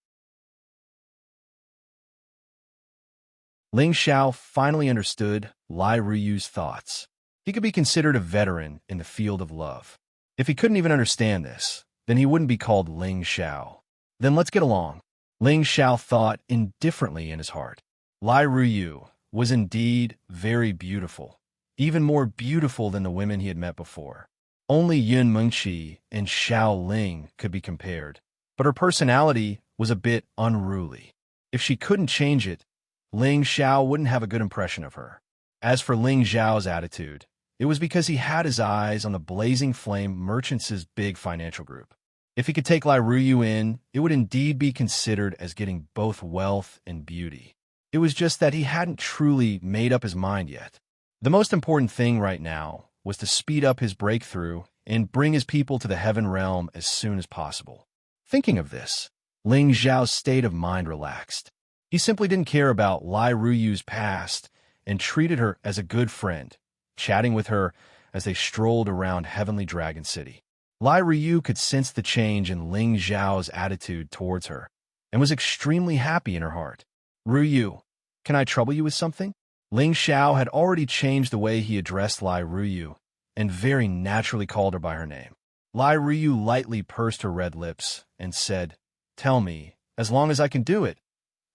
Ling Xiao finally understood Lai Ruyu's thoughts. He could be considered a veteran in the field of love. If he couldn't even understand this, then he wouldn't be called Ling Xiao. Then let's get along. Ling Xiao thought indifferently in his heart. Lai Ruyu was indeed very beautiful, even more beautiful than the women he had met before. Only Yun Mengqi and Xiao Ling could be compared, but her personality was a bit unruly. If she couldn't change it, Ling Xiao wouldn't have a good impression of her. As for Ling Xiao's attitude, it was because he had his eyes on the Blazing Flame Merchants' big financial group. If he could take Lai Ruyu in, it would indeed be considered as getting both wealth and beauty. It was just that he hadn't truly made up his mind yet. The most important thing right now was to speed up his breakthrough and bring his people to the Heaven Realm as soon as possible. Thinking of this, Ling Xiao's state of mind relaxed. He simply didn't care about Lai Ruyu's past and treated her as a good friend, chatting with her as they strolled around Heavenly Dragon City. Lai Ruyu could sense the change in Ling Xiao's attitude towards her and was extremely happy in her heart. "Ruyu, can I trouble you with something?" Ling Xiao had already changed the way he addressed Lai Ruyu and very naturally called her by her name. Lai Ruyu lightly pursed her red lips and said, "Tell me, as long as I can do it,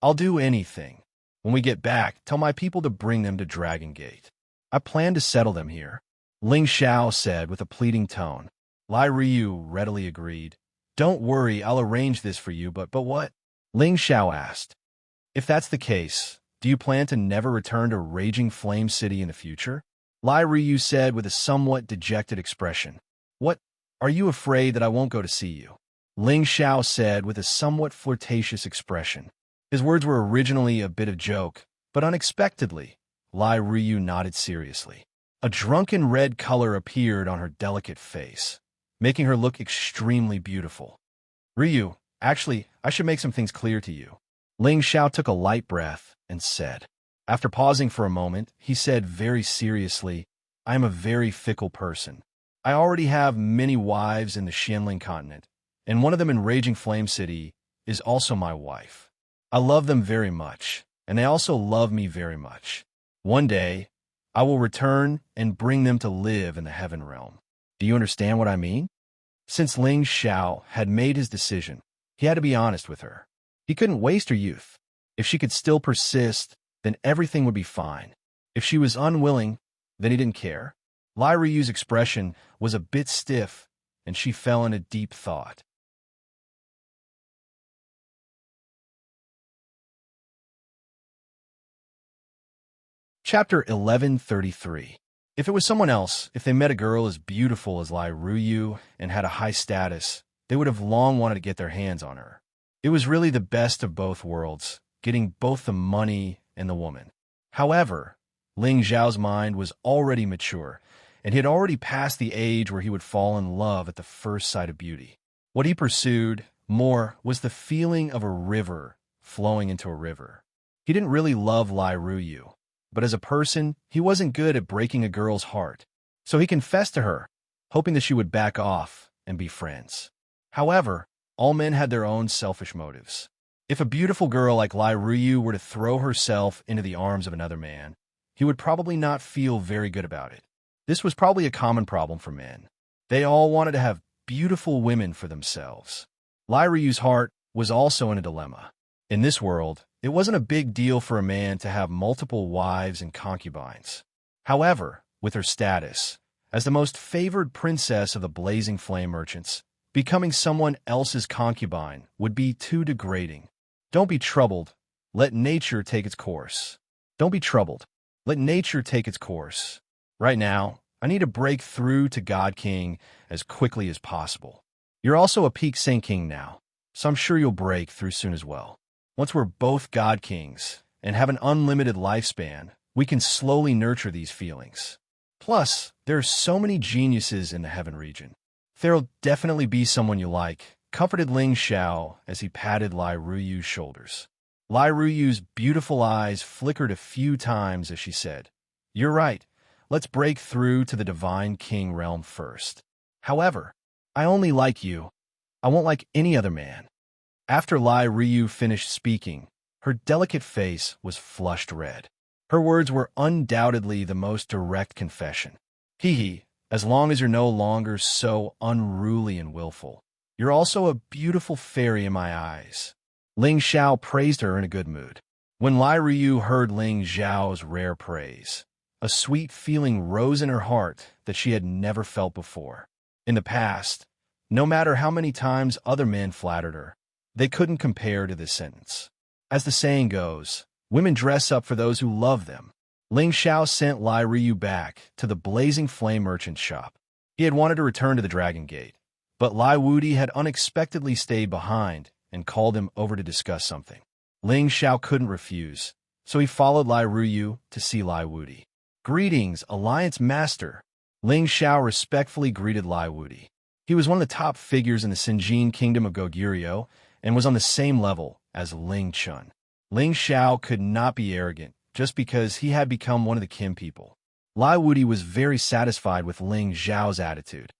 I'll do anything. When we get back, tell my people to bring them to Dragon Gate. I plan to settle them here," Ling Xiao said with a pleading tone. Lai Ruyu readily agreed. "Don't worry, I'll arrange this for you, but what?" Ling Xiao asked. "If that's the case, do you plan to never return to Raging Flame City in the future?" Lai Ruyu said with a somewhat dejected expression. "What? Are you afraid that I won't go to see you?" Ling Xiao said with a somewhat flirtatious expression. His words were originally a bit of joke, but unexpectedly, Lai Ruyu nodded seriously. A drunken red color appeared on her delicate face, making her look extremely beautiful. "Ruyu, actually, I should make some things clear to you." Ling Xiao took a light breath and said. After pausing for a moment, he said very seriously, "I am a very fickle person. I already have many wives in the Xianling continent, and one of them in Raging Flame City is also my wife. I love them very much, and they also love me very much. One day, I will return and bring them to live in the heaven realm. Do you understand what I mean? Since Ling Xiao had made his decision, he had to be honest with her. He couldn't waste her youth. If she could still persist, then everything would be fine. If she was unwilling, then he didn't care. Lai Ruyu's expression was a bit stiff, and she fell into deep thought. Chapter 1133. If it was someone else, if they met a girl as beautiful as Lai Ruyu and had a high status, they would have long wanted to get their hands on her. It was really the best of both worlds, getting both the money and the woman. However, Ling Zhao's mind was already mature, and he had already passed the age where he would fall in love at the first sight of beauty. What he pursued more was the feeling of a river flowing into a river. He didn't really love Lai Ruyu, but as a person, he wasn't good at breaking a girl's heart. So he confessed to her, hoping that she would back off and be friends. However, all men had their own selfish motives. If a beautiful girl like Lai Ruyu were to throw herself into the arms of another man, he would probably not feel very good about it. This was probably a common problem for men. They all wanted to have beautiful women for themselves. Lai Ruyu's heart was also in a dilemma. In this world, it wasn't a big deal for a man to have multiple wives and concubines. However, with her status, as the most favored princess of the Blazing Flame Merchants, becoming someone else's concubine would be too degrading. Don't be troubled. Let nature take its course. Don't be troubled. Let nature take its course. Right now, I need to break through to God King as quickly as possible. You're also a Peak Saint King now, so I'm sure you'll break through soon as well. Once we're both God Kings and have an unlimited lifespan, we can slowly nurture these feelings. Plus, there are so many geniuses in the Heaven region. There'll definitely be someone you like, comforted Ling Xiao as he patted Lai Ruyu's shoulders. Lai Ruyu's beautiful eyes flickered a few times as she said, "You're right. Let's break through to the Divine King realm first. However, I only like you. I won't like any other man." After Lai Ryu finished speaking, her delicate face was flushed red. Her words were undoubtedly the most direct confession. Hee, as long as you're no longer so unruly and willful. You're also a beautiful fairy in my eyes. Ling Xiao praised her in a good mood. When Lai Ryu heard Ling Xiao's rare praise, a sweet feeling rose in her heart that she had never felt before. In the past, no matter how many times other men flattered her, they couldn't compare to this sentence. As the saying goes, women dress up for those who love them. Ling Xiao sent Lai Ryu back to the Blazing Flame Merchant's shop. He had wanted to return to the Dragon Gate, but Lai Wudi had unexpectedly stayed behind and called him over to discuss something. Ling Xiao couldn't refuse, so he followed Lai Ryu to see Lai Wudi. "Greetings, Alliance Master." Ling Xiao respectfully greeted Lai Wudi. He was one of the top figures in the Sinjin Kingdom of Goguryeo and was on the same level as Ling Chun. Ling Xiao could not be arrogant just because he had become one of the Kim people. Lai Wudi was very satisfied with Ling Xiao's attitude.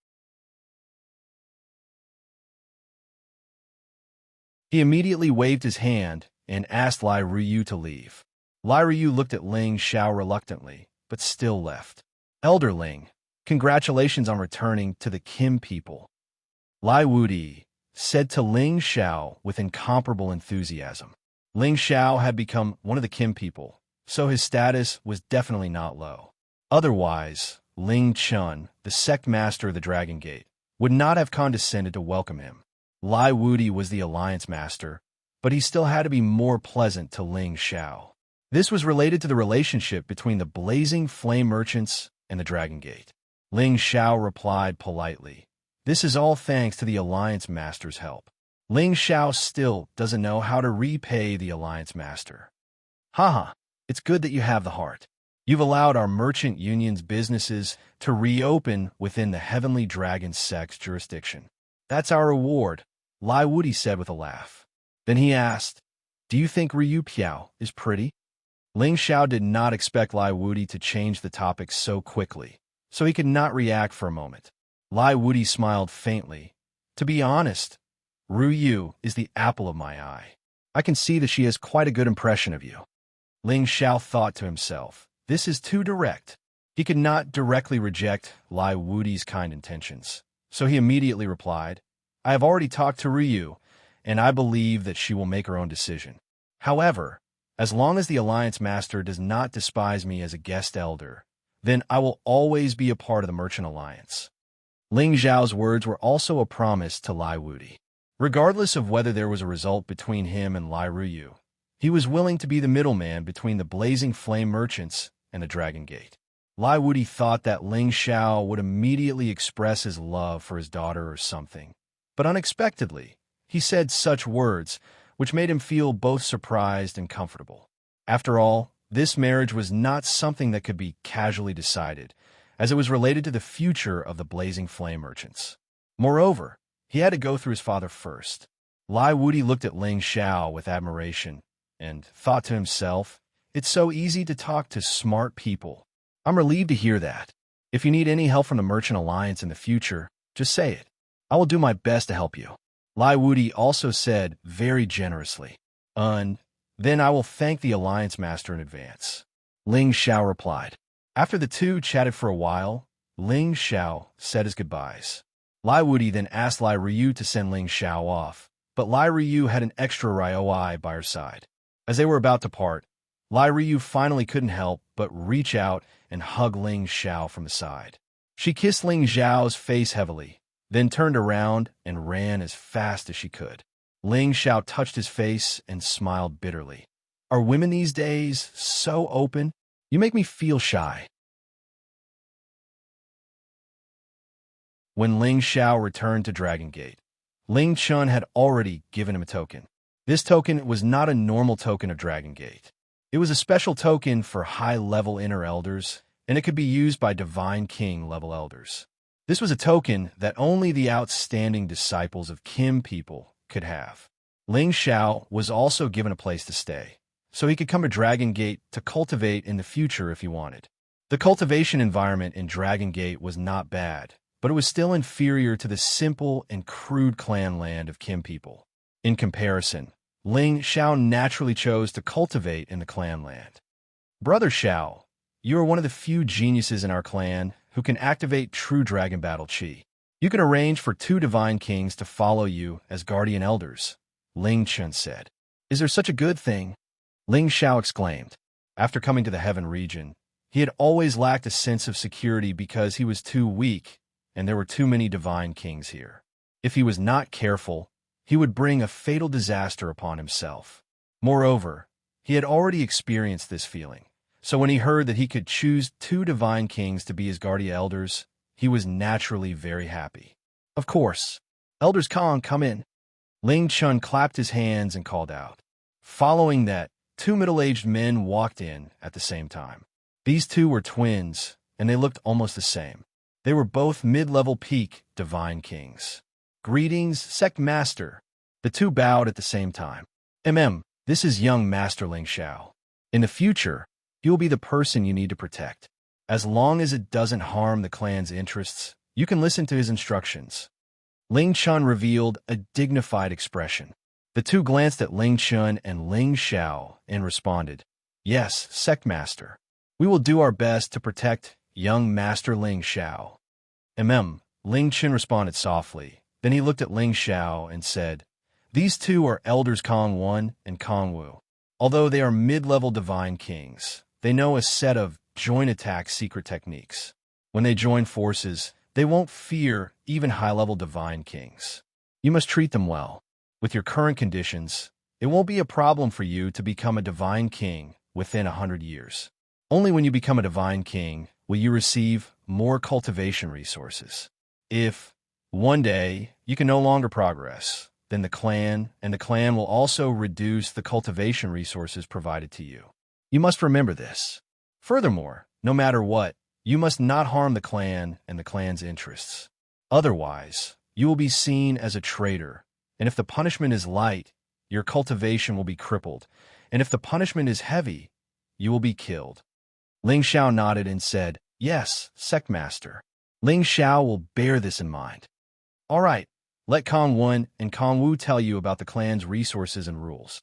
He immediately waved his hand and asked Lai Ryu to leave. Lai Ryu looked at Ling Xiao reluctantly, but still left. "Elder Ling, congratulations on returning to the Kim people," Lai Wudi said to Ling Xiao with incomparable enthusiasm. Ling Xiao had become one of the Kim people, so his status was definitely not low. Otherwise, Ling Chun, the sect master of the Dragon Gate, would not have condescended to welcome him. Lai Wudi was the alliance master, but he still had to be more pleasant to Ling Xiao. This was related to the relationship between the Blazing Flame Merchants and the Dragon Gate. Ling Xiao replied politely, "This is all thanks to the Alliance Master's help." Ling Xiao still doesn't know how to repay the Alliance Master. "Haha, it's good that you have the heart. You've allowed our merchant union's businesses to reopen within the Heavenly Dragon sect's jurisdiction. That's our reward," Lai Wudi said with a laugh. Then he asked, "Do you think Ryu Piao is pretty?" Ling Xiao did not expect Lai Wudi to change the topic so quickly, so he could not react for a moment. Lai Wudi smiled faintly. "To be honest, Ryu is the apple of my eye. I can see that she has quite a good impression of you. Ling Xiao thought to himself, this is too direct. He could not directly reject Lai Wudi's kind intentions, so he immediately replied, I have already talked to Ryu, and I believe that she will make her own decision. However, as long as the Alliance Master does not despise me as a guest elder, then I will always be a part of the Merchant Alliance. Ling Xiao's words were also a promise to Lai Wudi. Regardless of whether there was a result between him and Lai Ryu, he was willing to be the middleman between the Blazing Flame merchants and the Dragon Gate. Lai Wudi thought that Ling Xiao would immediately express his love for his daughter or something, but unexpectedly, he said such words, which made him feel both surprised and comfortable. After all, this marriage was not something that could be casually decided, as it was related to the future of the Blazing Flame merchants. Moreover, he had to go through his father first. Lai Wudi looked at Ling Xiao with admiration and thought to himself, it's so easy to talk to smart people. I'm relieved to hear that. If you need any help from the Merchant Alliance in the future, just say it. I will do my best to help you. Lai Wudi also said very generously, then I will thank the Alliance Master in advance. Ling Xiao replied. After the two chatted for a while, Ling Xiao said his goodbyes. Lai Wudi then asked Lai Ryu to send Ling Xiao off, but Lai Ryu had an extra Ryoi by her side. As they were about to part, Lai Ryu finally couldn't help but reach out and hug Ling Xiao from the side. She kissed Ling Xiao's face heavily, then turned around and ran as fast as she could. Ling Xiao touched his face and smiled bitterly. Are women these days so open? You make me feel shy. When Ling Xiao returned to Dragon Gate, Ling Chun had already given him a token. This token was not a normal token of Dragon Gate. It was a special token for high-level inner elders, and it could be used by Divine King-level elders. This was a token that only the outstanding disciples of Kim people could have. Ling Xiao was also given a place to stay, so he could come to Dragon Gate to cultivate in the future if he wanted. The cultivation environment in Dragon Gate was not bad, but it was still inferior to the simple and crude clan land of Kim people. In comparison, Ling Xiao naturally chose to cultivate in the clan land. Brother Xiao, you are one of the few geniuses in our clan who can activate true dragon battle chi. You can arrange for 2 divine kings to follow you as guardian elders, Ling Chun said. Is there such a good thing? Ling Xiao exclaimed. After coming to the Heaven region, he had always lacked a sense of security because he was too weak and there were too many divine kings here. If he was not careful, he would bring a fatal disaster upon himself. Moreover, he had already experienced this feeling, so when he heard that he could choose 2 divine kings to be his guardian elders, he was naturally very happy. Of course. Elders Kong, come in. Ling Chun clapped his hands and called out. Following that, 2 middle-aged men walked in at the same time. These 2 were twins, and they looked almost the same. They were both mid-level peak divine kings. Greetings, Sect Master. The 2 bowed at the same time. This is young Master Ling Xiao. In the future, he will be the person you need to protect. As long as it doesn't harm the clan's interests, you can listen to his instructions. Ling Chun revealed a dignified expression. The 2 glanced at Ling Chun and Ling Xiao and responded, Yes, Sect Master. We will do our best to protect young Master Ling Xiao. Ling Chun responded softly. Then he looked at Ling Xiao and said, These 2 are Elders Kong 1 and Kong Wu. Although they are mid-level divine kings, they know a set of joint attack secret techniques. When they join forces, they won't fear even high-level divine kings. You must treat them well. With your current conditions, it won't be a problem for you to become a divine king within 100 years. Only when you become a divine king will you receive more cultivation resources. If, one day, you can no longer progress, then the clan will also reduce the cultivation resources provided to you. You must remember this. Furthermore, no matter what, you must not harm the clan and the clan's interests. Otherwise, you will be seen as a traitor, and if the punishment is light, your cultivation will be crippled, and if the punishment is heavy, you will be killed. Ling Xiao nodded and said, Yes, Sect Master. Ling Xiao will bear this in mind. All right, let Kong 1 and Kong Wu tell you about the clan's resources and rules.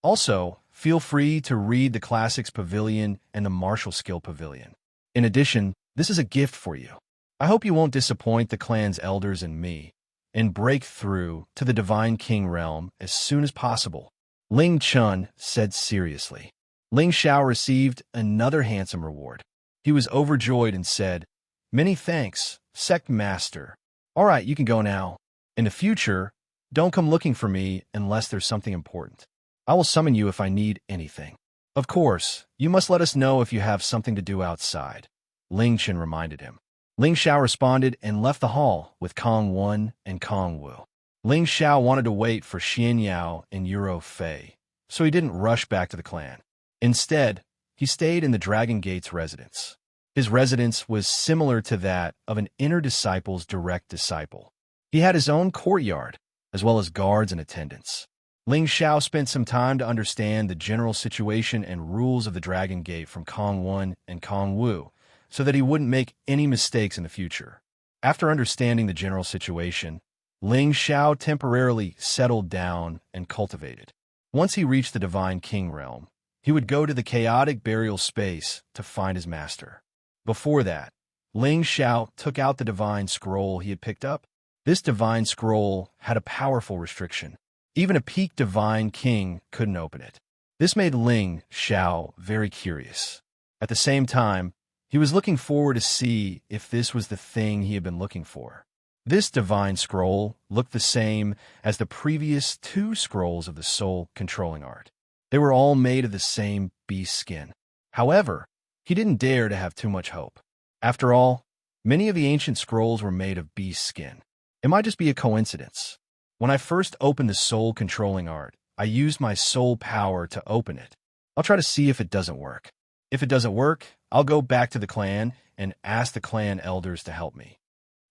Also, feel free to read the Classics Pavilion and the Martial Skill Pavilion. In addition, this is a gift for you. I hope you won't disappoint the clan's elders and me, and break through to the Divine King realm as soon as possible. Ling Chun said seriously. Ling Xiao received another handsome reward. He was overjoyed and said, "Many thanks, Sect Master. All right, you can go now. In the future, don't come looking for me unless there's something important. I will summon you if I need anything. Of course, you must let us know if you have something to do outside," Ling Chen reminded him. Ling Xiao responded and left the hall with Kong Wen and Kong Wu. Ling Xiao wanted to wait for Xian Yao and Euro Fei, so he didn't rush back to the clan. Instead, he stayed in the Dragon Gate's residence. His residence was similar to that of an inner disciple's direct disciple. He had his own courtyard, as well as guards and attendants. Ling Xiao spent some time to understand the general situation and rules of the Dragon Gate from Kong Wen and Kong Wu, so that he wouldn't make any mistakes in the future. After understanding the general situation, Ling Xiao temporarily settled down and cultivated. Once he reached the Divine King realm, he would go to the chaotic burial space to find his master. Before that, Ling Xiao took out the divine scroll he had picked up. This divine scroll had a powerful restriction. Even a peak divine king couldn't open it. This made Ling Xiao very curious. At the same time, he was looking forward to see if this was the thing he had been looking for. This divine scroll looked the same as the previous 2 scrolls of the soul controlling art. They were all made of the same beast skin. However, he didn't dare to have too much hope. After all, many of the ancient scrolls were made of beast skin. It might just be a coincidence. When I first opened the soul controlling art, I used my soul power to open it. I'll try to see if it doesn't work. If it doesn't work, I'll go back to the clan and ask the clan elders to help me.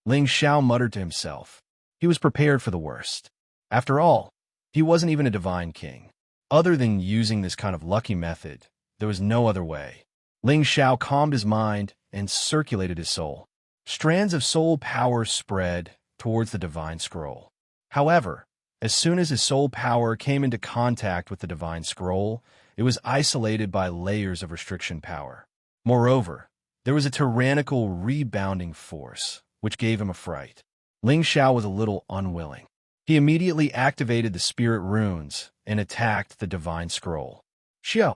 Ling Xiao muttered to himself. He was prepared for the worst. After all, he wasn't even a divine king. Other than using this kind of lucky method, there was no other way. Ling Xiao calmed his mind and circulated his soul. Strands of soul power spread towards the divine scroll. However, as soon as his soul power came into contact with the divine scroll, it was isolated by layers of restriction power. Moreover, there was a tyrannical rebounding force, which gave him a fright. Ling Xiao was a little unwilling. He immediately activated the spirit runes and attacked the divine scroll. Xiao.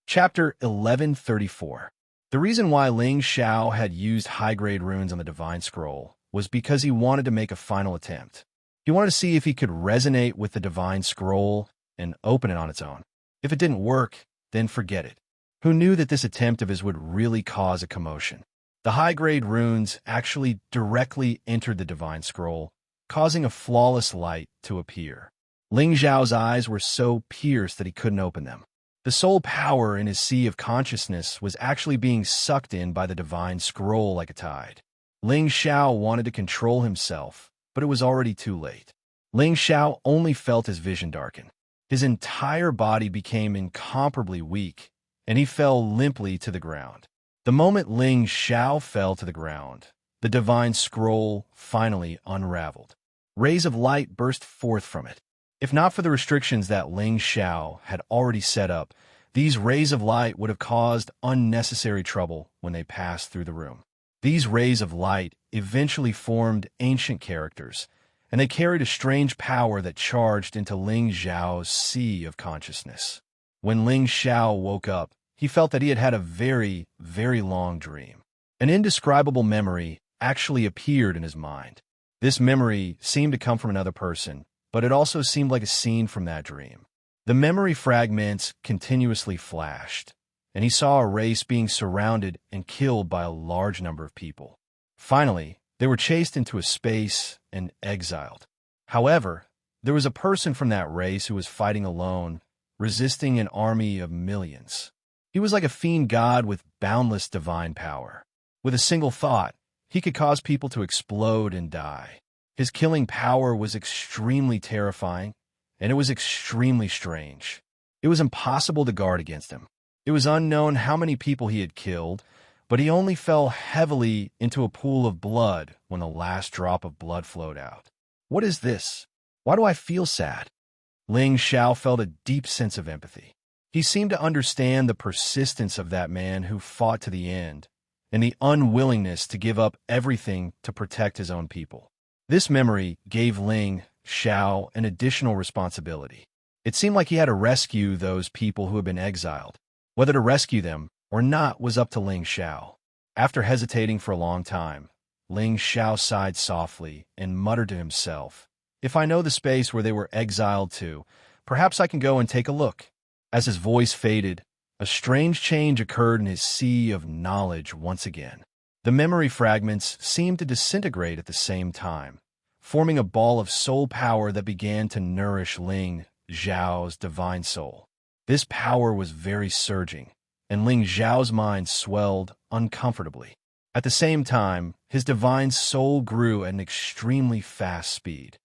Chapter 1134. The reason why Ling Xiao had used high-grade runes on the divine scroll was because he wanted to make a final attempt. He wanted to see if he could resonate with the divine scroll and open it on its own. If it didn't work, then forget it. Who knew that this attempt of his would really cause a commotion? The high-grade runes actually directly entered the divine scroll, causing a flawless light to appear. Ling Xiao's eyes were so pierced that he couldn't open them. The soul power in his sea of consciousness was actually being sucked in by the divine scroll like a tide. Ling Xiao wanted to control himself, but it was already too late. Ling Xiao only felt his vision darken. His entire body became incomparably weak, and he fell limply to the ground. The moment Ling Xiao fell to the ground, the divine scroll finally unraveled. Rays of light burst forth from it. If not for the restrictions that Ling Xiao had already set up, these rays of light would have caused unnecessary trouble when they passed through the room. These rays of light eventually formed ancient characters, and they carried a strange power that charged into Ling Xiao's sea of consciousness. When Ling Xiao woke up, he felt that he had had a very, very long dream. An indescribable memory actually appeared in his mind. This memory seemed to come from another person, but it also seemed like a scene from that dream. The memory fragments continuously flashed, and he saw a race being surrounded and killed by a large number of people. Finally, they were chased into a space and exiled. However, there was a person from that race who was fighting alone, resisting an army of millions. He was like a fiend god with boundless divine power. With a single thought, he could cause people to explode and die. His killing power was extremely terrifying, and it was extremely strange. It was impossible to guard against him. It was unknown how many people he had killed, but he only fell heavily into a pool of blood when the last drop of blood flowed out. What is this? Why do I feel sad? Ling Xiao felt a deep sense of empathy. He seemed to understand the persistence of that man who fought to the end, and the unwillingness to give up everything to protect his own people. This memory gave Ling Xiao an additional responsibility. It seemed like he had to rescue those people who had been exiled. Whether to rescue them or not was up to Ling Xiao. After hesitating for a long time, Ling Xiao sighed softly and muttered to himself, "If I know the space where they were exiled to, perhaps I can go and take a look." As his voice faded, a strange change occurred in his sea of knowledge once again. The memory fragments seemed to disintegrate at the same time, forming a ball of soul power that began to nourish Ling Xiao's divine soul. This power was very surging, and Ling Xiao's mind swelled uncomfortably. At the same time, his divine soul grew at an extremely fast speed.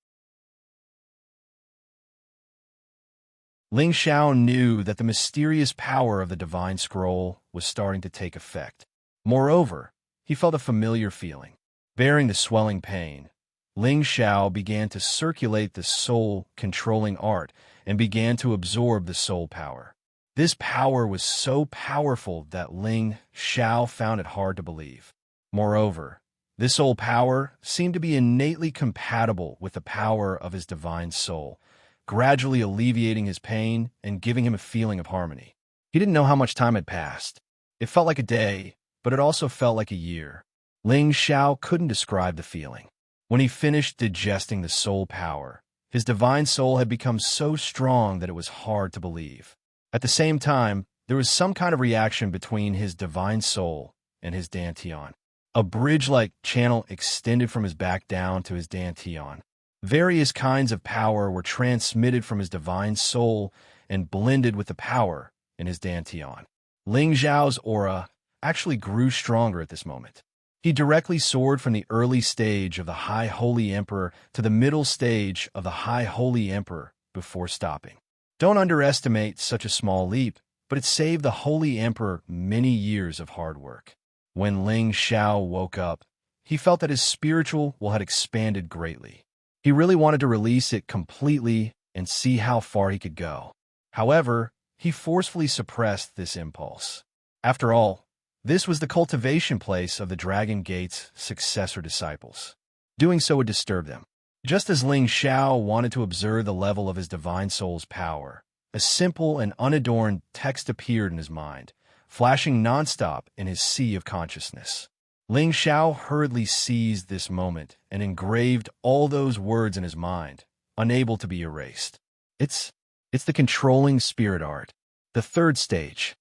Ling Xiao knew that the mysterious power of the divine scroll was starting to take effect. Moreover, he felt a familiar feeling. Bearing the swelling pain, Ling Xiao began to circulate the soul-controlling art and began to absorb the soul power. This power was so powerful that Ling Xiao found it hard to believe. Moreover, this soul power seemed to be innately compatible with the power of his divine soul, gradually alleviating his pain and giving him a feeling of harmony. He didn't know how much time had passed. It felt like a day, but it also felt like a year. Ling Xiao couldn't describe the feeling. When he finished digesting the soul power, his divine soul had become so strong that it was hard to believe. At the same time, there was some kind of reaction between his divine soul and his dantian. A bridge-like channel extended from his back down to his dantian. Various kinds of power were transmitted from his divine soul and blended with the power in his dantian. Ling Xiao's aura actually grew stronger at this moment. He directly soared from the early stage of the High Holy Emperor to the middle stage of the High Holy Emperor before stopping. Don't underestimate such a small leap, but it saved the Holy Emperor many years of hard work. When Ling Xiao woke up, he felt that his spiritual will had expanded greatly. He really wanted to release it completely and see how far he could go. However, he forcefully suppressed this impulse. After all, this was the cultivation place of the Dragon Gate's successor disciples. Doing so would disturb them. Just as Ling Xiao wanted to observe the level of his divine soul's power, a simple and unadorned text appeared in his mind, flashing nonstop in his sea of consciousness. Ling Xiao hurriedly seized this moment and engraved all those words in his mind, unable to be erased. It's the controlling spirit art, the third stage.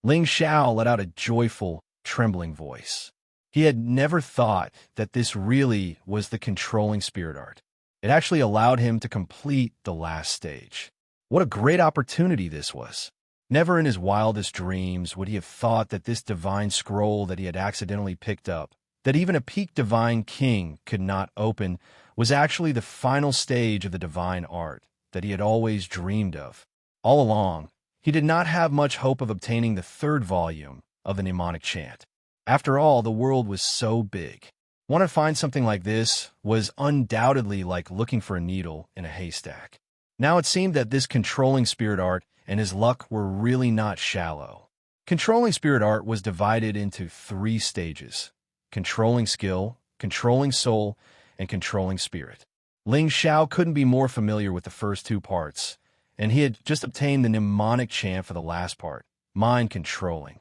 Ling Xiao let out a joyful, trembling voice. He had never thought that this really was the controlling spirit art. It actually allowed him to complete the last stage. What a great opportunity this was. Never in his wildest dreams would he have thought that this divine scroll that he had accidentally picked up, that even a peak divine king could not open, was actually the final stage of the divine art that he had always dreamed of. All along, he did not have much hope of obtaining the third volume of the mnemonic chant. After all, the world was so big. Want to find something like this was undoubtedly like looking for a needle in a haystack. Now it seemed that this controlling spirit art and his luck were really not shallow. Controlling spirit art was divided into 3 stages: controlling skill, controlling soul, and controlling spirit. Ling Xiao couldn't be more familiar with the first 2 parts, and he had just obtained the mnemonic chant for the last part, mind controlling.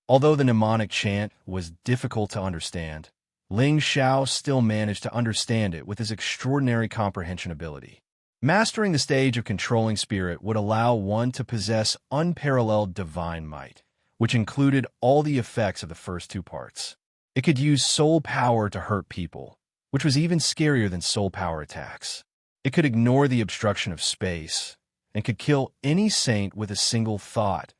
Although the mnemonic chant was difficult to understand, Ling Xiao still managed to understand it with his extraordinary comprehension ability. Mastering the stage of controlling spirit would allow one to possess unparalleled divine might, which included all the effects of the first 2 parts. It could use soul power to hurt people, which was even scarier than soul power attacks. It could ignore the obstruction of space, and could kill any saint with a single thought,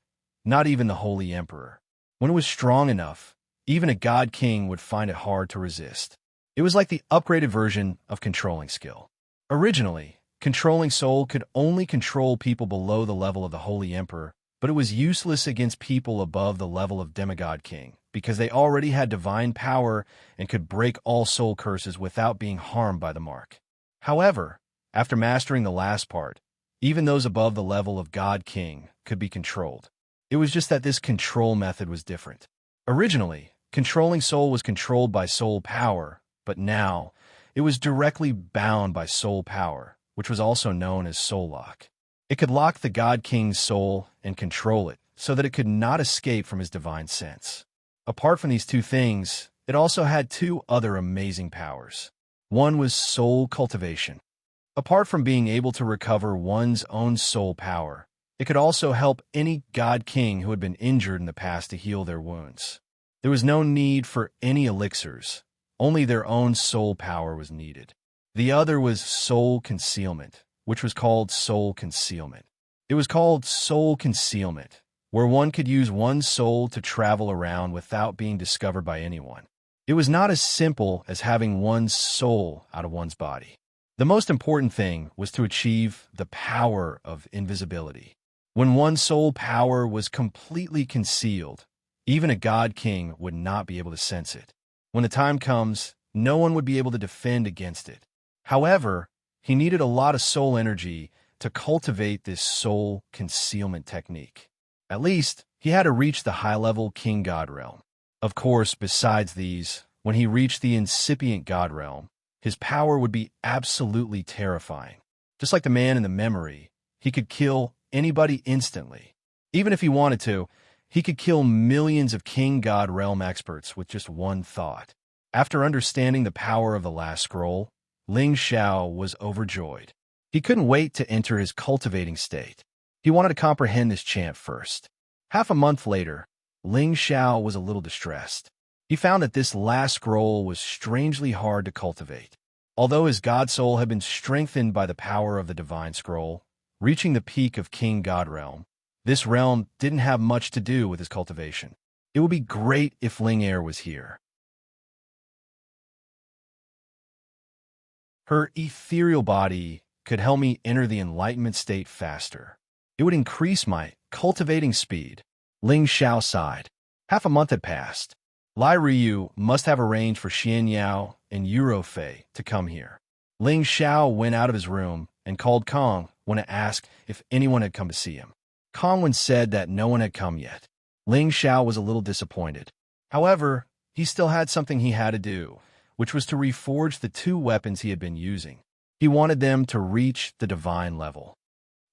not even the Holy Emperor. When it was strong enough, even a God King would find it hard to resist. It was like the upgraded version of controlling skill. Originally, controlling soul could only control people below the level of the Holy Emperor but it was useless against people above the level of demigod king, because they already had divine power and could break all soul curses without being harmed by the mark. However, after mastering the last part, even those above the level of God King could be controlled. It was just that this control method was different. Originally, controlling soul was controlled by soul power, but now it was directly bound by soul power, which was also known as soul lock. It could lock the God King's soul and control it so that it could not escape from his divine sense. Apart from these two things, it also had two other amazing powers. One was soul cultivation. Apart from being able to recover one's own soul power, it could also help any God King who had been injured in the past to heal their wounds. There was no need for any elixirs, only their own soul power was needed. The other was soul concealment, which was called soul concealment. It was called soul concealment, where one could use one's soul to travel around without being discovered by anyone. It was not as simple as having one's soul out of one's body. The most important thing was to achieve the power of invisibility. When one's soul power was completely concealed, even a God King would not be able to sense it. When the time comes, no one would be able to defend against it. However, he needed a lot of soul energy to cultivate this soul concealment technique. At least, he had to reach the high-level King God realm. Of course, besides these, when he reached the incipient God realm, his power would be absolutely terrifying. Just like the man in the memory, he could kill anybody instantly. Even if he wanted to, he could kill millions of King God realm experts with just one thought. After understanding the power of the last scroll, Ling Xiao was overjoyed. He couldn't wait to enter his cultivating state. He wanted to comprehend this chant first. Half a month later, Ling Xiao was a little distressed. He found that this last scroll was strangely hard to cultivate. Although his God soul had been strengthened by the power of the divine scroll, reaching the peak of King God realm, this realm didn't have much to do with his cultivation. It would be great if Ling Er was here. Her ethereal body could help me enter the enlightenment state faster. It would increase my cultivating speed. Ling Xiao sighed. Half a month had passed. Lai Ryu must have arranged for Xian Yao and Yuro Fei to come here. Ling Xiao went out of his room and called Kong when to ask if anyone had come to see him. Kongwen said that no one had come yet. Ling Xiao was a little disappointed. However, he still had something he had to do, which was to reforge the two weapons he had been using. He wanted them to reach the divine level.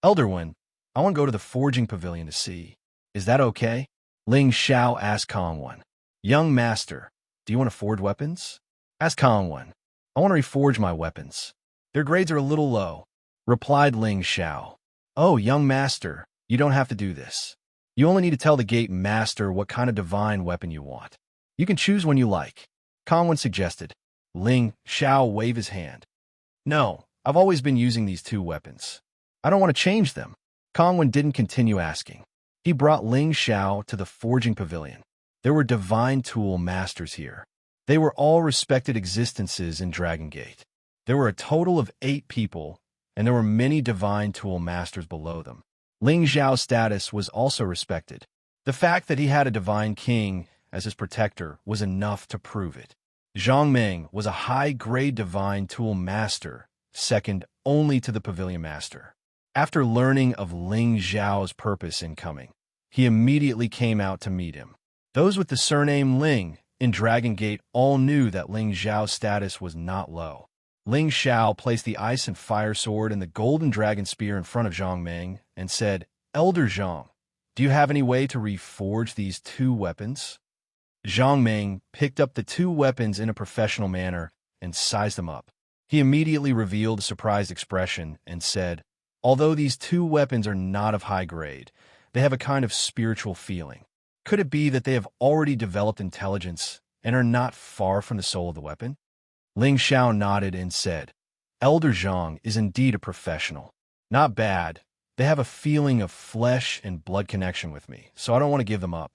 Elder One, I want to go to the forging pavilion to see. Is that okay? Ling Xiao asked Kongwen. Young master, do you want to forge weapons? Asked Kongwen. I want to reforge my weapons. Their grades are a little low, replied Ling Xiao. Oh, young master, you don't have to do this. You only need to tell the gate master what kind of divine weapon you want. You can choose one you like, Kongwen suggested. Ling Xiao waved his hand. No, I've always been using these two weapons. I don't want to change them. Kongwen didn't continue asking. He brought Ling Xiao to the forging pavilion. There were divine tool masters here. They were all respected existences in Dragon Gate. There were a total of 8 people, and there were many divine tool masters below them. Ling Xiao's status was also respected. The fact that he had a divine king as his protector was enough to prove it. Zhang Ming was a high-grade divine tool master, second only to the pavilion master. After learning of Ling Xiao's purpose in coming, he immediately came out to meet him. Those with the surname Ling in Dragon Gate all knew that Ling Xiao's status was not low. Ling Xiao placed the ice and fire sword and the golden dragon spear in front of Zhang Ming and said, Elder Zhang, do you have any way to reforge these two weapons? Zhang Ming picked up the two weapons in a professional manner and sized them up. He immediately revealed a surprised expression and said, although these two weapons are not of high grade, they have a kind of spiritual feeling. Could it be that they have already developed intelligence and are not far from the soul of the weapon? Ling Xiao nodded and said, Elder Zhang is indeed a professional. Not bad. They have a feeling of flesh and blood connection with me, so I don't want to give them up.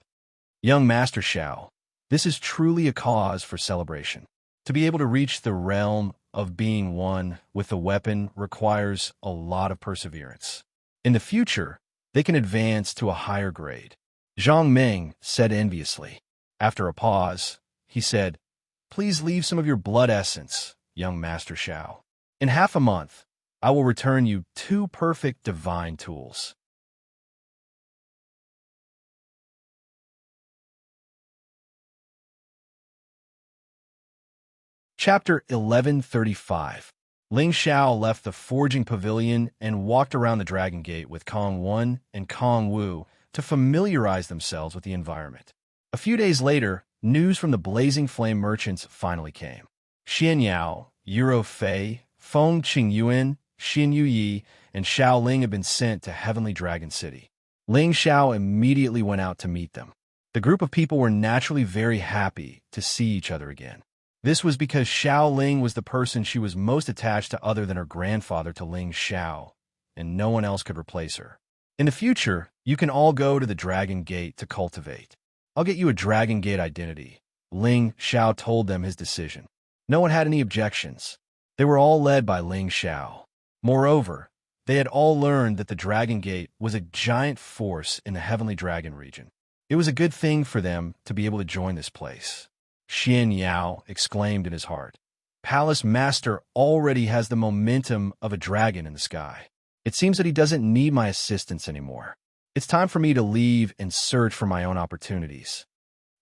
Young Master Xiao, this is truly a cause for celebration. To be able to reach the realm of being one with the weapon requires a lot of perseverance. In the future, they can advance to a higher grade. Zhang Ming said enviously. After a pause, he said, "Please leave some of your blood essence, young Master Xiao. In half a month, I will return you 2 perfect divine tools." Chapter 1135. Ling Xiao left the forging pavilion and walked around the Dragon Gate with Kong Wen and Kong Wu to familiarize themselves with the environment. A few days later, news from the Blazing Flame merchants finally came. Xian Yao, Euro Fei, Feng Qingyuan, Xin Yuyi, and Xiao Ling had been sent to Heavenly Dragon City. Ling Xiao immediately went out to meet them. The group of people were naturally very happy to see each other again. This was because Xiao Ling was the person she was most attached to other than her grandfather to Ling Xiao, and no one else could replace her. In the future, you can all go to the Dragon Gate to cultivate. I'll get you a Dragon Gate identity. Ling Xiao told them his decision. No one had any objections. They were all led by Ling Xiao. Moreover, they had all learned that the Dragon Gate was a giant force in the Heavenly Dragon region. It was a good thing for them to be able to join this place. Xian Yao exclaimed in his heart. Palace Master already has the momentum of a dragon in the sky. It seems that he doesn't need my assistance anymore. It's time for me to leave and search for my own opportunities.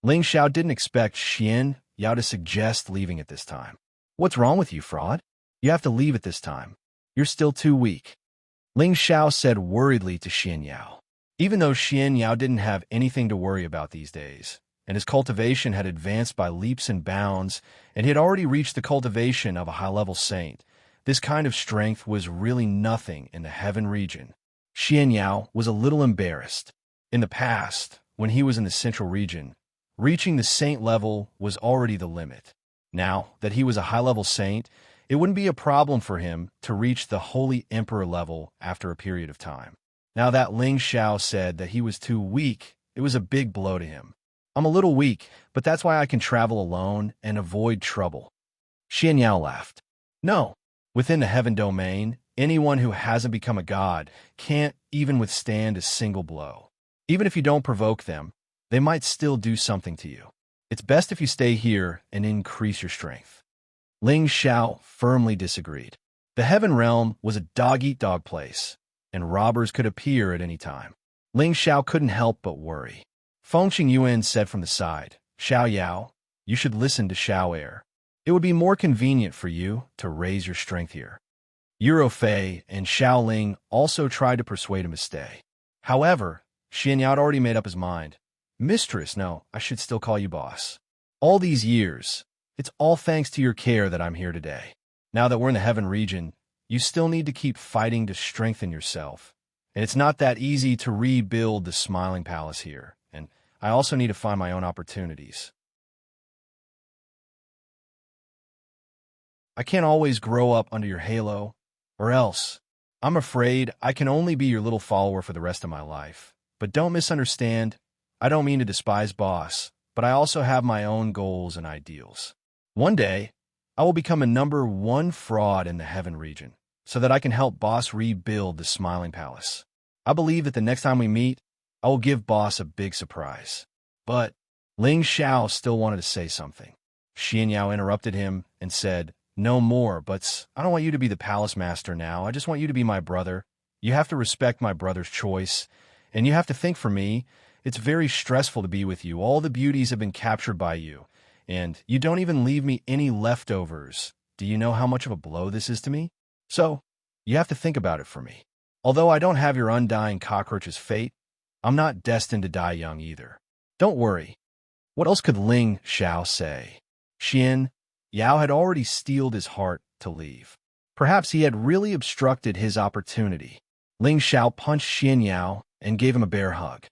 Ling Xiao didn't expect Xian Yao to suggest leaving at this time. What's wrong with you, fraud? You have to leave at this time. You're still too weak. Ling Xiao said worriedly to Xian Yao. Even though Xian Yao didn't have anything to worry about these days, and his cultivation had advanced by leaps and bounds, and he had already reached the cultivation of a high-level saint, this kind of strength was really nothing in the heaven region. Xian Yao was a little embarrassed. In the past, when he was in the central region, reaching the saint level was already the limit. Now that he was a high-level saint, it wouldn't be a problem for him to reach the Holy Emperor level after a period of time. Now that Ling Xiao said that he was too weak, it was a big blow to him. I'm a little weak, but that's why I can travel alone and avoid trouble. Xian Yao laughed. No, within the heaven domain, anyone who hasn't become a god can't even withstand a single blow. Even if you don't provoke them, they might still do something to you. It's best if you stay here and increase your strength. Ling Xiao firmly disagreed. The heaven realm was a dog-eat-dog place, and robbers could appear at any time. Ling Xiao couldn't help but worry. Feng Qingyuan said from the side, Xiao Yao, you should listen to Xiao Air. It would be more convenient for you to raise your strength here. Euro Fei and Xiao Ling also tried to persuade him to stay. However, Xian Yao had already made up his mind. Mistress, no, I should still call you boss. All these years, it's all thanks to your care that I'm here today. Now that we're in the heaven region, you still need to keep fighting to strengthen yourself. And it's not that easy to rebuild the Smiling Palace here. And I also need to find my own opportunities. I can't always grow up under your halo, or else I'm afraid I can only be your little follower for the rest of my life. But don't misunderstand, I don't mean to despise boss, but I also have my own goals and ideals. One day, I will become a #1 fraud in the heaven region, so that I can help boss rebuild the Smiling Palace. I believe that the next time we meet, I will give boss a big surprise. But Ling Xiao still wanted to say something. Xian Yao interrupted him and said, no more, but I don't want you to be the palace master now. I just want you to be my brother. You have to respect my brother's choice. And you have to think for me, it's very stressful to be with you. All the beauties have been captured by you. And you don't even leave me any leftovers. Do you know how much of a blow this is to me? So, you have to think about it for me. Although I don't have your undying cockroach's fate, I'm not destined to die young either. Don't worry. What else could Ling Xiao say? Xian Yao had already steeled his heart to leave. Perhaps he had really obstructed his opportunity. Ling Xiao punched Xian Yao and gave him a bear hug.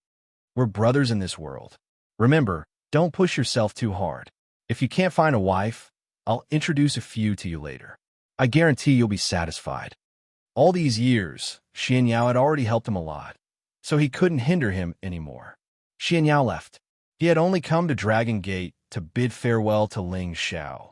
We're brothers in this world. Remember, don't push yourself too hard. If you can't find a wife, I'll introduce a few to you later. I guarantee you'll be satisfied. All these years, Xian Yao had already helped him a lot, so he couldn't hinder him anymore. Xian Yao left. He had only come to Dragon Gate to bid farewell to Ling Xiao.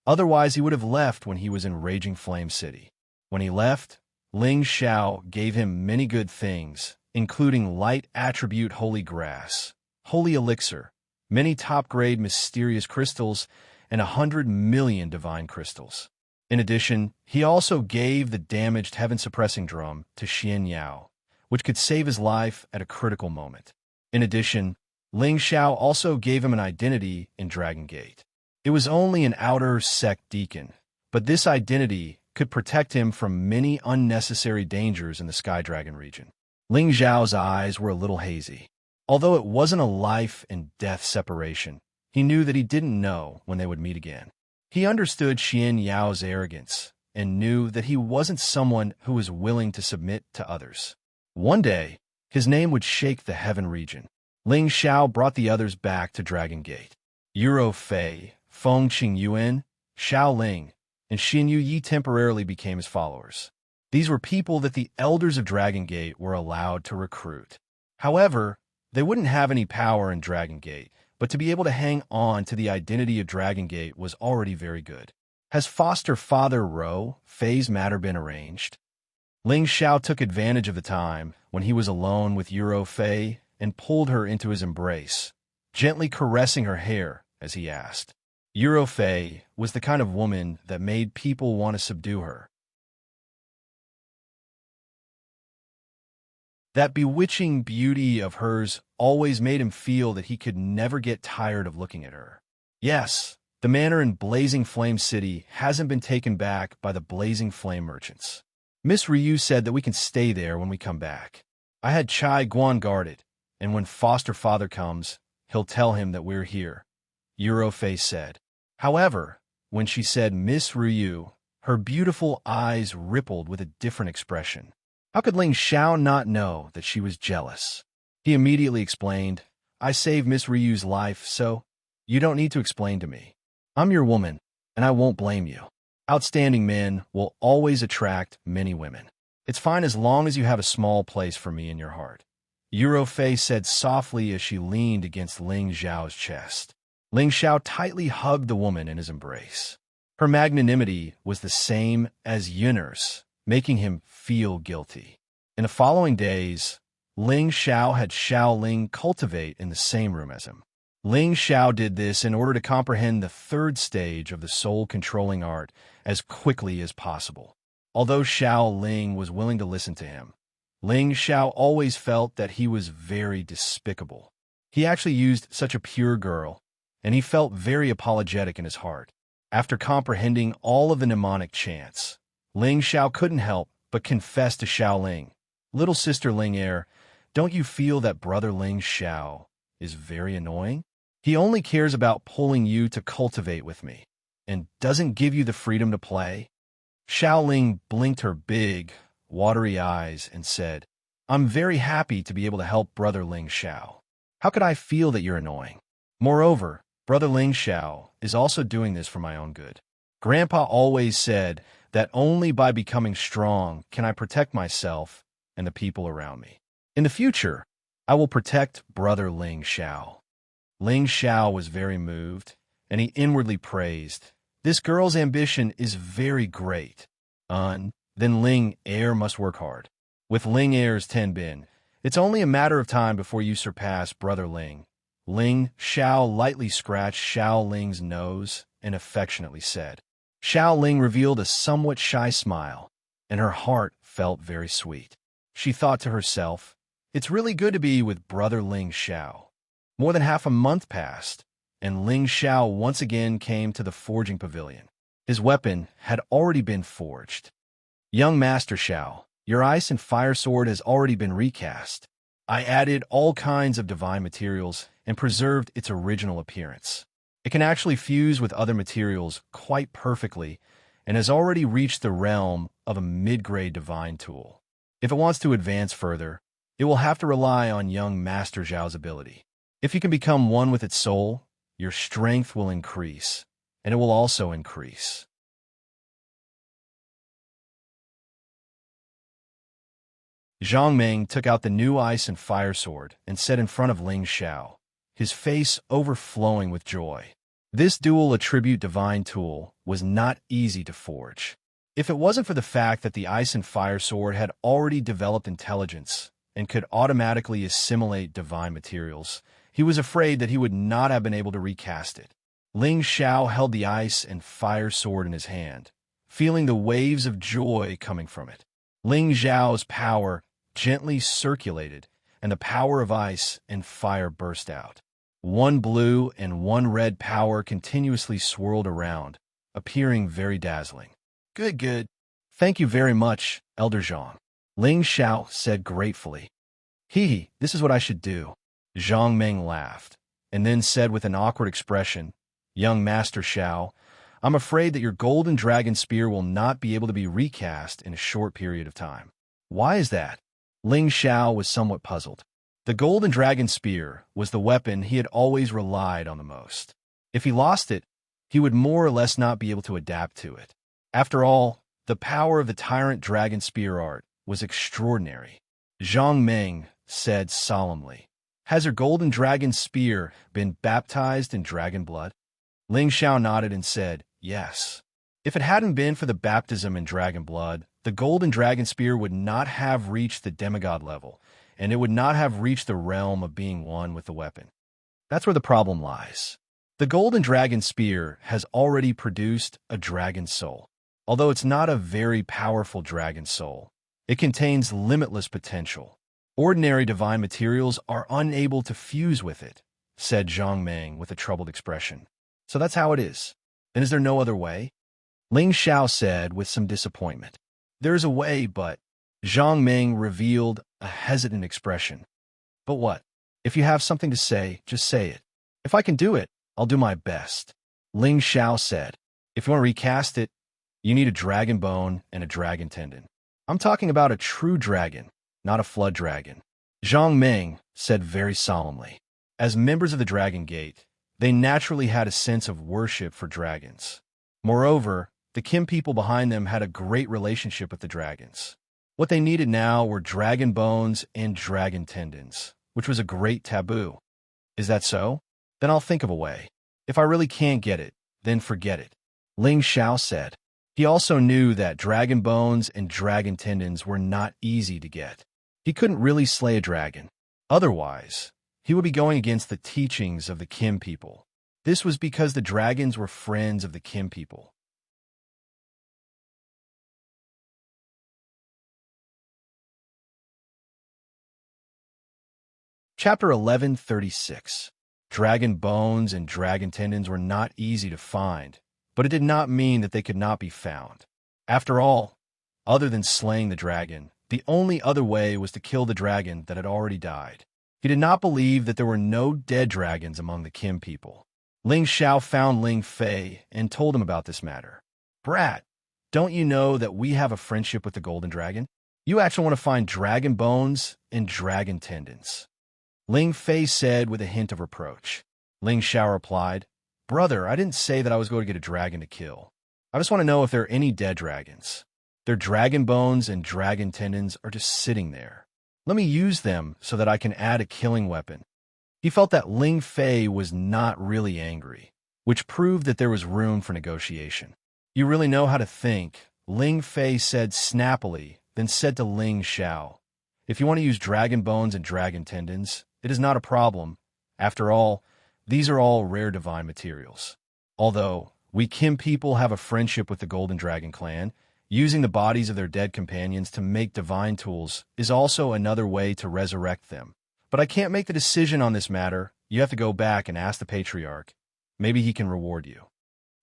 Otherwise, he would have left when he was in Raging Flame City. When he left, Ling Xiao gave him many good things, including light attribute holy grass, holy elixir, many top-grade mysterious crystals, and 100 million divine crystals. In addition, he also gave the damaged heaven-suppressing drum to Xian Yao, which could save his life at a critical moment. In addition, Ling Xiao also gave him an identity in Dragon Gate. It was only an outer sect deacon, but this identity could protect him from many unnecessary dangers in the Sky Dragon region. Ling Xiao's eyes were a little hazy. Although it wasn't a life and death separation, he knew that he didn't know when they would meet again. He understood Xian Yao's arrogance and knew that he wasn't someone who was willing to submit to others. One day, his name would shake the heaven region. Ling Xiao brought the others back to Dragon Gate. Yuro Fei, Feng Qingyuan, Xiao Ling, and Xin Yu Yi temporarily became his followers. These were people that the elders of Dragon Gate were allowed to recruit. However, they wouldn't have any power in Dragon Gate, but to be able to hang on to the identity of Dragon Gate was already very good. Has foster father Ro Fei's matter been arranged? Ling Xiao took advantage of the time when he was alone with Yuro Fei and pulled her into his embrace, gently caressing her hair as he asked. Yuro Fei was the kind of woman that made people want to subdue her. That bewitching beauty of hers always made him feel that he could never get tired of looking at her. Yes, the manor in Blazing Flame City hasn't been taken back by the Blazing Flame merchants. Miss Ryu said that we can stay there when we come back. I had Chai Guan guarded, and when foster father comes, he'll tell him that we're here, Yuro Fei said. However, when she said Miss Ryu, her beautiful eyes rippled with a different expression. How could Ling Xiao not know that she was jealous? He immediately explained, I saved Miss Ryu's life, so you don't need to explain to me. I'm your woman, and I won't blame you. Outstanding men will always attract many women. It's fine as long as you have a small place for me in your heart, Yuro Fei said softly as she leaned against Ling Xiao's chest. Ling Xiao tightly hugged the woman in his embrace. Her magnanimity was the same as Immerse, making him feel guilty. In the following days, Ling Xiao had Xiao Ling cultivate in the same room as him. Ling Xiao did this in order to comprehend the third stage of the soul-controlling art as quickly as possible. Although Xiao Ling was willing to listen to him, Ling Xiao always felt that he was very despicable. He actually used such a pure girl, and he felt very apologetic in his heart. After comprehending all of the mnemonic chants, Ling Xiao couldn't help but confess to Xiao Ling, Little sister Ling Er, don't you feel that brother Ling Xiao is very annoying? He only cares about pulling you to cultivate with me, and doesn't give you the freedom to play? Xiao Ling blinked her big, watery eyes and said, I'm very happy to be able to help brother Ling Xiao. How could I feel that you're annoying? Moreover, brother Ling Xiao is also doing this for my own good. Grandpa always said that only by becoming strong can I protect myself and the people around me. In the future, I will protect brother Ling Xiao. Ling Xiao was very moved, and he inwardly praised, this girl's ambition is very great. Then Ling Er must work hard. With Ling Er's 10 bin, it's only a matter of time before you surpass brother Ling. Ling Xiao lightly scratched Xiao Ling's nose and affectionately said. Xiao Ling revealed a somewhat shy smile, and her heart felt very sweet. She thought to herself, it's really good to be with brother Ling Xiao. More than half a month passed, and Ling Xiao once again came to the forging pavilion. His weapon had already been forged. Young Master Xiao, your ice and fire sword has already been recast. I added all kinds of divine materials and preserved its original appearance. It can actually fuse with other materials quite perfectly and has already reached the realm of a mid-grade divine tool. If it wants to advance further, it will have to rely on young Master Zhao's ability. If you can become one with its soul, your strength will increase, and it will also increase. Zhang Meng took out the new ice and fire sword and set in front of Ling Xiao, his face overflowing with joy. This dual attribute divine tool was not easy to forge. If it wasn't for the fact that the ice and fire sword had already developed intelligence and could automatically assimilate divine materials, he was afraid that he would not have been able to recast it. Ling Xiao held the ice and fire sword in his hand, feeling the waves of joy coming from it. Ling Xiao's power gently circulated, and the power of ice and fire burst out. One blue and one red power continuously swirled around, appearing very dazzling. Good, good. Thank you very much, Elder Zhang. Ling Xiao said gratefully. Hee, this is what I should do. Zhang Meng laughed, and then said with an awkward expression, Young Master Xiao, I'm afraid that your golden dragon spear will not be able to be recast in a short period of time. Why is that? Ling Xiao was somewhat puzzled. The golden dragon spear was the weapon he had always relied on the most. If he lost it, he would more or less not be able to adapt to it. After all, the power of the tyrant dragon spear art was extraordinary. Zhang Meng said solemnly, Has your golden dragon spear been baptized in dragon blood? Ling Xiao nodded and said, Yes. If it hadn't been for the baptism in dragon blood, the golden dragon spear would not have reached the demigod level, and it would not have reached the realm of being one with the weapon. That's where the problem lies. The golden dragon spear has already produced a dragon soul. Although it's not a very powerful dragon soul, it contains limitless potential. Ordinary divine materials are unable to fuse with it, said Zhang Meng with a troubled expression. So that's how it is. Then is there no other way? Ling Xiao said with some disappointment. There is a way, but Zhang Meng revealed a hesitant expression. But what? If you have something to say, just say it. If I can do it, I'll do my best. Ling Xiao said. If you want to recast it, you need a dragon bone and a dragon tendon. I'm talking about a true dragon, not a flood dragon. Zhang Meng said very solemnly. As members of the Dragon Gate, they naturally had a sense of worship for dragons. Moreover, the Kim people behind them had a great relationship with the dragons. What they needed now were dragon bones and dragon tendons, which was a great taboo. Is that so? Then I'll think of a way. If I really can't get it, then forget it. Ling Xiao said. He also knew that dragon bones and dragon tendons were not easy to get. He couldn't really slay a dragon. Otherwise, he would be going against the teachings of the Kim people. This was because the dragons were friends of the Kim people. Chapter 1136. Dragon bones and dragon tendons were not easy to find, but it did not mean that they could not be found. After all, other than slaying the dragon, the only other way was to kill the dragon that had already died. He did not believe that there were no dead dragons among the Kim people. Ling Xiao found Ling Fei and told him about this matter. Brat, don't you know that we have a friendship with the Golden Dragon? You actually want to find dragon bones and dragon tendons. Ling Fei said with a hint of reproach. Ling Xiao replied, Brother, I didn't say that I was going to get a dragon to kill. I just want to know if there are any dead dragons. Their dragon bones and dragon tendons are just sitting there. Let me use them so that I can add a killing weapon. He felt that Ling Fei was not really angry, which proved that there was room for negotiation. You really know how to think, Ling Fei said snappily, then said to Ling Xiao, If you want to use dragon bones and dragon tendons, it is not a problem. After all, these are all rare divine materials. Although we Kim people have a friendship with the Golden Dragon clan, using the bodies of their dead companions to make divine tools is also another way to resurrect them. But I can't make the decision on this matter. You have to go back and ask the Patriarch. Maybe he can reward you.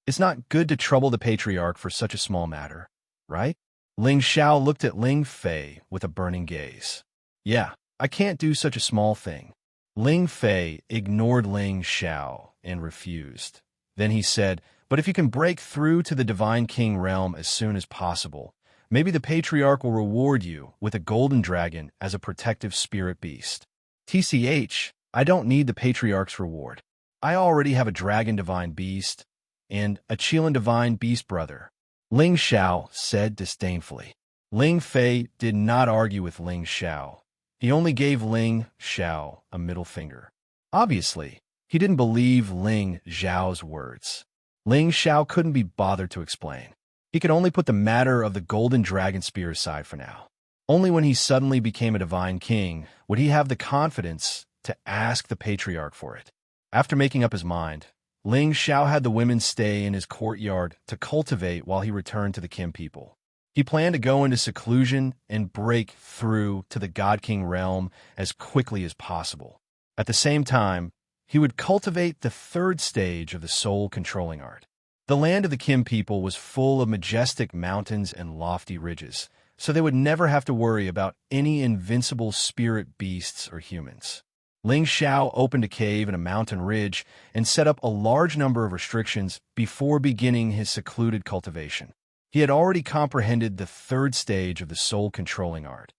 It's not good to trouble the Patriarch for such a small matter, right? Ling Xiao looked at Ling Fei with a burning gaze. Yeah, I can't do such a small thing. Ling Fei ignored Ling Xiao and refused. Then he said, But if you can break through to the Divine King realm as soon as possible, maybe the Patriarch will reward you with a golden dragon as a protective spirit beast. TCH, I don't need the Patriarch's reward. I already have a dragon divine beast and a Chilan divine beast brother. Ling Xiao said disdainfully. Ling Fei did not argue with Ling Xiao. He only gave Ling Xiao a middle finger. Obviously, he didn't believe Ling Xiao's words. Ling Xiao couldn't be bothered to explain. He could only put the matter of the golden dragon spear aside for now. Only when he suddenly became a divine king would he have the confidence to ask the patriarch for it. After making up his mind, Ling Xiao had the women stay in his courtyard to cultivate while he returned to the Kim people. He planned to go into seclusion and break through to the God King realm as quickly as possible. At the same time, he would cultivate the third stage of the soul-controlling art. The land of the Kim people was full of majestic mountains and lofty ridges, so they would never have to worry about any invincible spirit beasts or humans. Ling Xiao opened a cave in a mountain ridge and set up a large number of restrictions before beginning his secluded cultivation. He had already comprehended the third stage of the soul-controlling art,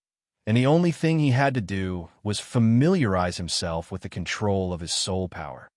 and the only thing he had to do was familiarize himself with the control of his soul power.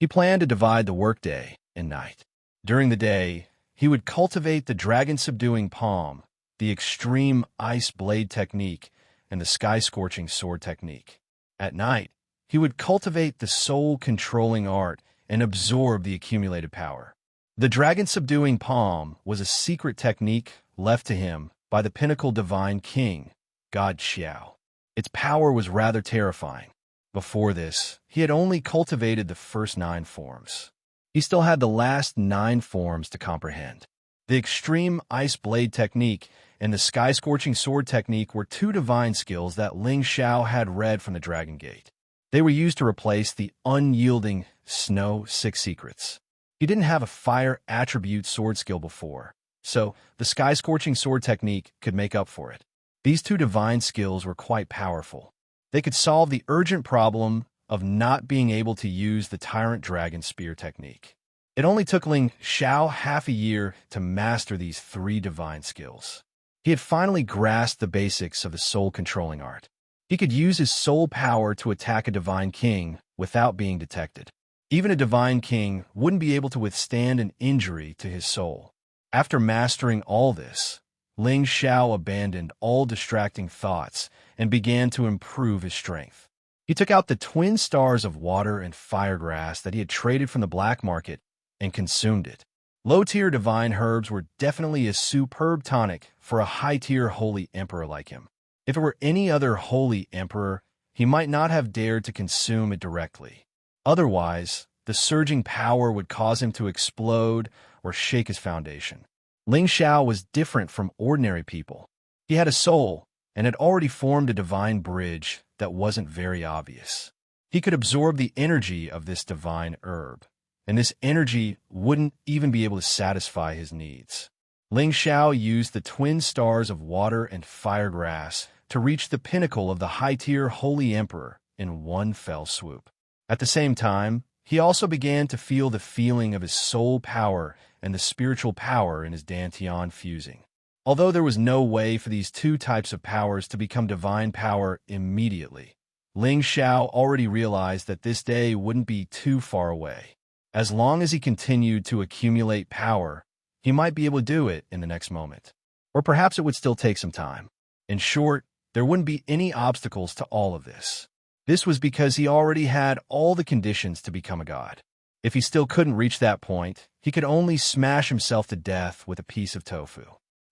He planned to divide the workday and night. During the day, he would cultivate the dragon-subduing palm, the extreme ice blade technique, and the sky-scorching sword technique. At night, he would cultivate the soul-controlling art and absorb the accumulated power. The dragon-subduing palm was a secret technique left to him by the pinnacle divine king, God Xiao. Its power was rather terrifying. Before this, he had only cultivated the first 9 forms. He still had the last 9 forms to comprehend. The extreme ice blade technique and the sky-scorching sword technique were 2 divine skills that Ling Xiao had read from the Dragon Gate. They were used to replace the unyielding Snow 6 Secrets. He didn't have a fire attribute sword skill before, so the sky-scorching sword technique could make up for it. These 2 divine skills were quite powerful. They could solve the urgent problem of not being able to use the Tyrant Dragon Spear technique. It only took Ling Xiao half a year to master these 3 divine skills. He had finally grasped the basics of the soul-controlling art. He could use his soul power to attack a divine king without being detected. Even a divine king wouldn't be able to withstand an injury to his soul. After mastering all this, Ling Xiao abandoned all distracting thoughts and began to improve his strength. He took out the twin stars of water and fire grass that he had traded from the black market and consumed it. Low-tier divine herbs were definitely a superb tonic for a high-tier holy emperor like him. If it were any other holy emperor, he might not have dared to consume it directly. Otherwise, the surging power would cause him to explode or shake his foundation. Ling Xiao was different from ordinary people. He had a soul and had already formed a divine bridge that wasn't very obvious. He could absorb the energy of this divine herb, and this energy wouldn't even be able to satisfy his needs. Ling Xiao used the twin stars of water and fire grass to reach the pinnacle of the high-tier holy emperor in one fell swoop. At the same time, he also began to feel the feeling of his soul power and the spiritual power in his Dantian fusing. Although there was no way for these 2 types of powers to become divine power immediately, Ling Xiao already realized that this day wouldn't be too far away. As long as he continued to accumulate power, he might be able to do it in the next moment. Or perhaps it would still take some time. In short, there wouldn't be any obstacles to all of this. This was because he already had all the conditions to become a god. If he still couldn't reach that point, he could only smash himself to death with a piece of tofu.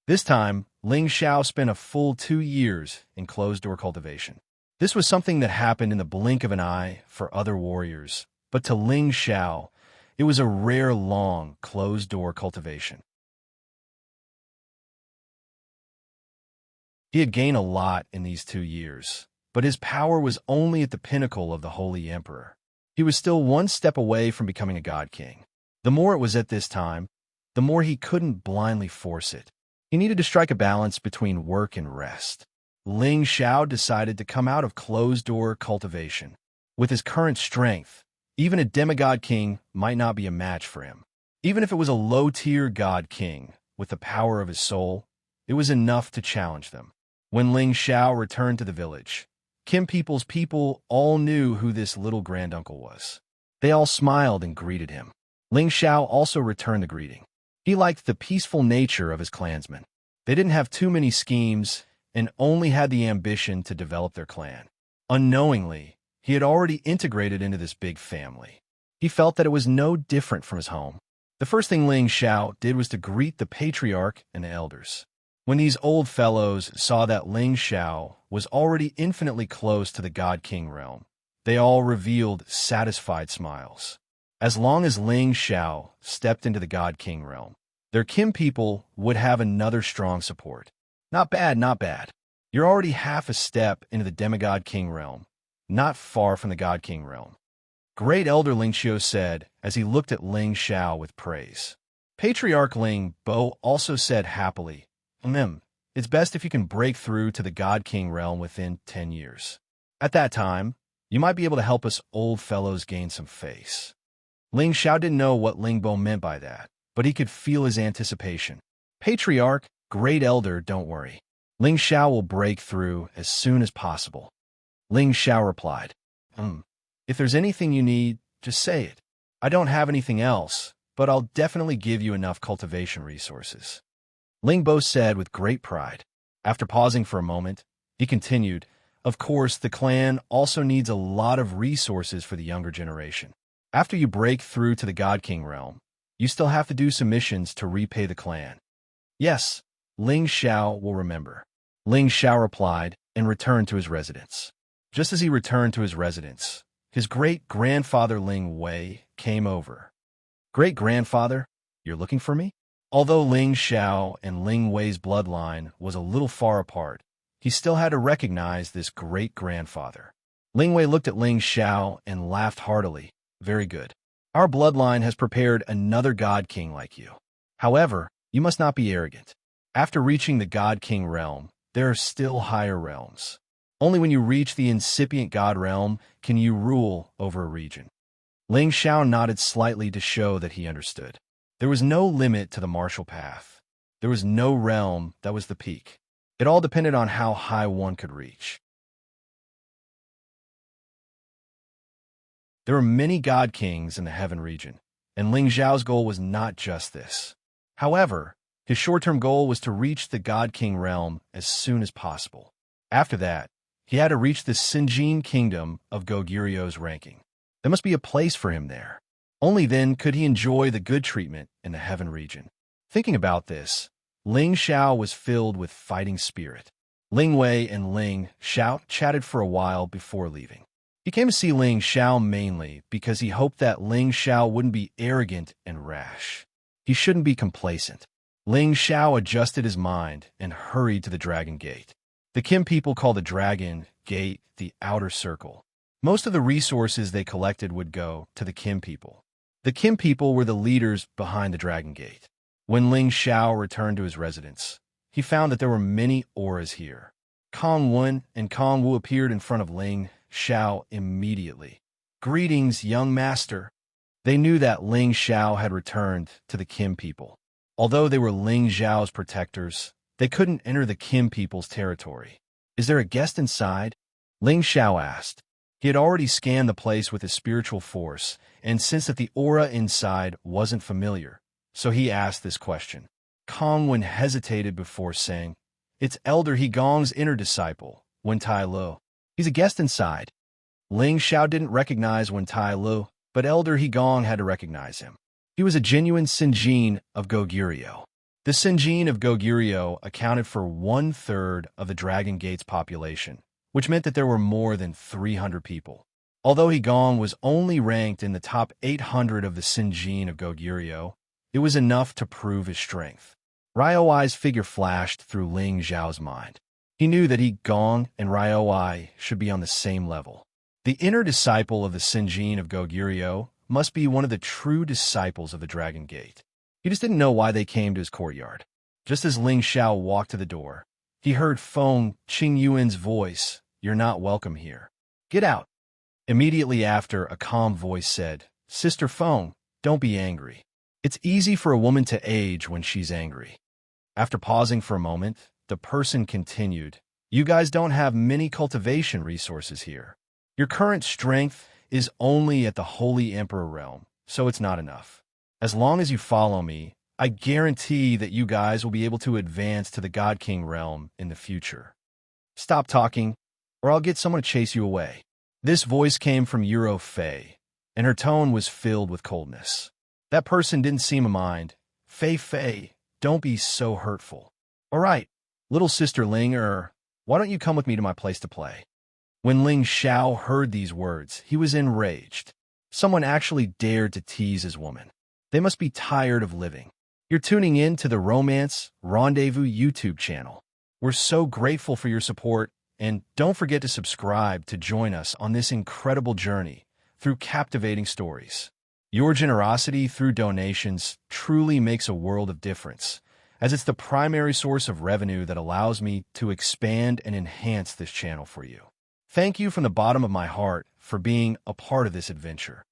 This time, Ling Xiao spent a full 2 years in closed-door cultivation. This was something that happened in the blink of an eye for other warriors, but to Ling Xiao, it was a rare, long, closed-door cultivation. He had gained a lot in these 2 years, but his power was only at the pinnacle of the Holy Emperor. He was still one step away from becoming a God King. The more it was at this time, the more he couldn't blindly force it. He needed to strike a balance between work and rest. Ling Xiao decided to come out of closed-door cultivation. With his current strength, even a demigod king might not be a match for him. Even if it was a low-tier god king with the power of his soul, it was enough to challenge them. When Ling Xiao returned to the village, Kim people's people all knew who this little granduncle was. They all smiled and greeted him. Ling Xiao also returned the greeting. He liked the peaceful nature of his clansmen. They didn't have too many schemes and only had the ambition to develop their clan. Unknowingly, he had already integrated into this big family. He felt that it was no different from his home. The first thing Ling Xiao did was to greet the patriarch and the elders. When these old fellows saw that Ling Xiao was already infinitely close to the God King realm, they all revealed satisfied smiles. As long as Ling Xiao stepped into the God King realm, their kin people would have another strong support. Not bad, not bad. You're already half a step into the demigod king realm, not far from the God King realm. Great Elder Ling Xiao said as he looked at Ling Xiao with praise. Patriarch Ling Bo also said happily, it's best if you can break through to the God King realm within 10 years. At that time, you might be able to help us old fellows gain some face. Ling Xiao didn't know what Ling Bo meant by that, but he could feel his anticipation. Patriarch, Great Elder, don't worry. Ling Xiao will break through as soon as possible. Ling Xiao replied, If there's anything you need, just say it. I don't have anything else, but I'll definitely give you enough cultivation resources. Ling Bo said with great pride. After pausing for a moment, he continued, Of course, the clan also needs a lot of resources for the younger generation. After you break through to the God King realm, you still have to do some missions to repay the clan. Yes, Ling Xiao will remember. Ling Xiao replied and returned to his residence. Just as he returned to his residence, his great-grandfather Ling Wei came over. Great-grandfather, you're looking for me? Although Ling Xiao and Ling Wei's bloodline was a little far apart, he still had to recognize this great-grandfather. Ling Wei looked at Ling Xiao and laughed heartily. Very good. Our bloodline has prepared another God King like you. However, you must not be arrogant. After reaching the God King realm, there are still higher realms. Only when you reach the incipient God realm can you rule over a region. Ling Xiao nodded slightly to show that he understood. There was no limit to the martial path. There was no realm that was the peak. It all depended on how high one could reach. There were many God Kings in the Heaven region, and Ling Xiao's goal was not just this. However, his short-term goal was to reach the God King realm as soon as possible. After that, he had to reach the Sinjin kingdom of Goguryu's ranking. There must be a place for him there. Only then could he enjoy the good treatment in the Heaven region. Thinking about this, Ling Xiao was filled with fighting spirit. Ling Wei and Ling Xiao chatted for a while before leaving. He came to see Ling Xiao mainly because he hoped that Ling Xiao wouldn't be arrogant and rash. He shouldn't be complacent. Ling Xiao adjusted his mind and hurried to the Dragon Gate. The Kim people call the Dragon Gate the Outer Circle. Most of the resources they collected would go to the Kim people. The Kim people were the leaders behind the Dragon Gate. When Ling Xiao returned to his residence, he found that there were many auras here. Kong Wen and Kong Wu appeared in front of Ling Xiao immediately. Greetings, young master. They knew that Ling Xiao had returned to the Kim people. Although they were Ling Xiao's protectors, they couldn't enter the Kim people's territory. Is there a guest inside? Ling Xiao asked. He had already scanned the place with his spiritual force and sensed that the aura inside wasn't familiar, so he asked this question. Kong Wen hesitated before saying, It's Elder Hegong's inner disciple, Wen Tai Lo. He's a guest inside. Ling Xiao didn't recognize Wen Tai Lo, but Elder Hegong had to recognize him. He was a genuine Sinjin of Goguryo. The Sinjin of Goguryo accounted for 1/3 of the Dragon Gate's population, which meant that there were more than 300 people. Although Hegong was only ranked in the top 800 of the Sinjin of Goguryo, it was enough to prove his strength. Ryoi's figure flashed through Ling Xiao's mind. He knew that Hegong and Ryoi should be on the same level. The inner disciple of the Sinjin of Goguryo must be one of the true disciples of the Dragon Gate. He just didn't know why they came to his courtyard. Just as Ling Xiao walked to the door, he heard Feng Qingyuan's voice, You're not welcome here. Get out. Immediately after, a calm voice said, Sister Feng, don't be angry. It's easy for a woman to age when she's angry. After pausing for a moment, the person continued, You guys don't have many cultivation resources here. Your current strength is only at the Holy Emperor realm, so it's not enough. As long as you follow me, I guarantee that you guys will be able to advance to the God King realm in the future. Stop talking, or I'll get someone to chase you away. This voice came from Euro Fei, and her tone was filled with coldness. That person didn't seem to mind. Fei, don't be so hurtful. All right, little sister Ling, why don't you come with me to my place to play? When Ling Xiao heard these words, he was enraged. Someone actually dared to tease his woman. They must be tired of living. You're tuning in to the Romance Rendezvous YouTube channel. We're so grateful for your support, and don't forget to subscribe to join us on this incredible journey through captivating stories. Your generosity through donations truly makes a world of difference, as it's the primary source of revenue that allows me to expand and enhance this channel for you. Thank you from the bottom of my heart for being a part of this adventure.